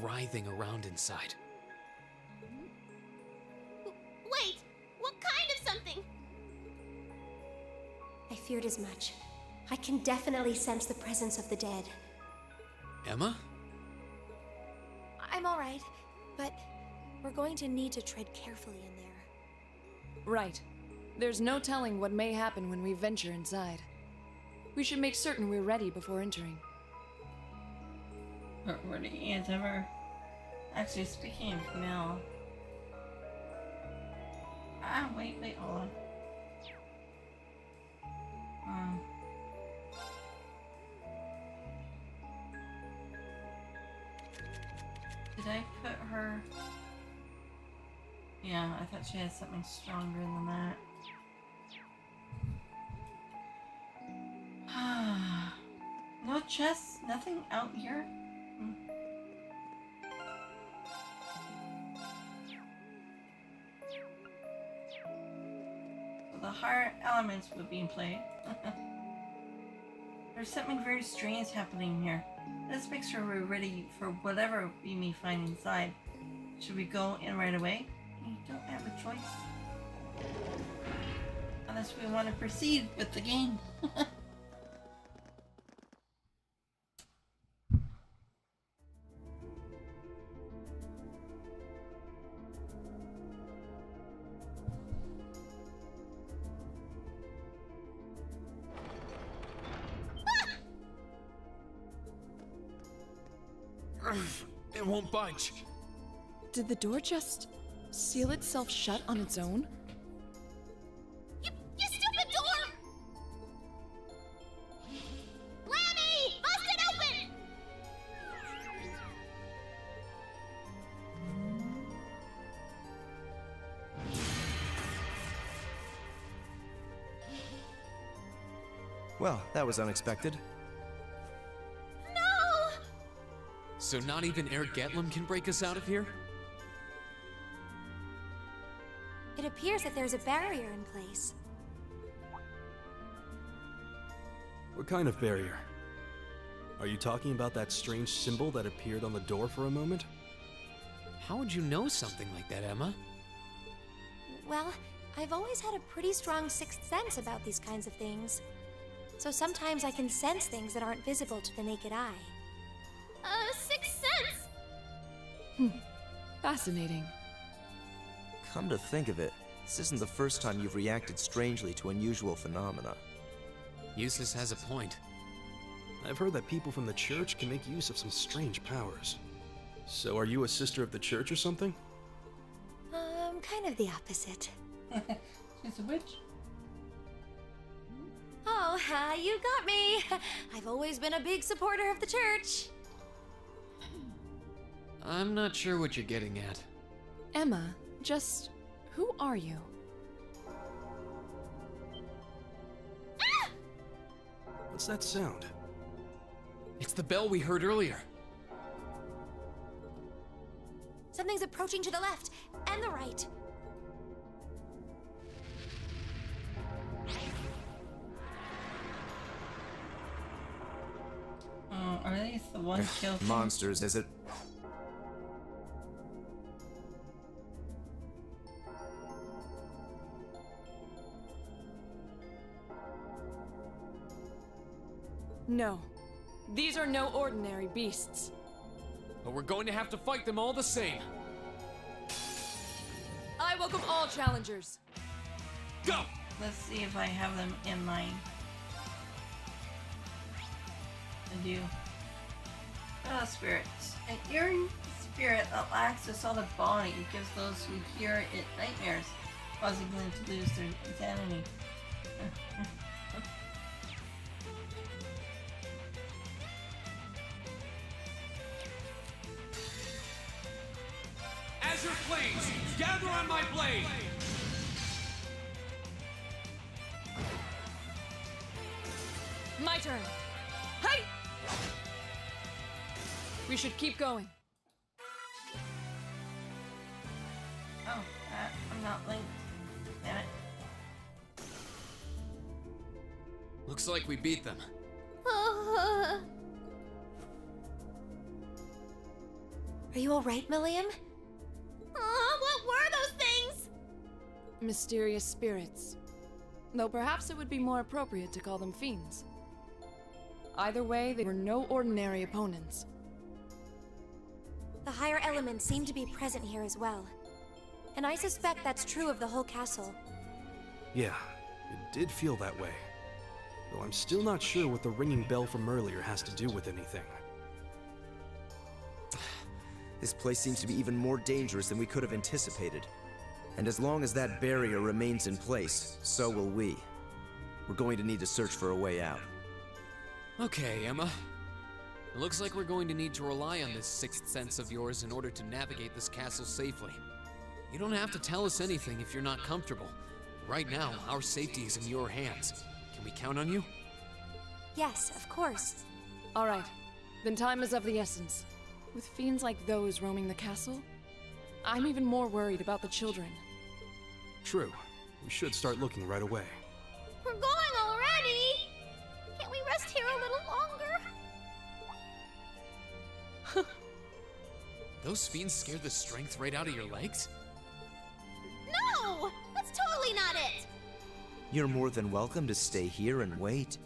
writhing around inside. Wait, what kind of something? I feared as much. I can definitely sense the presence of the dead. Emma? I'm alright, but we're going to need to tread carefully in there. Right. There's no telling what may happen when we venture inside. We should make certain we're ready before entering. Were the ants ever... Actually, speaking of Mel... wait, hold on. Did I put her... Yeah, I thought she had something stronger than that. No chests? Nothing out here? So the higher elements would be in play. There's something very strange happening here. Let's make sure we're ready for whatever we may find inside. Should we go in right away? We don't have a choice. Unless we want to proceed with the game. It won't budge. Did the door just seal itself shut on its own? You stupid door! Lammy! Bust it open! Well, that was unexpected. No! So not even Air Getlum can break us out of here? It appears that there's a barrier in place. What kind of barrier? Are you talking about that strange symbol that appeared on the door for a moment? How would you know something like that, Emma? Well, I've always had a pretty strong sixth sense about these kinds of things. So sometimes I can sense things that aren't visible to the naked eye. Sixth sense? Fascinating. Come to think of it, this isn't the first time you've reacted strangely to unusual phenomena. Eustace has a point. I've heard that people from the church can make use of some strange powers. So are you a sister of the church or something? Kind of the opposite. She's a witch. Oh, you got me. I've always been a big supporter of the church. I'm not sure what you're getting at. Emma, just who are you? What's that sound? It's the bell we heard earlier. Something's approaching to the left and the right. Are these the ones killed? Monsters, is it? No. These are no ordinary beasts. But we're going to have to fight them all the same. I welcome all challengers. Go! Let's see if I have them in my... I do. Oh, spirits. An eerie spirit that lacks a solid body gives those who hear it nightmares, causing them to lose their insanity. Azure Flames, gather on my blade! My turn. Hey! We should keep going. Oh, I'm not linked. Damn it. Looks like we beat them. Are you alright, Milliam? What were those things? Mysterious spirits. Though perhaps it would be more appropriate to call them fiends. Either way, they were no ordinary opponents. The higher elements seem to be present here as well. And I suspect that's true of the whole castle. Yeah, it did feel that way. Though I'm still not sure what the ringing bell from earlier has to do with anything. This place seems to be even more dangerous than we could have anticipated. And as long as that barrier remains in place, so will we. We're going to need to search for a way out. Okay, Emma. It looks like we're going to need to rely on this sixth sense of yours in order to navigate this castle safely. You don't have to tell us anything if you're not comfortable. Right now, our safety is in your hands. Can we count on you? Yes, of course. All right. Then time is of the essence. With fiends like those roaming the castle, I'm even more worried about the children. True. We should start looking right away. We're going already! Can't we rest here a little longer? Those fiends scare the strength right out of your legs? No! That's totally not it! You're more than welcome to stay here and wait.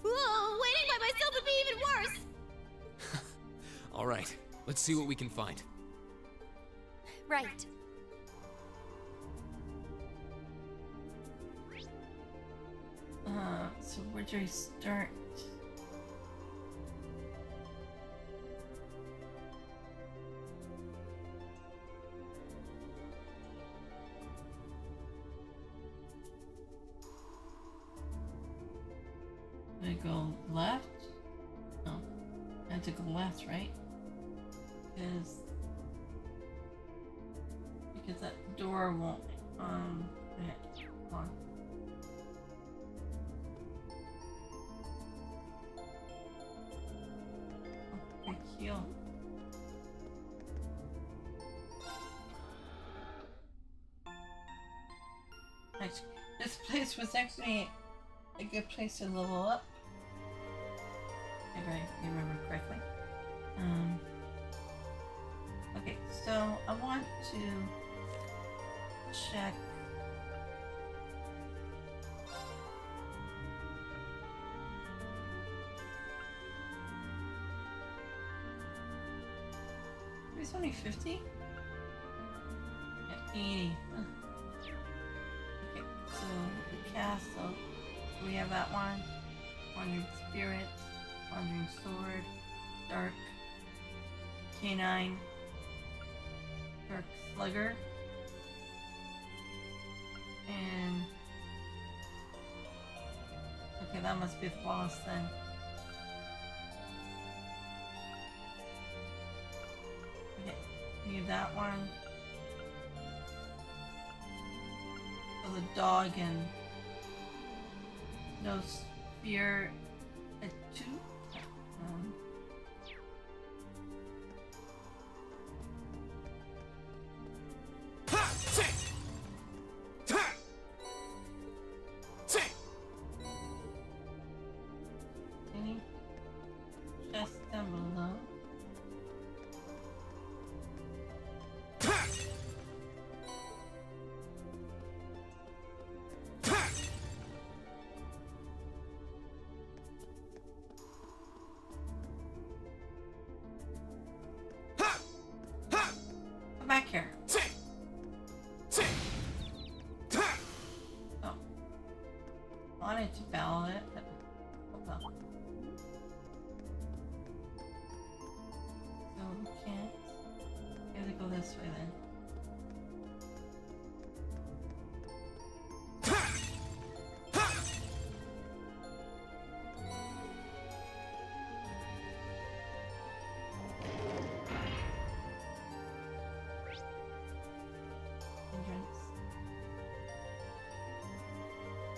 Whoa, waiting by myself would be even worse! All right, let's see what we can find. Right. So where do I start? Did I go left? No. I had to go left, right? Because that door won't okay, come on. Oh, big heel. Actually, this place was actually a good place to level up, if I remember correctly. Okay, so I want to check. It's only 50? Yeah, 80. Okay, so the castle. We have that one. Wandering Spirit, Wandering Sword, Dark Canine, Dark Slugger, and okay, that must be the boss then. Okay, need that one. So the dog and no spear at 2. Any chest down below? Come back here. Oh. I wanted to battle it, but hold on. So we can't. We have to go this way then. Entrance.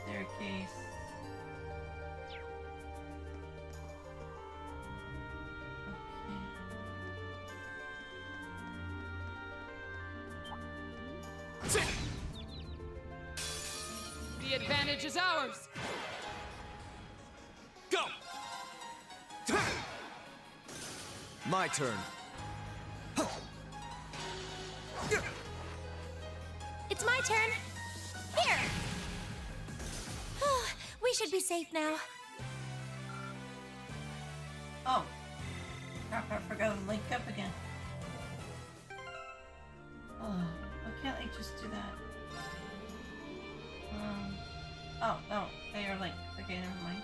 Staircase. The advantage is ours! Go! My turn. It's my turn. Here. We should be safe now. Oh. Crap, I forgot to link up again. Oh, why can't I just do that? Oh, no, they are linked. Okay, never mind.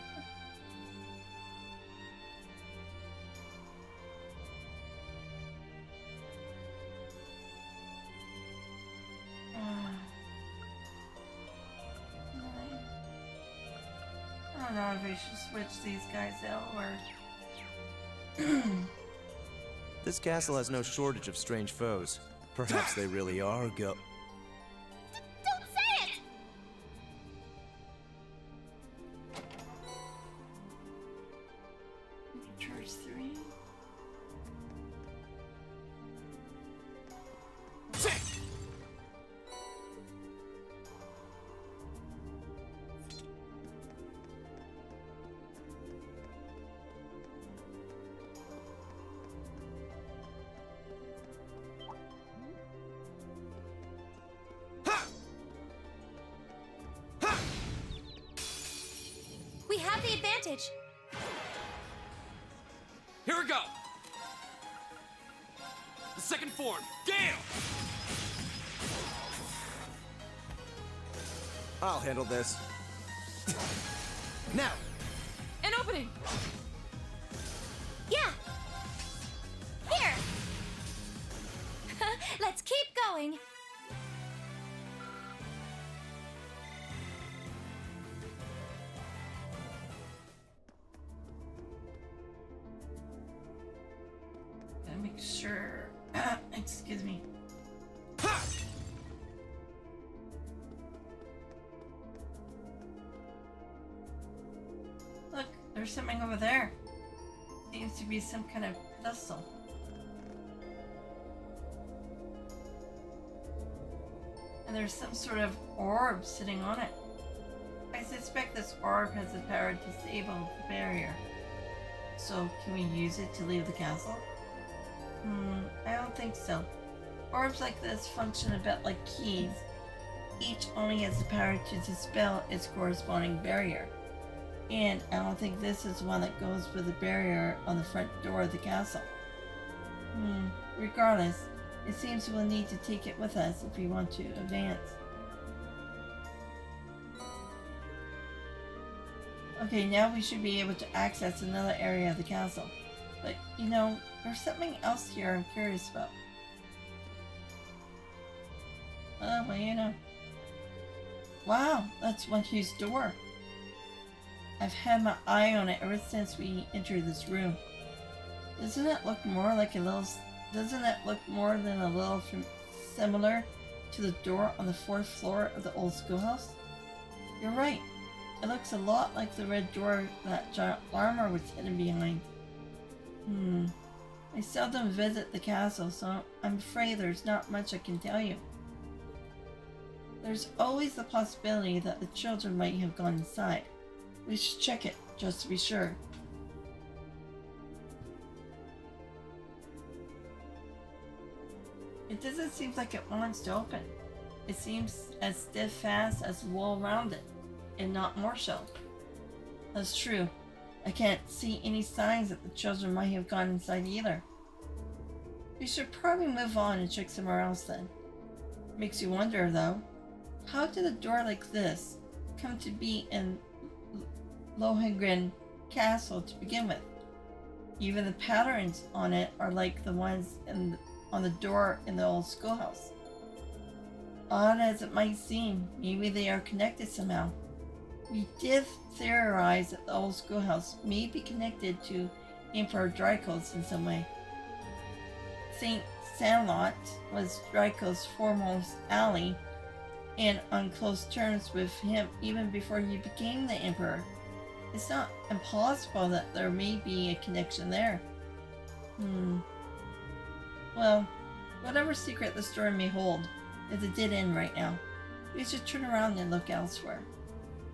I don't know if we should switch these guys out or... This castle has no shortage of strange foes. Perhaps they really are Don't say it! Charge 3. We have the advantage. Here we go! The second form, Gale! I'll handle this. Now! An opening! Yeah. Here. Let's keep going. sure. Excuse me. Look, there's something over there. Seems to be some kind of pedestal. And there's some sort of orb sitting on it. I suspect this orb has the power to disable the barrier. So, can we use it to leave the castle? I don't think so. Orbs like this function a bit like keys. Each only has the power to dispel its corresponding barrier. And I don't think this is one that goes with the barrier on the front door of the castle. Regardless, it seems we'll need to take it with us if we want to advance. Okay, now we should be able to access another area of the castle. But, you know, there's something else here I'm curious about. Oh, well, you know. Wow, that's one huge door. I've had my eye on it ever since we entered this room. Doesn't it look more like a little... Doesn't it look more than a little similar to the door on the 4th floor of the old schoolhouse? You're right. It looks a lot like the red door that giant armor was hidden behind. I seldom visit the castle, so I'm afraid there's not much I can tell you. There's always the possibility that the children might have gone inside. We should check it, just to be sure. It doesn't seem like it wants to open. It seems as steadfast as the wall around it, and not more so. That's true. I can't see any signs that the children might have gone inside either. We should probably move on and check somewhere else then. Makes you wonder though, how did a door like this come to be in Lohengrin Castle to begin with? Even the patterns on it are like the ones on the door in the old schoolhouse. Odd as it might seem, maybe they are connected somehow. We did theorize that the old schoolhouse may be connected to Emperor Dreichels in some way. St. Sandlot was Dreichels' foremost ally and on close terms with him even before he became the emperor. It's not impossible that there may be a connection there. Well, whatever secret the story may hold is a dead end right now. We should turn around and look elsewhere.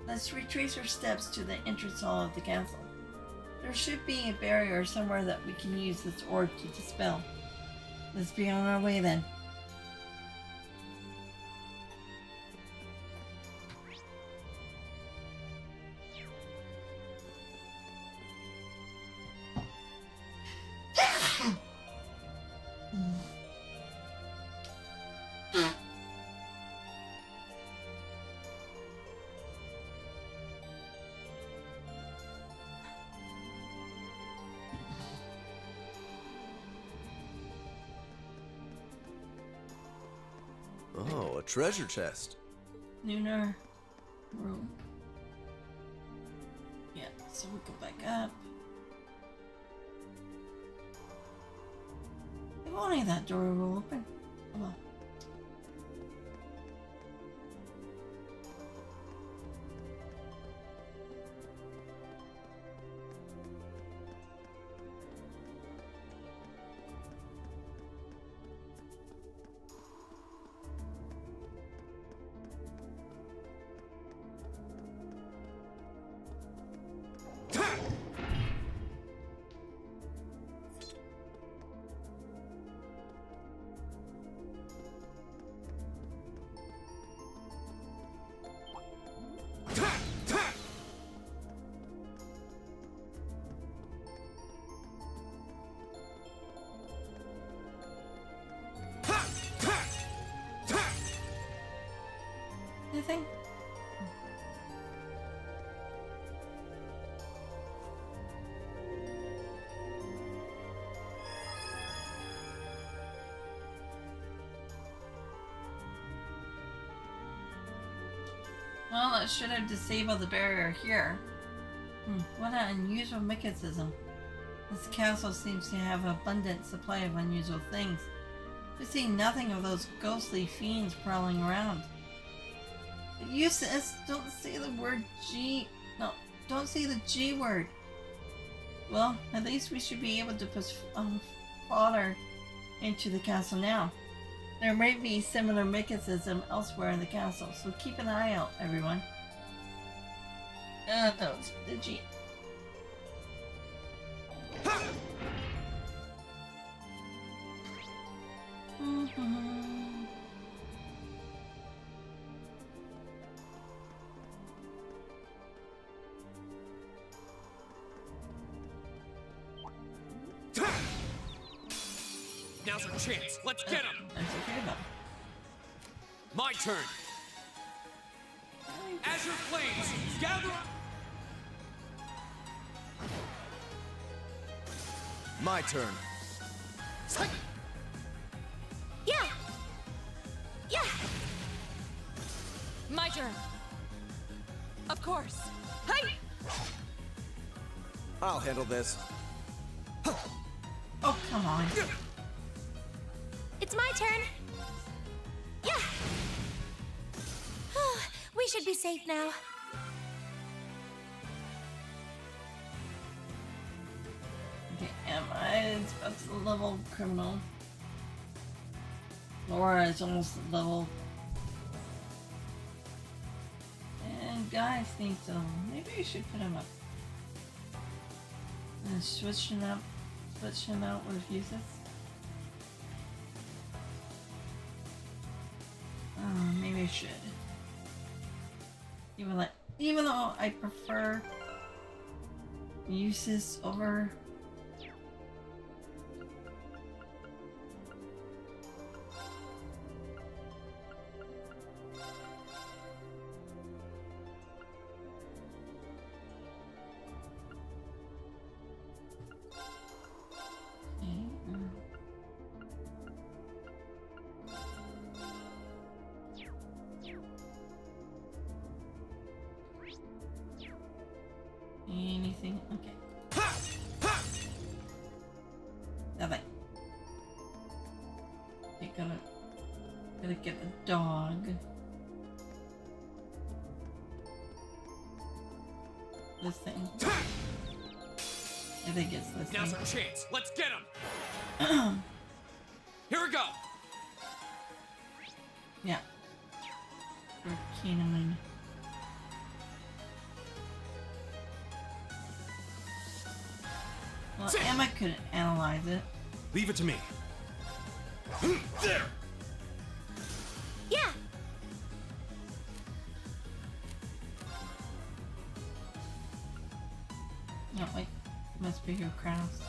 Let's retrace our steps to the entrance hall of the castle. There should be a barrier somewhere that we can use this orb to dispel. Let's be on our way then. Oh, a treasure chest. Lunar room. Yeah, so we go back up. If only that door will open. Oh well. Anything? Well, it should have disabled the barrier here. What an unusual mechanism. This castle seems to have an abundant supply of unusual things. We see nothing of those ghostly fiends prowling around. But Eustace, don't say the word G. No, don't say the G word. Well, at least we should be able to push fodder into the castle now. There may be similar mysticism elsewhere in the castle, so keep an eye out, everyone. No, it's the G. Now's our chance. Let's get him. My turn. Azure flames, gather up. My turn. Yeah! Yeah! My turn. Of course. Hey! I'll handle this. Oh, come on. It's my turn! Yeah! We should be safe now. Okay, am I? That's the level criminal. Laura is almost the level. And guys think so. Maybe I should put him up. And switch him out with uses. Maybe I should. Even though I prefer uses over. Anything? Okay. Nothing. Okay, gotta get the dog. This thing. I think it's this Now's thing. our chance. Let's get him. Here we go. Yeah. For canine. Well, Emma couldn't analyze it. Leave it to me. There! Yeah! No, wait. Must be your crafts.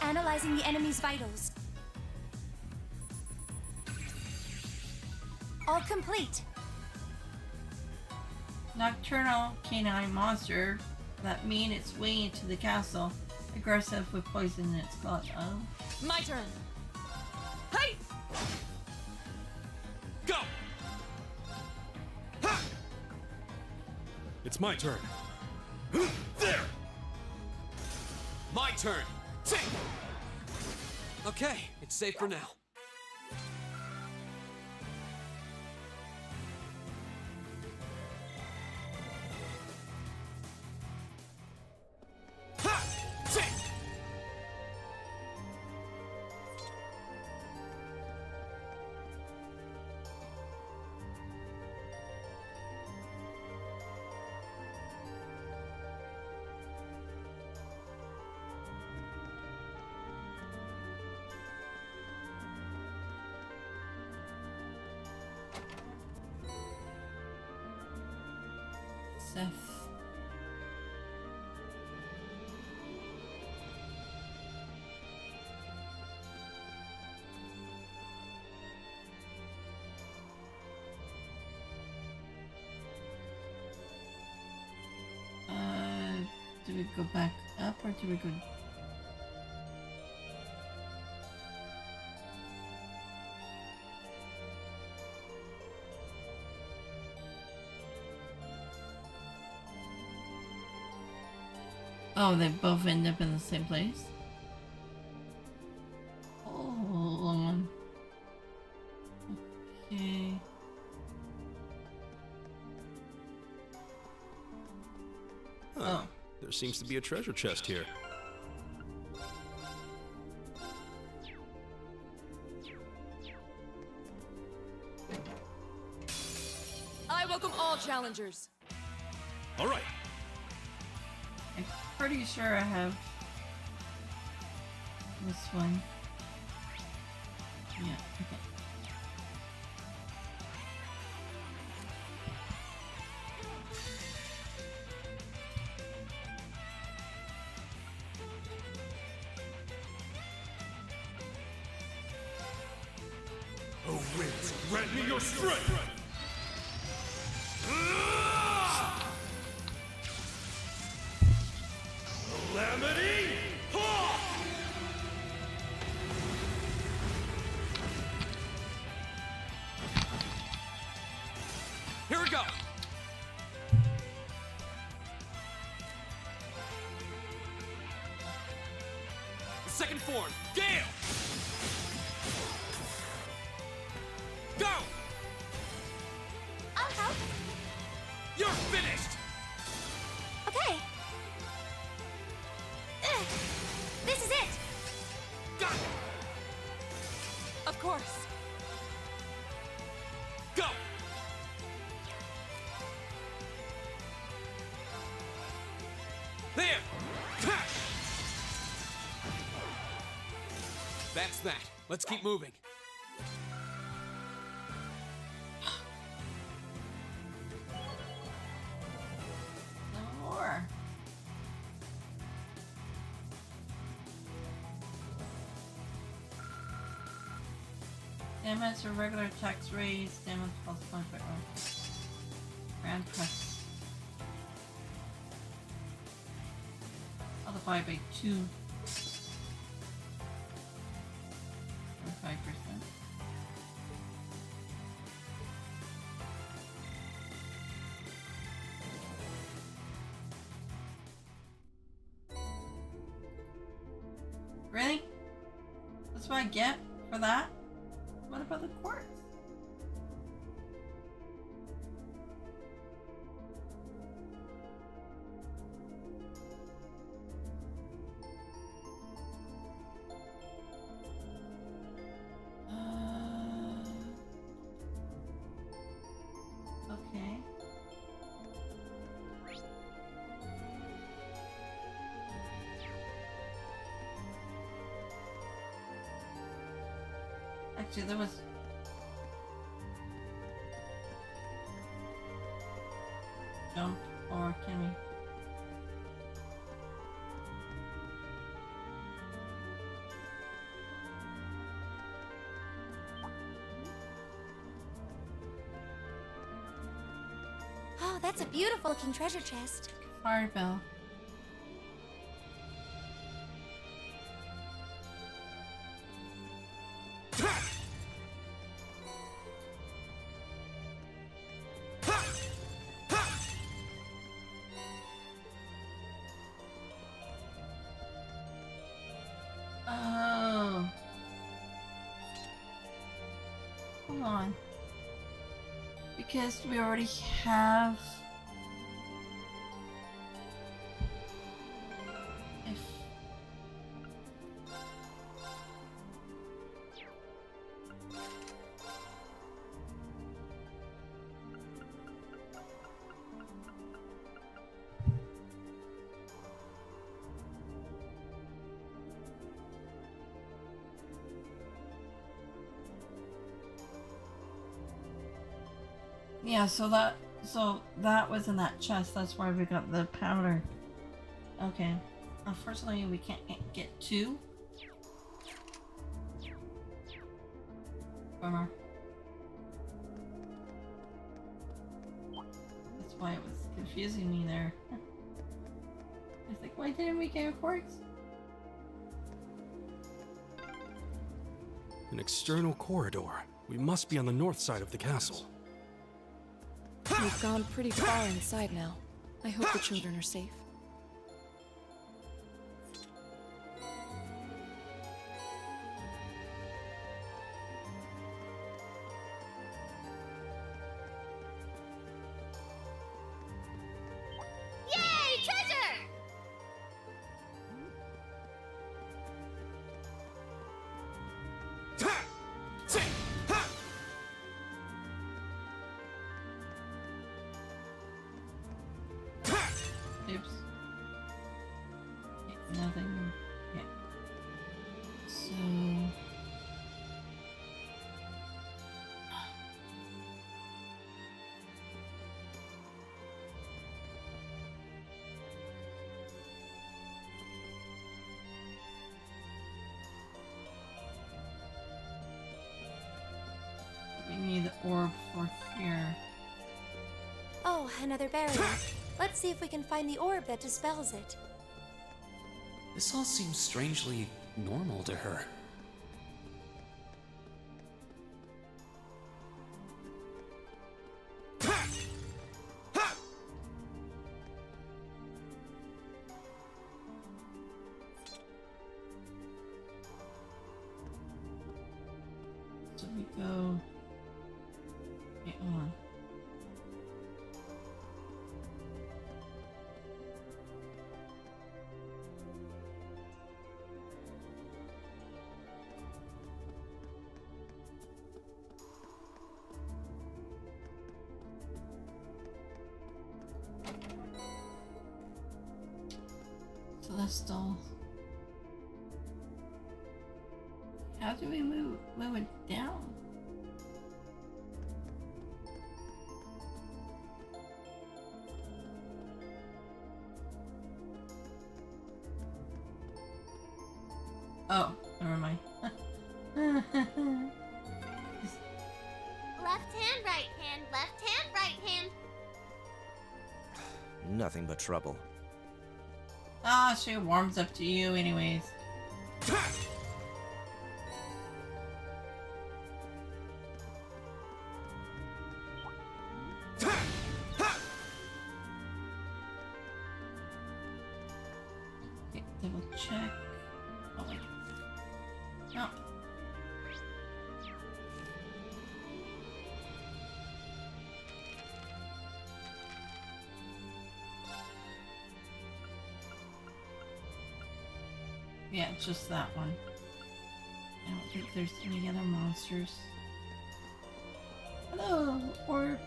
Analyzing the enemy's vitals. All complete. Nocturnal canine monster that made its way into the castle, aggressive with poison in its blood. Oh. My turn. Hey! Go! Ha! It's my turn. There! My turn. Okay, it's safe for now. Seth. Do we go back up or do we go? Oh, they both end up in the same place? Hold on. Okay. Huh. There seems to be a treasure chest here. I welcome all challengers. All right. I'm pretty sure I have this one. Yeah, okay. Oh, winds, grant me your strength! Calamity! Hawk! Here we go. The second form, Gale! Go! I'll help. You're finished! Okay. Ugh. This is it. Got it! Of course. Go! There! Ha! That's that. Let's keep moving. No more. Damage or regular attacks raised. Damage plus 1.1. Grand press. Multiply by 2. 5%. Really? That's what I get for that? What about the quartz? Okay. Actually, there was jump, or can we? Oh, that's a beautiful looking treasure chest. Fire bell. Oh. Hold on. Because we already have. If. Yeah, so that was in that chest. That's why we got the powder. Okay. Unfortunately, we can't get 2. Bummer. That's why it was confusing me there. I was like, why didn't we get a quartz? An external corridor. We must be on the north side of the castle. We've gone pretty far inside now. I hope the children are safe. Nothing. Yeah. So. We need the orb for here. Oh, another barrier. Let's see if we can find the orb that dispels it. This all seems strangely normal to her. So we go. Wait, hold on. Celestial. How do we move it down? Oh, never mind. Left hand, right hand, left hand, right hand. Nothing but trouble. Ah, she warms up to you anyways. Okay, double check. Oh wait. No. Yeah, just that one. I don't think there's any other monsters. Hello, orb.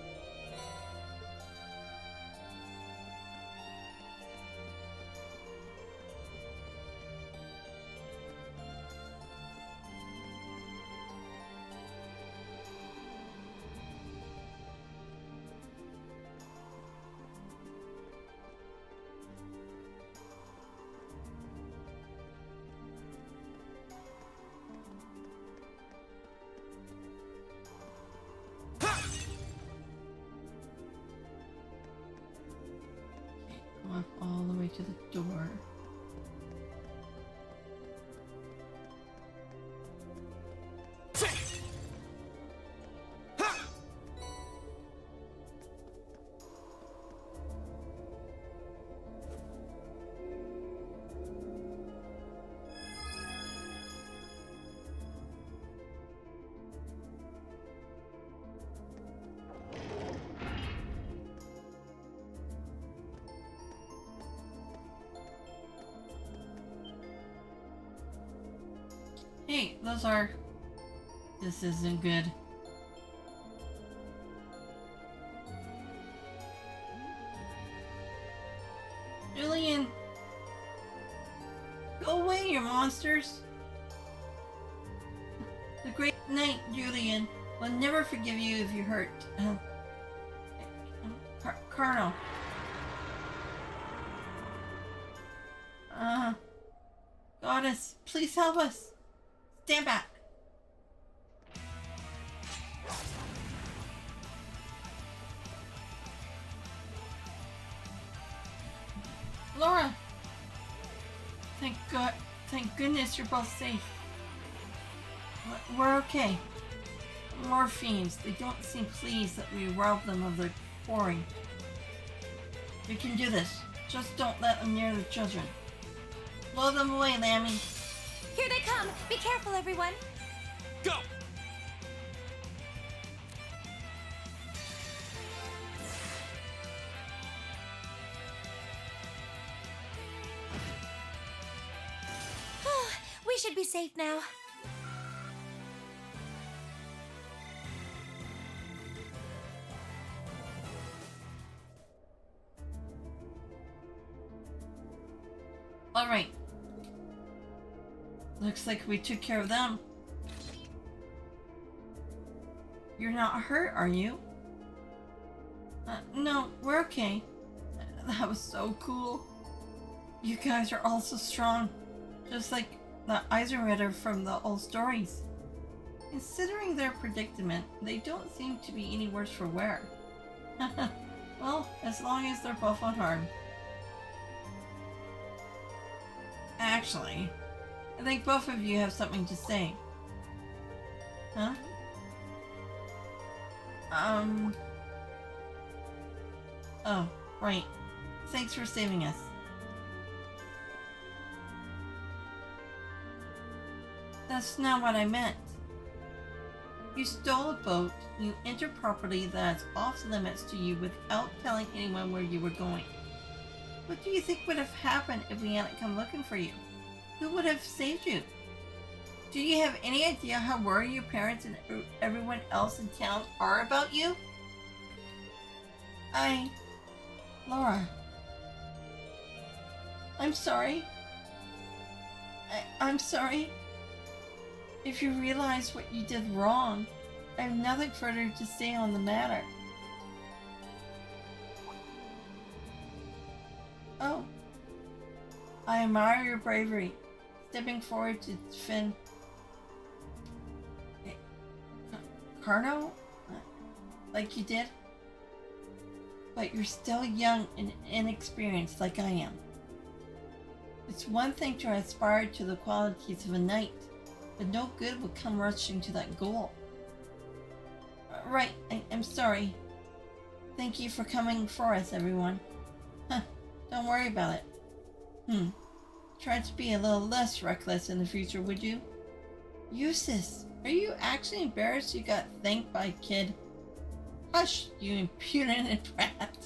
Go up all the way to the door. Hey, those are... This isn't good. Julian! Go away, you monsters! The Great Knight, Julian, will never forgive you if you hurt... Colonel. Goddess, please help us! Stand back! Laura! Thank God, thank goodness you're both safe. We're okay. More fiends. They don't seem pleased that we robbed them of their quarry. We can do this. Just don't let them near the children. Blow them away, Lammy. Here they come! Be careful, everyone! Go! We should be safe now. Alright, Looks like we took care of them. You're not hurt, are you? No, we're okay. That was so cool. You guys are all so strong. Just like the Eisenritter from the old stories. Considering their predicament, they don't seem to be any worse for wear. Well, as long as they're both unharmed. Actually, I think both of you have something to say. Huh? Oh, right. Thanks for saving us. That's not what I meant. You stole a boat, you entered property that's off limits to you without telling anyone where you were going. What do you think would have happened if we hadn't come looking for you? Who would have saved you? Do you have any idea how worried your parents and everyone else in town are about you? Laura. I'm sorry. I'm sorry. If you realize what you did wrong, I have nothing further to say on the matter. Oh. I admire your bravery, stepping forward to defend Carno, like you did. But you're still young and inexperienced like I am. It's one thing to aspire to the qualities of a knight, but no good would come rushing to that goal. Right, I'm sorry. Thank you for coming for us, everyone. Don't worry about it. Try to be a little less reckless in the future, would you? Eustace, are you actually embarrassed you got thanked by a kid? Hush, you impudent rat.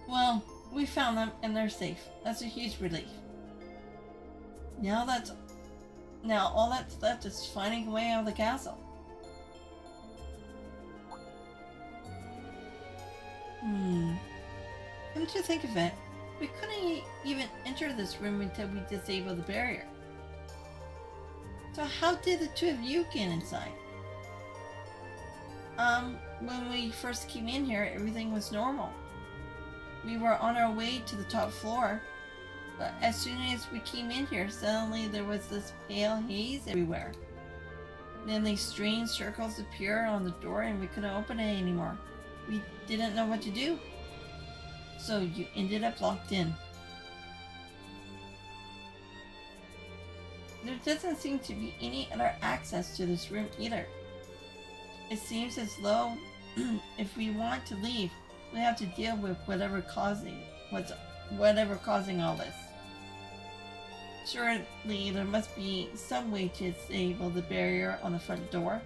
Well, we found them and they're safe. That's a huge relief. Now all that's left is finding a way out of the castle. Come to think of it, we couldn't even enter this room until we disabled the barrier. So how did the two of you get inside? When we first came in here, everything was normal. We were on our way to the top floor, but as soon as we came in here, suddenly there was this pale haze everywhere. Then these strange circles appeared on the door and we couldn't open it anymore. We didn't know what to do. So you ended up locked in. There doesn't seem to be any other access to this room either. It seems as though if we want to leave, we have to deal with whatever causing all this. Surely there must be some way to disable the barrier on the front door.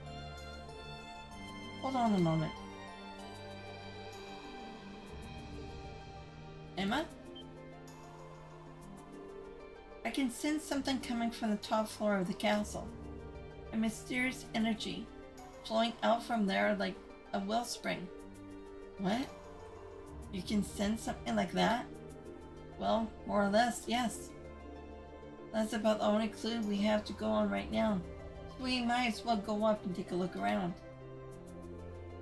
Hold on a moment. Emma? I can sense something coming from the top floor of the castle. A mysterious energy flowing out from there like a wellspring. What? You can sense something like that? Well, more or less, yes. That's about the only clue we have to go on right now. So we might as well go up and take a look around.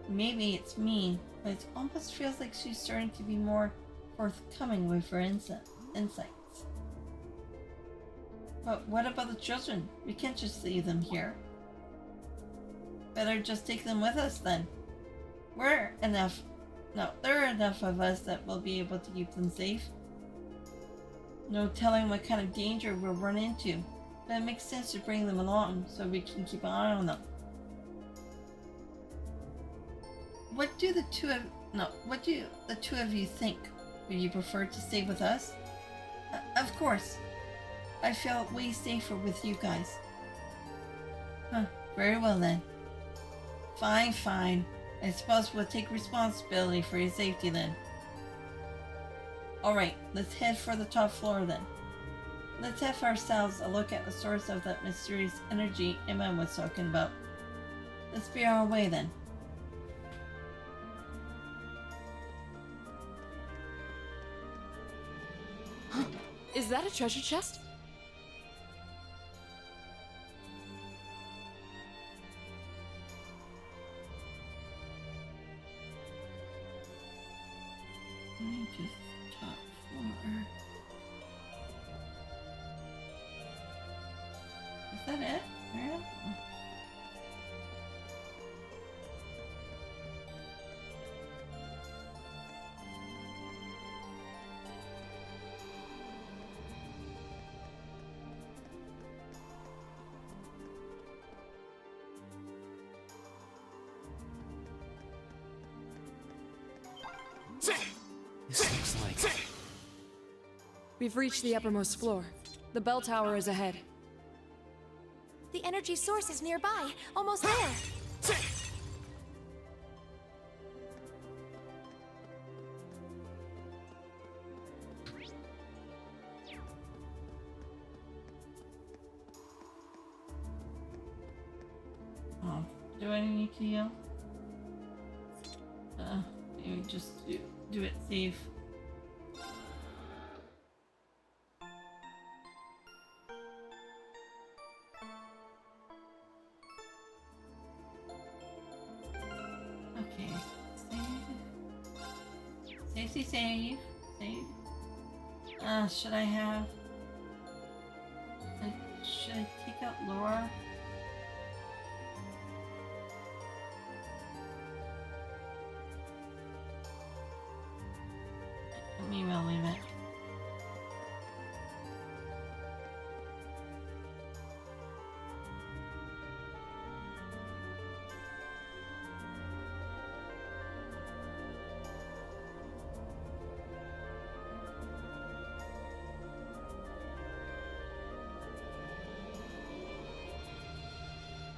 Maybe it's me, but it almost feels like she's starting to be more forthcoming with her insights. But what about the children? We can't just leave them here. Better just take them with us then. There are enough of us that will be able to keep them safe. No telling what kind of danger we'll run into, but it makes sense to bring them along so we can keep an eye on them. What do the two of you think? Would you prefer to stay with us? Of course. I felt way safer with you guys. Very well then. Fine. I suppose we'll take responsibility for your safety then. Alright, let's head for the top floor then. Let's have ourselves a look at the source of that mysterious energy Emma was talking about. Let's be on our way then. Is that a treasure chest? Just top floor. Is that it? Yeah. This looks like... We've reached the uppermost floor. The bell tower is ahead. The energy source is nearby, almost there. Oh, do I need to yell? Maybe just do it safe. Okay, save. Should I have? Should I take out Laura? Maybe I'll leave it.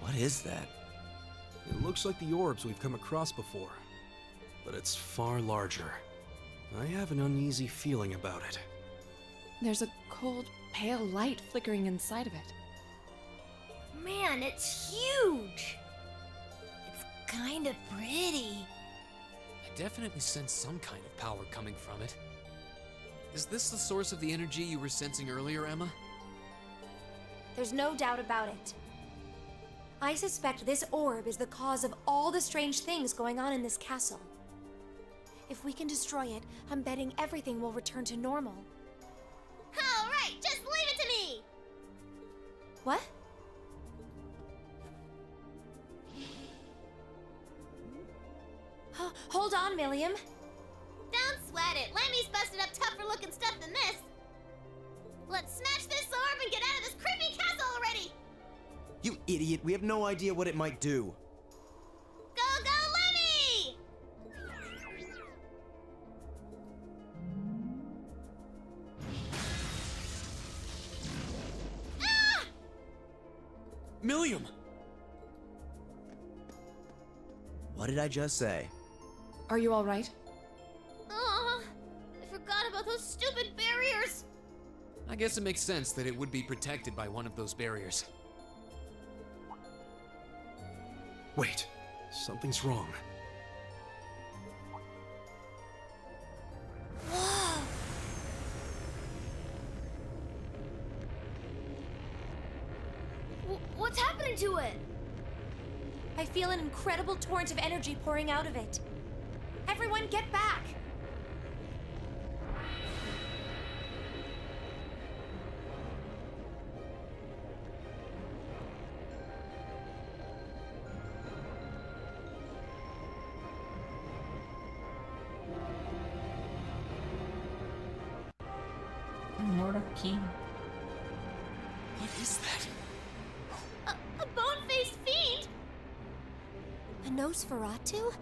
What is that? It looks like the orbs we've come across before, but it's far larger. I have an uneasy feeling about it. There's a cold, pale light flickering inside of it. Man, it's huge! It's kind of pretty. I definitely sense some kind of power coming from it. Is this the source of the energy you were sensing earlier, Emma? There's no doubt about it. I suspect this orb is the cause of all the strange things going on in this castle. If we can destroy it, I'm betting everything will return to normal. All right, just leave it to me! What? Hold on, Milliam. Don't sweat it. Lemmy's busted up tougher looking stuff than this. Let's smash this orb and get out of this creepy castle already! You idiot, we have no idea what it might do. Go, Lemmy! Ah! Milliam! What did I just say? Are you all right? Oh, I forgot about those stupid barriers. I guess it makes sense that it would be protected by one of those barriers. Wait, something's wrong. Whoa! What's happening to it? I feel an incredible torrent of energy pouring out of it. Everyone get back! Lord of King. What is that? A bone-faced fiend? A Nosferatu?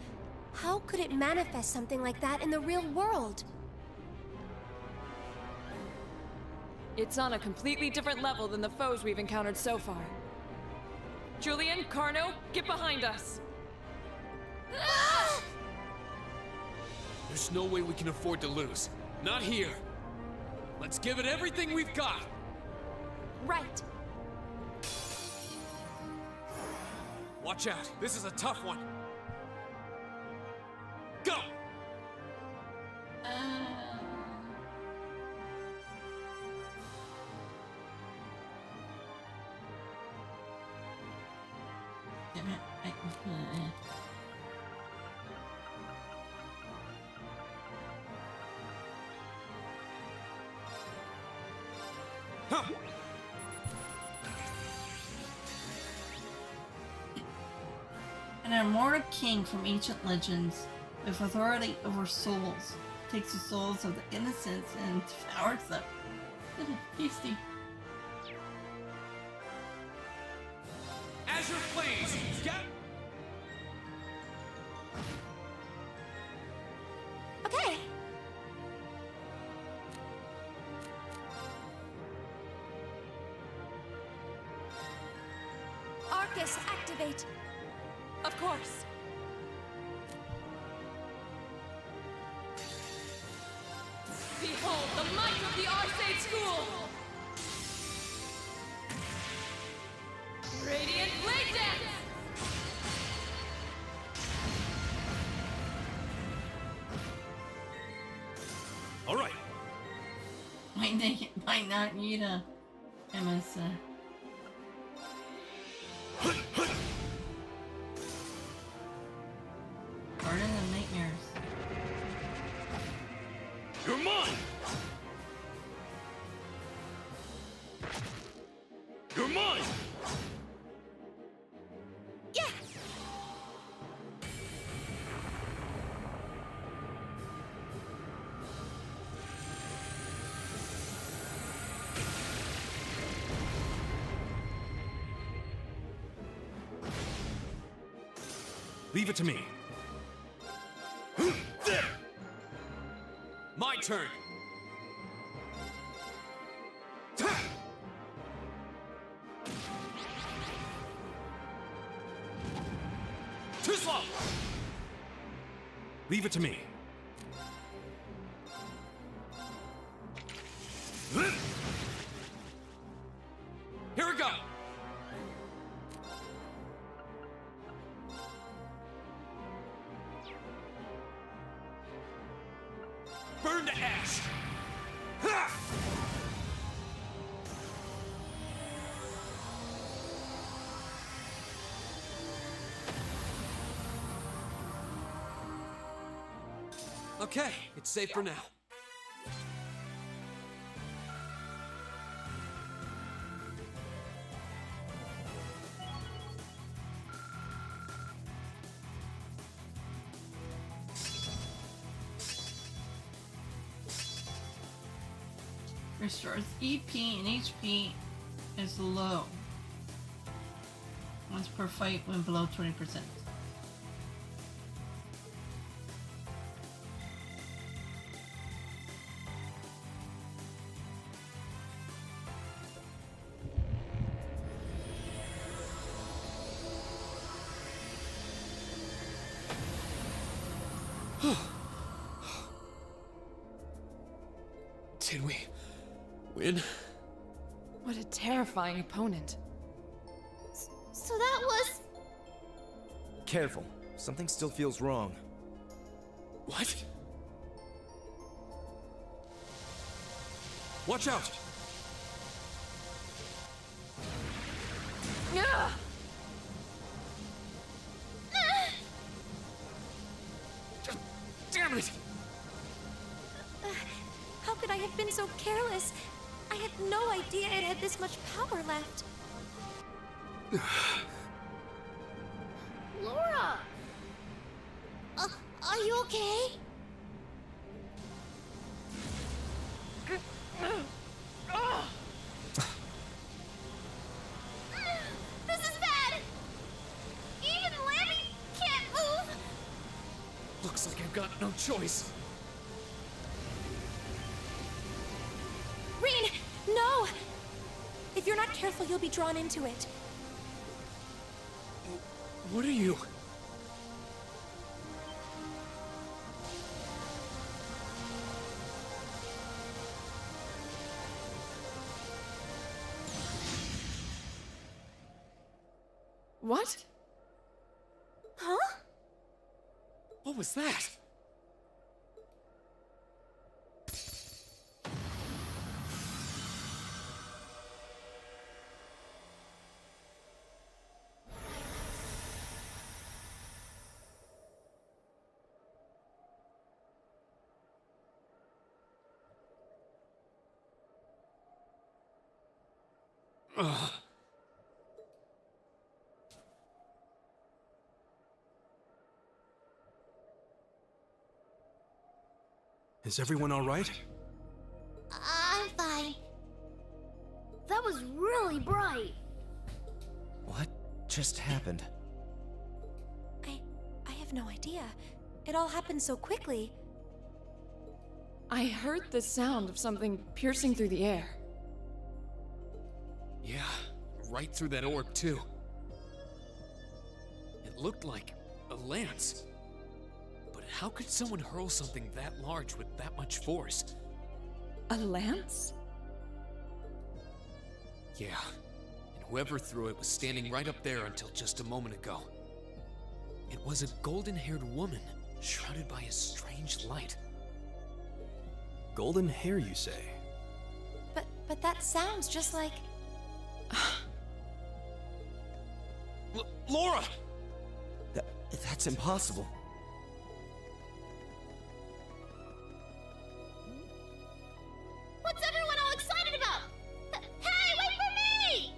How could it manifest something like that in the real world? It's on a completely different level than the foes we've encountered so far. Julian, Carno, get behind us! Ah! There's no way we can afford to lose. Not here. Let's give it everything we've got! Right. Watch out, this is a tough one. Go! An immortal king from ancient legends, with authority over souls, takes the souls of the innocents and devours them. Tasty. Azure Flames, get... Okay. ARCUS, activate. Of course. Behold the might of the Arcade School! Radiant Blade Dance! All right. Might not need a Emma's. Garden of Nightmares. You're mine. You're mine. Yeah. Leave it to me. There. My turn! Too slow. Leave it to me. Here we go! Burn to ash! Ha! Okay, it's safe for now. Restores EP and HP is low. Once per fight when below 20%. Did we win? What a terrifying opponent. So that was... Careful. Something still feels wrong. What? Watch out. Ugh! Damn it! How could I have been so careless? I had no idea it had this much power left. Laura! Are you okay? This is bad! Even Lammy can't move! Looks like I've got no choice. Rean, no! If you're not careful, you'll be drawn into it. What are you? What? Huh? What was that? Ugh. Is everyone all right? I'm fine. That was really bright. What just happened? I have no idea. It all happened so quickly. I heard the sound of something piercing through the air. Yeah, right through that orb, too. It looked like a lance. But how could someone hurl something that large with that much force? A lance? Yeah, and whoever threw it was standing right up there until just a moment ago. It was a golden-haired woman, shrouded by a strange light. Golden hair, you say? But that sounds just like... Laura! That's impossible. What's everyone all excited about? Hey, wait for me!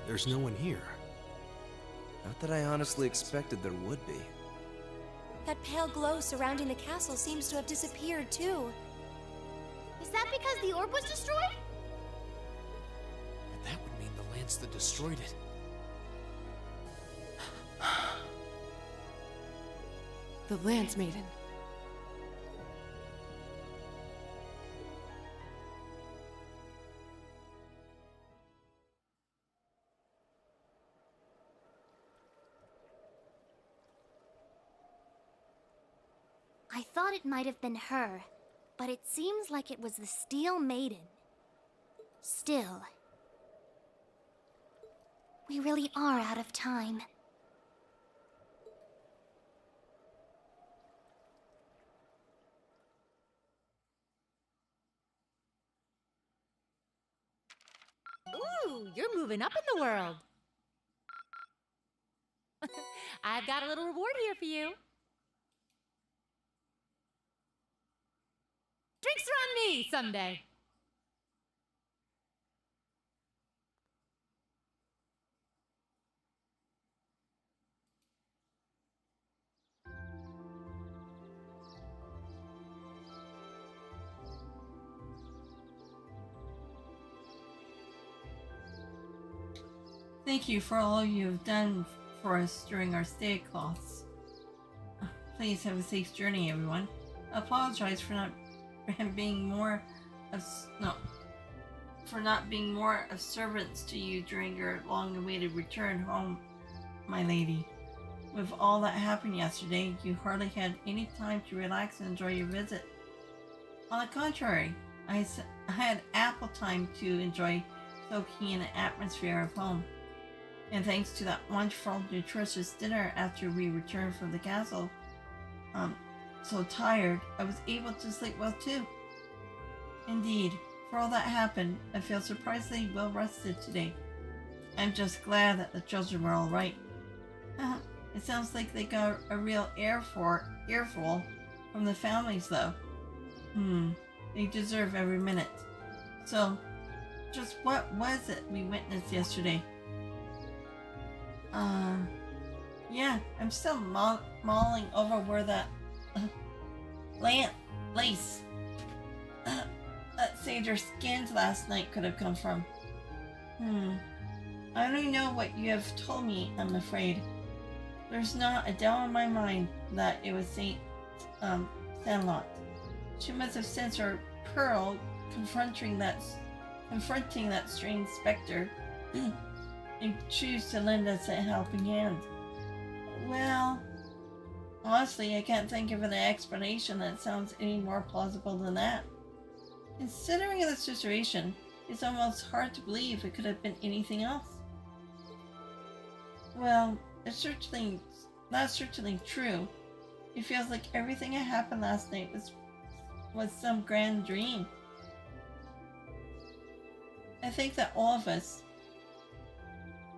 There's no one here. Not that I honestly expected there would be. That pale glow surrounding the castle seems to have disappeared, too. Is that because the orb was destroyed? And that would mean the lance that destroyed it. The Lance Maiden. I thought it might have been her, but it seems like it was the Steel Maiden. Still, we really are out of time. Ooh, you're moving up in the world. I've got a little reward here for you. Drinks are on me someday. Thank you for all you have done for us during our stay at Class. Please have a safe journey, everyone. I apologize for not being more of servants to you during your long-awaited return home, my lady. With all that happened yesterday, you hardly had any time to relax and enjoy your visit. On the contrary, I had ample time to enjoy soaking in the atmosphere of home. And thanks to that wonderful, nutritious dinner after we returned from the castle, so tired, I was able to sleep well too. Indeed, for all that happened, I feel surprisingly well rested today. I'm just glad that the children were all right. It sounds like they got a real earful from the families, though. They deserve every minute. So, just what was it we witnessed yesterday? Yeah, I'm still mulling over where that lace that saved her skins last night could have come from. I only know what you have told me, I'm afraid. There's not a doubt in my mind that it was Saint Sandlot. She must have sensed her pearl confronting that strange specter and choose to lend us a helping hand. Well, honestly, I can't think of an explanation that sounds any more plausible than that. Considering the situation, it's almost hard to believe it could have been anything else. Well, that's certainly true. It feels like everything that happened last night was was some grand dream. I think that all of us...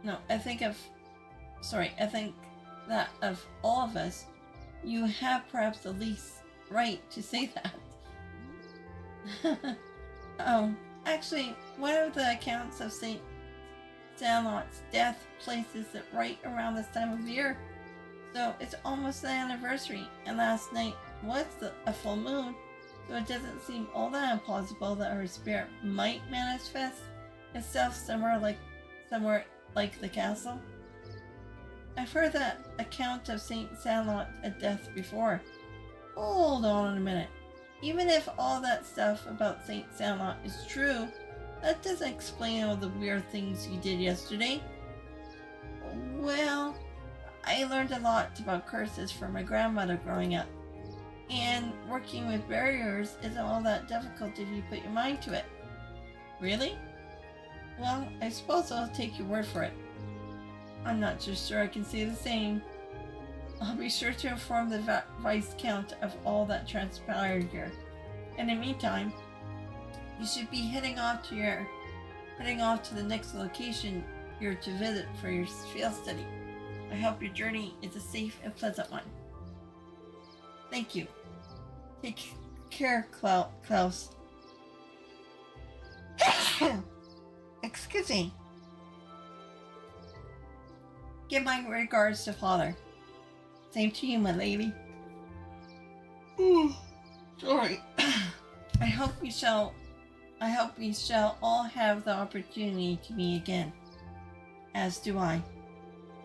No, I think that of all of us, you have perhaps the least right to say that. Oh, actually, one of the accounts of St. Sandlot's death places it right around this time of year. So it's almost the anniversary, and last night was a full moon, so it doesn't seem all that implausible that her spirit might manifest itself somewhere like the castle. I've heard that account of St. Sandlot at death before. Hold on a minute. Even if all that stuff about St. Sandlot is true, that doesn't explain all the weird things you did yesterday. Well, I learned a lot about curses from my grandmother growing up, and working with barriers isn't all that difficult if you put your mind to it. Really? Well, I suppose I'll take your word for it. I'm not too sure I can say the same. I'll be sure to inform the Vice Count of all that transpired here. In the meantime, you should be heading off to the next location you're to visit for your field study. I hope your journey is a safe and pleasant one. Thank you. Take care, Klaus. Excuse me. Give my regards to Father. Same to you, my lady. Ooh, sorry. I hope we shall all have the opportunity to meet again. As do I.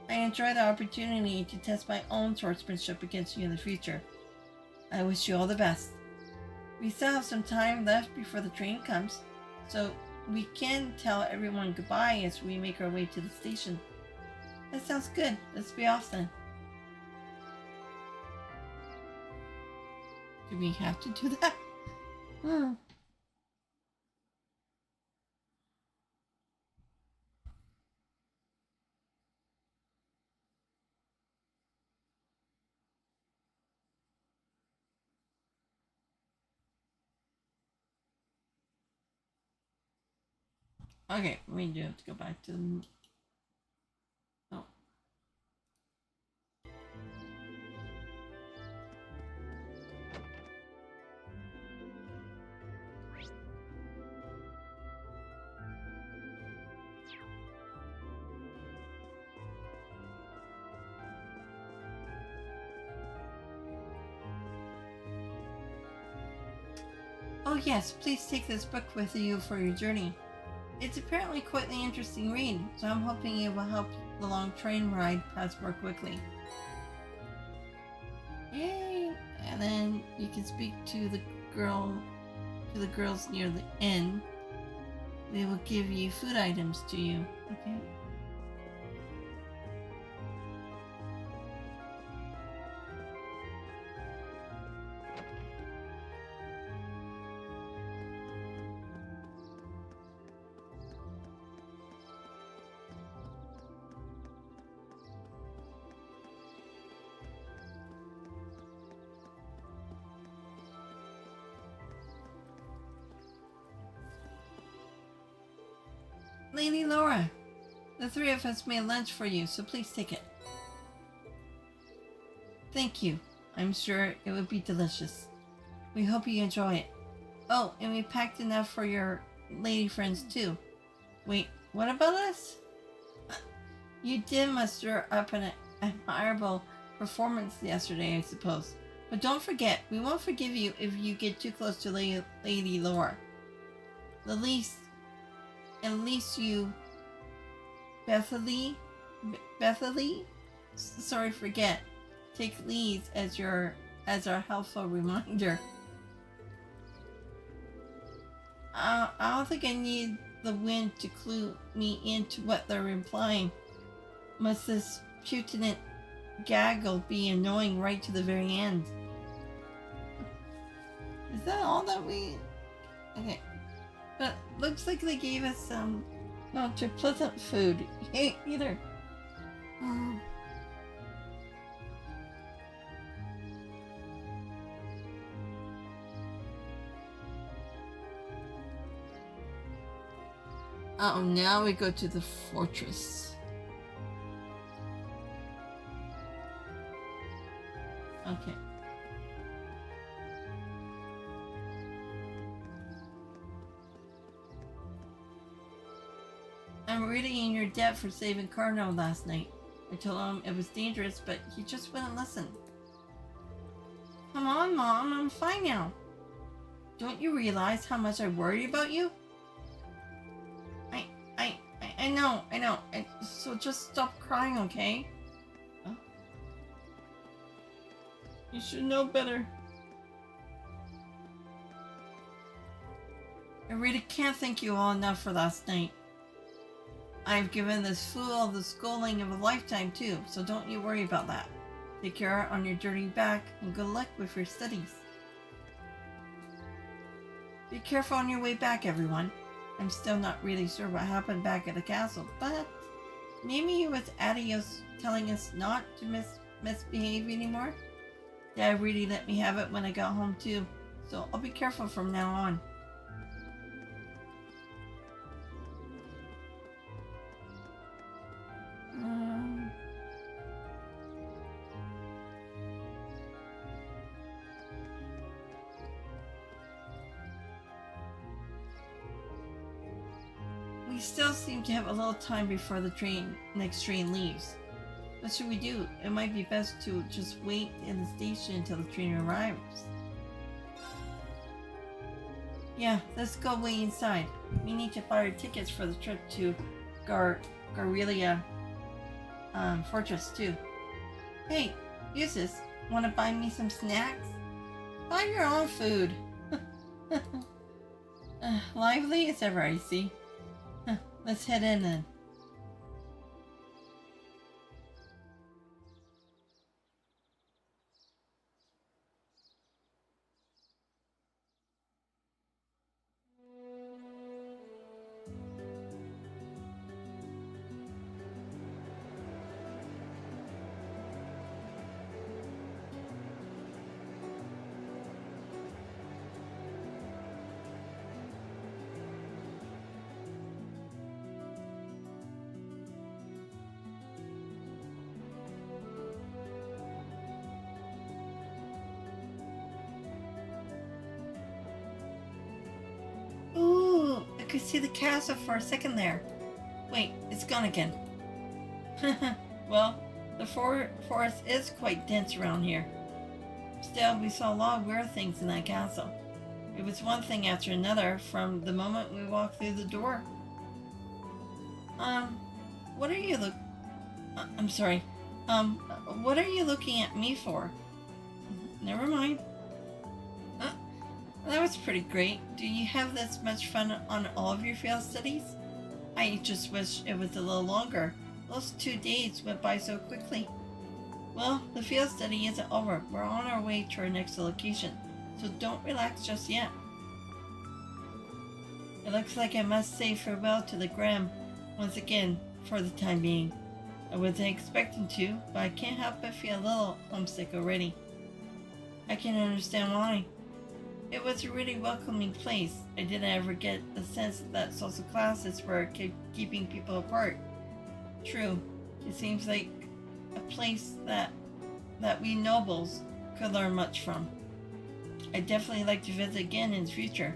I enjoy the opportunity to test my own swordsmanship against you in the future. I wish you all the best. We still have some time left before the train comes, so we can tell everyone goodbye as we make our way to the station. That sounds good. Let's be off then. Do we have to do that? Okay, we do have to go back to the... Oh. Oh yes, please take this book with you for your journey. It's apparently quite an interesting read, so I'm hoping it will help the long train ride pass more quickly. Yay! And then you can speak to the girls near the inn. They will give you food items to you. Okay. Lady Laura, the three of us made lunch for you, so please take it. Thank you. I'm sure it would be delicious. We hope you enjoy it. Oh, and we packed enough for your lady friends too. Wait, what about us? You did muster up an admirable performance yesterday, I suppose. But don't forget, we won't forgive you if you get too close to Lady Laura. At least you, Bethany, sorry, forget. Take these as our helpful reminder. I don't think I need the wind to clue me into what they're implying. Must this putinate gaggle be annoying right to the very end? Is that all that we... Okay. But looks like they gave us some not too pleasant food either. Oh, now we go to the fortress. Okay. I'm really in your debt for saving Carno last night. I told him it was dangerous, but he just wouldn't listen. Come on, Mom, I'm fine now. Don't you realize how much I worry about you? I know. So just stop crying, okay? Huh? You should know better. I really can't thank you all enough for last night. I've given this fool the schooling of a lifetime too, so don't you worry about that. Take care on your journey back, and good luck with your studies. Be careful on your way back, everyone. I'm still not really sure what happened back at the castle, but maybe it was Adios telling us not to misbehave anymore. Dad really let me have it when I got home too, so I'll be careful from now on. We still seem to have a little time before the next train leaves. What should we do? It might be best to just wait in the station until the train arrives. Yeah, let's go way inside. We need to buy our tickets for the trip to Garrelia Fortress too. Hey, Eustace, want to buy me some snacks? Buy your own food. Lively as ever, I see. Let's head in then. Ooh, I could see the castle for a second there. Wait, it's gone again. Well, the forest is quite dense around here. Still, we saw a lot of weird things in that castle. It was one thing after another from the moment we walked through the door. What are you I'm sorry. What are you looking at me for? Never mind. That was pretty great. Do you have this much fun on all of your field studies? I just wish it was a little longer. Those 2 days went by so quickly. Well, the field study isn't over. We're on our way to our next location, so don't relax just yet. It looks like I must say farewell to the Graham once again for the time being. I wasn't expecting to, but I can't help but feel a little homesick already. I can understand why. It was a really welcoming place. I didn't ever get the sense that social classes were keeping people apart. True, it seems like a place that we nobles could learn much from. I'd definitely like to visit again in the future.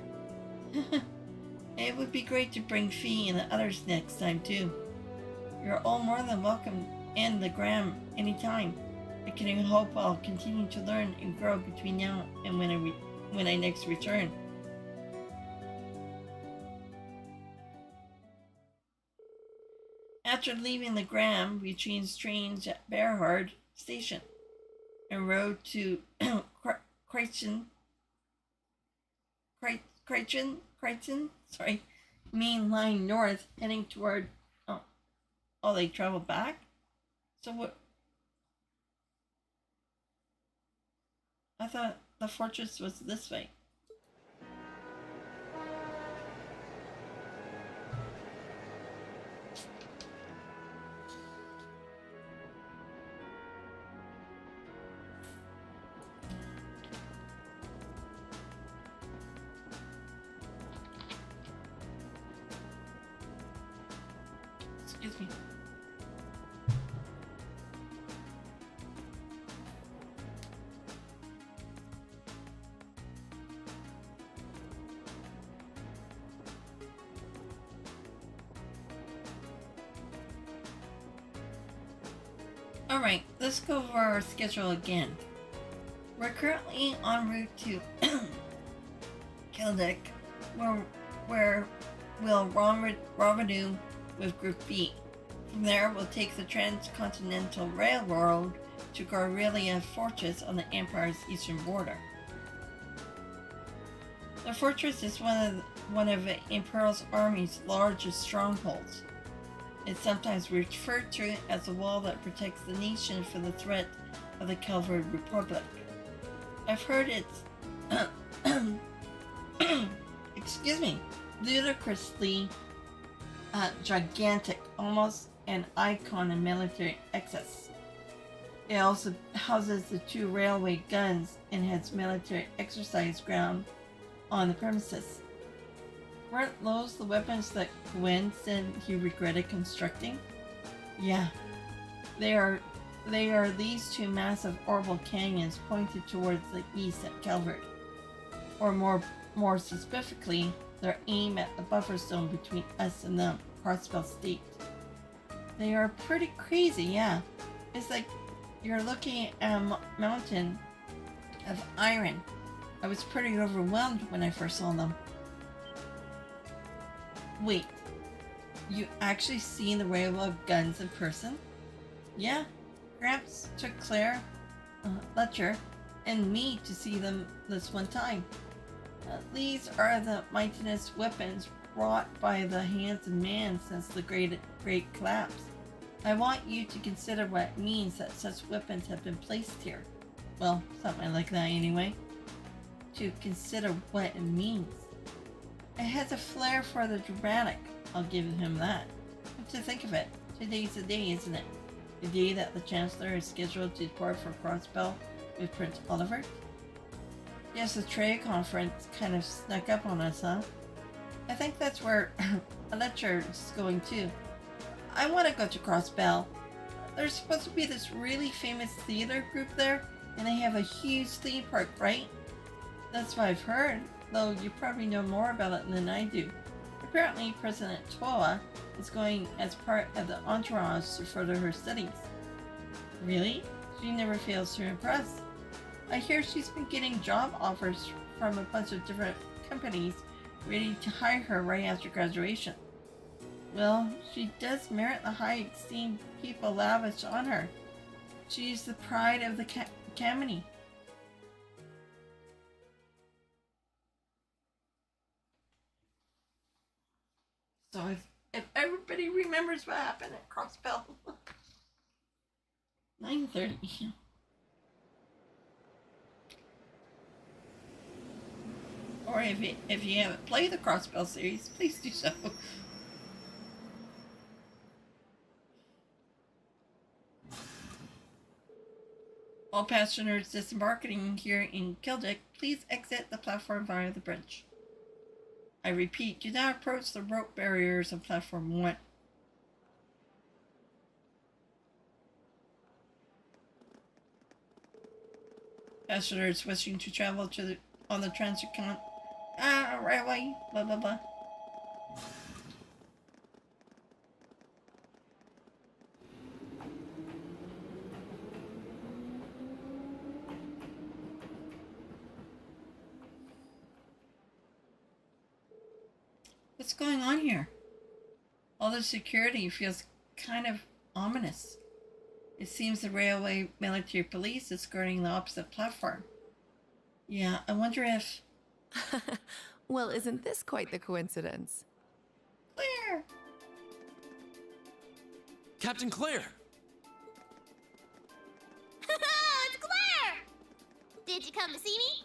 It would be great to bring Fee and the others next time too. You're all more than welcome in the Graham anytime. I can even hope I'll continue to learn and grow between now and when I next return. After leaving the Graham, we changed trains at Berhard Station and rode to Crichton, main line north, heading toward. Oh, they traveled back. So what? I thought the fortress was this way. Excuse me. Alright, let's go over our schedule again. We're currently en route to Kildek, where we'll rendezvous with Group B. From there, we'll take the Transcontinental Railroad to Garrelia Fortress on the Empire's eastern border. The fortress is one of the Imperial's army's largest strongholds. It's sometimes referred to as the wall that protects the nation from the threat of the Calvary Republic. I've heard it's excuse me, ludicrously gigantic, almost an icon of military excess. It also houses the 2 railway guns and has military exercise ground on the premises. Weren't those the weapons that Gwen said he regretted constructing? Yeah. They are these 2 massive orbital canyons pointed towards the east at Calvert. Or more specifically, they're aimed at the buffer zone between us and the Crossbell State. They are pretty crazy, yeah. It's like you're looking at a mountain of iron. I was pretty overwhelmed when I first saw them. Wait, you actually seen the railroad guns in person? Yeah, Gramps took Claire, Letcher, and me to see them this one time. These are the mightiest weapons wrought by the hands of man since the Great Collapse. I want you to consider what it means that such weapons have been placed here. Well, something like that anyway. To consider what it means. It has a flair for the dramatic, I'll give him that. But to think of it, today's the day, isn't it? The day that the Chancellor is scheduled to depart for Crossbell with Prince Oliver? Yes, the trade conference kind of snuck up on us, huh? I think that's where a lecture is going too. I want to go to Crossbell. There's supposed to be this really famous theater group there, and they have a huge theme park, right? That's what I've heard, though you probably know more about it than I do. Apparently, President Toa is going as part of the entourage to further her studies. Really? She never fails to impress. I hear she's been getting job offers from a bunch of different companies ready to hire her right after graduation. Well, she does merit the high esteem people lavish on her. She's the pride of the Academy. So if everybody remembers what happened at Crossbell. 9:30. Or if you haven't played the Crossbell series, please do so. All passengers disembarking here in Kildek, please exit the platform via the bridge. I repeat, do not approach the rope barriers of platform 1. Passengers wishing to travel on the Transcontinental Railway, blah blah blah. What's going on here? All the security feels kind of ominous. It seems the railway military police is skirting the opposite platform. Yeah, I wonder if... Well, isn't this quite the coincidence? Claire! Captain Claire! It's Claire! Did you come to see me?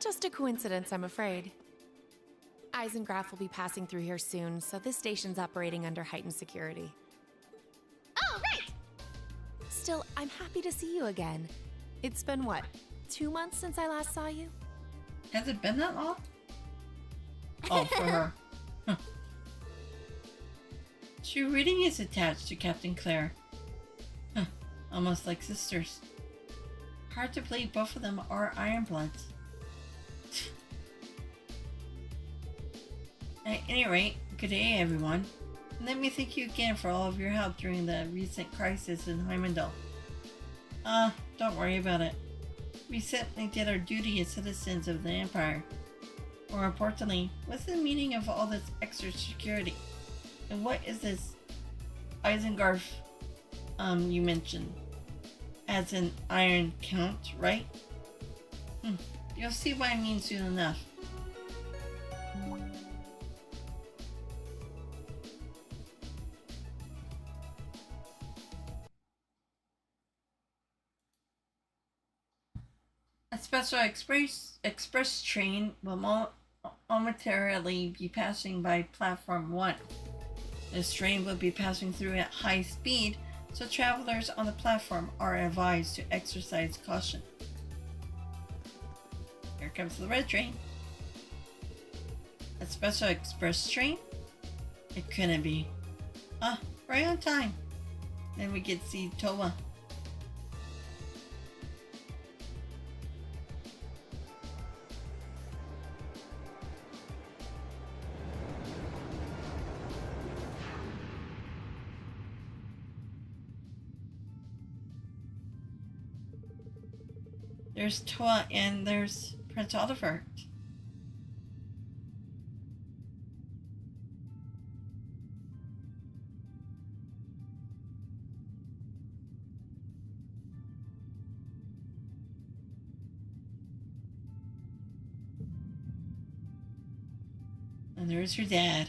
Just a coincidence, I'm afraid. Eisengraf will be passing through here soon, so this station's operating under heightened security. Oh, right! Still, I'm happy to see you again. It's been, what, 2 months since I last saw you? Has it been that long? Oh, for her. She really is attached to Captain Claire. Huh, almost like sisters. Hard to believe both of them are Ironbloods. At any rate, good day everyone. And let me thank you again for all of your help during the recent crisis in Heimdall. Don't worry about it. We simply did our duty as citizens of the Empire. More importantly, what's the meaning of all this extra security? And what is this Eisengarf you mentioned? As an Iron Count, right? You'll see what I mean soon enough. A special express train will momentarily be passing by platform 1. This train will be passing through at high speed, so travelers on the platform are advised to exercise caution. Here comes the red train. A special express train? It couldn't be. Right on time. Then we get to see Towa. There's Toa and there's Prince Oliver. And there's your dad.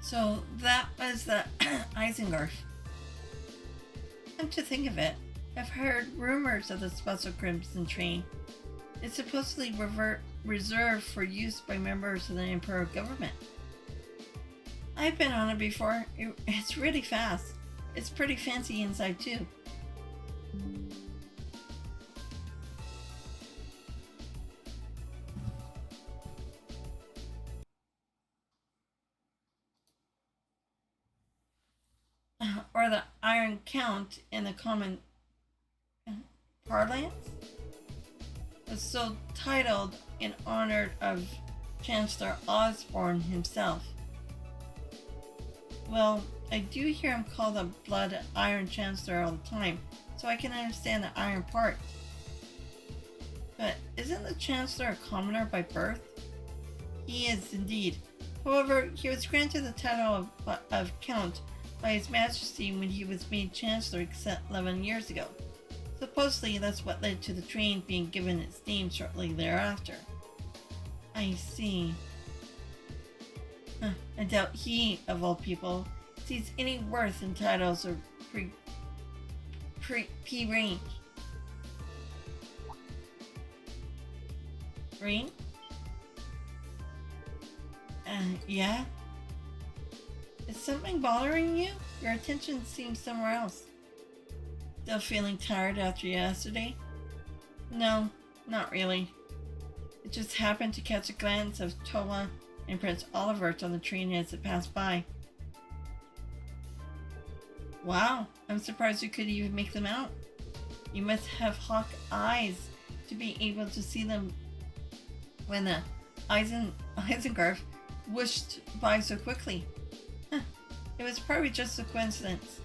So that was the Eisengarf. Come to think of it, I've heard rumors of the special Crimson train. It's supposedly reserved for use by members of the Emperor government. I've been on it before. It's really fast. It's pretty fancy inside too. Or the Iron Count in the common parlance, was so titled in honor of Chancellor Osborne himself. Well, I do hear him called the Blood Iron Chancellor all the time, so I can understand the iron part. But isn't the Chancellor a commoner by birth? He is indeed. However, he was granted the title of Count by His Majesty when he was made Chancellor 11 years ago. Supposedly that's what led to the train being given its name shortly thereafter. I see. I doubt he, of all people, sees any worth in titles or P-range. Rean? Yeah? Is something bothering you? Your attention seems somewhere else. Still feeling tired after yesterday? No, not really. It just happened to catch a glance of Towa and Prince Olivert on the train as it passed by. Wow, I'm surprised you could even make them out. You must have hawk eyes to be able to see them when the Eisengarf whooshed by so quickly. It was probably just a coincidence.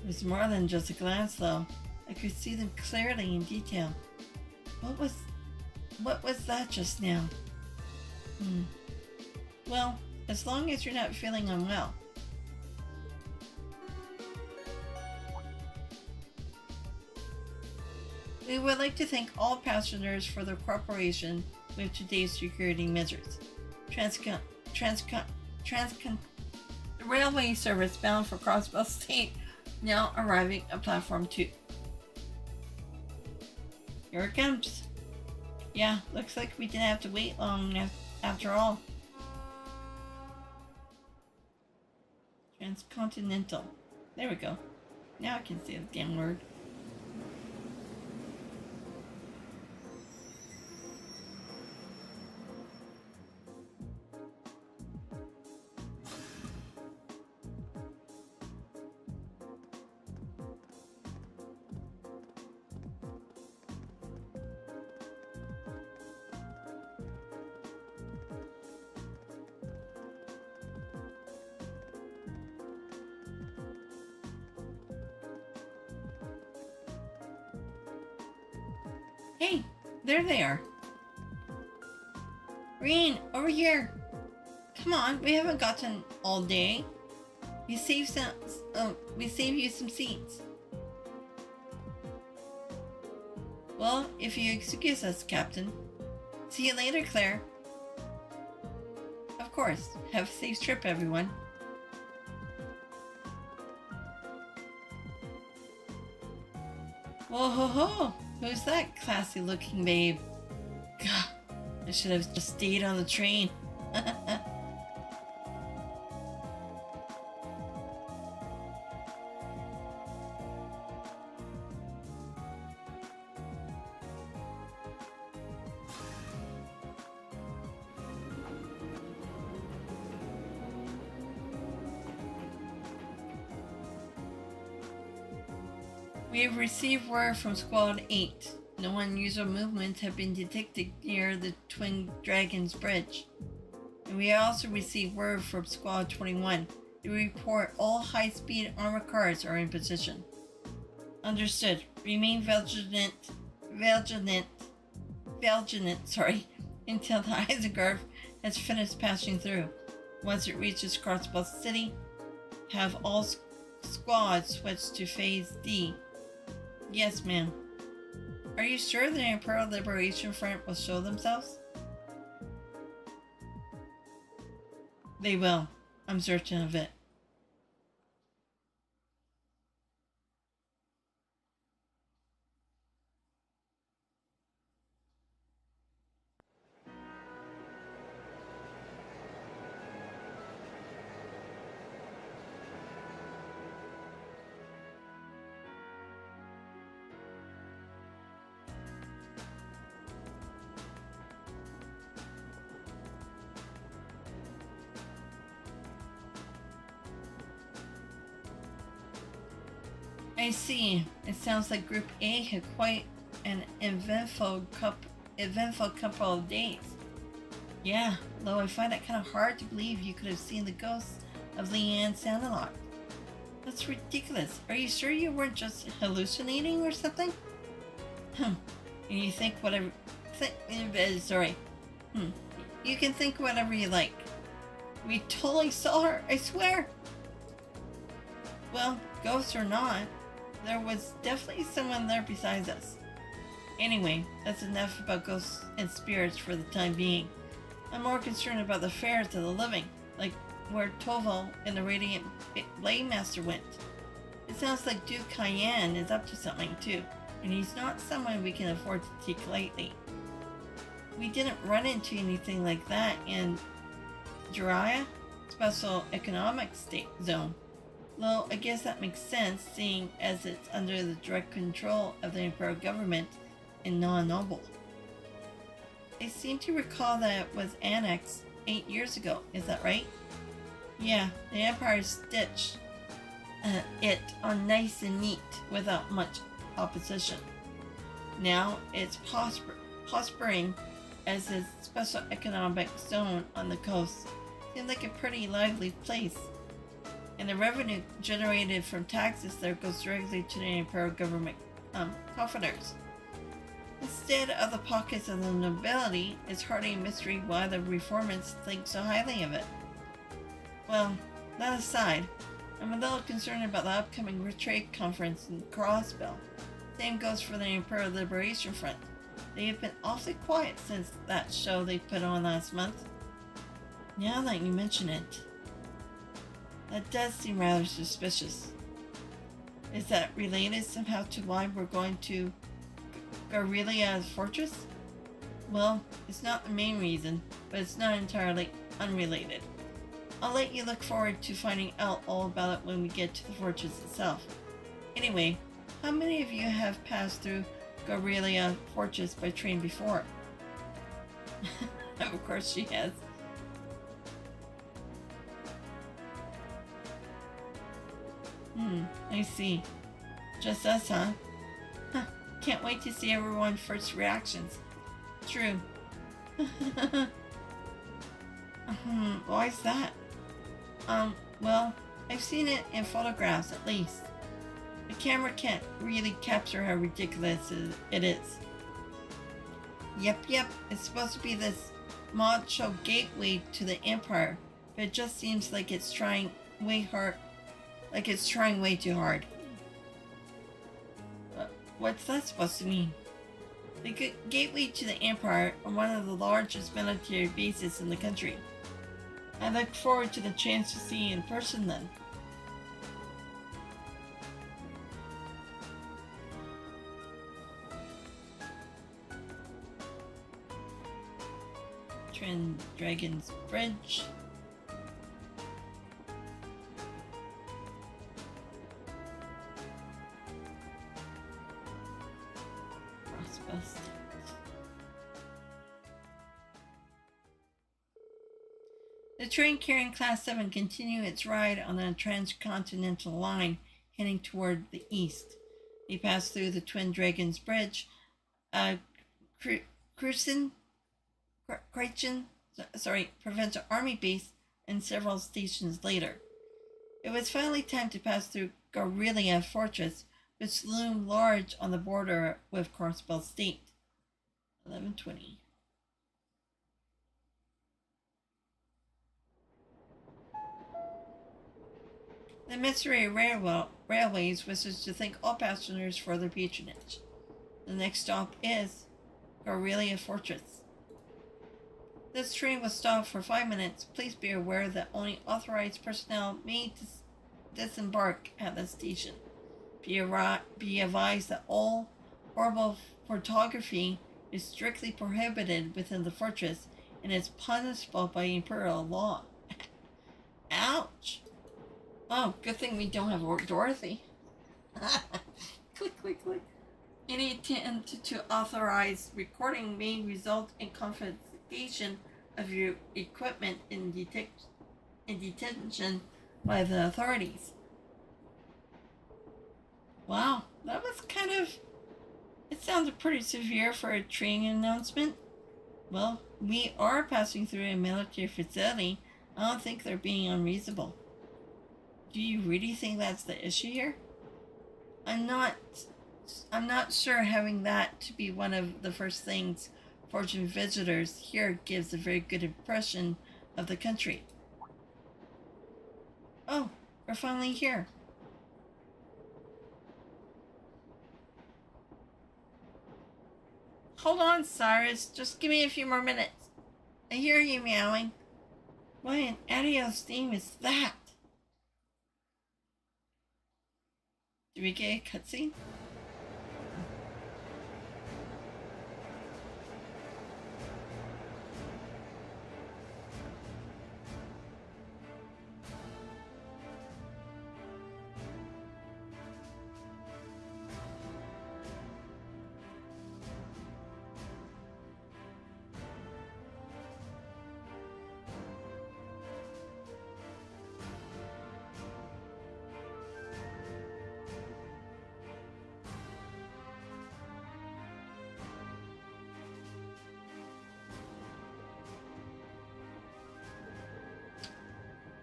It was more than just a glance, though. I could see them clearly in detail. What was that just now? Well, as long as you're not feeling unwell. We would like to thank all passengers for their cooperation with today's security measures. Railway service bound for Crossbell State now arriving at platform 2. Here it comes. Yeah, looks like we didn't have to wait long after all. Transcontinental. There we go. Now I can say the damn word. Hey, there they are. Rean, over here. Come on, we haven't gotten all day. We saved you some seats. Well, if you excuse us, Captain. See you later, Claire. Of course. Have a safe trip, everyone. Whoa ho ho! Who's that classy looking babe? God, I should have just stayed on the train. We have received word from Squad 8. No unusual movements have been detected near the Twin Dragons Bridge. And we also received word from Squad 21. They report all high-speed armored cars are in position. Understood. Remain vigilant, until the Isengard has finished passing through. Once it reaches Crossbell City, have all squads switch to Phase D. Yes, ma'am. Are you sure the Imperial Liberation Front will show themselves? They will. I'm certain of it. I see. It sounds like Group A had quite an eventful couple of days. Yeah, though I find it kind of hard to believe you could have seen the ghosts of Leanne Sandalot. That's ridiculous. Are you sure you weren't just hallucinating or something? And you think whatever... You can think whatever you like. We totally saw her, I swear! Well, ghosts or not, there was definitely someone there besides us. Anyway, that's enough about ghosts and spirits for the time being. I'm more concerned about the affairs of the living, like where Toval and the Radiant Blade Master went. It sounds like Duke Cayenne is up to something too, and he's not someone we can afford to take lightly. We didn't run into anything like that in Jiraiya, Special Economic Zone. Though I guess that makes sense, seeing as it's under the direct control of the Imperial government in non-noble. I seem to recall that it was annexed 8 years ago, is that right? Yeah, the Empire stitched it on nice and neat without much opposition. Now it's prospering as a special economic zone on the coast. Seems like a pretty lively place. And the revenue generated from taxes there goes directly to the Imperial government coffers. Instead of the pockets of the nobility, it's hardly a mystery why the reformers think so highly of it. Well, that aside, I'm a little concerned about the upcoming trade conference in Crossbell. Same goes for the Imperial Liberation Front. They have been awfully quiet since that show they put on last month. Now that you mention it, that does seem rather suspicious. Is that related somehow to why we're going to Garelia's fortress? Well, it's not the main reason, but it's not entirely unrelated. I'll let you look forward to finding out all about it when we get to the fortress itself. Anyway, how many of you have passed through Gorelia Fortress by train before? Of course she has. I see. Just us, huh? Can't wait to see everyone's first reactions. True. Why's that? Well, I've seen it in photographs at least. The camera can't really capture how ridiculous it is. Yep, it's supposed to be this macho gateway to the Empire, but it just seems like it's trying way too hard. What's that supposed to mean? The gateway to the Empire are one of the largest military bases in the country. I look forward to the chance to see you in person then. Twin Dragons Bridge. The train carrying Class 7 continued its ride on the transcontinental line, heading toward the east. They passed through the Twin Dragons Bridge, Provincial Army Base, and several stations later. It was finally time to pass through Gorelia Fortress, which loomed large on the border with Crossbell State. 11:20. The Missouri Railways wishes to thank all passengers for their patronage. The next stop is Gorelia Fortress. This train will stop for 5 minutes. Please be aware that only authorized personnel may disembark at the station. Be advised that all orbital photography is strictly prohibited within the fortress and is punishable by imperial law. Ouch! Oh, good thing we don't have Dorothy. Click. Any attempt to authorize recording may result in confiscation of your equipment in detention by the authorities. Wow, that was it sounded pretty severe for a training announcement. Well, we are passing through a military facility. I don't think they're being unreasonable. Do you really think that's the issue here? I'm not sure having that to be one of the first things fortune visitors here gives a very good impression of the country. Oh, we're finally here. Hold on, Cyrus. Just give me a few more minutes. I hear you meowing. What an adios theme is that? Do we get a cutscene?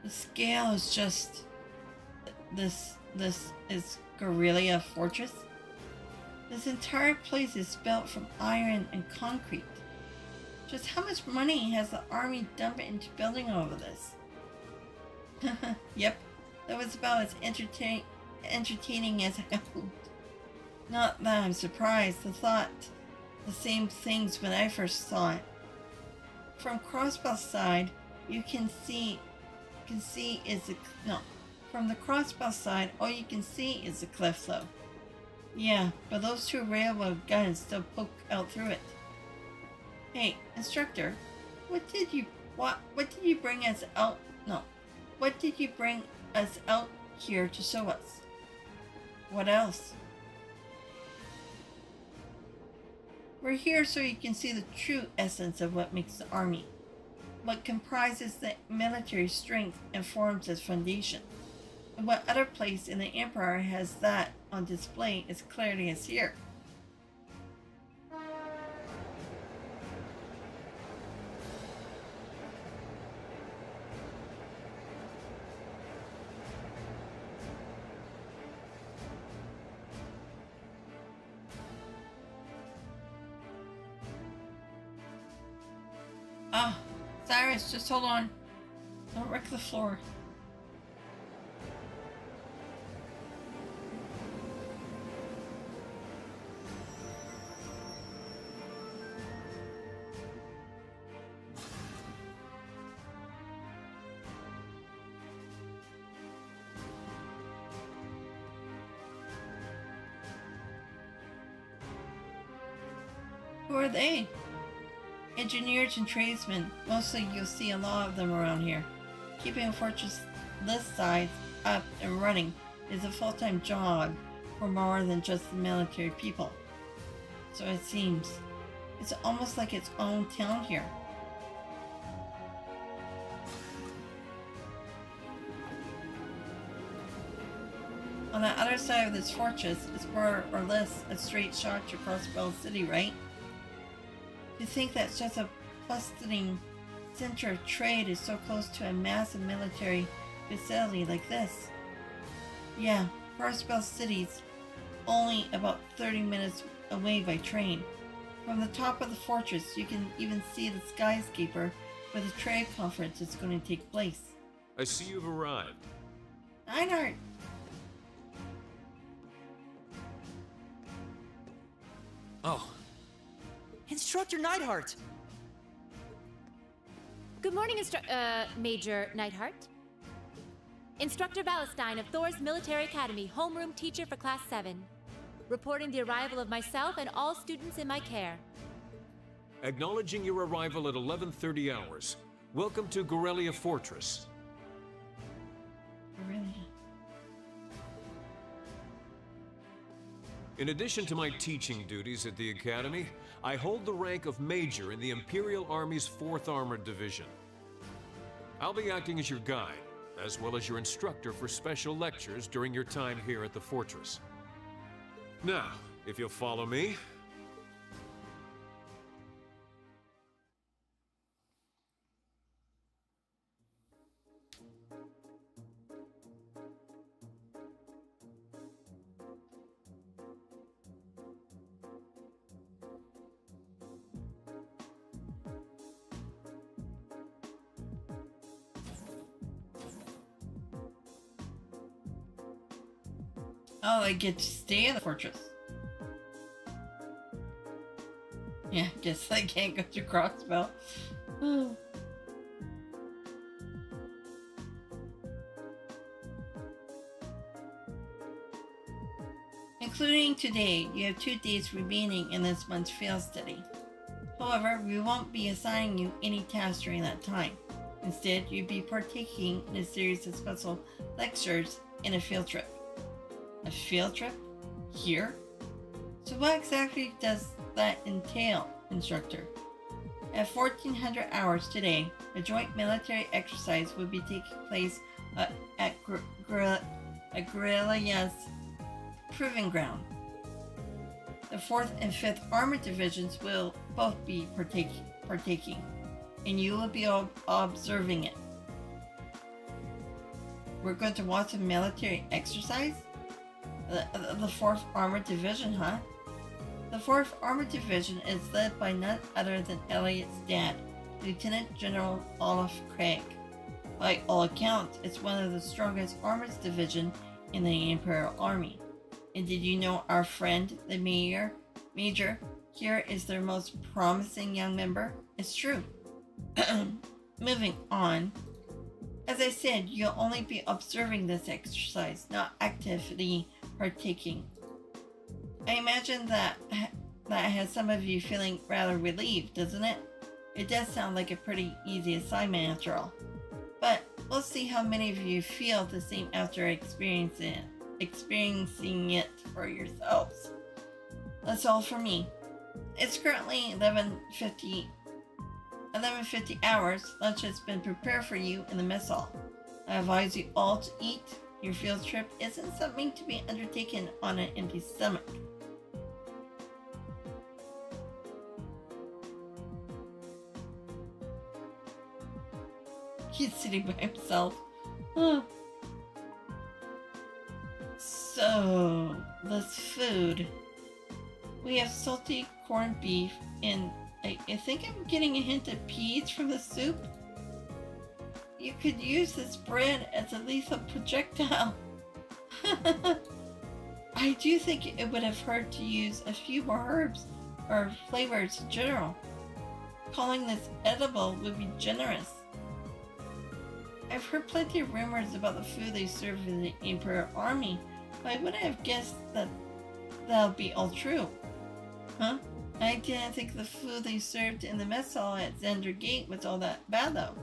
The scale is just... This is Gorelia Fortress? This entire place is built from iron and concrete. Just how much money has the army dumped into building all of this? Yep, that was about as entertaining as I hoped. Not that I'm surprised. I thought the same things when I first saw it. From Crossbell's side, you can see from the Crossbell side, all you can see is the cliff slope. Yeah, but those two railroad guns still poke out through it. Hey, instructor, what did you bring us out? No, What did you bring us out here to show us? What else? We're here so you can see the true essence of what makes the army, what comprises the military strength and forms its foundation, and what other place in the Empire has that on display as clearly as here. Ah, Cyrus, just hold on. Don't wreck the floor. Who are they? Engineers and tradesmen. Mostly you'll see a lot of them around here. Keeping a fortress this size up and running is a full-time job for more than just the military people. So it seems. It's almost like its own town here. On the other side of this fortress is more or less a straight shot to Crossbell City, right? To think that such a bustling center of trade is so close to a massive military facility like this. Yeah, Crossbell City's only about 30 minutes away by train. From the top of the fortress, you can even see the skyscraper where the trade conference is going to take place. I see you've arrived. Einhard! Oh. Instructor Neidhart! Good morning, Major Neidhart. Instructor Valestein of Thors Military Academy, homeroom teacher for Class 7. Reporting the arrival of myself and all students in my care. Acknowledging your arrival at 11:30 hours. Welcome to Gorelia Fortress. In addition to my teaching duties at the Academy, I hold the rank of Major in the Imperial Army's 4th Armored Division. I'll be acting as your guide, as well as your instructor for special lectures during your time here at the fortress. Now, if you'll follow me. Oh, I get to stay in the fortress. Yeah, guess I can't go through Crossbell. Oh. Including today, you have 2 days remaining in this month's field study. However, we won't be assigning you any tasks during that time. Instead, you'll be partaking in a series of special lectures and a field trip. A field trip? Here? So what exactly does that entail, instructor? At 1400 hours today, a joint military exercise will be taking place at Gorelia's Proving Ground. The 4th and 5th Armored Divisions will both be partaking, and you will be observing it. We're going to watch a military exercise? The 4th Armored Division, huh? The 4th Armored Division is led by none other than Elliot's dad, Lieutenant General Olaf Craig. By all accounts, it's one of the strongest armored division in the Imperial Army. And did you know our friend, the Major, here is their most promising young member? It's true. Moving on. As I said, you'll only be observing this exercise, not actively partaking. I imagine that has some of you feeling rather relieved, doesn't it? It does sound like a pretty easy assignment after all. But We'll see how many of you feel the same after experiencing it for yourselves. That's all for me. It's currently 11:50 hours. Lunch has been prepared for you in the mess hall. I advise you all to eat. Your field trip isn't something to be undertaken on an empty stomach. He's sitting by himself. So, this food. We have salty corned beef, and I think I'm getting a hint of peas from the soup. You could use this bread as a lethal projectile. I do think it would have hurt to use a few more herbs or flavors in general. Calling this edible would be generous. I've heard plenty of rumors about the food they serve in the Emperor army, but I wouldn't have guessed that that'll be all true. Huh? I didn't think the food they served in the mess hall at Zender Gate was all that bad though.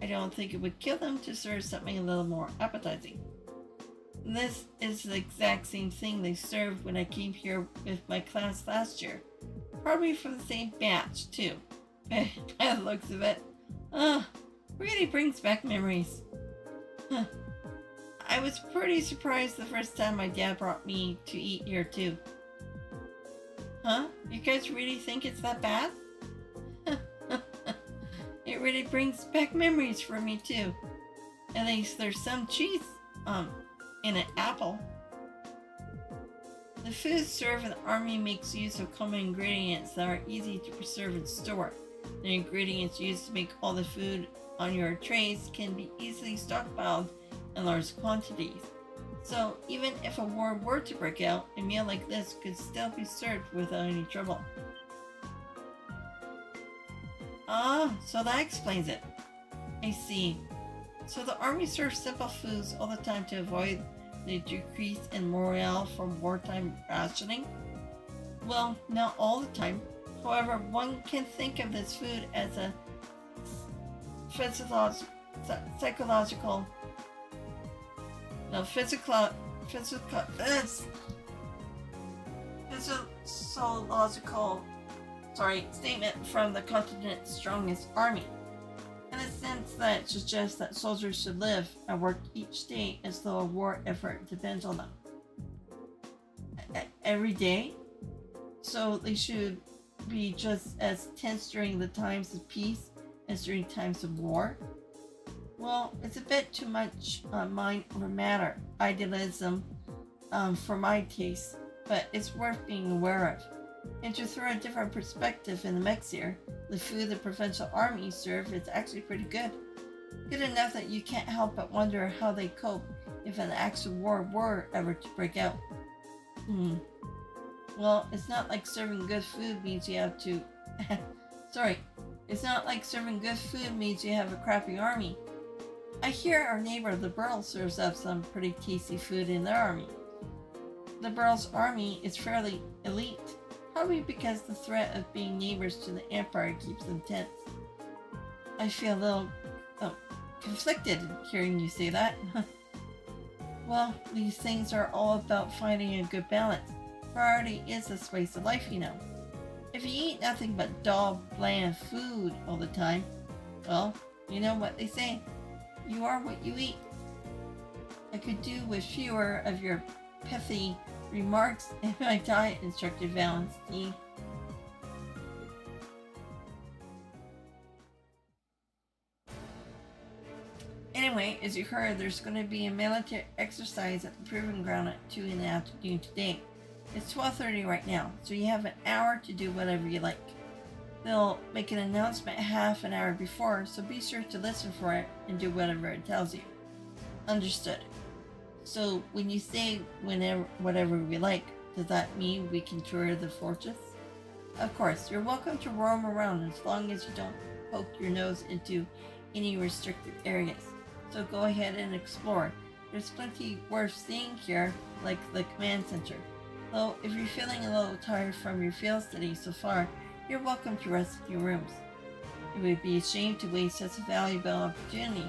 I don't think it would kill them to serve something a little more appetizing. This is the exact same thing they served when I came here with my class last year. Probably from the same batch too. By the looks of it. Really brings back memories. I was pretty surprised the first time my dad brought me to eat here too. Huh? You guys really think it's that bad? It really brings back memories for me too. At least there's some cheese, in an apple. The food served in the army makes use of common ingredients that are easy to preserve and store. The ingredients used to make all the food on your trays can be easily stockpiled in large quantities. So even if a war were to break out, a meal like this could still be served without any trouble. So that explains it. I see. So the army serves simple foods all the time to avoid the decrease in morale from wartime rationing? Well, not all the time. However, one can think of this food as a physiological statement from the continent's strongest army, in the sense that it suggests that soldiers should live and work each day as though a war effort depends on them. Every day? So they should be just as tense during the times of peace as during times of war? Well, it's a bit too much mind over matter idealism for my taste, but it's worth being aware of. And to throw a different perspective in the mix here, the food the provincial armies serve is actually pretty good. Good enough that you can't help but wonder how they cope if an actual war were ever to break out. Well, it's not like serving good food means you have to... It's not like serving good food means you have a crappy army. I hear our neighbor the Burl serves up some pretty tasty food in their army. The Burl's army is fairly elite, probably because the threat of being neighbors to the Empire keeps them tense. I feel a little conflicted hearing you say that. Well, these things are all about finding a good balance. Priority is the spice of life, you know. If you eat nothing but dull, bland food all the time, well, you know what they say. You are what you eat. I could do with fewer of your pithy remarks in my diet, instructed Valentine. Anyway, as you heard, there's going to be a military exercise at the Proving Ground at 2 in the afternoon today. It's 12:30 right now, so you have an hour to do whatever you like. They'll make an announcement half an hour before, so be sure to listen for it and do whatever it tells you. Understood. So when you say whatever we like, does that mean we can tour the fortress? Of course, you're welcome to roam around as long as you don't poke your nose into any restricted areas. So go ahead and explore. There's plenty worth seeing here, like the command center. Though if you're feeling a little tired from your field studies so far, you're welcome to rest in your rooms. It would be a shame to waste such a valuable opportunity.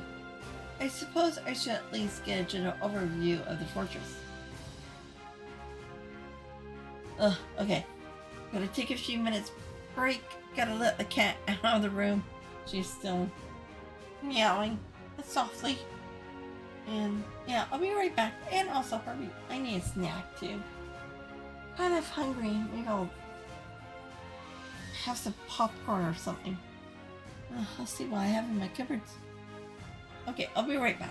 I suppose I should at least get a general overview of the fortress. Ugh, okay. Gotta take a few minutes break. Gotta let the cat out of the room. She's still meowing softly. And yeah, I'll be right back. And also hurry. I need a snack too. Kind of hungry. Maybe I'll have some popcorn or something. I'll see what I have in my cupboards. Okay, I'll be right back.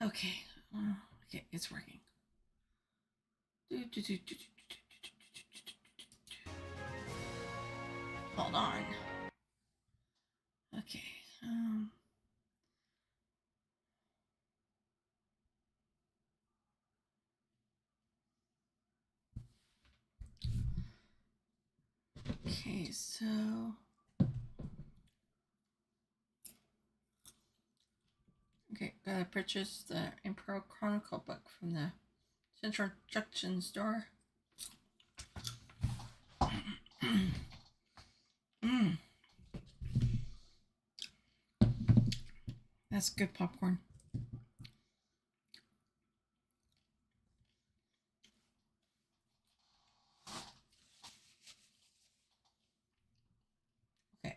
Okay. Okay, it's working. Hold on. Okay. Okay, so okay, gotta purchase the Emperor Chronicle book from the Central Junction store. That's good popcorn. Okay.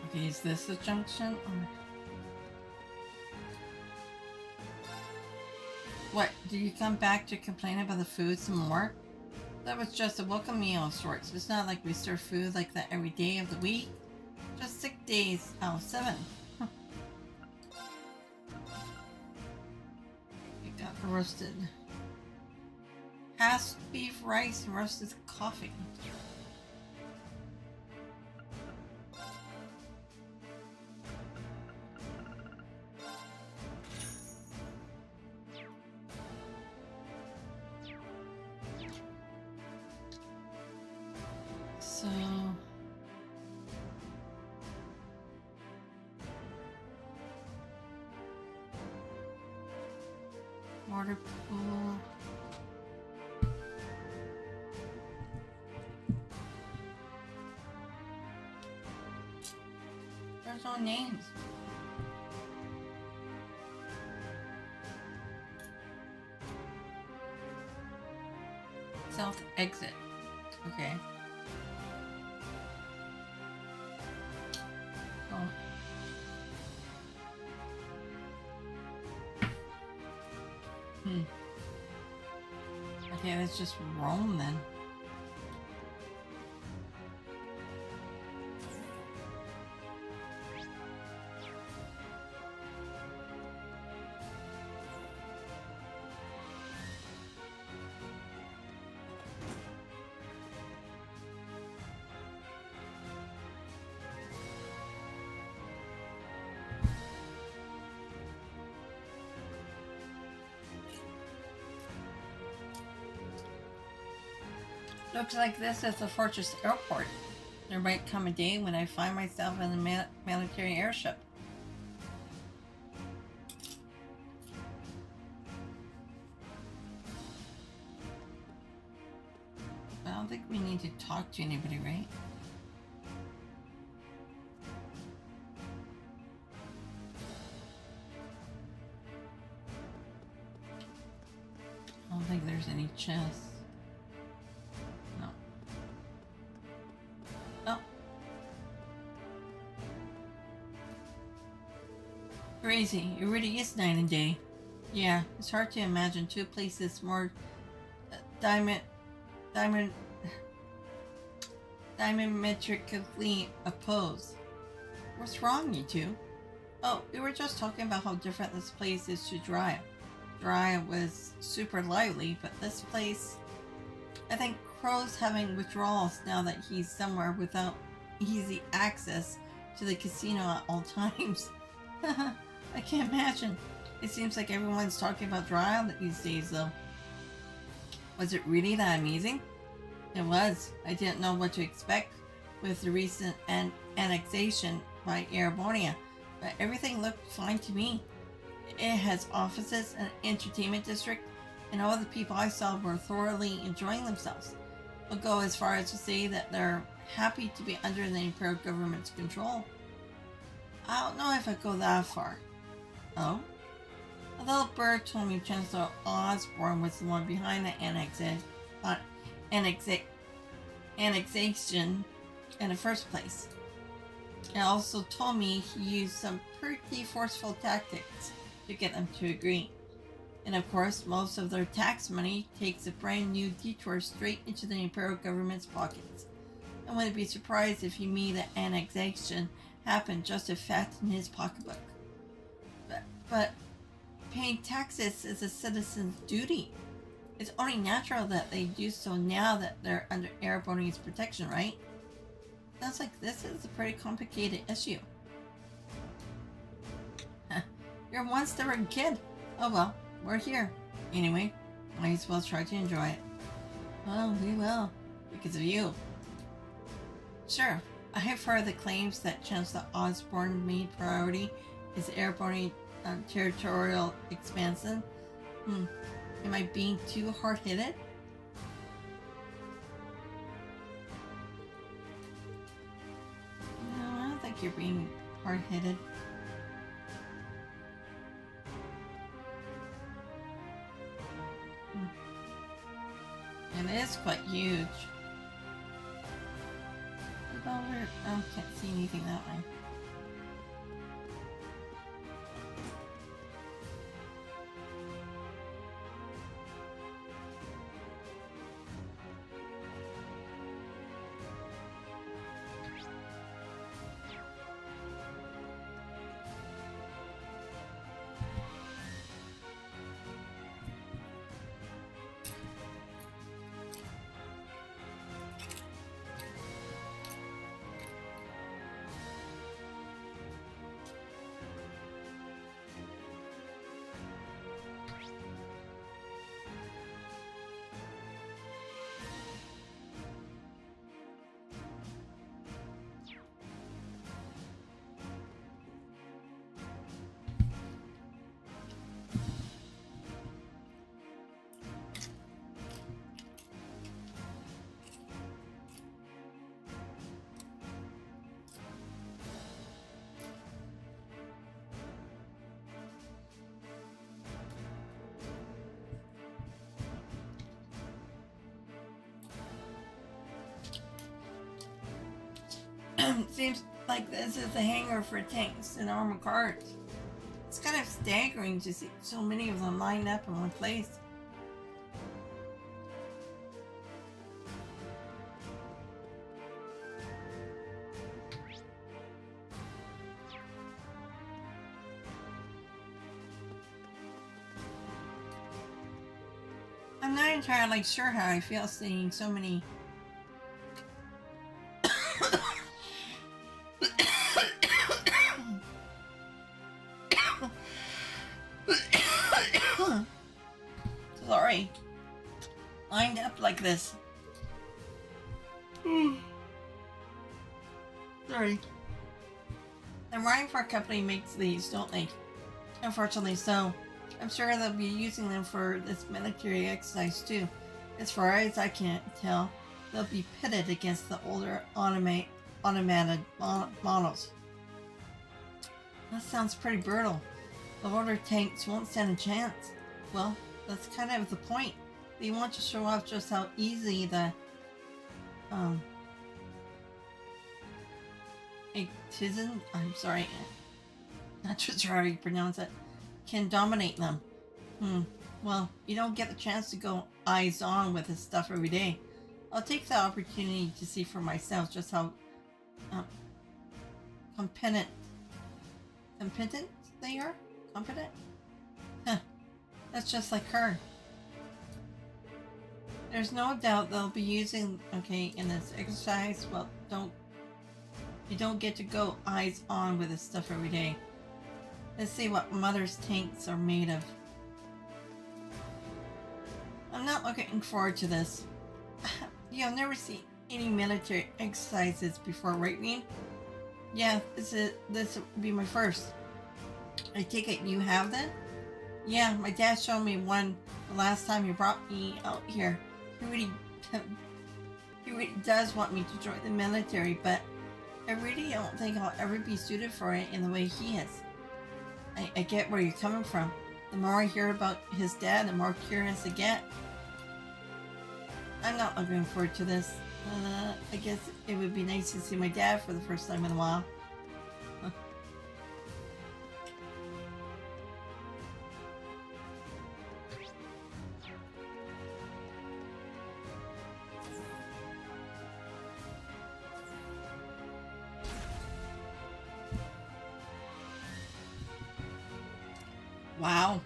Okay, is this the junction or what? Do you come back to complain about the food some more? That was just a welcome meal of sorts. It's not like we serve food like that every day of the week. Just 6 days out of 7. Huh. We got the roasted hashed beef, rice, and roasted coffee. So water pool. There's no names. South exit. Okay. Oh. Okay, let's just roam then. Looks like this is the Fortress Airport. There might come a day when I find myself in a military airship. I don't think we need to talk to anybody, right? I don't think there's any chests. Crazy, it really is night and day. Yeah, it's hard to imagine two places more diametrically opposed. What's wrong, you two? Oh, we were just talking about how different this place is to Dry. Dry was super lively, but this place, I think Crow's having withdrawals now that he's somewhere without easy access to the casino at all times. I can't imagine. It seems like everyone's talking about Dry these days, though. Was it really that amazing? It was. I didn't know what to expect with the recent annexation by Erebonia, but everything looked fine to me. It has offices, an entertainment district, and all the people I saw were thoroughly enjoying themselves. I'll go as far as to say that they're happy to be under the Imperial government's control. I don't know if I'd go that far. Oh? A little bird told me Chancellor Osborne was the one behind the annexation in the first place. It also told me he used some pretty forceful tactics to get them to agree. And of course, most of their tax money takes a brand new detour straight into the Imperial government's pockets. I wouldn't be surprised if he made the annexation happen just to fatten his pocketbook. But paying taxes is a citizen's duty. It's only natural that they do so now that they're under Airborne's protection, right? Sounds like this is a pretty complicated issue. You're a one-stubborn kid. Oh well, we're here. Anyway, might as well try to enjoy it. Well, we will, because of you. Sure, I have heard the claims that Chancellor Osborne main priority is Airborne territorial expansion. Am I being too hard-headed? No, I don't think you're being hard-headed. And it is quite huge. Oh, can't see anything that way. Seems like this is the hangar for tanks and armored cars. It's kind of staggering to see so many of them lined up in one place. I'm not entirely sure how I feel seeing so many lined up like this. Sorry. The Rhineford Company makes these, don't they? Unfortunately so. I'm sure they'll be using them for this military exercise too. As far as I can tell, they'll be pitted against the older automated models. That sounds pretty brutal. The older tanks won't stand a chance. Well, that's kind of the point. They want to show off just how easy the I'm sorry, not sure how you pronounce it, can dominate them. Well, you don't get the chance to go eyes on with this stuff every day. I'll take the opportunity to see for myself just how competent they are? Competent? Huh. That's just like her. There's no doubt they'll be using, in this exercise. Well, you don't get to go eyes on with this stuff every day. Let's see what Mother's tanks are made of. I'm not looking forward to this. You've never seen any military exercises before, right, Rean? Yeah, this will be my first. I take it you have then? Yeah, my dad showed me one the last time he brought me out here. He really does want me to join the military, but I really don't think I'll ever be suited for it in the way he is. I get where you're coming from. The more I hear about his dad, the more curious I get. I'm not looking forward to this. I guess it would be nice to see my dad for the first time in a while. Wow.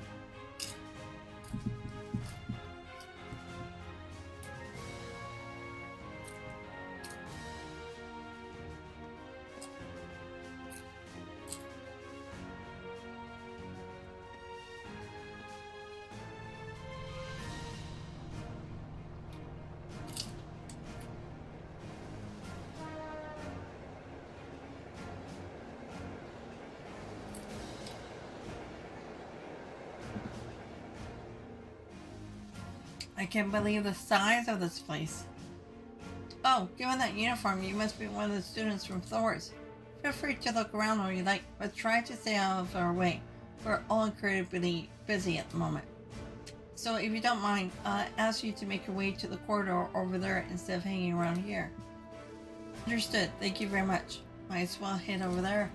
I can't believe the size of this place. Oh, given that uniform, you must be one of the students from Thors. Feel free to look around all you like, but try to stay out of our way. We're all incredibly busy at the moment. So if you don't mind, I'll ask you to make your way to the corridor over there instead of hanging around here. Understood. Thank you very much. Might as well head over there.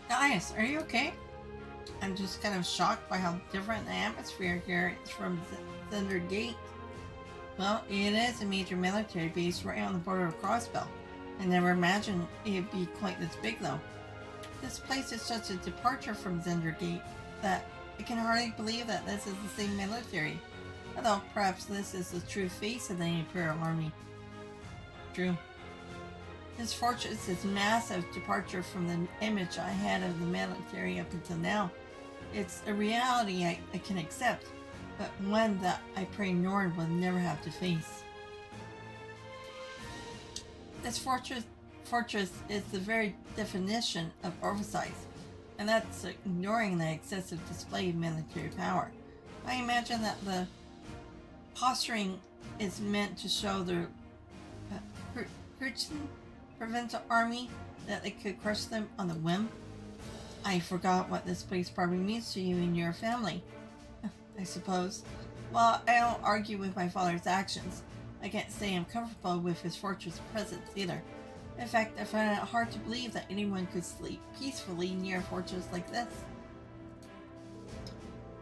Guys, are you okay? I'm just kind of shocked by how different the atmosphere here is from Thunder Gate. Well, it is a major military base right on the border of Crossbell. I never imagined it'd be quite this big though. This place is such a departure from Thunder Gate that I can hardly believe that this is the same military. Although perhaps this is the true face of the Imperial Army. True. This fortress is a massive departure from the image I had of the military up until now. It's a reality I can accept, but one that I pray Norn will never have to face. This fortress is the very definition of oversize, and that's ignoring the excessive display of military power. I imagine that the posturing is meant to show the provincial army that they could crush them on the whim. I forgot what this place probably means to you and your family, I suppose. Well, I don't argue with my father's actions. I can't say I'm comfortable with his fortress presence either. In fact, I find it hard to believe that anyone could sleep peacefully near a fortress like this.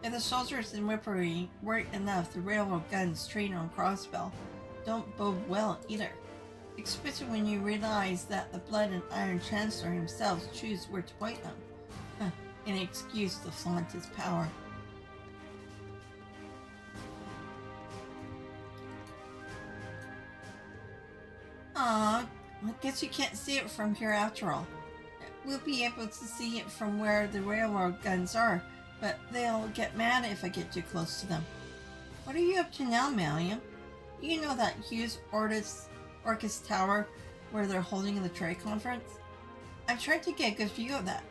If the soldiers in Whippery weren't enough, the railroad guns trained on Crossbell don't bode well either. Especially when you realize that the Blood and Iron Chancellor himself choose where to point them. An excuse to flaunt his power. I guess you can't see it from here after all. We'll be able to see it from where the railroad guns are, but they'll get mad if I get too close to them. What are you up to now, Mallium? You know that huge Orcus Tower where they're holding the trade conference? I'm trying to get a good view of that.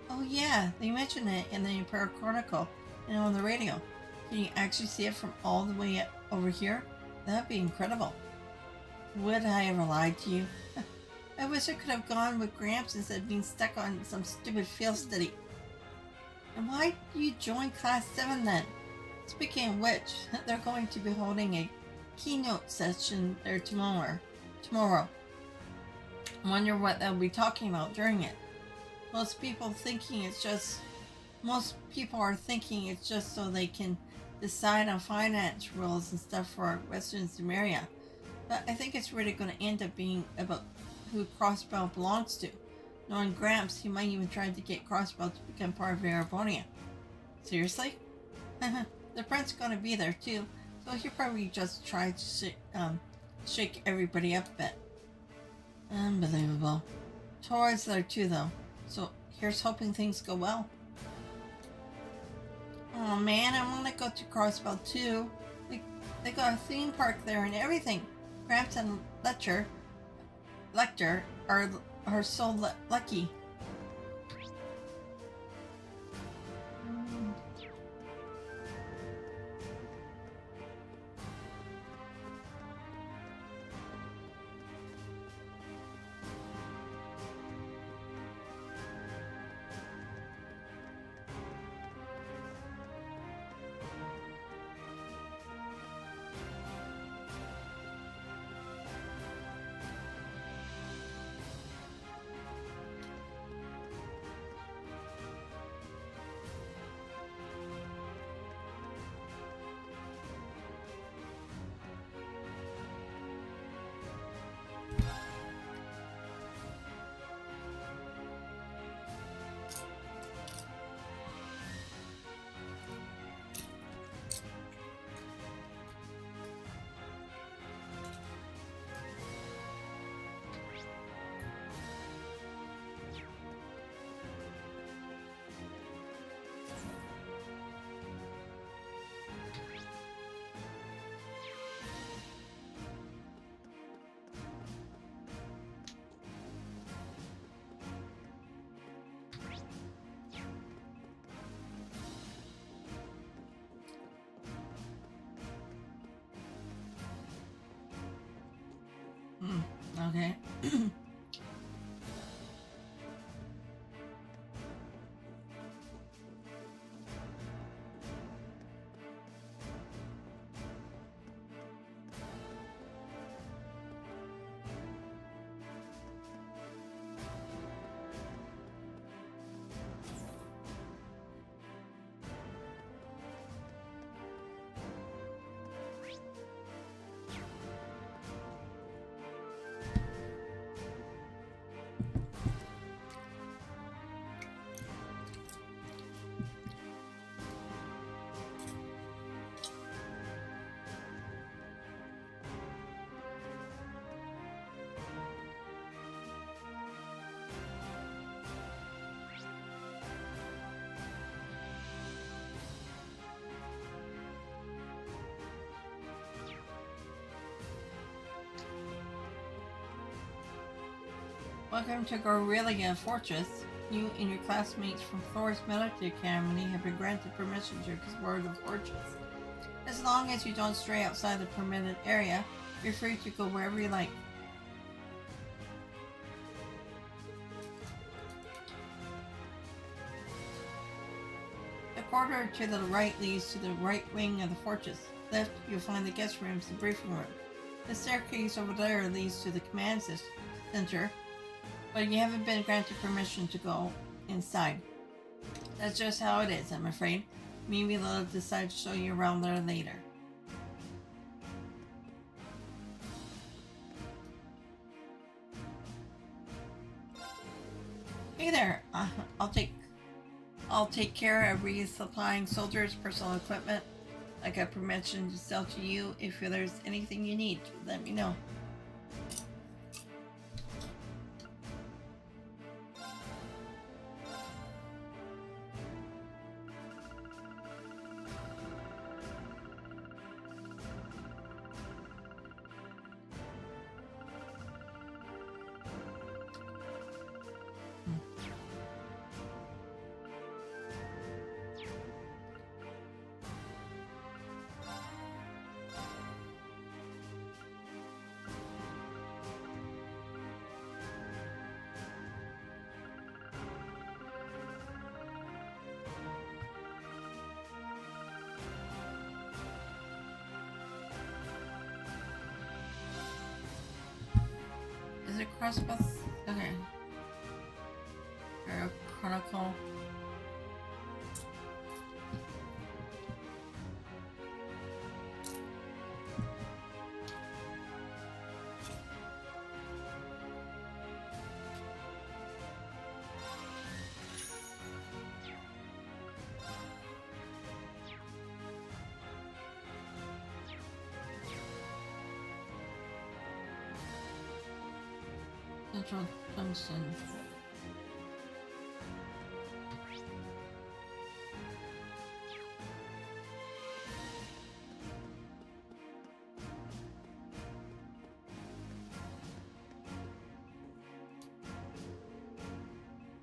Oh yeah, they mentioned it in the Imperial Chronicle and on the radio. Can you actually see it from all the way over here? That'd be incredible. Would I ever lie to you? I wish I could have gone with Gramps instead of being stuck on some stupid field study. And why do you join Class 7 then? Speaking of which, they're going to be holding a keynote session there tomorrow. I wonder what they'll be talking about during it. Most people are thinking it's just so they can decide on finance rules and stuff for Western Sumeria. But I think it's really going to end up being about who Crossbell belongs to. Knowing Gramps, he might even try to get Crossbell to become part of Erebonia. Seriously? The prince's going to be there too, so he'll probably just try to shake everybody up a bit. Unbelievable. Thor's there too though, so here's hoping things go well. Oh man, I want to go to Crossbell too. They got a theme park there and everything. Gramps and Lecter are so lucky. Okay. Welcome to Gorelia Fortress. You and your classmates from Thors Military Academy have been granted permission to explore the fortress. As long as you don't stray outside the permitted area, you're free to go wherever you like. The corridor to the right leads to the right wing of the fortress. Left, you'll find the guest rooms and briefing room. The staircase over there leads to the command center, but you haven't been granted permission to go inside. That's just how it is, I'm afraid. Maybe they'll decide to show you around there later. Hey there, I'll take care of resupplying soldiers' personal equipment. I got permission to sell to you. If there's anything you need, let me know. Is it crossbow? Okay. Or chronicle. Central Junction.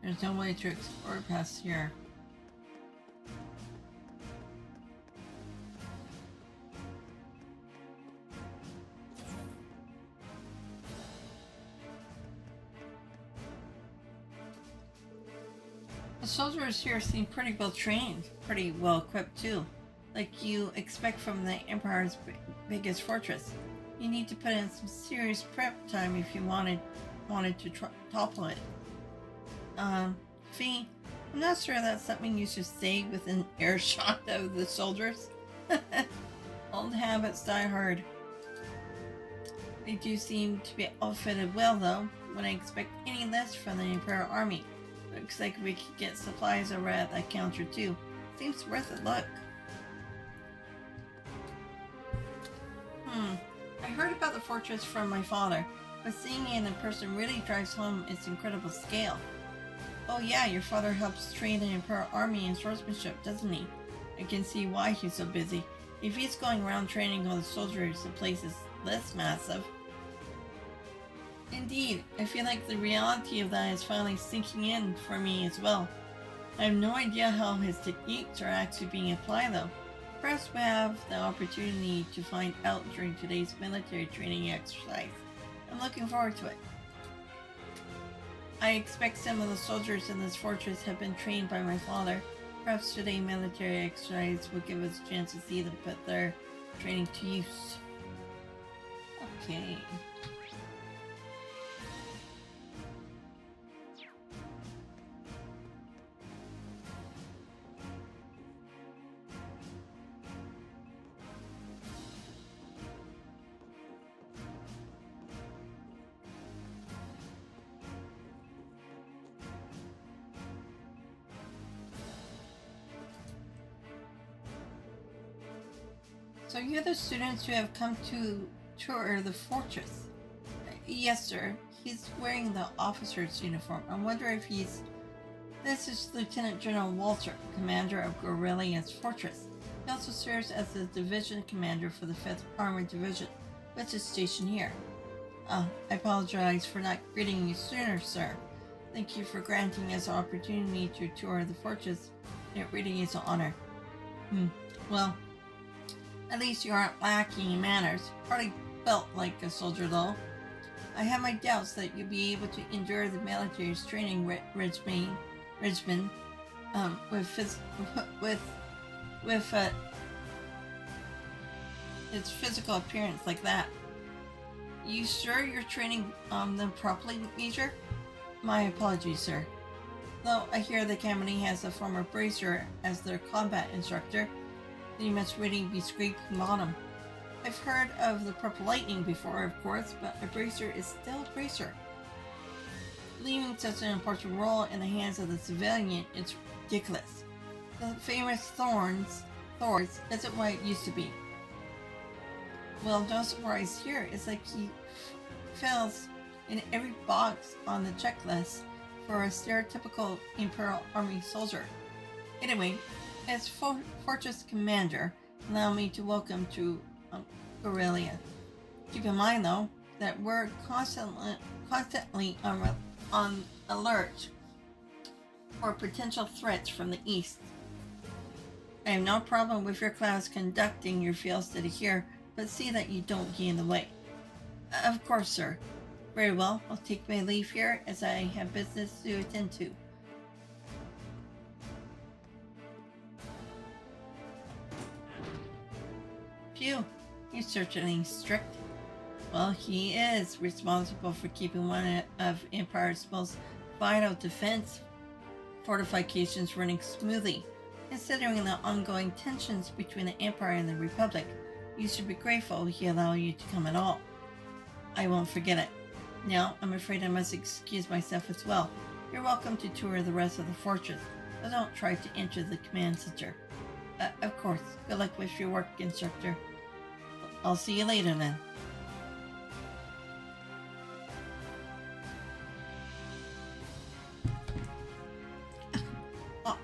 There's no way to explore past here. The soldiers here seem pretty well trained, pretty well equipped too, like you expect from the Empire's biggest fortress. You need to put in some serious prep time if you wanted to topple it. Fee, I'm not sure that's something you should say within earshot of the soldiers. Old habits die hard. They do seem to be outfitted well though. Wouldn't expect any less from the Imperial Army. Looks like we could get supplies over at that counter too. Seems worth a look. I heard about the fortress from my father, but seeing it in person really drives home its incredible scale. Oh yeah, your father helps train the Imperial Army in swordsmanship, doesn't he? I can see why he's so busy. If he's going around training all the soldiers, the place is less massive. Indeed, I feel like the reality of that is finally sinking in for me as well. I have no idea how his techniques are actually being applied though. Perhaps we have the opportunity to find out during today's military training exercise. I'm looking forward to it. I expect some of the soldiers in this fortress have been trained by my father. Perhaps today's military exercise will give us a chance to see them put their training to use. Okay. So you're the students who have come to tour the fortress? Yes, sir. He's wearing the officer's uniform. I wonder if he's... This is Lieutenant General Walter, commander of Gorelia's fortress. He also serves as the division commander for the 5th Armored Division, which is stationed here. I apologize for not greeting you sooner, sir. Thank you for granting us the opportunity to tour the fortress. It really is an honor. Well, at least you aren't lacking in manners. Hardly built like a soldier, though. I have my doubts that you'll be able to endure the military's training regimen with its physical appearance like that. You sure you're training them properly, Major? My apologies, sir. Though I hear the company has a former bracer as their combat instructor, you must really be scraping bottom. I've heard of the Purple Lightning before, of course, but a bracer is still a bracer. Leaving such an important role in the hands of the civilian is ridiculous. The famous Thors isn't what it used to be. Well, no surprise here. It's like he fills in every box on the checklist for a stereotypical Imperial Army soldier. Anyway, as Fortress Commander, allow me to welcome to Gorelia. Keep in mind, though, that we're constantly on alert for potential threats from the east. I have no problem with your class conducting your field study here, but see that you don't get in the way. Of course, sir. Very well, I'll take my leave here as I have business to attend to. Phew, he's certainly strict. Well, he is responsible for keeping one of Empire's most vital defense fortifications running smoothly. Considering the ongoing tensions between the Empire and the Republic, you should be grateful he allowed you to come at all. I won't forget it. Now, I'm afraid I must excuse myself as well. You're welcome to tour the rest of the fortress, but don't try to enter the command center. Of course. Good luck with your work, instructor. I'll see you later then. Oh.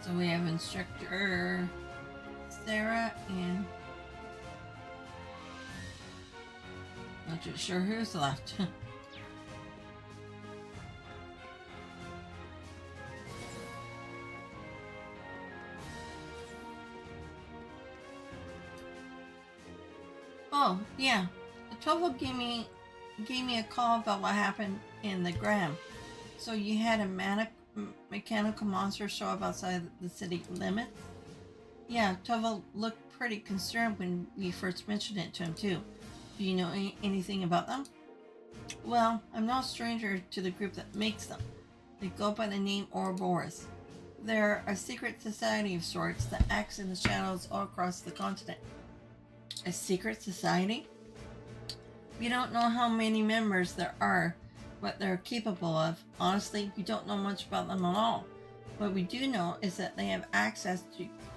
So we have instructor Sarah and not too sure who's left. Oh, yeah. Tovo gave me a call about what happened in the Gram. So you had a mechanical monster show up outside the city limits? Yeah, Tovo looked pretty concerned when we first mentioned it to him too. Do you know anything about them? Well, I'm no stranger to the group that makes them. They go by the name Ouroboros. They're a secret society of sorts that acts in the shadows all across the continent. A secret society? We don't know how many members there are, what they're capable of. Honestly, we don't know much about them at all. What we do know is that they have access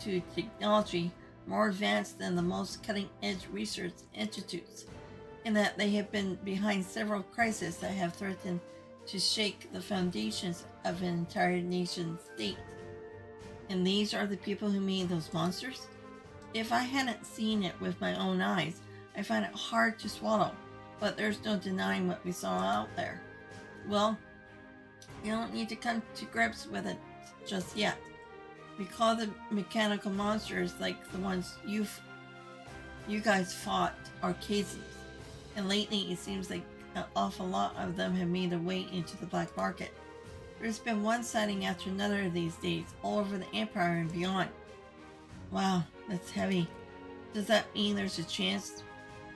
to technology more advanced than the most cutting-edge research institutes, and that they have been behind several crises that have threatened to shake the foundations of an entire nation state. And these are the people who made those monsters? If I hadn't seen it with my own eyes, I find it hard to swallow, but there's no denying what we saw out there. Well, You don't need to come to grips with it just yet. We call the mechanical monsters like the ones you guys fought arcades, and lately it seems like an awful lot of them have made their way into the black market. There's been one sighting after another these days, all over the Empire and beyond. Wow, that's heavy. Does that mean there's a chance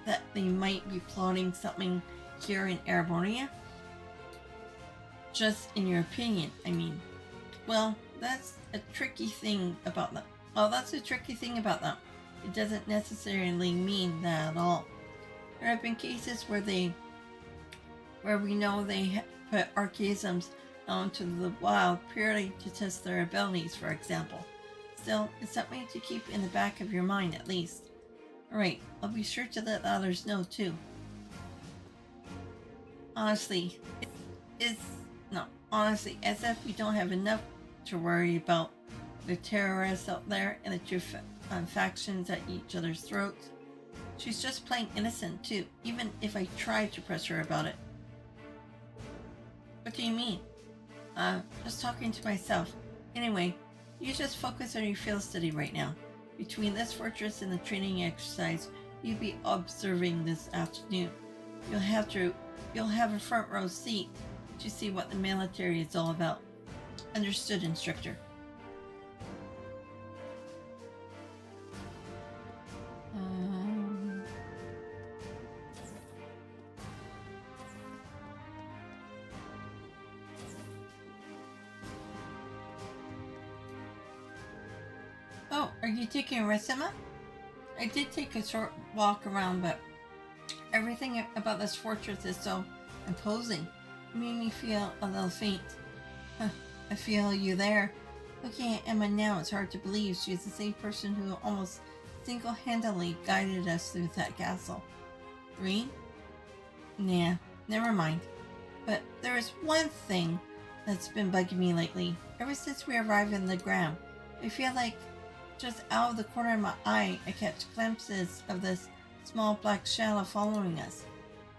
that they might be plotting something here in Arabonia? Just in your opinion, I mean. Well, that's a tricky thing about them. It doesn't necessarily mean that at all. There have been cases where we know they put archaisms onto the wild purely to test their abilities, for example. Still, it's something to keep in the back of your mind at least. Alright, I'll be sure to let others know too. Honestly, as if we don't have enough to worry about the terrorists out there and the two factions at each other's throats. She's just plain innocent too, even if I try to press her about it. What do you mean? Just talking to myself. Anyway, you just focus on your field study right now. Between this fortress and the training exercise you'll be observing this afternoon, you'll have a front row seat to see what the military is all about. Understood, instructor. Oh, are you taking a rest, Emma? I did take a short walk around, but everything about this fortress is so imposing. It made me feel a little faint. I feel you there. Looking at Emma now, it's hard to believe she's the same person who almost single-handedly guided us through that castle. Rean? Nah, never mind. But there is one thing that's been bugging me lately. Ever since we arrived in the ground, I feel like just out of the corner of my eye, I catch glimpses of this small black shadow following us.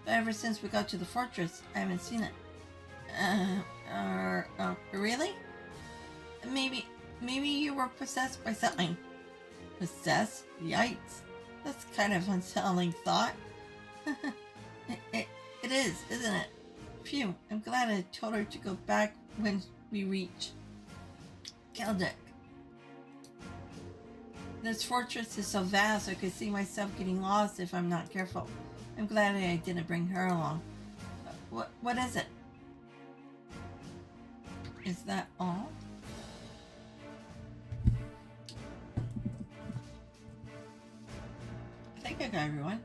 But ever since we got to the fortress, I haven't seen it. Really? Maybe you were possessed by something. Possessed? Yikes. That's kind of unsettling thought. It is, isn't it? Phew, I'm glad I told her to go back when we reach Keldek. This fortress is so vast I could see myself getting lost if I'm not careful. I'm glad I didn't bring her along. What is it? Is that all? I think I got everyone.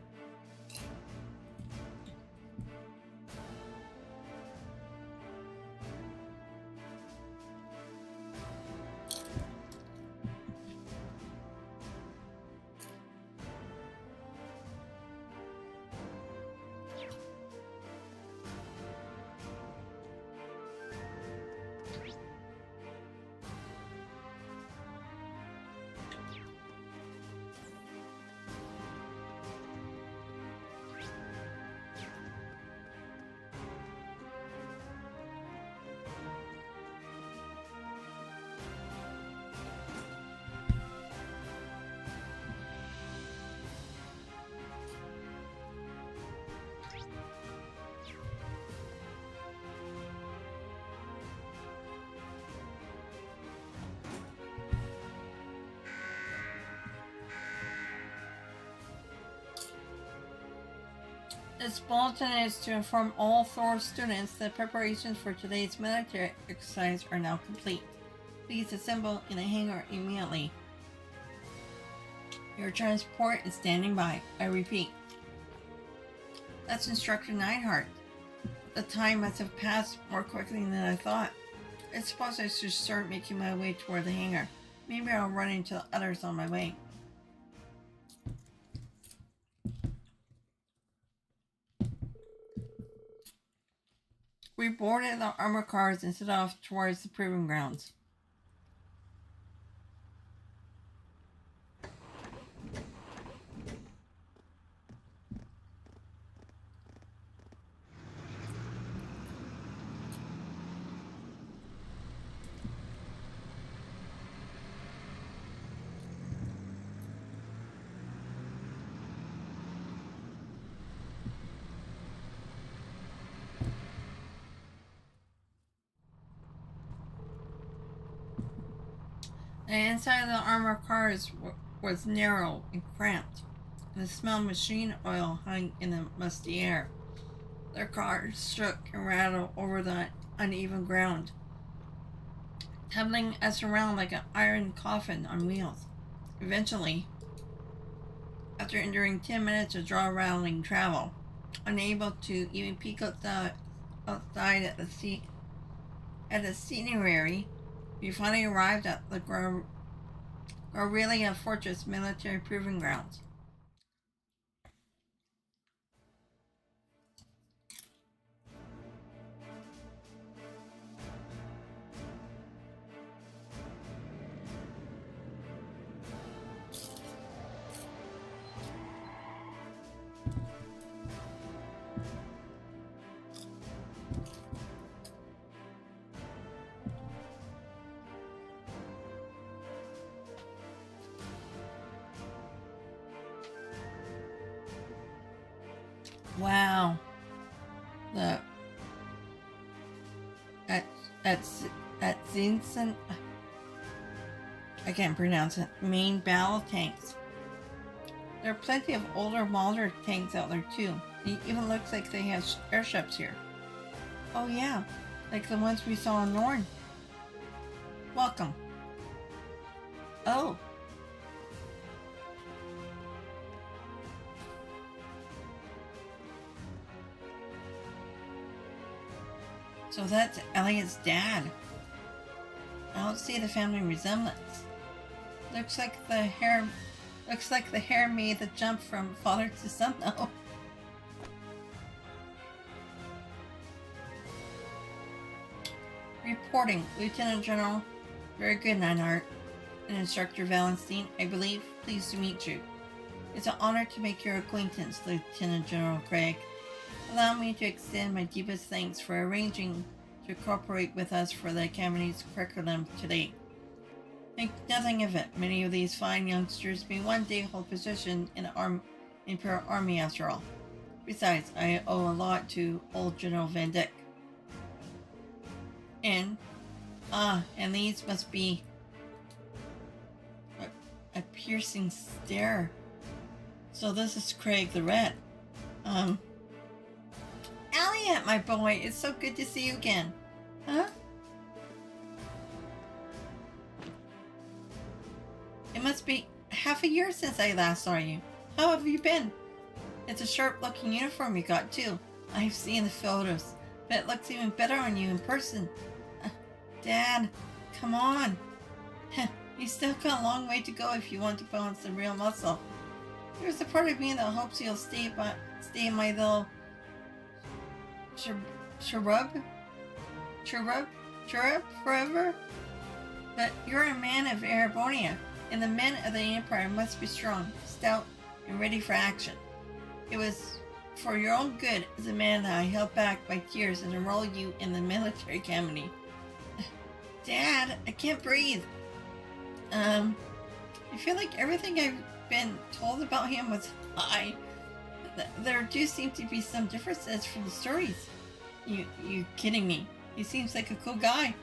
This bulletin is to inform all Thors students that preparations for today's military exercise are now complete. Please assemble in the hangar immediately. Your transport is standing by. I repeat. That's Instructor Neidhart. The time must have passed more quickly than I thought. I suppose I should start making my way toward the hangar. Maybe I'll run into others on my way. We boarded the armor cars and set off towards the proving grounds. The inside of the armored cars was narrow and cramped, and the smell of machine oil hung in the musty air. Their cars shook and rattled over the uneven ground, tumbling us around like an iron coffin on wheels. Eventually, after enduring 10 minutes of jaw-rattling travel, unable to even peek outside at the scenery, we finally arrived at the Aurelia Fortress military proving grounds. Wow. At Zinsen, I can't pronounce it, main battle tanks. There are plenty of older Mauler tanks out there too. It even looks like they have airships here. Oh yeah, like the ones we saw in Norn. Welcome. Oh. So that's Elliot's dad. I don't see the family resemblance. Looks like the hair made the jump from father to son though. Reporting, Lieutenant General. Very good, Neinhardt. And Instructor Valenstein, I believe. Pleased to meet you. It's an honor to make your acquaintance, Lieutenant General Craig. Allow me to extend my deepest thanks for arranging to cooperate with us for the Academy's curriculum today. Think nothing of it. Many of these fine youngsters may one day hold position in the Imperial Army after all. Besides, I owe a lot to old General Van Dyck. And these must be a piercing stare. So this is Craig the Red. Elliot, my boy, it's so good to see you again. Huh? It must be half a year since I last saw you. How have you been? It's a sharp-looking uniform you got, too. I've seen the photos, but it looks even better on you in person. Dad, come on. You still got a long way to go if you want to balance the real muscle. There's a part of me that hopes you'll stay in my little cherub forever. But you're a man of Erebonia, and the men of the Empire must be strong, stout, and ready for action. It was for your own good as a man that I held back my tears and enrolled you in the military academy. Dad, I can't breathe. I feel like everything I've been told about him was lie. There do seem to be some differences from the stories. You kidding me? He seems like a cool guy.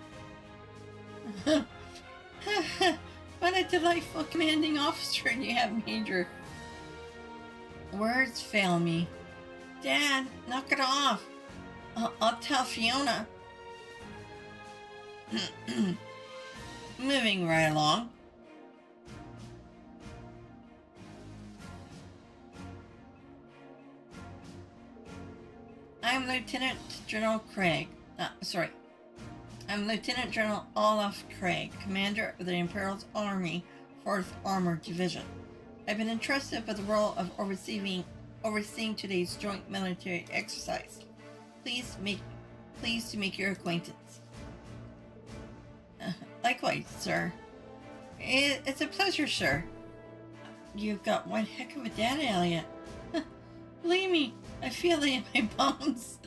What a delightful commanding officer you have, Major. Words fail me. Dad, knock it off. I'll tell Fiona. Moving right along. I'm Lieutenant General Craig. I'm Lieutenant General Olaf Craig, Commander of the Imperial Army, 4th Armored Division. I've been entrusted with the role of overseeing today's joint military exercise. Pleased to make your acquaintance. Likewise, sir. It's a pleasure, sir. You've got one heck of a dad, Elliot. Believe me, I feel it in my bones.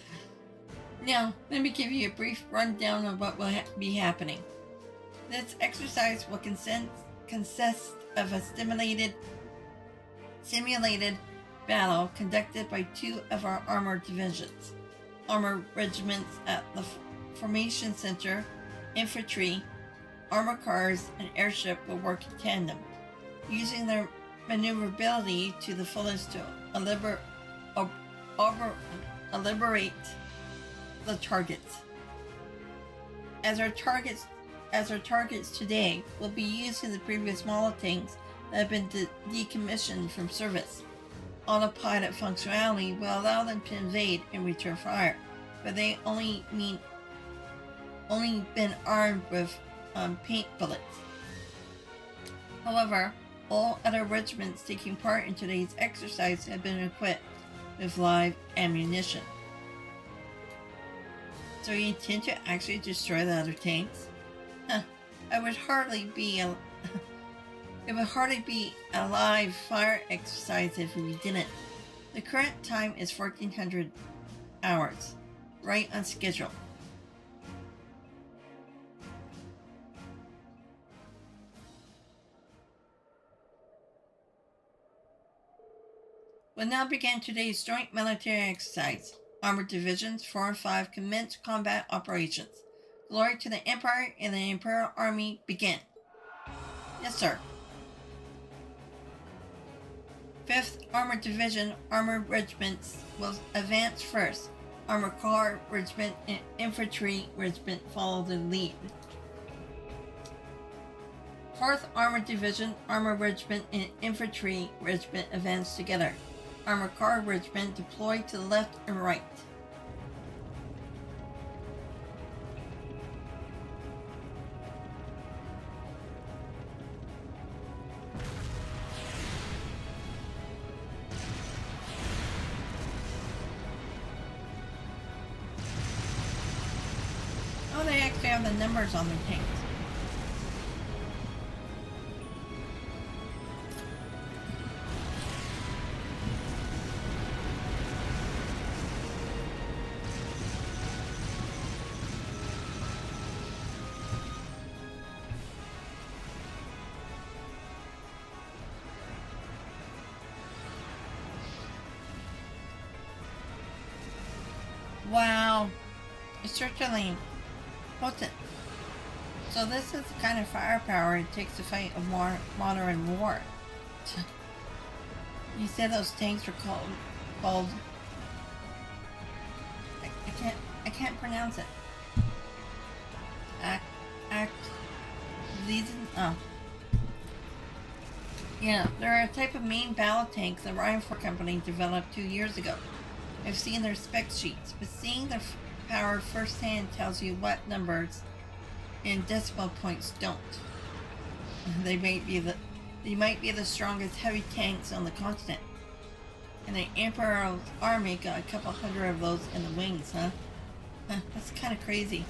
Now, let me give you a brief rundown of what will be happening. This exercise will consist of a simulated battle conducted by 2 of our armored divisions. Armored regiments at the Formation Center, infantry armor cars and airship will work in tandem, using their maneuverability to the fullest to liberate the targets. As our targets today will be using the previous model tanks that have been decommissioned from service. Autopilot functionality will allow them to invade and return fire, but they only been armed with paint bullets. However, all other regiments taking part in today's exercise have been equipped with live ammunition. So you intend to actually destroy the other tanks? Huh. It would hardly be a live fire exercise if we didn't. The current time is 1400 hours, right on schedule. We'll now begin today's joint military exercise. Armored Divisions 4 and 5 commence combat operations. Glory to the Empire and the Imperial Army, begin. Yes, sir. 5th Armored Division Armored Regiments will advance first. Armored Car Regiment and Infantry Regiment follow the lead. 4th Armored Division Armored Regiment and Infantry Regiment advance together. Armored Car Regiment deployed to the left and right. Oh, they actually have the numbers on their tanks. Wow, it's certainly potent. So this is the kind of firepower it takes to fight a more modern war. You said those tanks were called I can't pronounce it. Yeah, they're a type of main battle tank the Rean Company developed 2 years ago. I've seen their spec sheets, but seeing their power firsthand tells you what numbers and decimal points don't. They might be the strongest heavy tanks on the continent. And the Emperor's army got a couple hundred of those in the wings, huh? That's kind of crazy.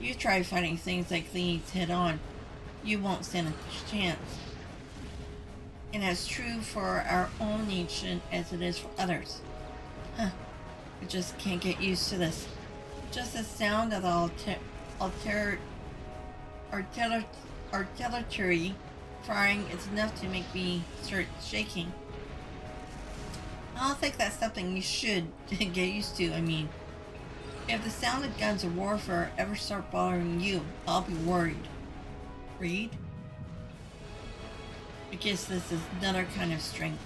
You try fighting things like these head on, you won't stand a chance. And as true for our own nation as it is for others. I just can't get used to this. Just the sound of the artillery firing is enough to make me start shaking. I don't think that's something you should get used to. I mean, if the sound of guns of warfare ever start bothering you, I'll be worried. Read? I guess this is another kind of strength.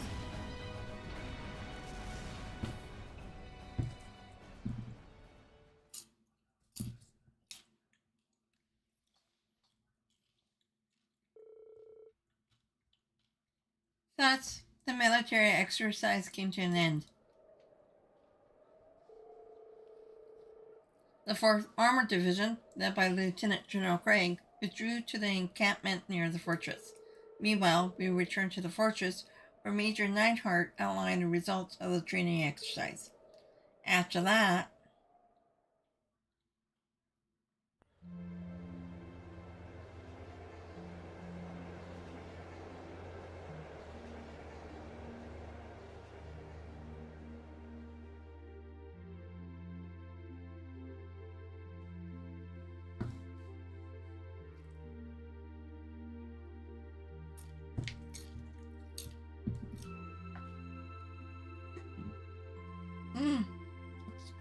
Thus, the military exercise came to an end. The 4th Armored Division, led by Lieutenant General Craig, withdrew to the encampment near the fortress. Meanwhile, we returned to the fortress, where Major Neidhart outlined the results of the training exercise. After that,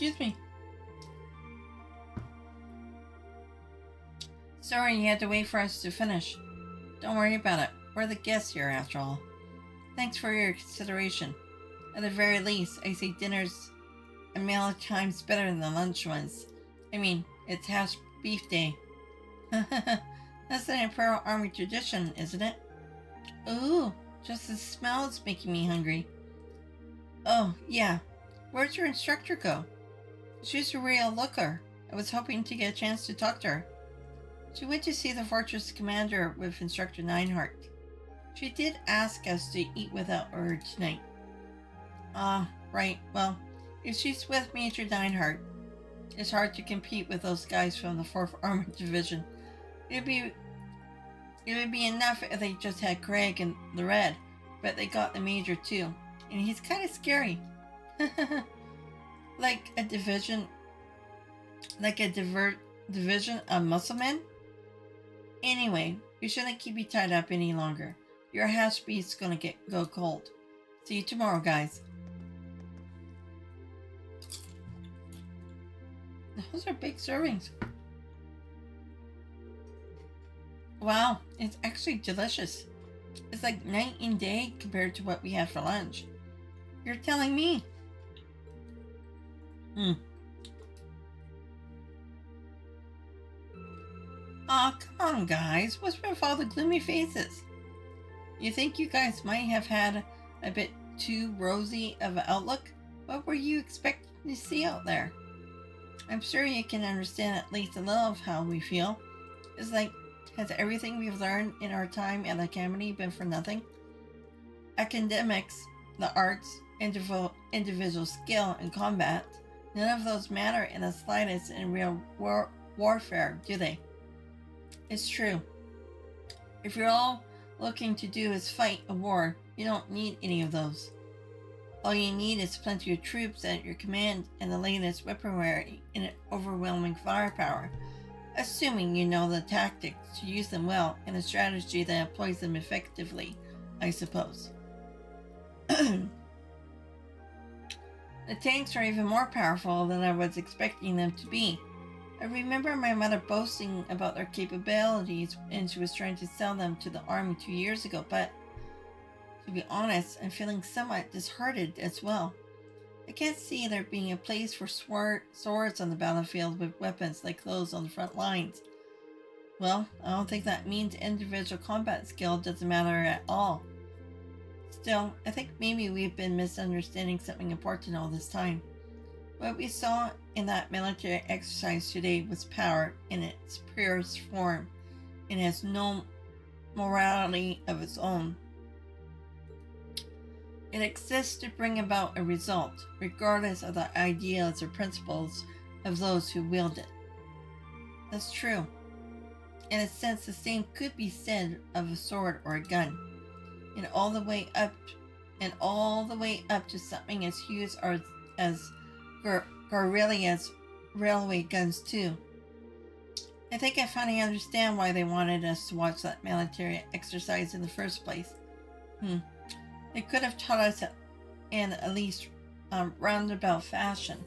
excuse me. Sorry you had to wait for us to finish. Don't worry about it. We're the guests here after all. Thanks for your consideration. At the very least, I say dinner's a meal at times better than the lunch ones. I mean, it's hash beef day. That's an Imperial Army tradition, isn't it? Ooh, just the smell is making me hungry. Oh, yeah. Where'd your instructor go? She's a real looker. I was hoping to get a chance to talk to her. She went to see the fortress commander with Instructor Nineheart. She did ask us to eat without her tonight. Right. Well, if she's with Major Nineheart, it's hard to compete with those guys from the 4th Armored Division. It would be enough if they just had Craig and the Red, but they got the Major too, and he's kind of scary. Like a division of muscle men? Anyway, we shouldn't keep you tied up any longer. Your hash beef's gonna go cold. See you tomorrow, guys. Those are big servings. Wow, it's actually delicious. It's like night and day compared to what we had for lunch. You're telling me. Aw, come on, guys. What's with all the gloomy faces? You think you guys might have had a bit too rosy of an outlook? What were you expecting to see out there? I'm sure you can understand at least a little of how we feel. It's like, has everything we've learned in our time at the academy been for nothing? Academics, the arts, individual skill, and combat, none of those matter in the slightest in real warfare, do they? It's true. If you're all looking to do is fight a war, you don't need any of those. All you need is plenty of troops at your command and the latest weaponry and overwhelming firepower, assuming you know the tactics to use them well and a strategy that employs them effectively, I suppose. The tanks are even more powerful than I was expecting them to be. I remember my mother boasting about their capabilities and she was trying to sell them to the army 2 years ago, but to be honest, I'm feeling somewhat disheartened as well. I can't see there being a place for swords on the battlefield with weapons like those on the front lines. Well, I don't think that means individual combat skill doesn't matter at all. Still, I think maybe we've been misunderstanding something important all this time. What we saw in that military exercise today was power in its purest form and has no morality of its own. It exists to bring about a result, regardless of the ideas or principles of those who wield it. That's true. In a sense, the same could be said of a sword or a gun, and all the way up to something as huge as Guerrilla's railway guns too. I think I finally understand why they wanted us to watch that military exercise in the first place. They could have taught us in at least roundabout fashion.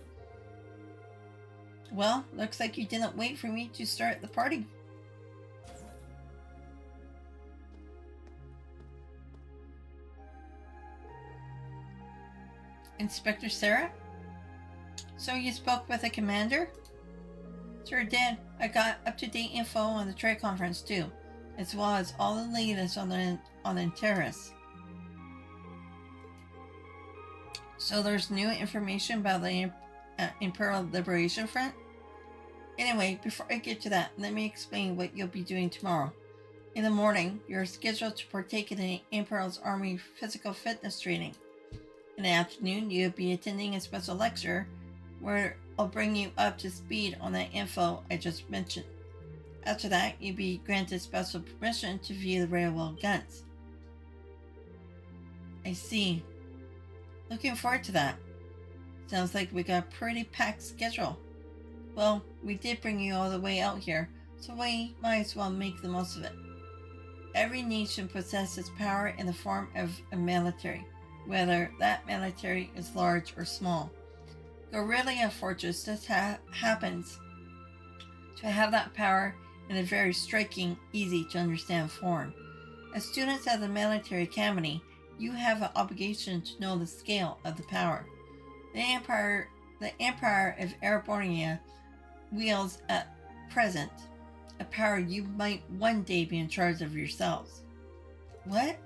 Well, looks like you didn't wait for me to start the party. Inspector Sarah? So you spoke with the commander? Sure did. I got up-to-date info on the trade conference too, as well as all the latest on the terrorists. So there's new information about the Imperial Liberation Front? Anyway, before I get to that, let me explain what you'll be doing tomorrow. In the morning, you're scheduled to partake in the Imperial's Army physical fitness training. In the afternoon, you'll be attending a special lecture where I'll bring you up to speed on that info I just mentioned. After that, you'll be granted special permission to view the railway guns. I see. Looking forward to that. Sounds like we got a pretty packed schedule. Well, we did bring you all the way out here, so we might as well make the most of it. Every nation possesses power in the form of a military, whether that military is large or small. Guerrilla Fortress just happens to have that power in a very striking, easy to understand form. As students at the Military Academy, you have an obligation to know the scale of the power. The Emperor of Arbonia wields at present a power you might one day be in charge of yourselves. What?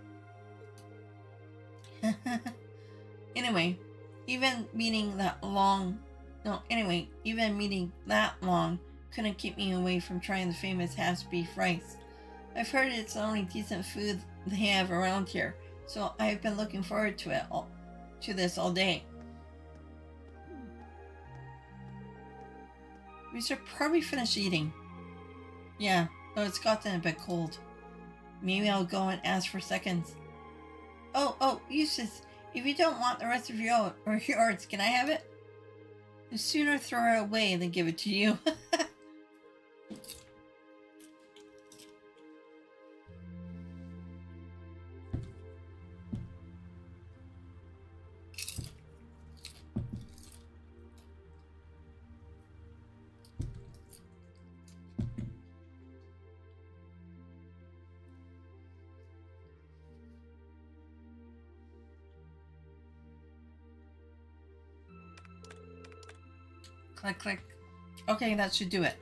Anyway, even meeting that long couldn't keep me away from trying the famous half-beef rice. I've heard it's the only decent food they have around here, so I've been looking forward to this all day. We should probably finish eating. Yeah, though it's gotten a bit cold. Maybe I'll go and ask for seconds. Oh, Eustace, if you don't want the rest of yours, can I have it? I'd sooner throw it away than give it to you. Click, click. Okay, that should do it.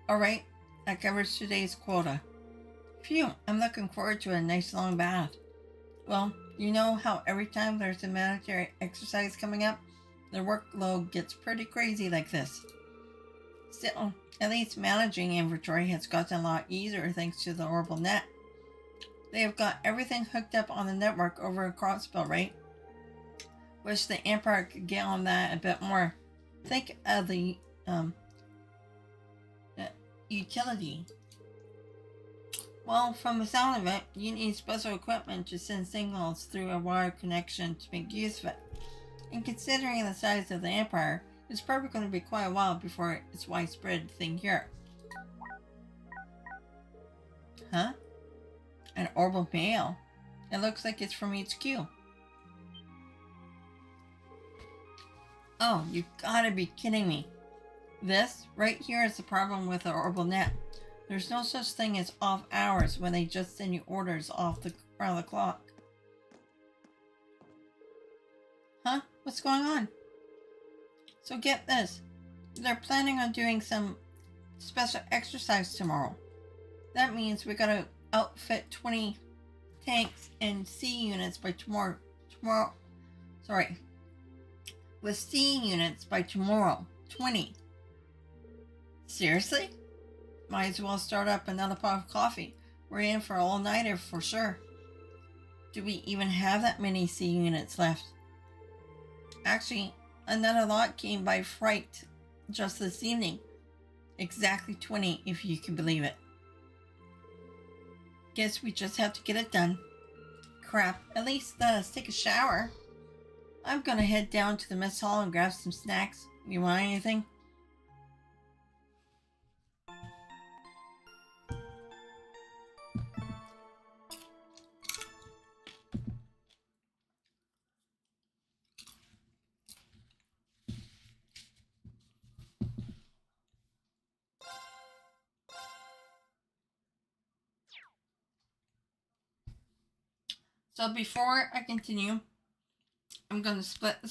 Alright, that covers today's quota. Phew, I'm looking forward to a nice long bath. Well, you know how every time there's a military exercise coming up, the workload gets pretty crazy like this. Still, at least managing inventory has gotten a lot easier thanks to the orbital net. They have got everything hooked up on the network over a crossbill, right? Wish the Emperor could get on that a bit more. Think of the utility. Well, from the sound of it, you need special equipment to send signals through a wire connection to make use of it. And considering the size of the Empire, it's probably going to be quite a while before it's widespread thing here. Huh? An orbital mail. It looks like it's from HQ. Oh, you gotta be kidding me. This right here is the problem with the orbital net. There's no such thing as off hours when they just send you orders around the clock. Huh? What's going on? So get this. They're planning on doing some special exercise tomorrow. That means we gotta outfit 20 tanks and C units by tomorrow. With C units by tomorrow. 20. Seriously? Might as well start up another pot of coffee. We're in for an all-nighter for sure. Do we even have that many C units left? Actually, another lot came by freight just this evening. Exactly 20, if you can believe it. Guess we just have to get it done. Crap, at least let us take a shower. I'm gonna head down to the mess hall and grab some snacks. You want anything? So before I continue, I'm going to split the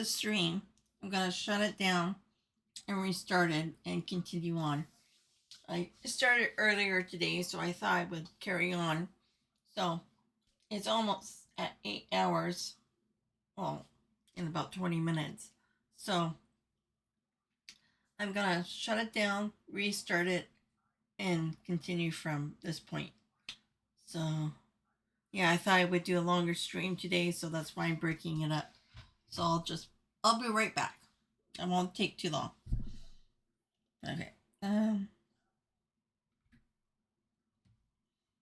stream. I'm going to shut it down and restart it and continue on. I started earlier today, so I thought I would carry on. So it's almost at 8 hours. Well, in about 20 minutes. So I'm going to shut it down, restart it, and continue from this point. So yeah, I thought I would do a longer stream today, so that's why I'm breaking it up. So I'll be right back. I won't take too long. Okay.